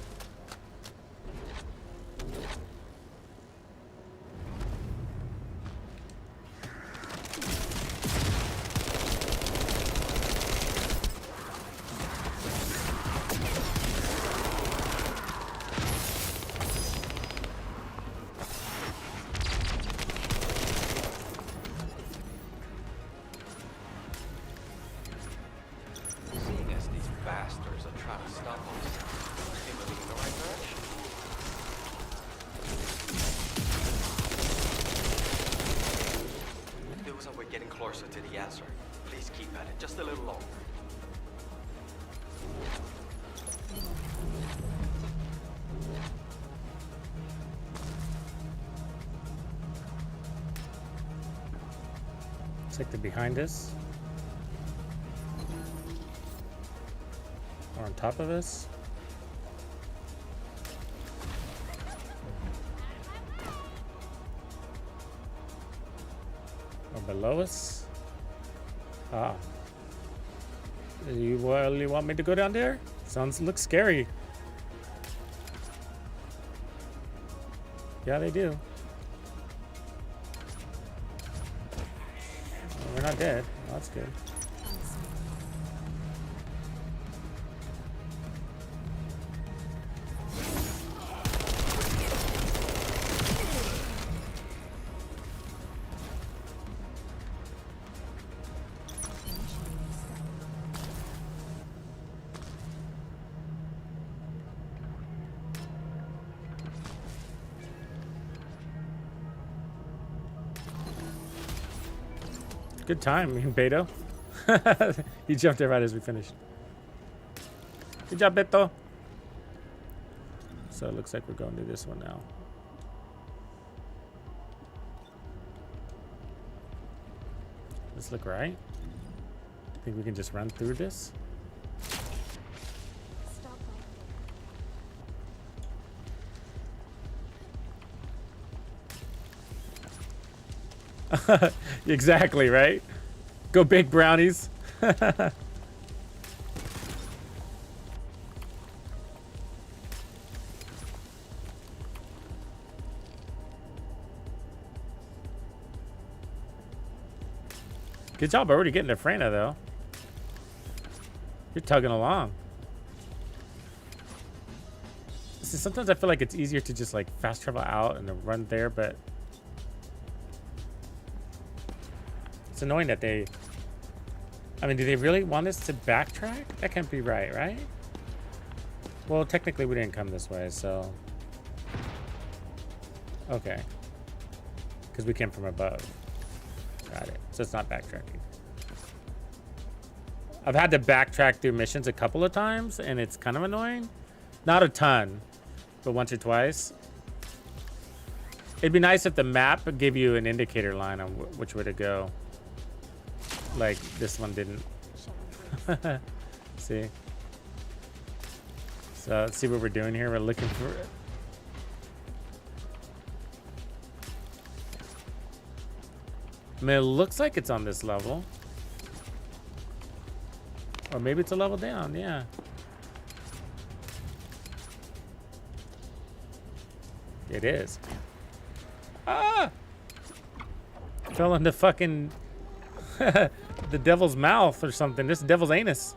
Seeing as these bastards are trying to stop us, must be moving in the right direction. It feels like we're getting closer to the answer. Please keep at it just a little longer. Looks like they're behind us. Or on top of us. Or below us. Ah. You really want me to go down there? Looks scary. Yeah, they do. Well, we're not dead. Well, that's good. Good time, Beto. He jumped in right as we finished. Good job, Beto. So it looks like we're going to this one now. Let's look right. Think we can just run through this? Stop right Exactly, right? Go big brownies. Good job already getting to Frana, though. You're tugging along. See, sometimes I feel like it's easier to just like fast travel out and then run there, but it's annoying that they... I mean, do they really want us to backtrack? That can't be right, right? Well, technically we didn't come this way, so... Okay. Because we came from above. Got it. So it's not backtracking. I've had to backtrack through missions a couple of times, and it's kind of annoying. Not a ton, but once or twice. It'd be nice if the map gave you an indicator line on which way to go. Like this one didn't. See? So let's see what we're doing here. We're looking for it. I mean, it looks like it's on this level. Or maybe it's a level down, yeah. It is. Ah! Fell into fucking the devil's mouth or something. This devil's anus.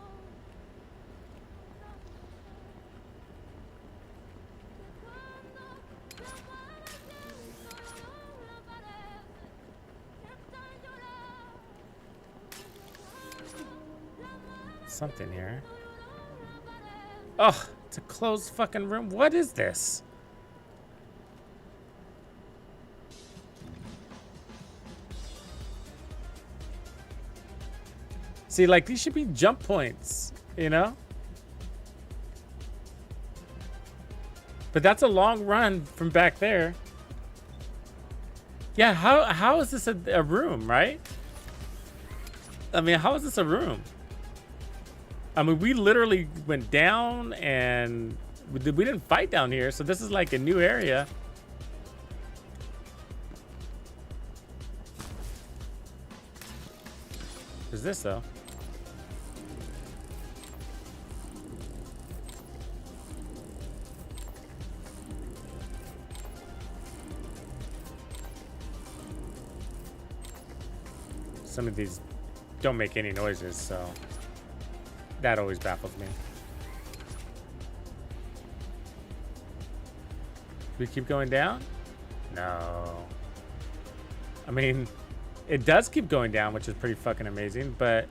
Something here. Oh, it's a closed fucking room. What is this? See, like, these should be jump points, you know? But that's a long run from back there. Yeah, how is this a room, right? I mean, how is this a room? I mean, we literally went down and we didn't fight down here. So this is like a new area. What's this though? Some of these don't make any noises, so that always baffles me. We keep going down? No. I mean, it does keep going down, which is pretty fucking amazing, but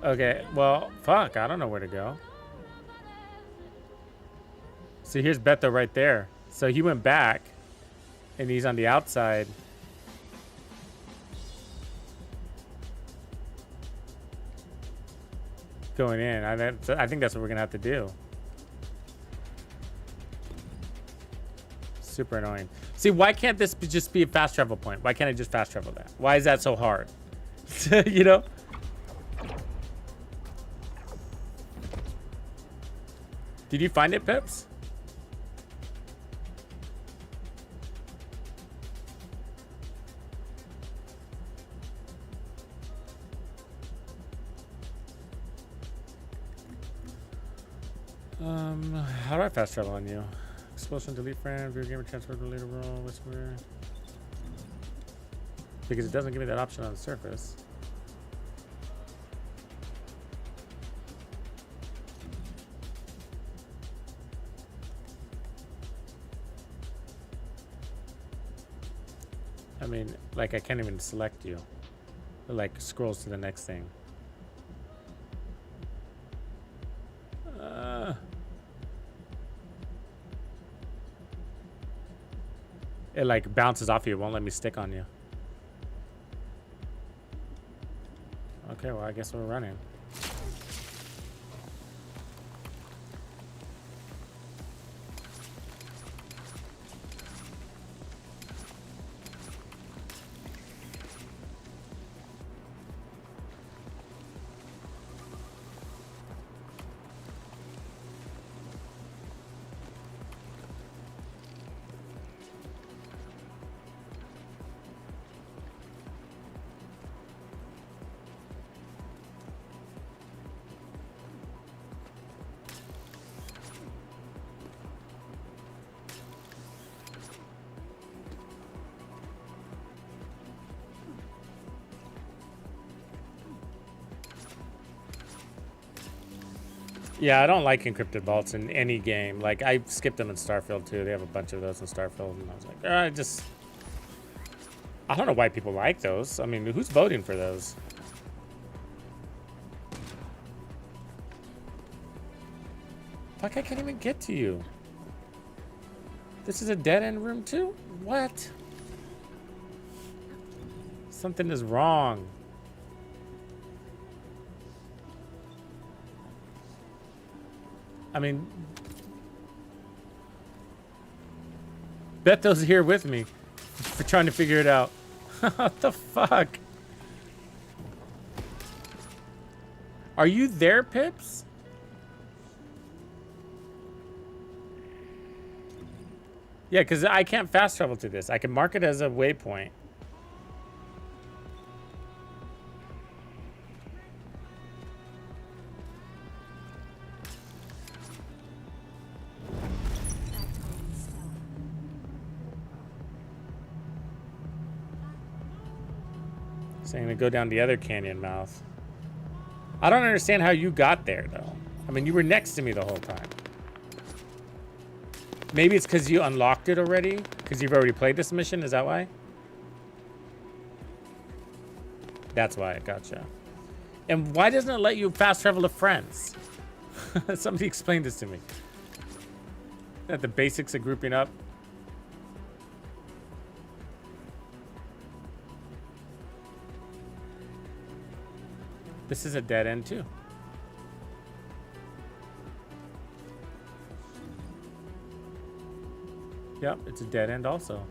okay, well, fuck, I don't know where to go. So here's Beto right there. So he went back and he's on the outside. Going in. I think that's what we're gonna have to do. Super annoying. See, why can't this just be a fast travel point? Why can't I just fast travel that? Why is that so hard? You know? Did you find it, Pips? How do I fast travel on you? Expulsion, delete friend, view gamer transfer to later role, whisper. Because it doesn't give me that option on the surface. I mean, like, I can't even select you. It, like, scrolls to the next thing. It like bounces off you. It won't let me stick on you. Okay, well, I guess we're running. Yeah, I don't like encrypted vaults in any game. Like, I skipped them in Starfield too. They have a bunch of those in Starfield, and I was like, I don't know why people like those. I mean, who's voting for those? Fuck, I can't even get to you. This is a dead-end room too? What? Something is wrong. I mean, Beto's here with me for trying to figure it out. What the fuck? Are you there, Pips? Yeah, because I can't fast travel to this. I can mark it as a waypoint. So I'm gonna go down the other canyon mouth. I don't understand how you got there though. I mean, you were next to me the whole time. Maybe it's because you unlocked it already? Because you've already played this mission, is that why? That's why, gotcha. And why doesn't it let you fast travel to friends? Somebody explain this to me. That the basics of grouping up. This is a dead end too. Yep, it's a dead end also.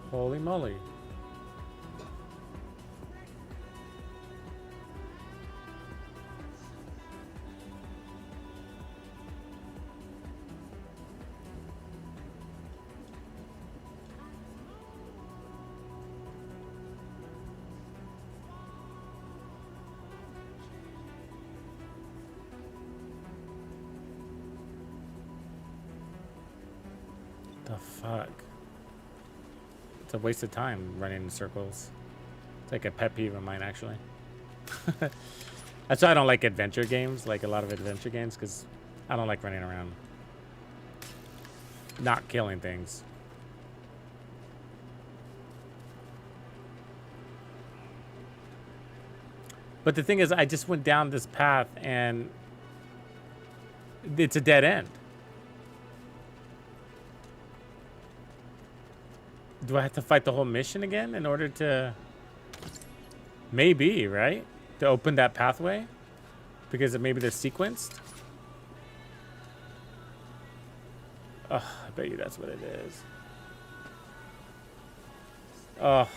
Holy moly. The fuck? It's a waste of time running in circles. It's like a pet peeve of mine, actually. That's why I don't like adventure games, like a lot of adventure games, because I don't like running around not killing things. But the thing is, I just went down this path and it's a dead end. Do I have to fight the whole mission again in order to... Maybe, right? To open that pathway? Because maybe they're sequenced? Oh, I bet you that's what it is. Oh.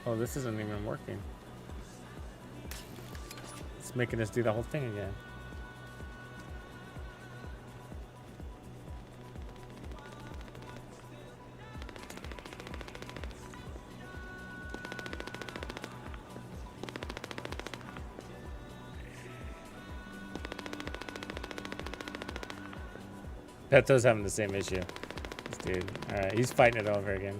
Oh, this isn't even working. It's making us do the whole thing again. Peto's having the same issue. This dude. Alright, he's fighting it over again.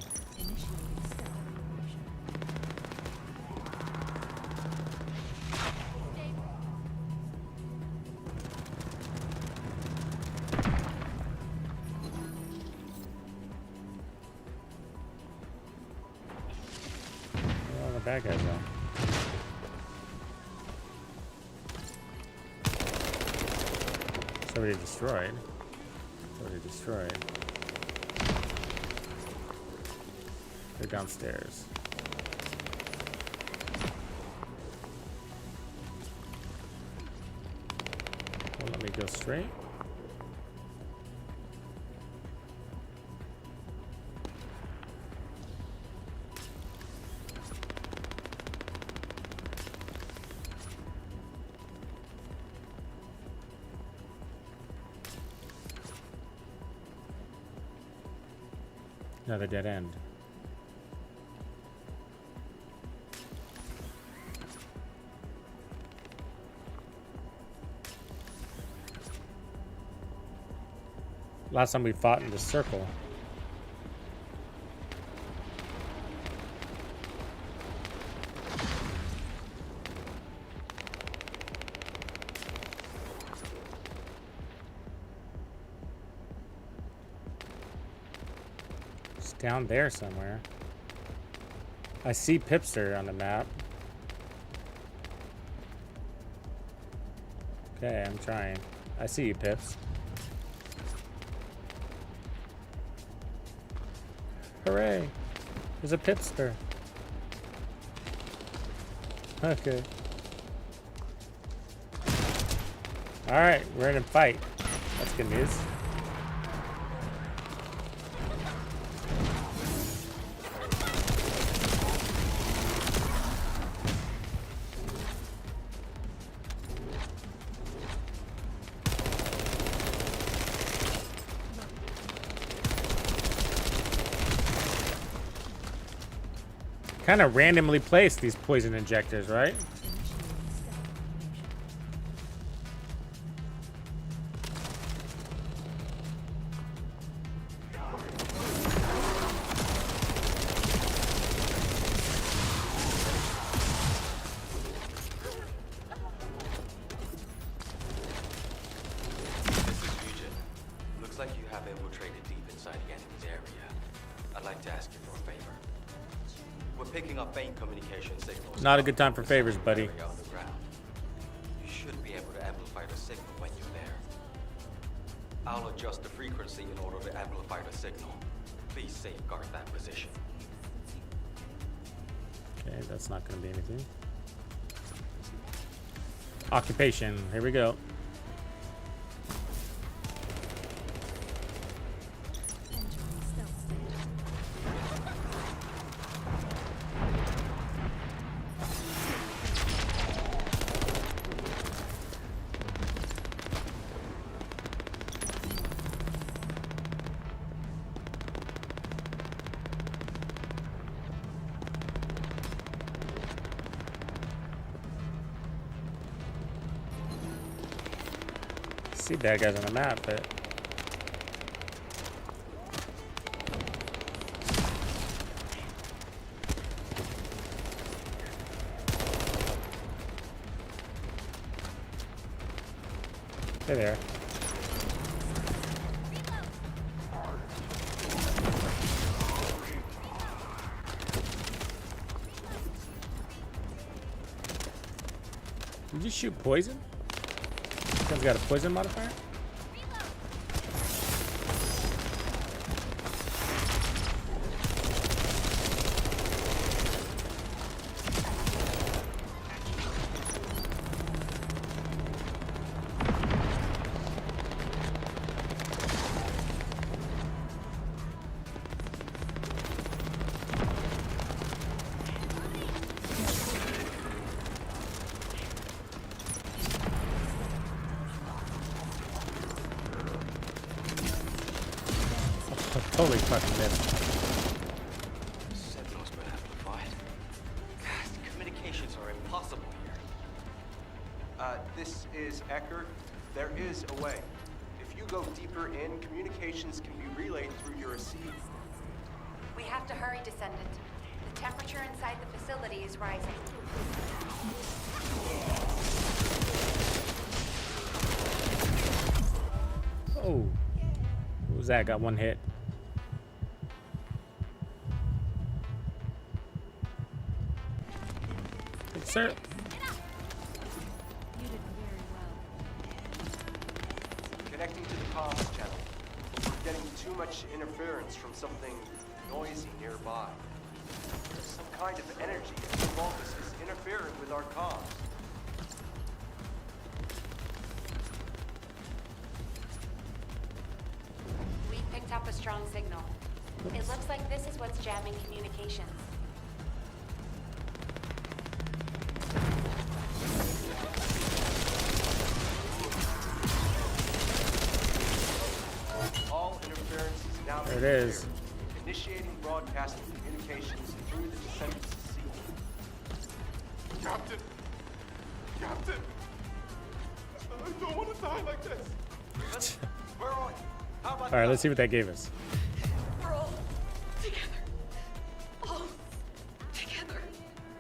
Oh, the bad guys are. It's already destroyed. Already destroyed. They're downstairs. Well, let me go straight. Another dead end. Last time we fought in the circle. Down there somewhere. I see Pipster on the map. Okay, I'm trying. I see you, Pips. Hooray! There's a Pipster. Okay. Alright, we're in a fight. That's good news. Kind of randomly placed these poison injectors, right? Looks like you have infiltrated deep inside the enemy's area. I'd like to ask you for a favor. We're picking up faint communication signals. Not a good time for favors, buddy. You should be able to amplify the signal when you're there. I'll adjust the frequency in order to amplify the signal. Please safeguard that position. Okay, that's not going to be anything. Occupation. Here we go. See bad guys on the map, but they're there. Did you shoot poison? Someone's got a poison modifier? Holy fucking missed. Sentinel's been amplified. God, communications are impossible here. This is Ecker. There is a way. If you go deeper in, communications can be relayed through your receiver. We have to hurry, Descendant. The temperature inside the facility is rising. Oh. What was that? Got one hit. Good, sir. You did very well. Connecting to the comms channel. We're getting too much interference from something noisy nearby. There's some kind of energy in the Vulgus is interfering with our comms. We picked up a strong signal. It looks like this is what's jamming communications. All interference is now There it is. initiating broadcasting communications through the Descendant's seal. Captain! Captain! I don't want to die like this. Where are you? How about All right, let's see what that gave us. We're all together. All together.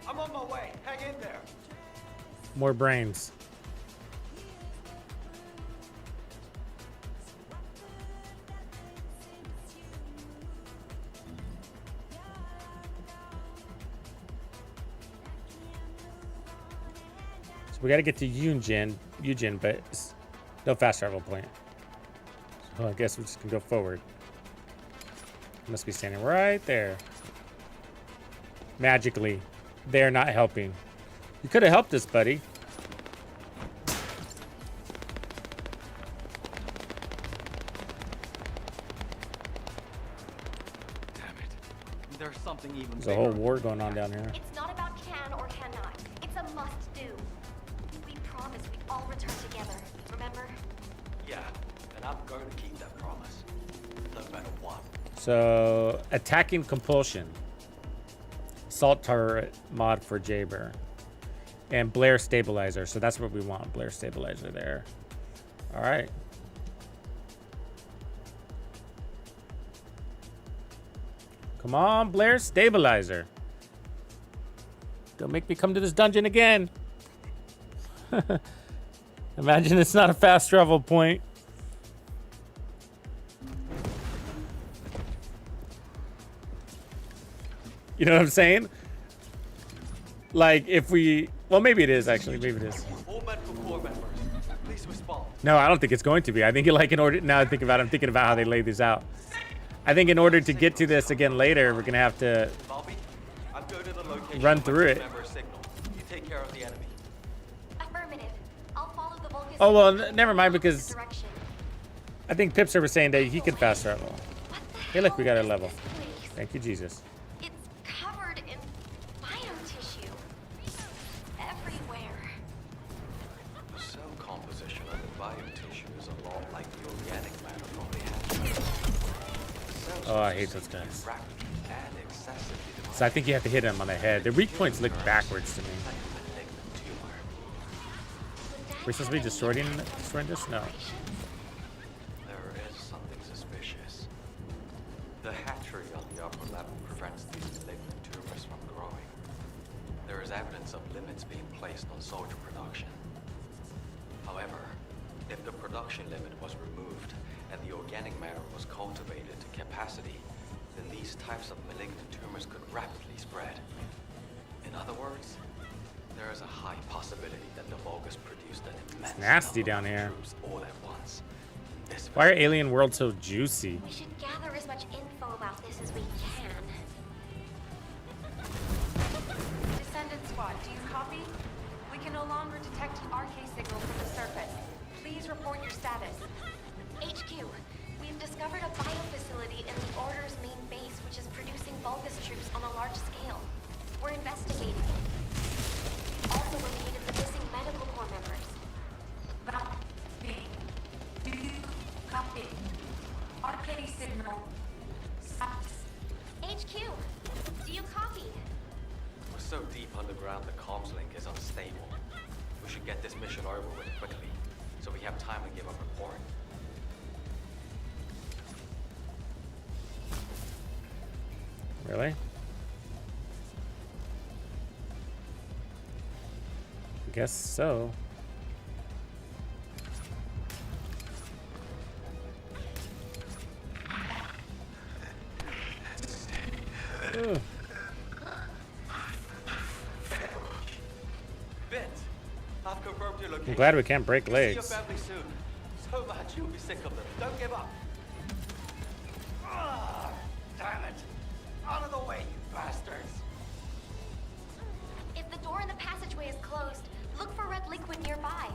I'm on my way. Hang in there. More brains. So we got to get to Eugen, but it's no fast travel point. So I guess we just can go forward. Must be standing right there. Magically, they're not helping. You could have helped us, buddy. Damn it. There's something even There's a whole war going on down here. It's not about can or cannot. It's a must-do. We promised we'd all return together, remember? Yeah, and I'm going to keep that promise. No matter what. So, attacking compulsion. Assault turret mod for Jaber. And Blair stabilizer. So that's what we want. Blair stabilizer there. All right. Come on, Blair stabilizer. Don't make me come to this dungeon again. Imagine it's not a fast travel point. You know what I'm saying? Like if we, well, maybe it is actually. Maybe it is. All men for core members, please respond. No, I don't think it's going to be. I think like in order, now I think about it, I'm thinking about how they lay these out. I think in order to get to this again later, we're gonna have to Bobby, I'm going to the location run of my through it. member signal. You take care of the enemy. Affirmative. I'll follow the Vulcan Oh, well, signal never mind, in the because opposite direction. I think Pipster was saying that he could fast travel. What the Hey, look, we got a hell is level. this place? Thank you, Jesus. It's covered in biotissue. Everywhere. The cell composition of the biotissue is a lot like the organic matter from the cells Oh, I hate those guys. rapidly and excessively divide So I think you have to hit him on the head. The weak points look backwards to me. like a malignant tumor. We're supposed to be destroying this? No. There is something suspicious. The hatchery on the upper level prevents these malignant tumors from growing. There is evidence of limits being placed on soldier production. However, if the production limit was removed and the organic matter was cultivated to capacity, then these types of malignant tumors could rapidly spread. In other words, there is a high possibility that the Vulgus produced an immense nasty number down of here. troops all at once. This Why are alien worlds so juicy? We should gather as much info about this as we can. Descendant Squad, do you copy? We can no longer detect an RK signal from the surface. Please report your status. HQ, we've discovered a biofacility in the Order's main base which is producing Vulgus troops on a large scale. We're investigating it. We've also located the missing medical corps members. Copy. Do you copy? RK signal. Status. HQ, do you copy? We're so deep underground the comms link is unstable. We should get this mission over with quickly, so we have time to give a report. Really? I guess so. Ugh. Vince, I've confirmed your location. I'm glad we can't break See your legs. family soon. So much you'll be sick of them. Don't give up. Ah, damn it! Out of the way, you bastards! If the door in the passageway is closed, look for red liquid nearby.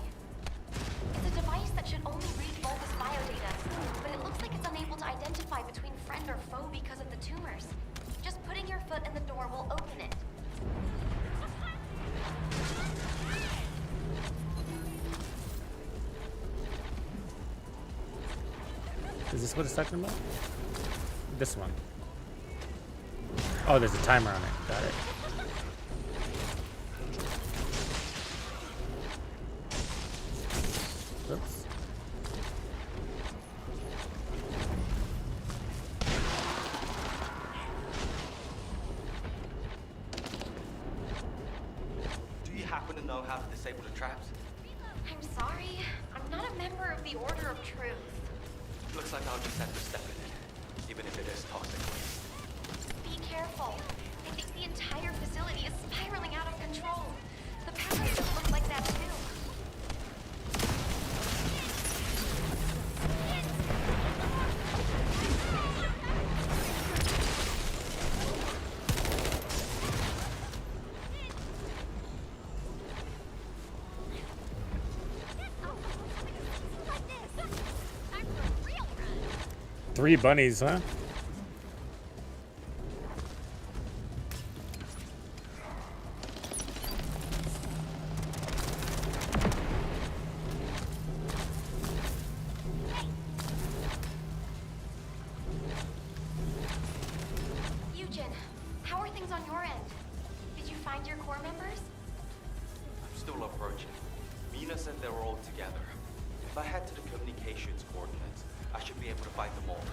It's a device that should only read Vulgus biodata, but it looks like it's unable to identify between friend or foe because of the tumors. Just putting your foot in the door will open it. Is this what it's talking about? This one. Oh, there's a timer on it. Got it. Oops. Do you happen to know how to disable the traps? I'm sorry. I'm not a member of the Order of Truth. Looks like I'll just have to step in it, even if it is toxic waste. Be careful. I think the entire facility is spiraling out of control. The passengers look like that too. Three bunnies, huh? Eugen, how are things on your end? Did you find your core members? I'm still approaching. Mina said they were all together. If I head to the communications coordinates, I should be able to find them all.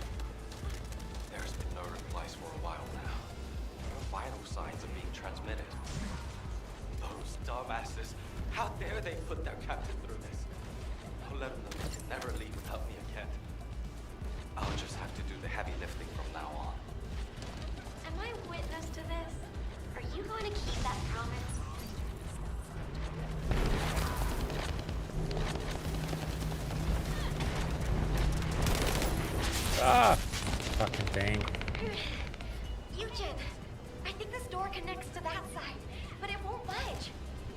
There's been no replies for a while now. No vital signs are being transmitted. Those dumbasses! How dare they put their captain through this? I'll let them know they can never leave without me again. I'll just have to do the heavy lifting from now on. Am I witness to this? Are you going to keep that promise? Ah! Fucking thing. Eugen, I think this door connects to that side, but it won't budge.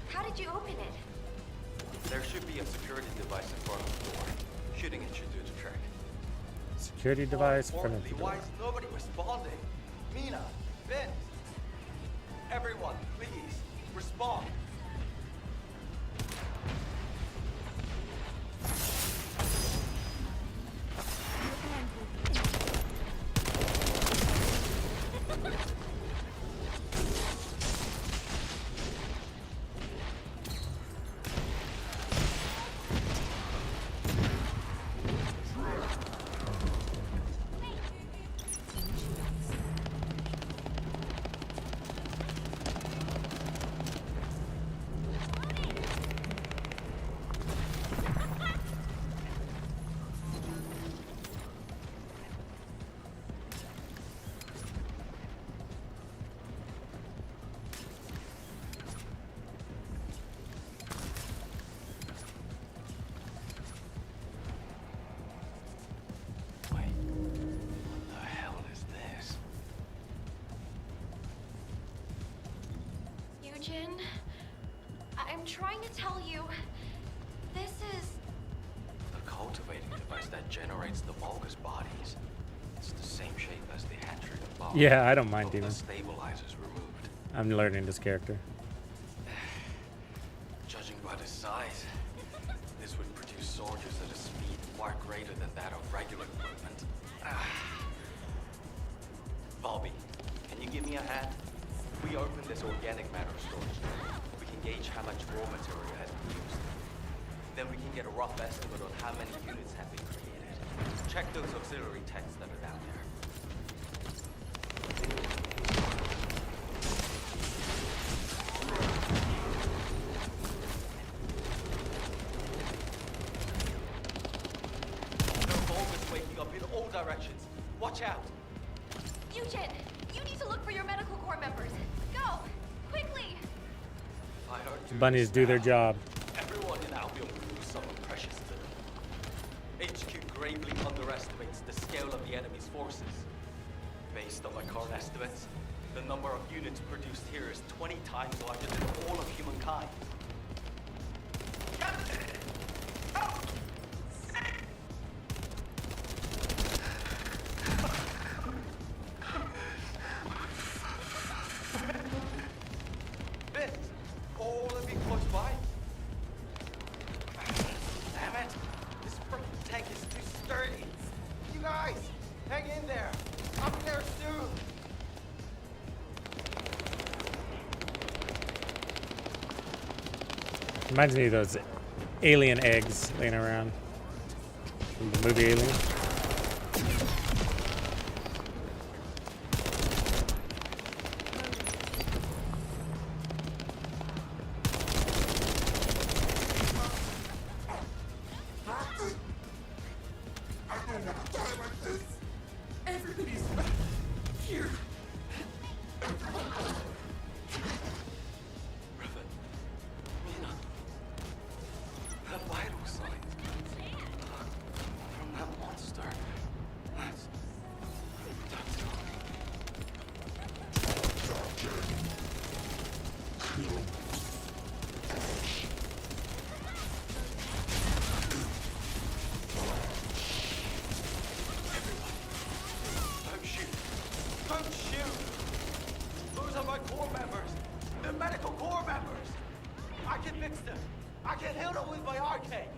How did you open it? There should be a security device in front of the door. Shooting it should do the trick. Security device in front of the Importantly, why door. is nobody responding? Mina, Vince, everyone, please, respond. Eugen, I'm trying to tell you, this is... The cultivating device that generates the Vulgus bodies. It's the same shape as the hatchery above. Yeah, I don't mind But the demons. stabilizers removed. I'm learning this character. Judging by the size, this would produce soldiers at a speed far greater than that of regular equipment. Bobby, can you give me a hand? If we open this organic matter storage, we can gauge how much raw material has been used. Then we can get a rough estimate on how many units have been created. Check those auxiliary techs that are down there. There are Vulgus waking up in all directions. Watch out! Eugen, you need to look for your medical corps members. Go! Quickly! I heard you Bunnies do their now. job. Everyone in Albion will lose someone precious to them. HQ gravely underestimates the scale of the enemy's forces. Based on my current estimates, the number of units produced here is 20 times larger than all of humankind. Vince, all of you close by? Damn it! This freaking tank is too sturdy. You guys, hang in there. I'll be there soon. Reminds me of those alien eggs laying around from the movie Alien. The vital signs from that monster. That's Don't shoot! Don't shoot! Those are my corps members! The medical corps members! I can fix them! I can heal them with my arcade!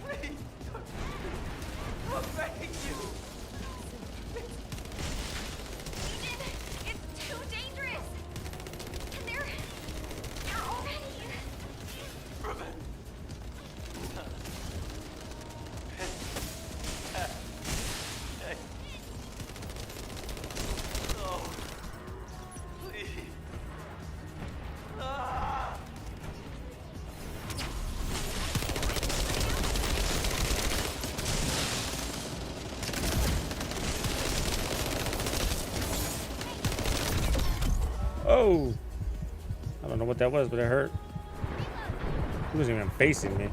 Please! I'm begging you! It's too dangerous! And they're already... Ruben! Hey. Oh. Please. Ah! Oh! I don't know what that was, but it hurt. He wasn't even facing me.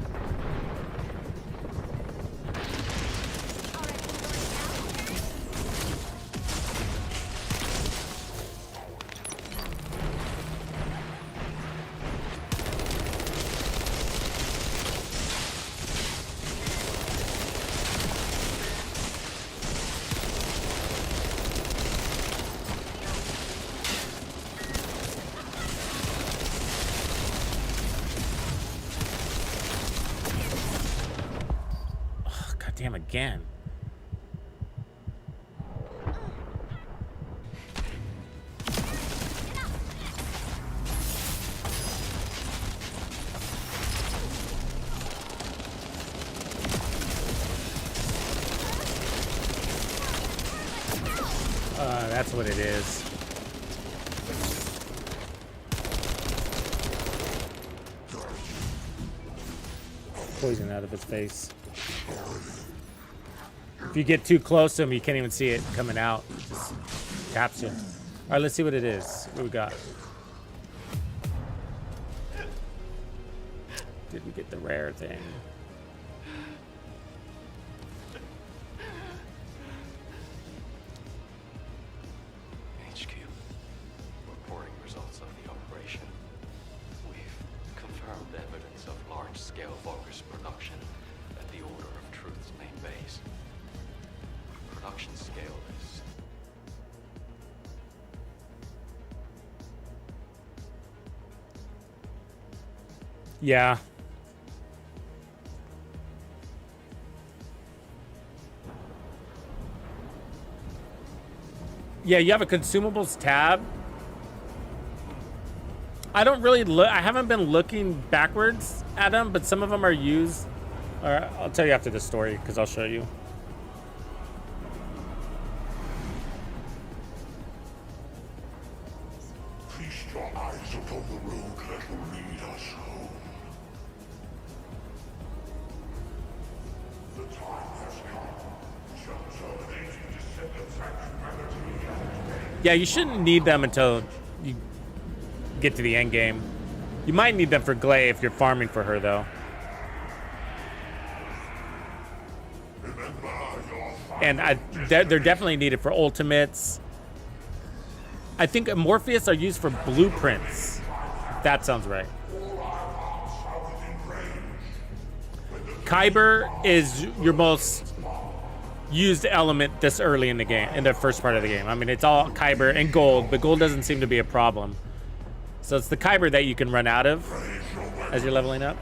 him again. That's what it is. Poison out of his face. If you get too close to him, you can't even see it coming out. It just taps you. All right, let's see what it is. What we got? Did we get the rare thing? HQ, reporting results of the operation. We've confirmed evidence of large-scale Vulgus production at the Order of Truth's main base. Production scale is... Yeah. Yeah, you have a consumables tab. I don't really look. I haven't been looking backwards at them, but some of them are used. All right, I'll tell you after this story because I'll show you. Feast your eyes upon the road that will lead us home. The time has come. Terminating descendants and camaraderie. Yeah, you shouldn't need them until you get to the end game. You might need them for Glay if you're farming for her, though. And they're definitely needed for ultimates. I think Morpheus are used for blueprints. That sounds right. Kyber is your most used element this early in the game, in the first part of the game. I mean, it's all Kyber and gold, but gold doesn't seem to be a problem. So it's the Kyber that you can run out of as you're leveling up.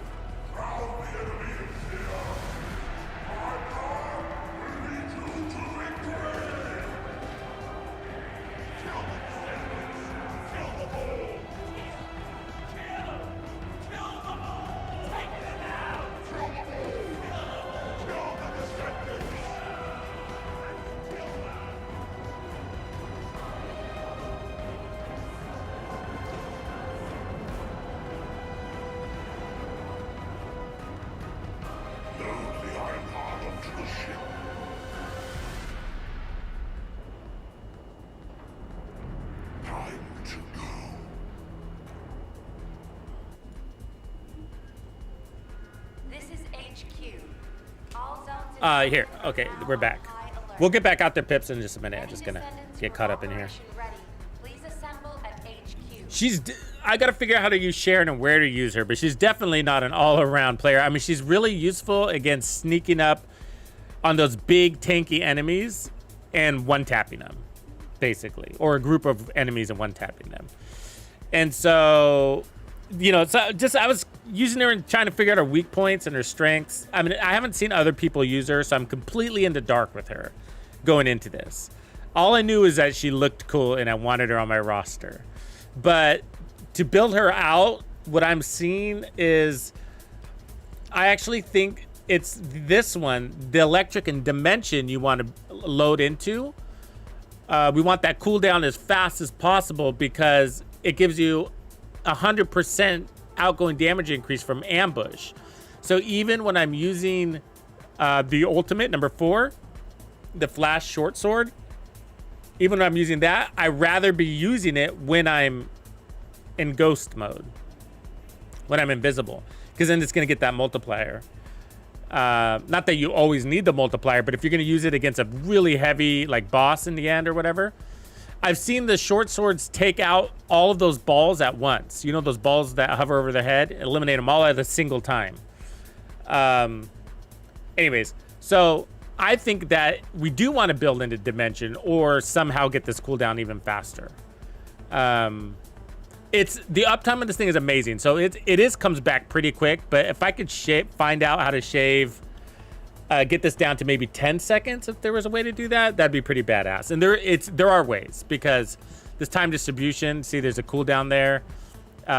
Here. Okay, we're back. We'll get back out there, Pips, in just a minute. I'm just gonna get caught up in here. I gotta figure out how to use Sharon and where to use her, but she's definitely not an all-around player. I mean, she's really useful against sneaking up on those big tanky enemies and one-tapping them, basically, or a group of enemies and one-tapping them. And so, you know, so I was using her and trying to figure out her weak points and her strengths. I mean, I haven't seen other people use her, so I'm completely in the dark with her going into this. All I knew is that she looked cool and I wanted her on my roster. But to build her out, what I'm seeing is I actually think it's this one, the electric and dimension you want to load into. We want that cooldown as fast as possible because it gives you 100% outgoing damage increase from ambush. So even when I'm using the ultimate number 4, the flash short sword, even when I'm using that, I'd rather be using it when I'm in ghost mode, when I'm invisible, because then it's going to get that multiplier. Not that you always need the multiplier, but if you're going to use it against a really heavy like boss in the end or whatever. I've seen the short swords take out all of those balls at once. You know, those balls that hover over their head, eliminate them all at a single time. Anyways, so I think that we do want to build into dimension or somehow get this cooldown even faster. It's the uptime of this thing is amazing. So it comes back pretty quick, but if I could find out how to shave get this down to maybe 10 seconds if there was a way to do that. That'd be pretty badass. And there are ways, because this time distribution, see there's a cooldown there.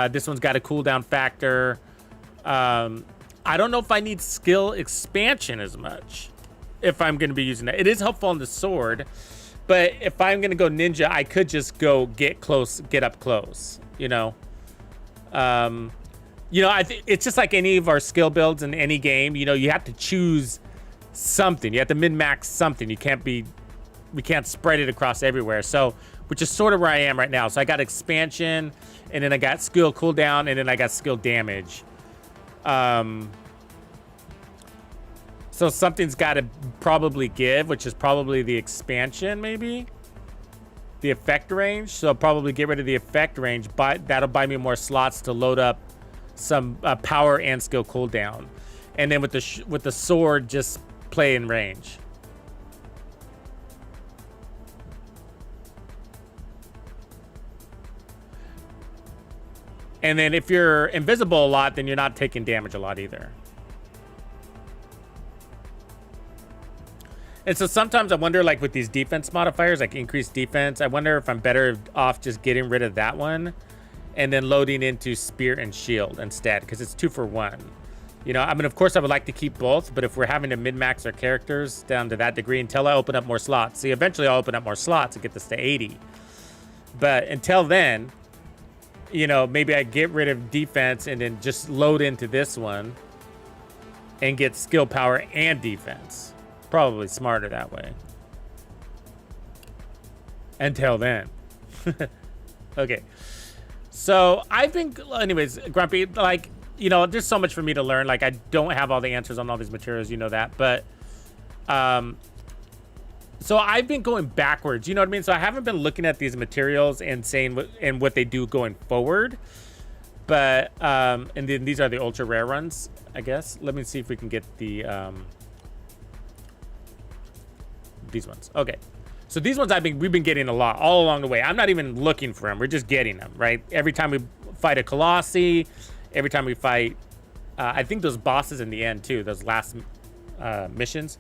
This one's got a cooldown factor. I don't know if I need skill expansion as much if I'm going to be using it. It is helpful on the sword, but if I'm going to go ninja, I could just go get up close, you know? I think it's just like any of our skill builds in any game. You know, you have to choose something. You have to min-max something. We can't spread it across everywhere. So, which is sort of where I am right now. So I got expansion, and then I got skill cooldown, and then I got skill damage. So something's got to probably give, which is probably the expansion, maybe the effect range. So I'll probably get rid of the effect range, but that'll buy me more slots to load up some power and skill cooldown. And then with the sword, just play in range. And then if you're invisible a lot, then you're not taking damage a lot either. And so sometimes I wonder, like with these defense modifiers, like increased defense, I wonder if I'm better off just getting rid of that one and then loading into spear and shield instead, because it's 2 for 1. You know, I mean, of course I would like to keep both, but if we're having to min-max our characters down to that degree until I open up more slots. See, eventually I'll open up more slots and get this to 80. But until then, you know, maybe I get rid of defense and then just load into this one and get skill power and defense. Probably smarter that way. Until then. Okay. So I've been, anyways, Grumpy, like, you know, there's so much for me to learn. Like, I don't have all the answers on all these materials, you know that. But, so I've been going backwards, you know what I mean? So I haven't been looking at these materials and saying what they do going forward. But, and then these are the ultra rare ones, I guess. Let me see if we can get the, these ones. Okay. So these ones we've been getting a lot all along the way. I'm not even looking for them. We're just getting them, right? Every time we fight a Colossi, every time we fight, I think those bosses in the end too, those last missions.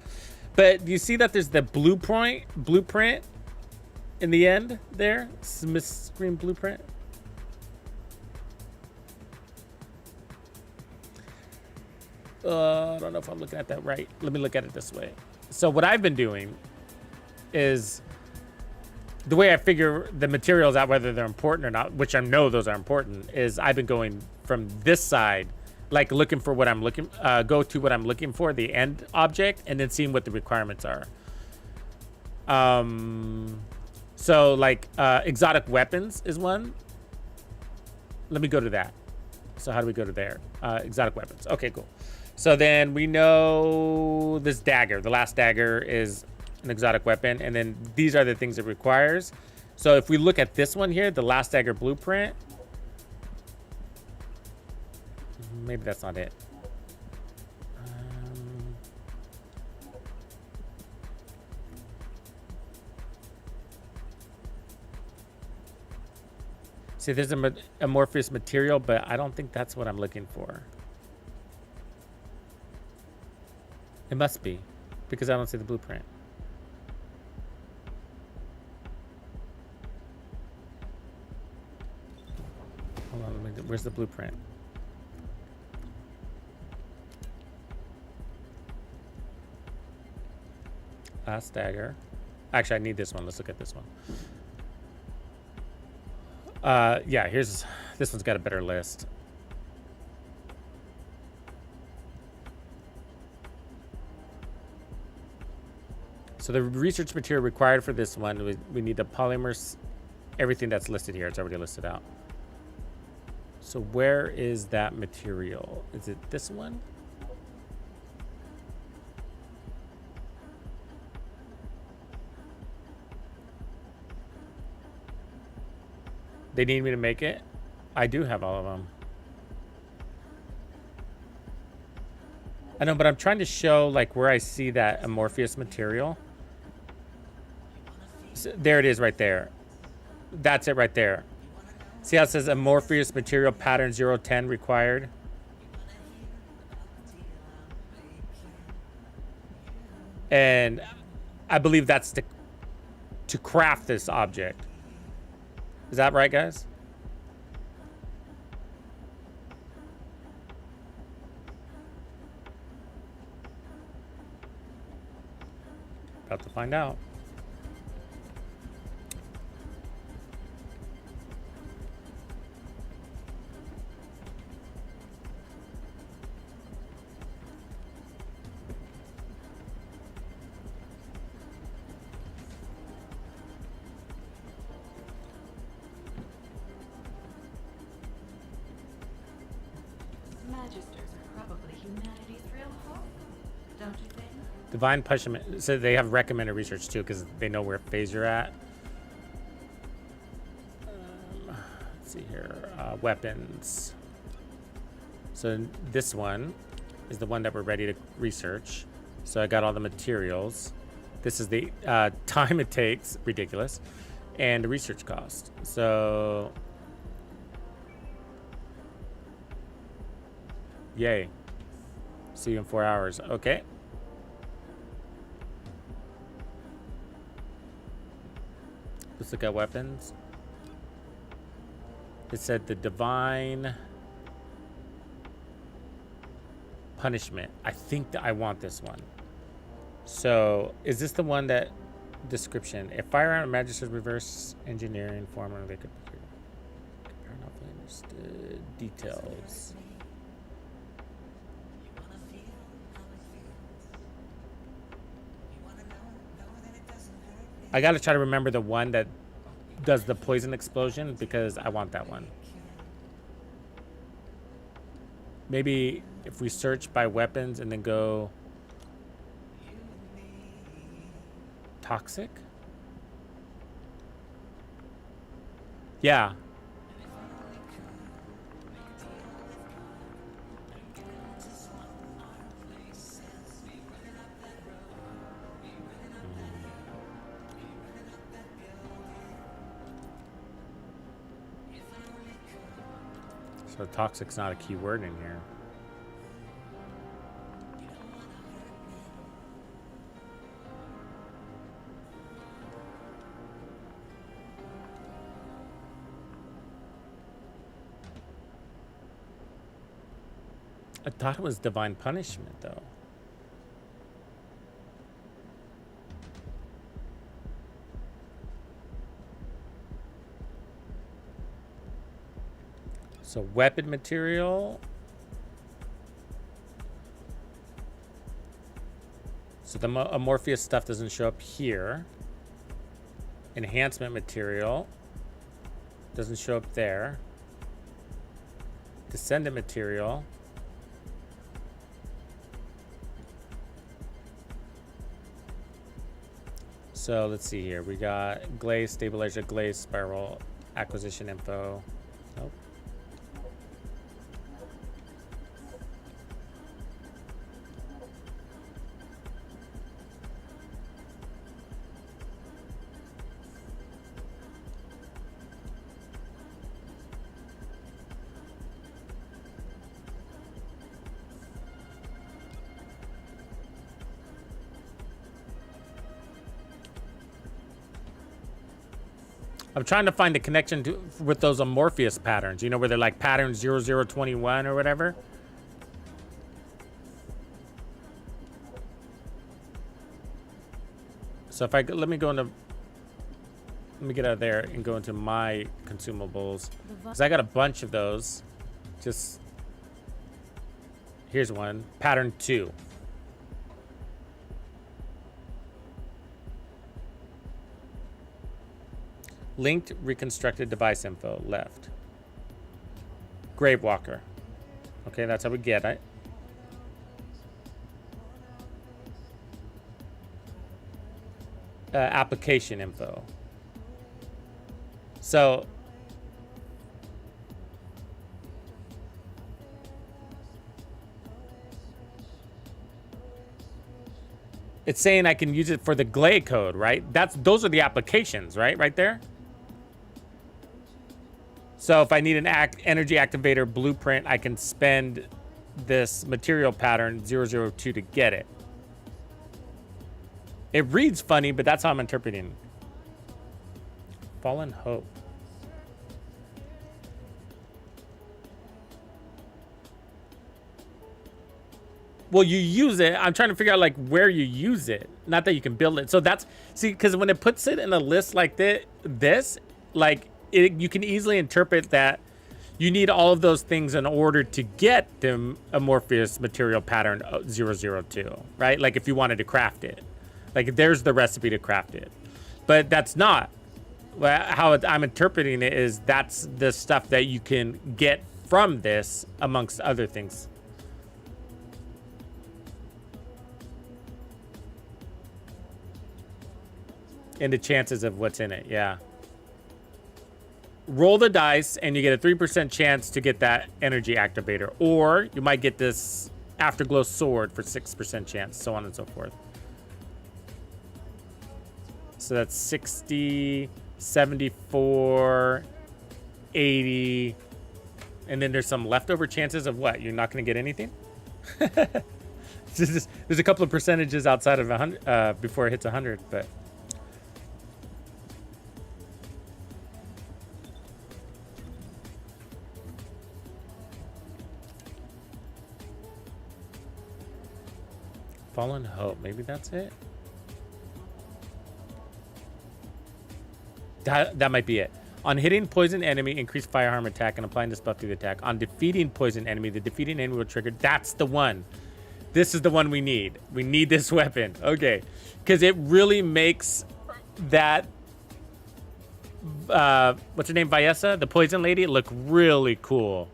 But you see that there's the blueprint in the end there? Smith Screen blueprint. I don't know if I'm looking at that right. Let me look at it this way. So what I've been doing is the way I figure the materials out, whether they're important or not, which I know those are important, is I've been going from this side, like looking for what I'm looking, go to what I'm looking for, the end object, and then seeing what the requirements are. So like exotic weapons is one. Let me go to that. So how do we go to there? Exotic weapons. Okay, cool. So then we know this dagger, the last dagger is an exotic weapon, and then these are the things it requires. So if we look at this one here, the last dagger blueprint, maybe that's not it. See, there's a amorphous material, but I don't think that's what I'm looking for. It must be, because I don't see the blueprint. Hold on, where's the blueprint? Last dagger. Actually, I need this one. Let's look at this one. Yeah, this one's got a better list. So the research material required for this one, we need the polymers, everything that's listed here. It's already listed out. So where is that material? Is it this one? They need me to make it? I do have all of them. I know, but I'm trying to show like where I see that amorphous material. So, there it is right there. That's it right there. See how it says amorphous material pattern 010 required? And I believe that's to craft this object. Is that right, guys? About to find out. Magisters are probably humanity's real hope, don't you think? Divine punishment. So they have recommended research too, because they know where phase you're at. Let's see here. Weapons. So this one is the one that we're ready to research. So I got all the materials. This is the time it takes, ridiculous, and the research cost. So, yay. See you in 4 hours. Okay. Let's look at weapons. It said the divine punishment. I think that I want this one. So is this the one that description? If firearm magisters reverse engineering formula, they could compare not fully understood details. I gotta try to remember the one that does the poison explosion because I want that one. Maybe if we search by weapons and then go toxic? Yeah. So toxic's not a key word in here. I thought it was divine punishment, though. So weapon material. So the amorphous stuff doesn't show up here. Enhancement material doesn't show up there. Descendant material. So let's see here. We got glaze, stabilizer, glaze, spiral, acquisition info. Nope. I'm trying to find the connection with those amorphous patterns, you know, where they're like pattern 0021 or whatever. So if let me get out of there and go into my consumables, because I got a bunch of those. Just here's one, pattern 2. Linked reconstructed device info, left. Gravewalker. Okay, that's how we get it. Application info. So it's saying I can use it for the GLAY code, right? Those are the applications, right there. So if I need an energy activator blueprint, I can spend this material pattern 002 to get it. It reads funny, but that's how I'm interpreting it. Fallen Hope. Well, you use it. I'm trying to figure out like where you use it. Not that you can build it. So that's, see, because when it puts it in a list like this, like you can easily interpret that you need all of those things in order to get the amorphous material pattern 002, right? Like if you wanted to craft it, like there's the recipe to craft it, but that's not how I'm interpreting it. Is that's the stuff that you can get from this amongst other things. And the chances of what's in it, yeah. Roll the dice and you get a 3% chance to get that energy activator. Or you might get this afterglow sword for 6% chance, so on and so forth. So that's 60, 74, 80. And then there's some leftover chances of what? You're not going to get anything? There's a couple of percentages outside of 100 before it hits 100, but... Fallen Hope, maybe that's it. That might be it. On hitting poison enemy, increase fire harm attack and applying this buff to the attack. On defeating poison enemy, the defeating enemy will trigger. That's the one. This is the one we need. We need this weapon. Okay. Because it really makes that, what's her name, Viessa, the poison lady, look really cool.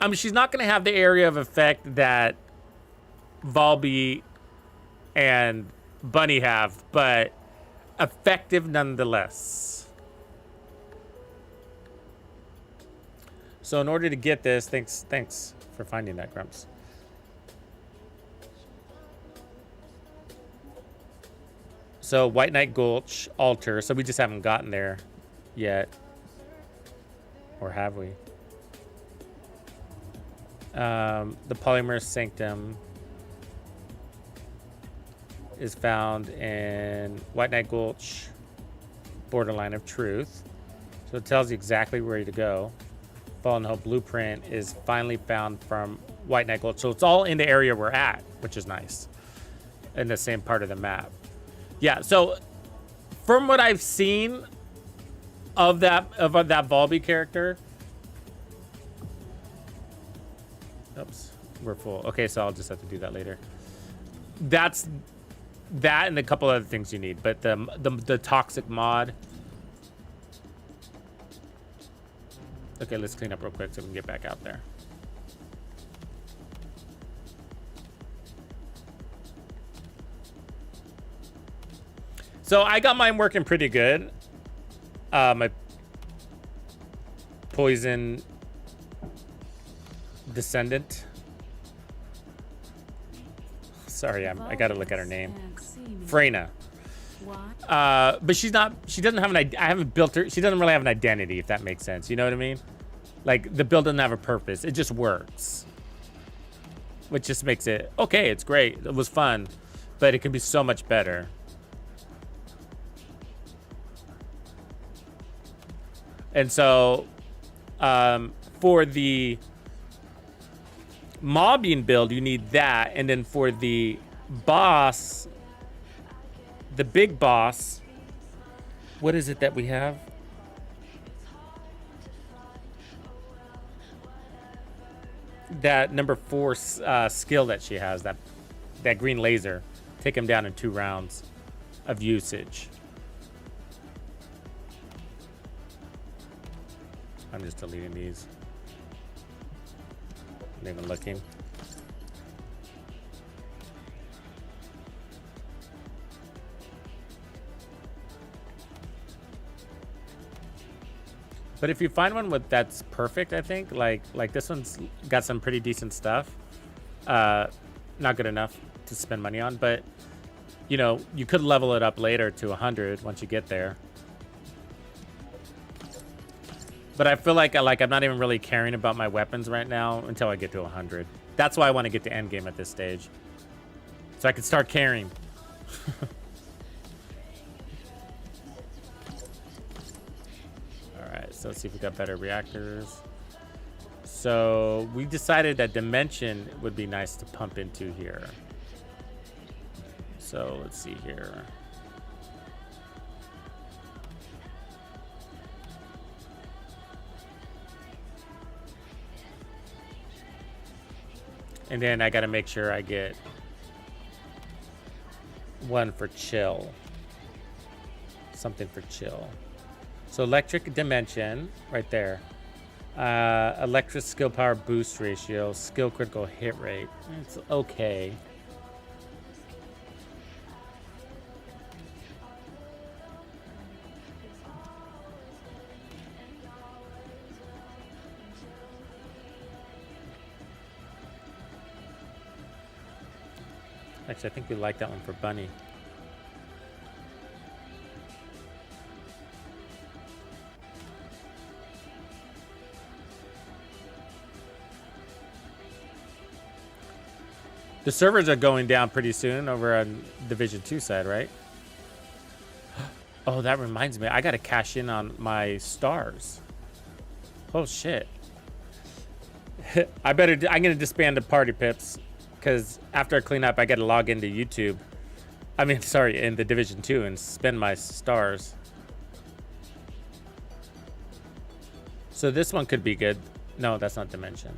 I mean, she's not going to have the area of effect that Volby and Bunny have, but effective nonetheless. So in order to get this, thanks for finding that, Grumps. So White Knight Gulch, Altar. So we just haven't gotten there yet. Or have we? The Polymer Sanctum is found in White Knight Gulch, Borderline of Truth. So it tells you exactly where to go. Fallen Hope Blueprint is finally found from White Knight Gulch. So it's all in the area we're at, which is nice. In the same part of the map. Yeah, so from what I've seen of that Volby character. Oops, we're full. Okay, so I'll just have to do that later. That's that and a couple other things you need, but the toxic mod. Okay, let's clean up real quick so we can get back out there. So I got mine working pretty good. My poison descendant. Sorry, I gotta look at her name. Freyna. But she doesn't have I haven't built her. She doesn't really have an identity, if that makes sense. You know what I mean? Like, the build doesn't have a purpose. It just works. Which just makes it, okay, it's great. It was fun. But it can be so much better. And so, for the mobbing build, you need that. And then for the boss, the big boss, what is it that we have? That number 4 skill that she has, that green laser. Take him down in 2 rounds of usage. I'm just deleting these. Not even looking. But if you find one that's perfect, I think, like this one's got some pretty decent stuff. Not good enough to spend money on, but you know, you could level it up later to 100 once you get there. But I feel like I'm not even really caring about my weapons right now until I get to 100. That's why I want to get to endgame at this stage, so I can start caring. So let's see if we got better reactors. So we decided that dimension would be nice to pump into here. So let's see here. And then I gotta make sure I get one for chill. Something for chill. So electric dimension, right there. Electric skill power boost ratio, skill critical hit rate. It's okay. Actually, I think we like that one for Bunny. The servers are going down pretty soon over on Division 2 side, right? Oh, that reminds me. I got to cash in on my stars. Oh, shit. I'm going to disband the party, Pips. Because after I clean up, I got to log into YouTube. I mean, sorry, in the Division 2 and spend my stars. So this one could be good. No, that's not Dimension.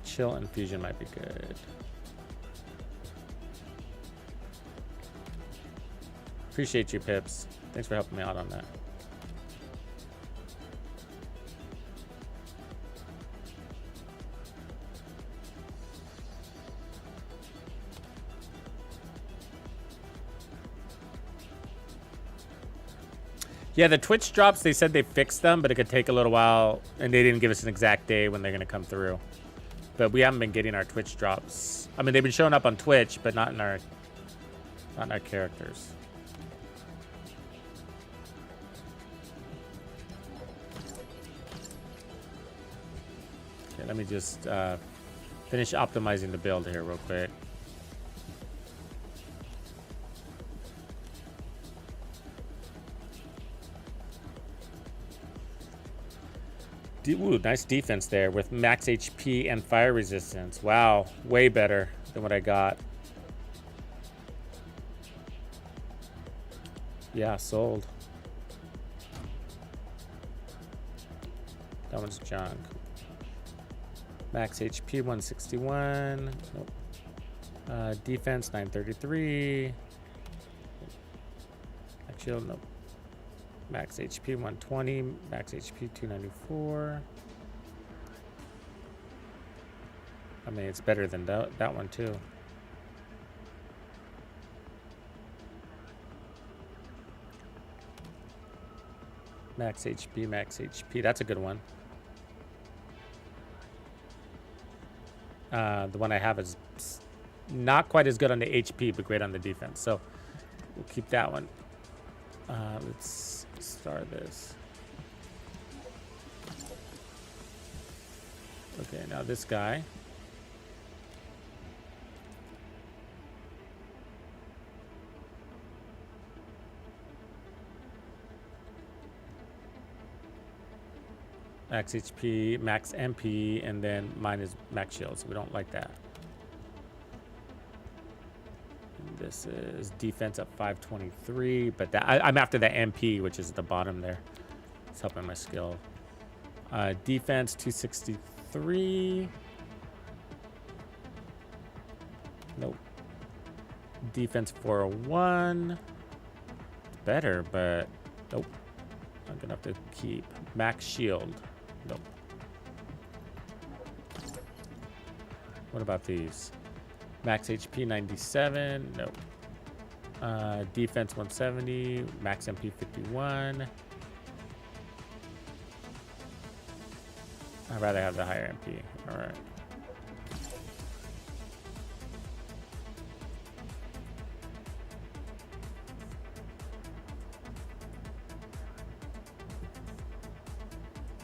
Chill and Fusion might be good. Appreciate you, Pips. Thanks for helping me out on that. Yeah, the Twitch drops, they said they fixed them, but it could take a little while, and they didn't give us an exact day when they're going to come through. But we haven't been getting our Twitch drops. I mean, they've been showing up on Twitch, but not in our characters. Okay, let me just finish optimizing the build here real quick. Ooh, nice defense there with max HP and fire resistance. Wow, way better than what I got. Yeah, sold. That one's junk. Max HP 161. Nope. Defense 933. Actually, nope. Max HP 120, max HP 294. I mean, it's better than that one too. Max HP, max HP. That's a good one. The one I have is not quite as good on the HP, but great on the defense. So we'll keep that one. Let's start this. Okay, now this guy. Max HP, max MP, and then mine is max shield, so we don't like that. This is defense at 523, but that, I'm after the MP, which is at the bottom there. It's helping my skill. Defense 263. Nope. Defense 401. It's better, but nope. I'm gonna have to keep max shield. Nope. What about these? Max HP 97. Nope. Defense 170. Max MP 51. I'd rather have the higher MP. All right.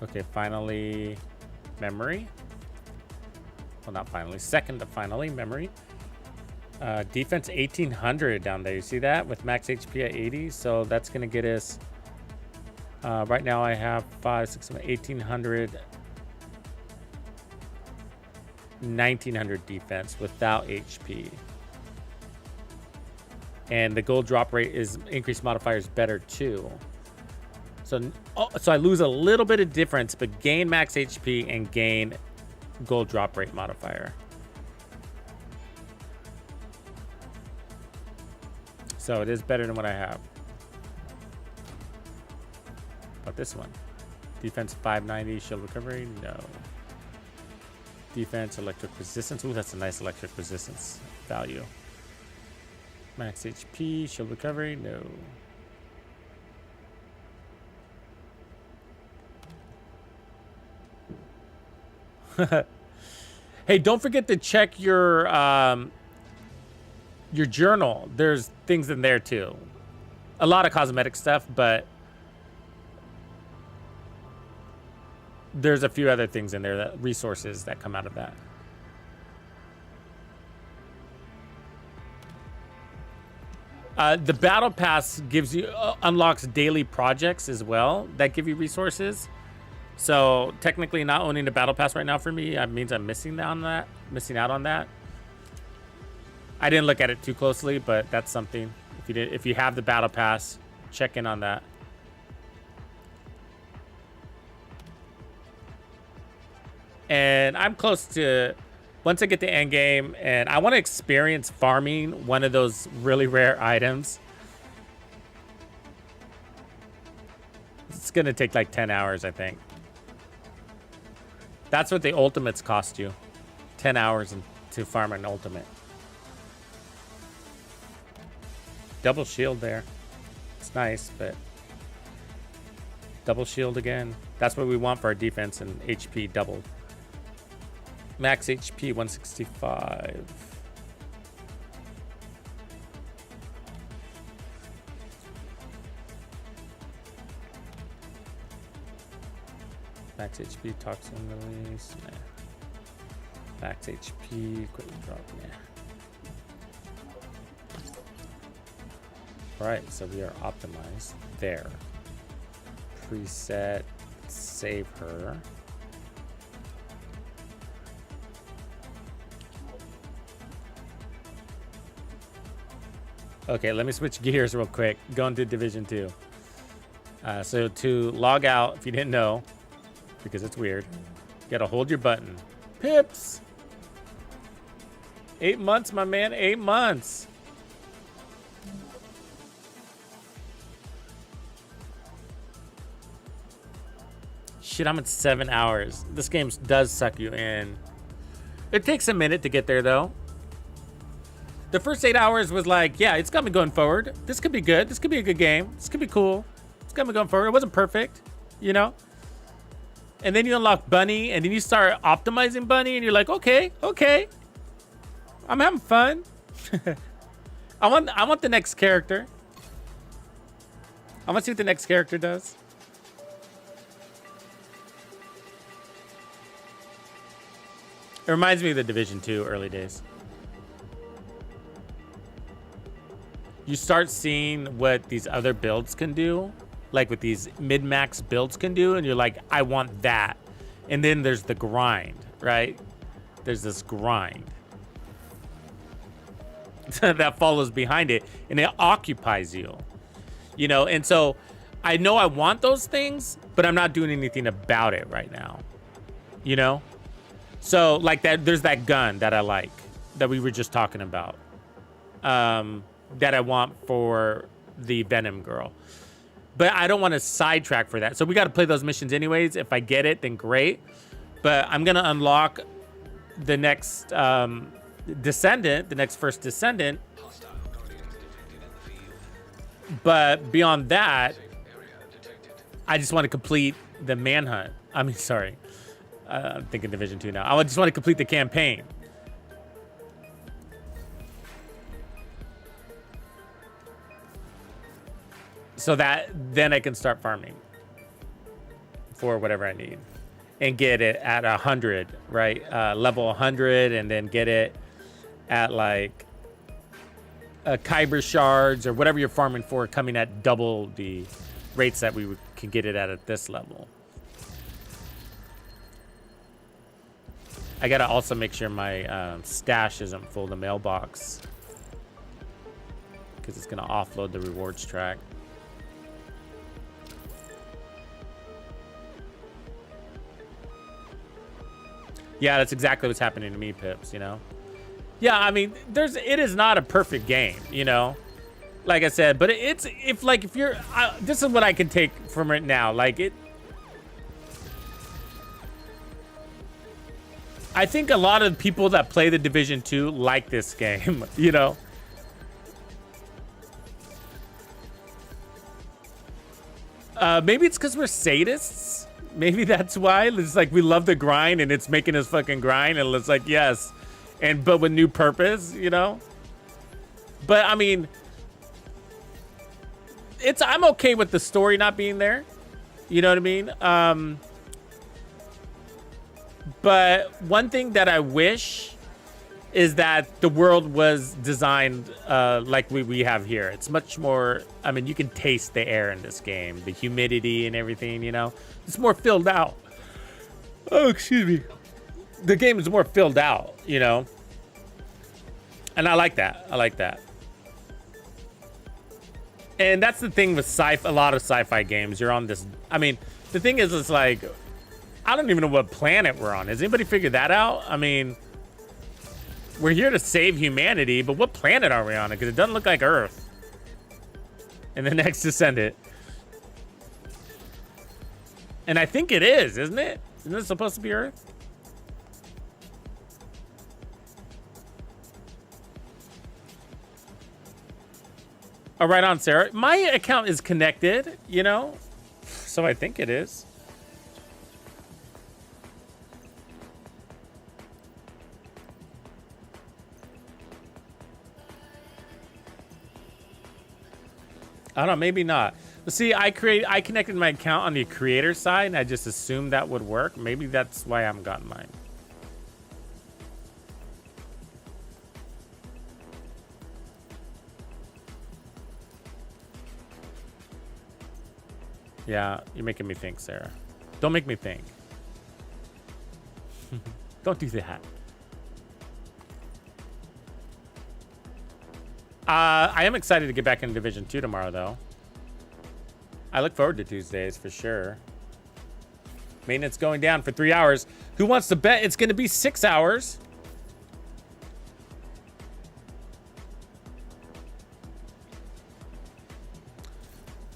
Okay, finally, memory. Well, not finally. Second to finally, memory. Defense 1800 down there. You see that? With max HP at 80. So that's going to get us... right now I have 5, 6, 7, 1800... 1900 defense without HP. And the gold drop rate is increased modifiers better too. So I lose a little bit of difference, but gain max HP and gain gold drop rate modifier. So it is better than what I have. But this one, defense 590, shield recovery, no. Defense, electric resistance. Ooh, that's a nice electric resistance value. Max HP, shield recovery, no. Hey, don't forget to check your journal. There's things in there too. A lot of cosmetic stuff, but there's a few other things in there, that resources that come out of that. The battle pass gives you unlocks daily projects as well that give you resources. So technically, not owning the battle pass right now for me means I'm missing out on that. I didn't look at it too closely, but that's something. If you have the battle pass, check in on that. And I'm close to, once I get to end game, and I want to experience farming one of those really rare items. It's going to take like 10 hours, I think. That's what the ultimates cost you. 10 hours to farm an ultimate. Double shield there. It's nice, but double shield again. That's what we want for our defense, and HP doubled. Max HP 165. Max HP, toxin release. Nah. Max HP, quick drop. Yeah. Alright, so we are optimized there. Preset, save her. Okay, let me switch gears real quick. Going to Division 2. So to log out, if you didn't know, because it's weird, you gotta hold your button. Pips! 8 months, my man, 8 months. Shit, I'm at 7 hours. This game does suck you in. It takes a minute to get there, though. The first 8 hours was like, yeah, it's got me going forward. This could be good. This could be a good game. This could be cool. It's got me going forward. It wasn't perfect, you know? And then you unlock Bunny, and then you start optimizing Bunny, and you're like, okay. I'm having fun. I want the next character. I want to see what the next character does. It reminds me of the Division 2 early days. You start seeing what these other builds can do, like what these mid-max builds can do, and you're like, I want that. And then there's the grind, right? There's this grind that follows behind it, and it occupies you, you know? And so I know I want those things, but I'm not doing anything about it right now, you know? So like that, there's that gun that I like, that we were just talking about. That I want for the Venom girl. But I don't want to sidetrack for that. So we got to play those missions anyways. If I get it, then great. But I'm going to unlock the next Descendant, the next First Descendant. But beyond that, I just want to complete the manhunt. I mean, sorry. I'm thinking Division 2 now. I just want to complete the campaign. So that then I can start farming for whatever I need. and get it at 100, right? Level 100, and then get it at like Kyber shards or whatever you're farming for, coming at double the rates that can get it at this level. I gotta also make sure my stash isn't full, the mailbox, because it's gonna offload the rewards track. Yeah, that's exactly what's happening to me, Pips, you know? Yeah, I mean, it is not a perfect game, you know? Like I said, but this is what I can take from it now. Like, I think a lot of people that play the Division 2 like this game, you know? Maybe it's because we're sadists. Maybe that's why. It's like we love the grind and it's making us fucking grind, and it's like, yes. But with new purpose, you know? But I mean, I'm okay with the story not being there. You know what I mean? But one thing that I wish is that the world was designed like we have here. It's much more, I mean, you can taste the air in this game, the humidity and everything, you know? It's more filled out. Oh, excuse me. The game is more filled out, you know? And I like that. I like that. And that's the thing with a lot of sci-fi games. You're on this, I mean, the thing is, it's like, I don't even know what planet we're on. Has anybody figured that out? I mean, we're here to save humanity, but what planet are we on? Because it doesn't look like Earth. And the next Descendant. And I think it is, isn't it? Isn't it supposed to be Earth? Oh, right on, Sarah. My account is connected, you know? So I think it is. I don't know, maybe not. But see, I connected my account on the creator side, and I just assumed that would work. Maybe that's why I haven't gotten mine. Yeah, you're making me think, Sarah. Don't make me think. Don't do that. I am excited to get back into Division 2 tomorrow, though. I look forward to Tuesdays for sure. Maintenance going down for 3 hours. Who wants to bet it's going to be 6 hours?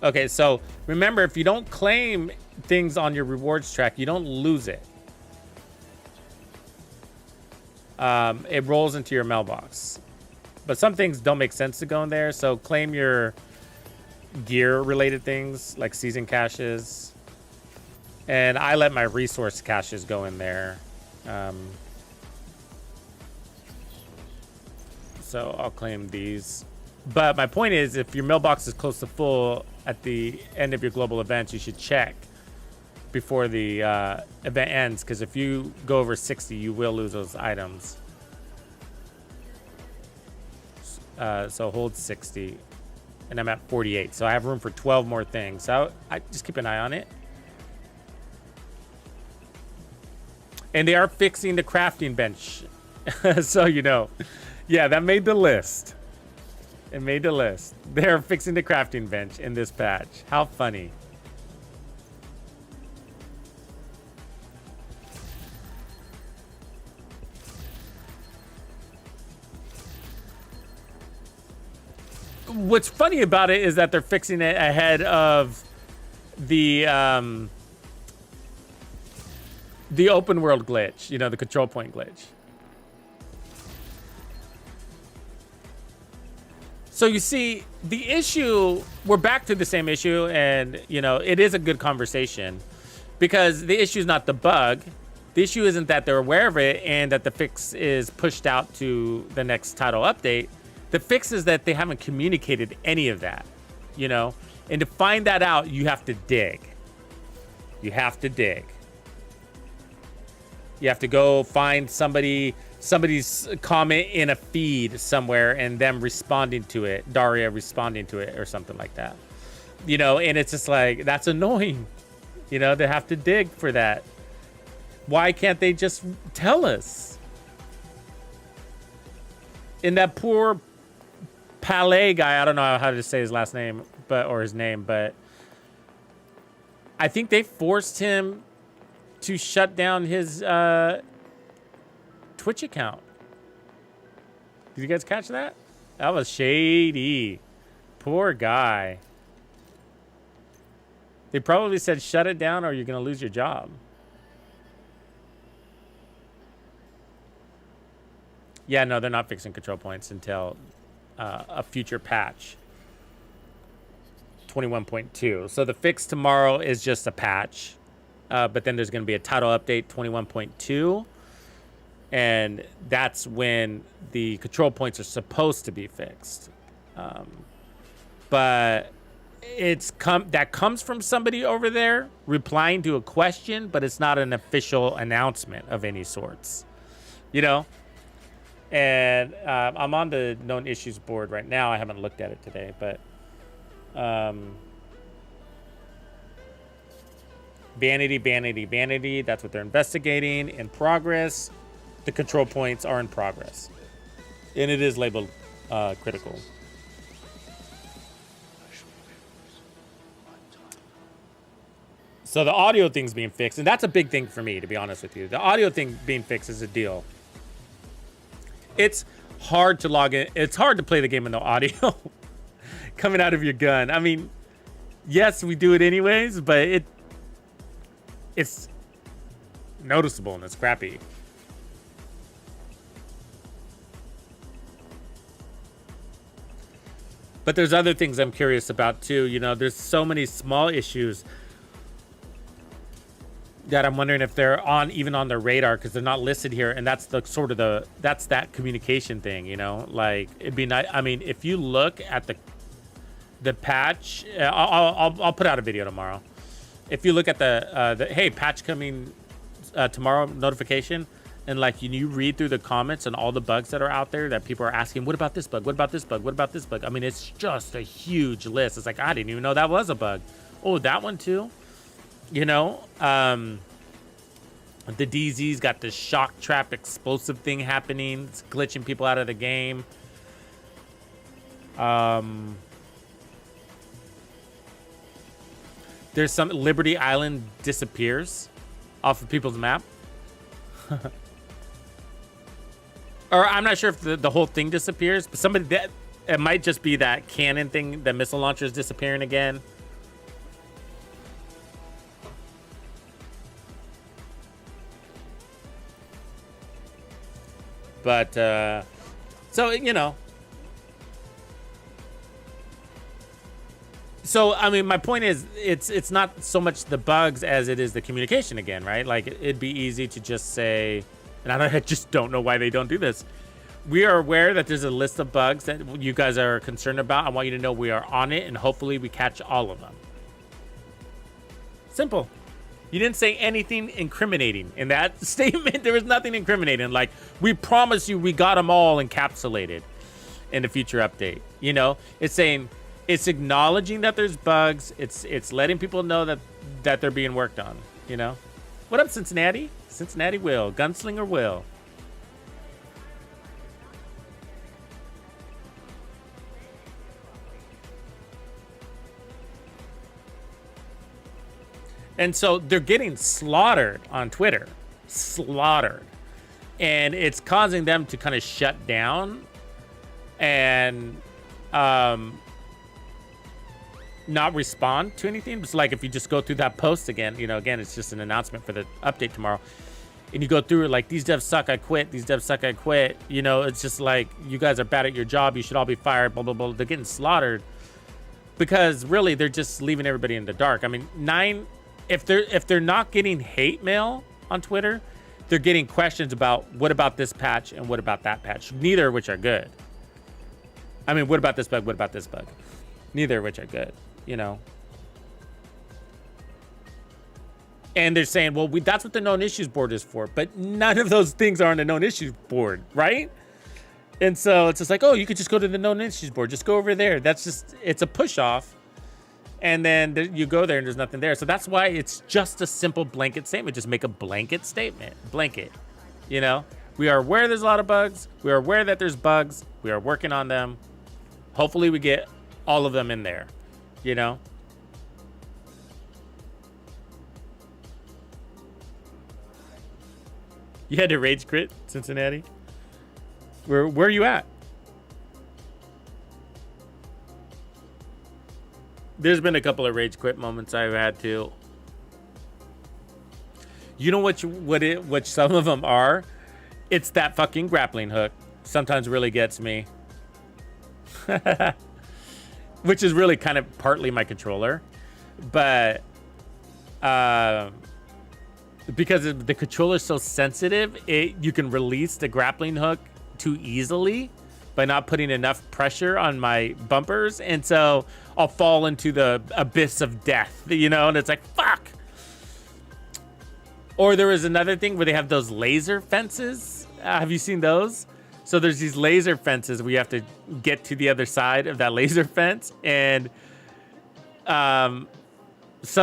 Okay, so remember, if you don't claim things on your rewards track, you don't lose it. It rolls into your mailbox. But some things don't make sense to go in there, so claim your gear-related things, like season caches. And I let my resource caches go in there. So I'll claim these. But my point is, if your mailbox is close to full at the end of your global events, you should check before the event ends, because if you go over 60, you will lose those items. So hold 60, and I'm at 48. So I have room for 12 more things. So I just keep an eye on it. And they are fixing the crafting bench. So, you know, yeah, that made the list. It made the list. They're fixing the crafting bench in this patch. How funny. What's funny about it is that they're fixing it ahead of the open world glitch, you know, the control point glitch. So you see, the issue, we're back to the same issue, and, you know, it is a good conversation, because the issue is not the bug. The issue isn't that they're aware of it and that the fix is pushed out to the next title update. The fix is that they haven't communicated any of that, you know? And to find that out, you have to dig. You have to dig. You have to go find somebody's comment in a feed somewhere and them responding to it, Daria responding to it or something like that. You know, and it's just like, that's annoying. You know, they have to dig for that. Why can't they just tell us? And that poor Palais guy, I don't know how to say his last name, or his name, but I think they forced him to shut down his Twitch account. Did you guys catch that? That was shady. Poor guy. They probably said shut it down or you're gonna lose your job. Yeah, no, they're not fixing control points until a future patch. 21.2. So the fix tomorrow is just a patch. But then there's going to be a title update 21.2. And that's when the control points are supposed to be fixed. But that comes from somebody over there replying to a question, but it's not an official announcement of any sorts. You know? And I'm on the known issues board right now. I haven't looked at it today, but vanity, vanity, vanity. That's what they're investigating. In progress. The control points are in progress. And it is labeled critical. So the audio thing's being fixed. And that's a big thing for me, to be honest with you. The audio thing being fixed is a deal. It's hard to log in. It's hard to play the game with no audio coming out of your gun. I mean, yes, we do it anyways, but it's noticeable and it's crappy. But there's other things I'm curious about too. You know, there's so many small issues that I'm wondering if they're even on their radar because they're not listed here, and that's that's that communication thing, you know. Like it'd be nice. I mean, if you look at the patch, I'll put out a video tomorrow. If you look at the hey, patch coming tomorrow notification, and like you read through the comments and all the bugs that are out there that people are asking, what about this bug? What about this bug? What about this bug? I mean, it's just a huge list. It's like I didn't even know that was a bug. Oh, that one too. You know, the DZ's got this shock trap explosive thing happening. It's glitching people out of the game. There's some Liberty Island disappears off of people's map. Or I'm not sure if the whole thing disappears, but it might just be that cannon thing, the missile launcher is disappearing again. But, so, you know. So, I mean, my point is, it's not so much the bugs as it is the communication again, right? Like, it'd be easy to just say, and I just don't know why they don't do this. We are aware that there's a list of bugs that you guys are concerned about. I want you to know we are on it, and hopefully we catch all of them. Simple. You didn't say anything incriminating in that statement. There was nothing incriminating. Like, we promise you we got them all encapsulated in the future update. You know, it's saying, it's acknowledging that there's bugs. It's letting people know that they're being worked on, you know? What up, Cincinnati? Cincinnati Will. Gunslinger Will. And so they're getting slaughtered on Twitter. Slaughtered. And it's causing them to kind of shut down and not respond to anything. It's like if you just go through that post again, you know, again, it's just an announcement for the update tomorrow. And you go through it like, these devs suck, I quit. These devs suck, I quit. You know, it's just like, you guys are bad at your job. You should all be fired, blah, blah, blah. They're getting slaughtered because really they're just leaving everybody in the dark. I mean, if they're not getting hate mail on Twitter, they're getting questions about what about this patch and what about that patch, neither of which are good. I mean, what about this bug? What about this bug? Neither of which are good, you know. And they're saying, well, that's what the known issues board is for. But none of those things are on the known issues board, right? And so it's just like, oh, you could just go to the known issues board. Just go over there. That's just, it's a push off. And then you go there and there's nothing there. So that's why it's just a simple blanket statement. Just make a blanket statement. Blanket. You know, we are aware there's a lot of bugs. We are aware that there's bugs. We are working on them. Hopefully we get all of them in there, you know? You had to rage quit, Cincinnati? Where are you at? There's been a couple of rage quit moments I've had too. You know what some of them are? It's that fucking grappling hook. Sometimes really gets me. Which is really kind of partly my controller. But because the controller is so sensitive, you can release the grappling hook too easily by not putting enough pressure on my bumpers, and so I'll fall into the abyss of death, you know, and it's like, fuck. Or there is another thing where they have those laser fences. Have you seen those? So there's these laser fences where you have to get to the other side of that laser fence, and some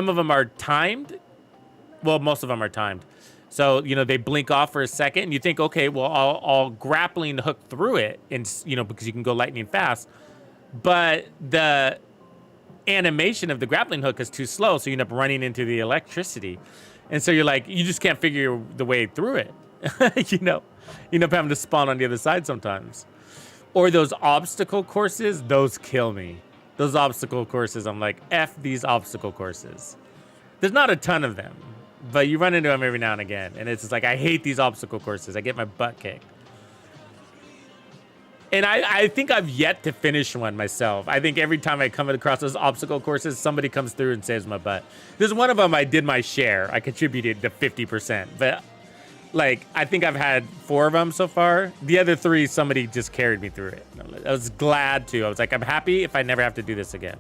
of them are timed. Well, most of them are timed. So, you know, they blink off for a second and you think, okay, well, I'll grappling hook through it, and, you know, because you can go lightning fast. But the animation of the grappling hook is too slow. So you end up running into the electricity. And so you're like, you just can't figure the way through it. You know, you end up having to spawn on the other side sometimes. Or those obstacle courses, those kill me. Those obstacle courses, I'm like, F these obstacle courses. There's not a ton of them, but you run into them every now and again. And it's just like, I hate these obstacle courses. I get my butt kicked. And I think I've yet to finish one myself. I think every time I come across those obstacle courses, somebody comes through and saves my butt. There's one of them I did my share. I contributed to 50%. But, like, I think I've had 4 of them so far. The other 3, somebody just carried me through it. I was glad to. I was like, I'm happy if I never have to do this again.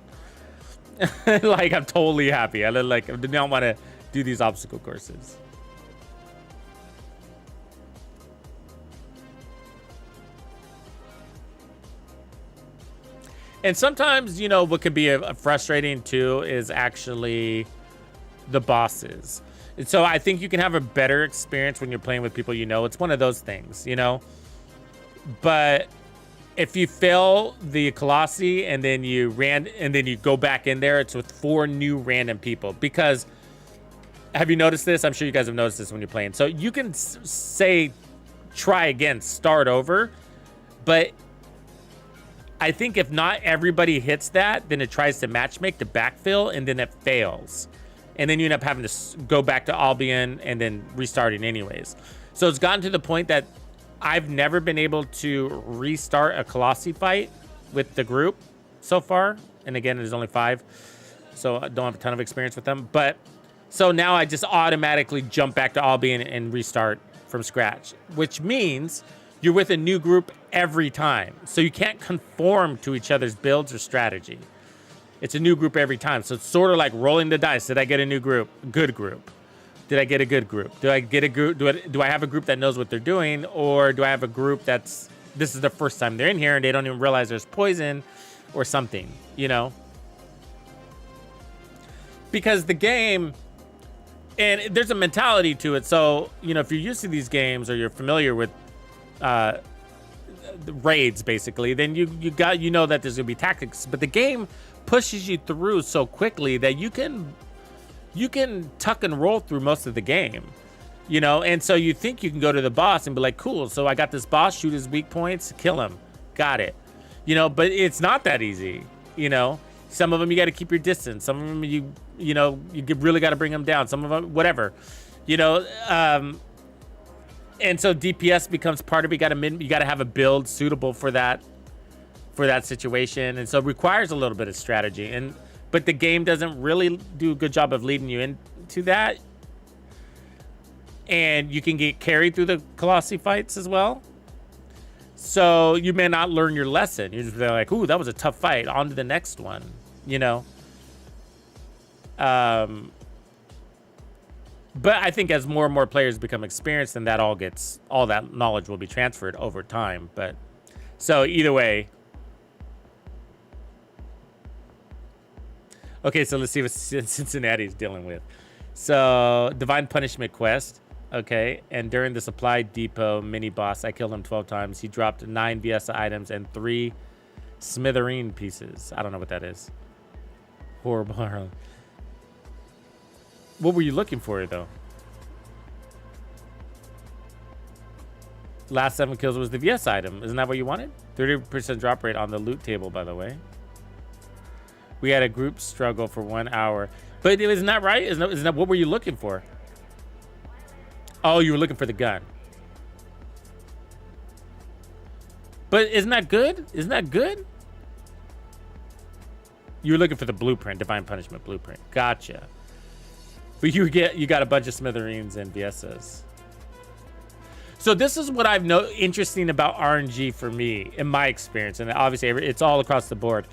Like, I'm totally happy. I do not want to do these obstacle courses. And sometimes, you know, what can be frustrating too is actually the bosses. And so I think you can have a better experience when you're playing with people you know. It's one of those things, you know. But if you fail the Colossi and then you go back in there, it's with 4 new random people. Because have you noticed this? I'm sure you guys have noticed this when you're playing. So you can say, try again, start over. But I think if not everybody hits that, then it tries to matchmake to backfill, and then it fails. And then you end up having to go back to Albion and then restarting anyways. So it's gotten to the point that I've never been able to restart a Colossi fight with the group so far. And again, there's only 5, so I don't have a ton of experience with them. But so now I just automatically jump back to Albion and restart from scratch, which means you're with a new group every time. So you can't conform to each other's builds or strategy. It's a new group every time. So it's sort of like rolling the dice. Did I get a new group? Good group. Did I get a good group? Do I get a group? Do I have a group that knows what they're doing? Or do I have a group this is the first time they're in here and they don't even realize there's poison or something, you know? Because the game, and there's a mentality to it. So, you know, if you're used to these games or you're familiar with the raids, basically, then you know that there's gonna be tactics, but the game pushes you through so quickly that you can tuck and roll through most of the game, you know. And so you think you can go to the boss and be like, cool, so I got this boss, shoot his weak points, kill him, got it, you know. But it's not that easy, you know. Some of them you got to keep your distance, some of them you really got to bring them down, some of them whatever, you know. And so DPS becomes part of it. You got to have a build suitable for that situation, and so it requires a little bit of strategy. But the game doesn't really do a good job of leading you into that. And you can get carried through the Colossi fights as well. So you may not learn your lesson. You're just like, ooh, that was a tough fight. On to the next one, you know. But I think as more and more players become experienced, then all that knowledge will be transferred over time. But so either way. Okay, so let's see what Cincinnati's dealing with. So Divine Punishment quest. Okay, and during the supply depot mini boss, I killed him 12 times. He dropped 9 VS items and 3 smithereen pieces. I don't know what that is. Horrible. What were you looking for, though? Last 7 kills was the VS item. Isn't that what you wanted? 30% drop rate on the loot table, by the way. We had a group struggle for 1 hour. But isn't that right? Isn't that what were you looking for? Oh, you were looking for the gun. But isn't that good? Isn't that good? You were looking for the blueprint, Divine Punishment blueprint. Gotcha. But you got a bunch of smithereens and VSs. So this is what I've interesting about RNG for me, in my experience, and obviously it's all across the board,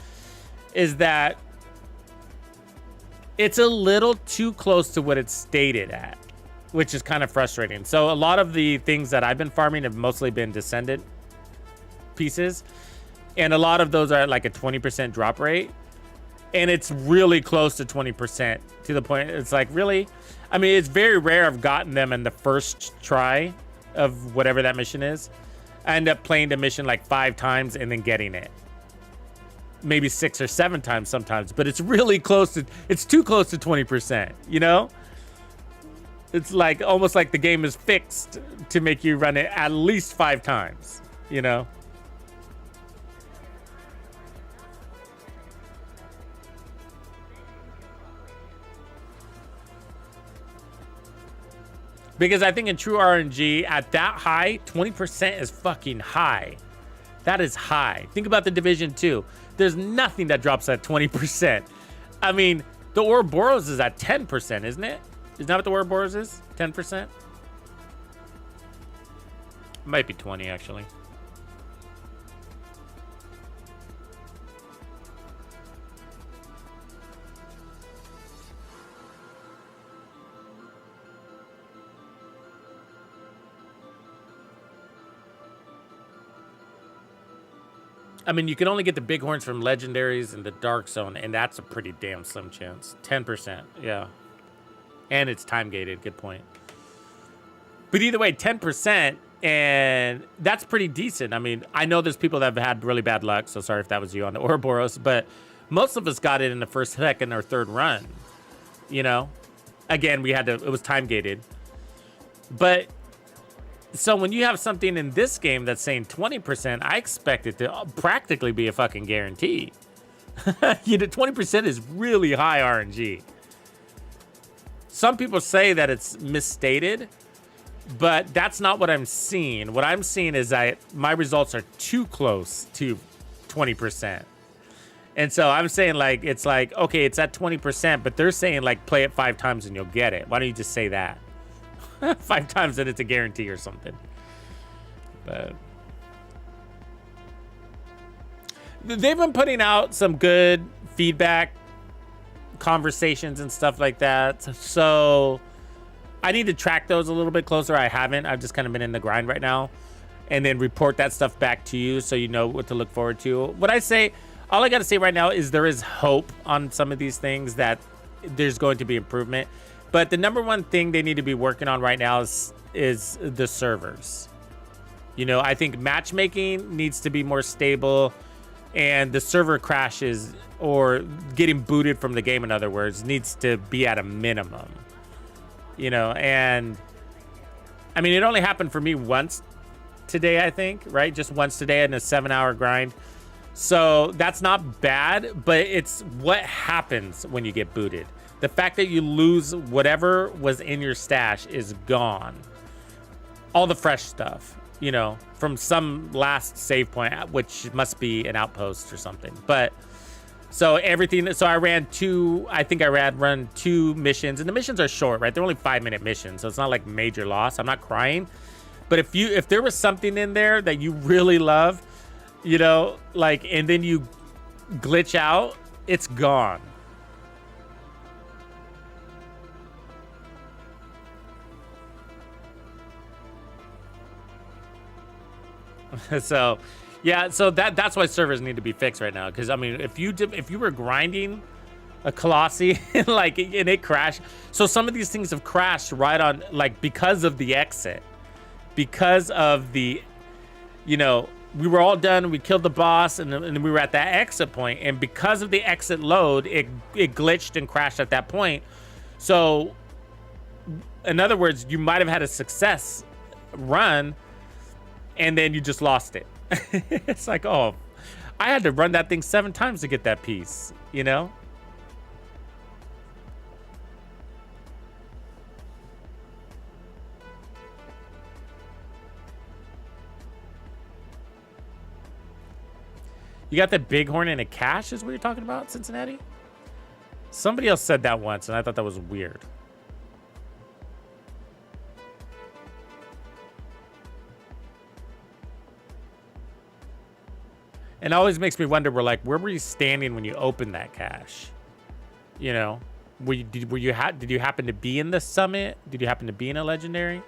is that it's a little too close to what it's stated at, which is kind of frustrating. So a lot of the things that I've been farming have mostly been Descendant pieces, and a lot of those are at like a 20% drop rate. And it's really close to 20% to the point. It's like, really? I mean, it's very rare I've gotten them in the first try of whatever that mission is. I end up playing the mission like 5 times and then getting it. Maybe 6 or 7 times sometimes, but it's really close to, it's too close to 20%, you know? It's like, almost like the game is fixed to make you run it at least 5 times, you know? Because I think in true RNG, at that high, 20% is fucking high. That is high. Think about the Division 2. There's nothing that drops at 20%. I mean, the Ouroboros is at 10%, isn't it? Isn't that what the Ouroboros is? 10%? Might be 20, actually. I mean, you can only get the bighorns from legendaries in the Dark Zone, and that's a pretty damn slim chance. 10%, yeah. And it's time gated, good point. But either way, 10%, and that's pretty decent. I mean, I know there's people that have had really bad luck, so sorry if that was you on the Ouroboros, but most of us got it in the first, second, or third run, you know? Again, it was time gated. But so when you have something in this game that's saying 20%, I expect it to practically be a fucking guarantee. 20% is really high RNG. Some people say that it's misstated, but that's not what I'm seeing. What I'm seeing is that my results are too close to 20%. And so I'm saying, like, it's like, okay, it's at 20%, but they're saying, like, play it 5 times and you'll get it. Why don't you just say that? 5 times and it's a guarantee or something. But they've been putting out some good feedback conversations and stuff like that. So I need to track those a little bit closer. I haven't. I've just kind of been in the grind right now. And then report that stuff back to you so you know what to look forward to. What I say, all I got to say right now is there is hope on some of these things, that there's going to be improvement. But the number one thing they need to be working on right now is the servers. You know, I think matchmaking needs to be more stable, and the server crashes, or getting booted from the game, in other words, needs to be at a minimum. You know, and I mean, it only happened for me once today, I think, right? Just once today in a 7-hour grind. So that's not bad, but it's what happens when you get booted. The fact that you lose whatever was in your stash is gone. All the fresh stuff, you know, from some last save point, which must be an outpost or something. But so everything, so I ran run 2 missions, and the missions are short, right? They're only 5-minute missions, so it's not like major loss. I'm not crying. But if there was something in there that you really love, you know, like, and then you glitch out, it's gone. So, yeah, so that's why servers need to be fixed right now. Because I mean, if you were grinding a Colossi like and it crashed, so some of these things have crashed right on like because of the exit, because of the, you know, we were all done, we killed the boss, and we were at that exit point, and because of the exit load, it glitched and crashed at that point. So, in other words, you might have had a success run, and then you just lost it. It's like, oh, I had to run that thing 7 times to get that piece, you know? You got the bighorn in a cache is what you're talking about, Cincinnati? Somebody else said that once, and I thought that was weird. And it always makes me wonder, where were you standing when you opened that cache? You know, did you happen to be in the summit? Did you happen to be in a legendary?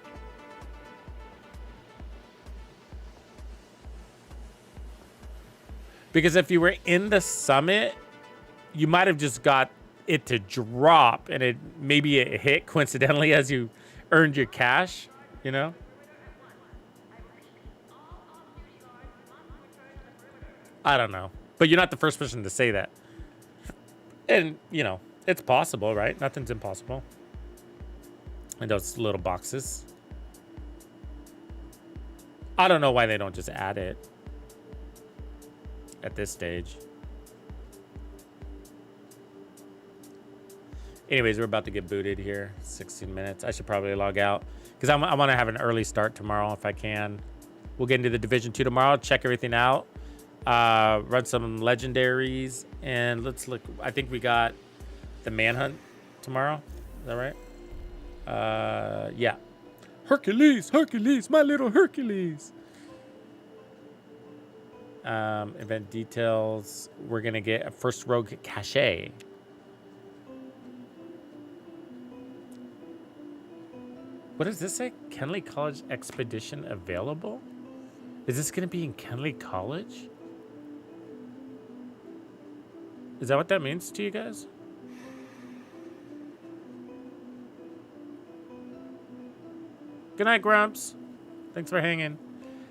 Because if you were in the summit, you might have just got it to drop, and maybe it hit coincidentally as you earned your cash, you know? I don't know. But you're not the first person to say that. And, you know, it's possible, right? Nothing's impossible. And those little boxes. I don't know why they don't just add it at this stage. Anyways, we're about to get booted here. 16 minutes. I should probably log out because I want to have an early start tomorrow if I can. We'll get into the Division 2 tomorrow, check everything out, run some legendaries, and let's look. I think we got the manhunt tomorrow. Is that right? Yeah. Hercules, my little Hercules. Event details. We're gonna get a first rogue cache. What does this say? Kenley College expedition available? Is this gonna be in Kenley College? Is that what that means to you guys? Good night, Grumps. Thanks for hanging.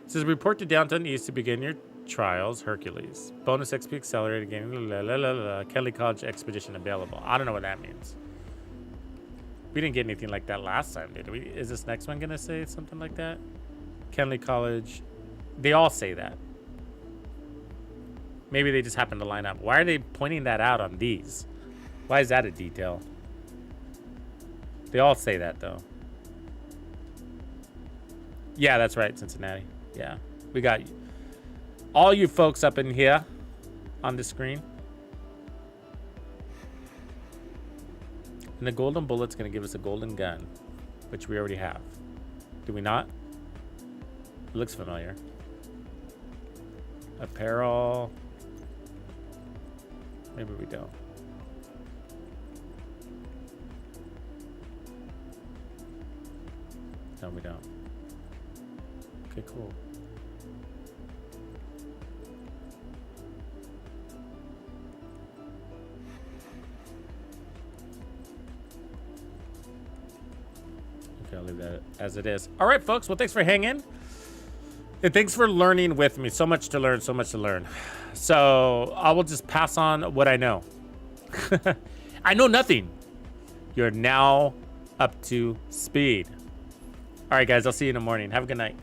It says report to Downtown East to begin your trials, Hercules. Bonus XP accelerated game. Kelly College expedition available. I don't know what that means. We didn't get anything like that last time, did we? Is this next one gonna say something like that? Kenley College. They all say that. Maybe they just happen to line up. Why are they pointing that out on these? Why is that a detail? They all say that though. Yeah, that's right, Cincinnati. Yeah, we got all you folks up in here on the screen. And the golden bullet's gonna give us a golden gun, which we already have. Do we not? It looks familiar. Apparel. Maybe we don't. No, we don't. Okay, cool. Okay, I'll leave that as it is. All right, folks. Well, thanks for hanging. And thanks for learning with me. So much to learn, so much to learn. So I will just pass on what I know. I know nothing. You're now up to speed. All right, guys. I'll see you in the morning. Have a good night.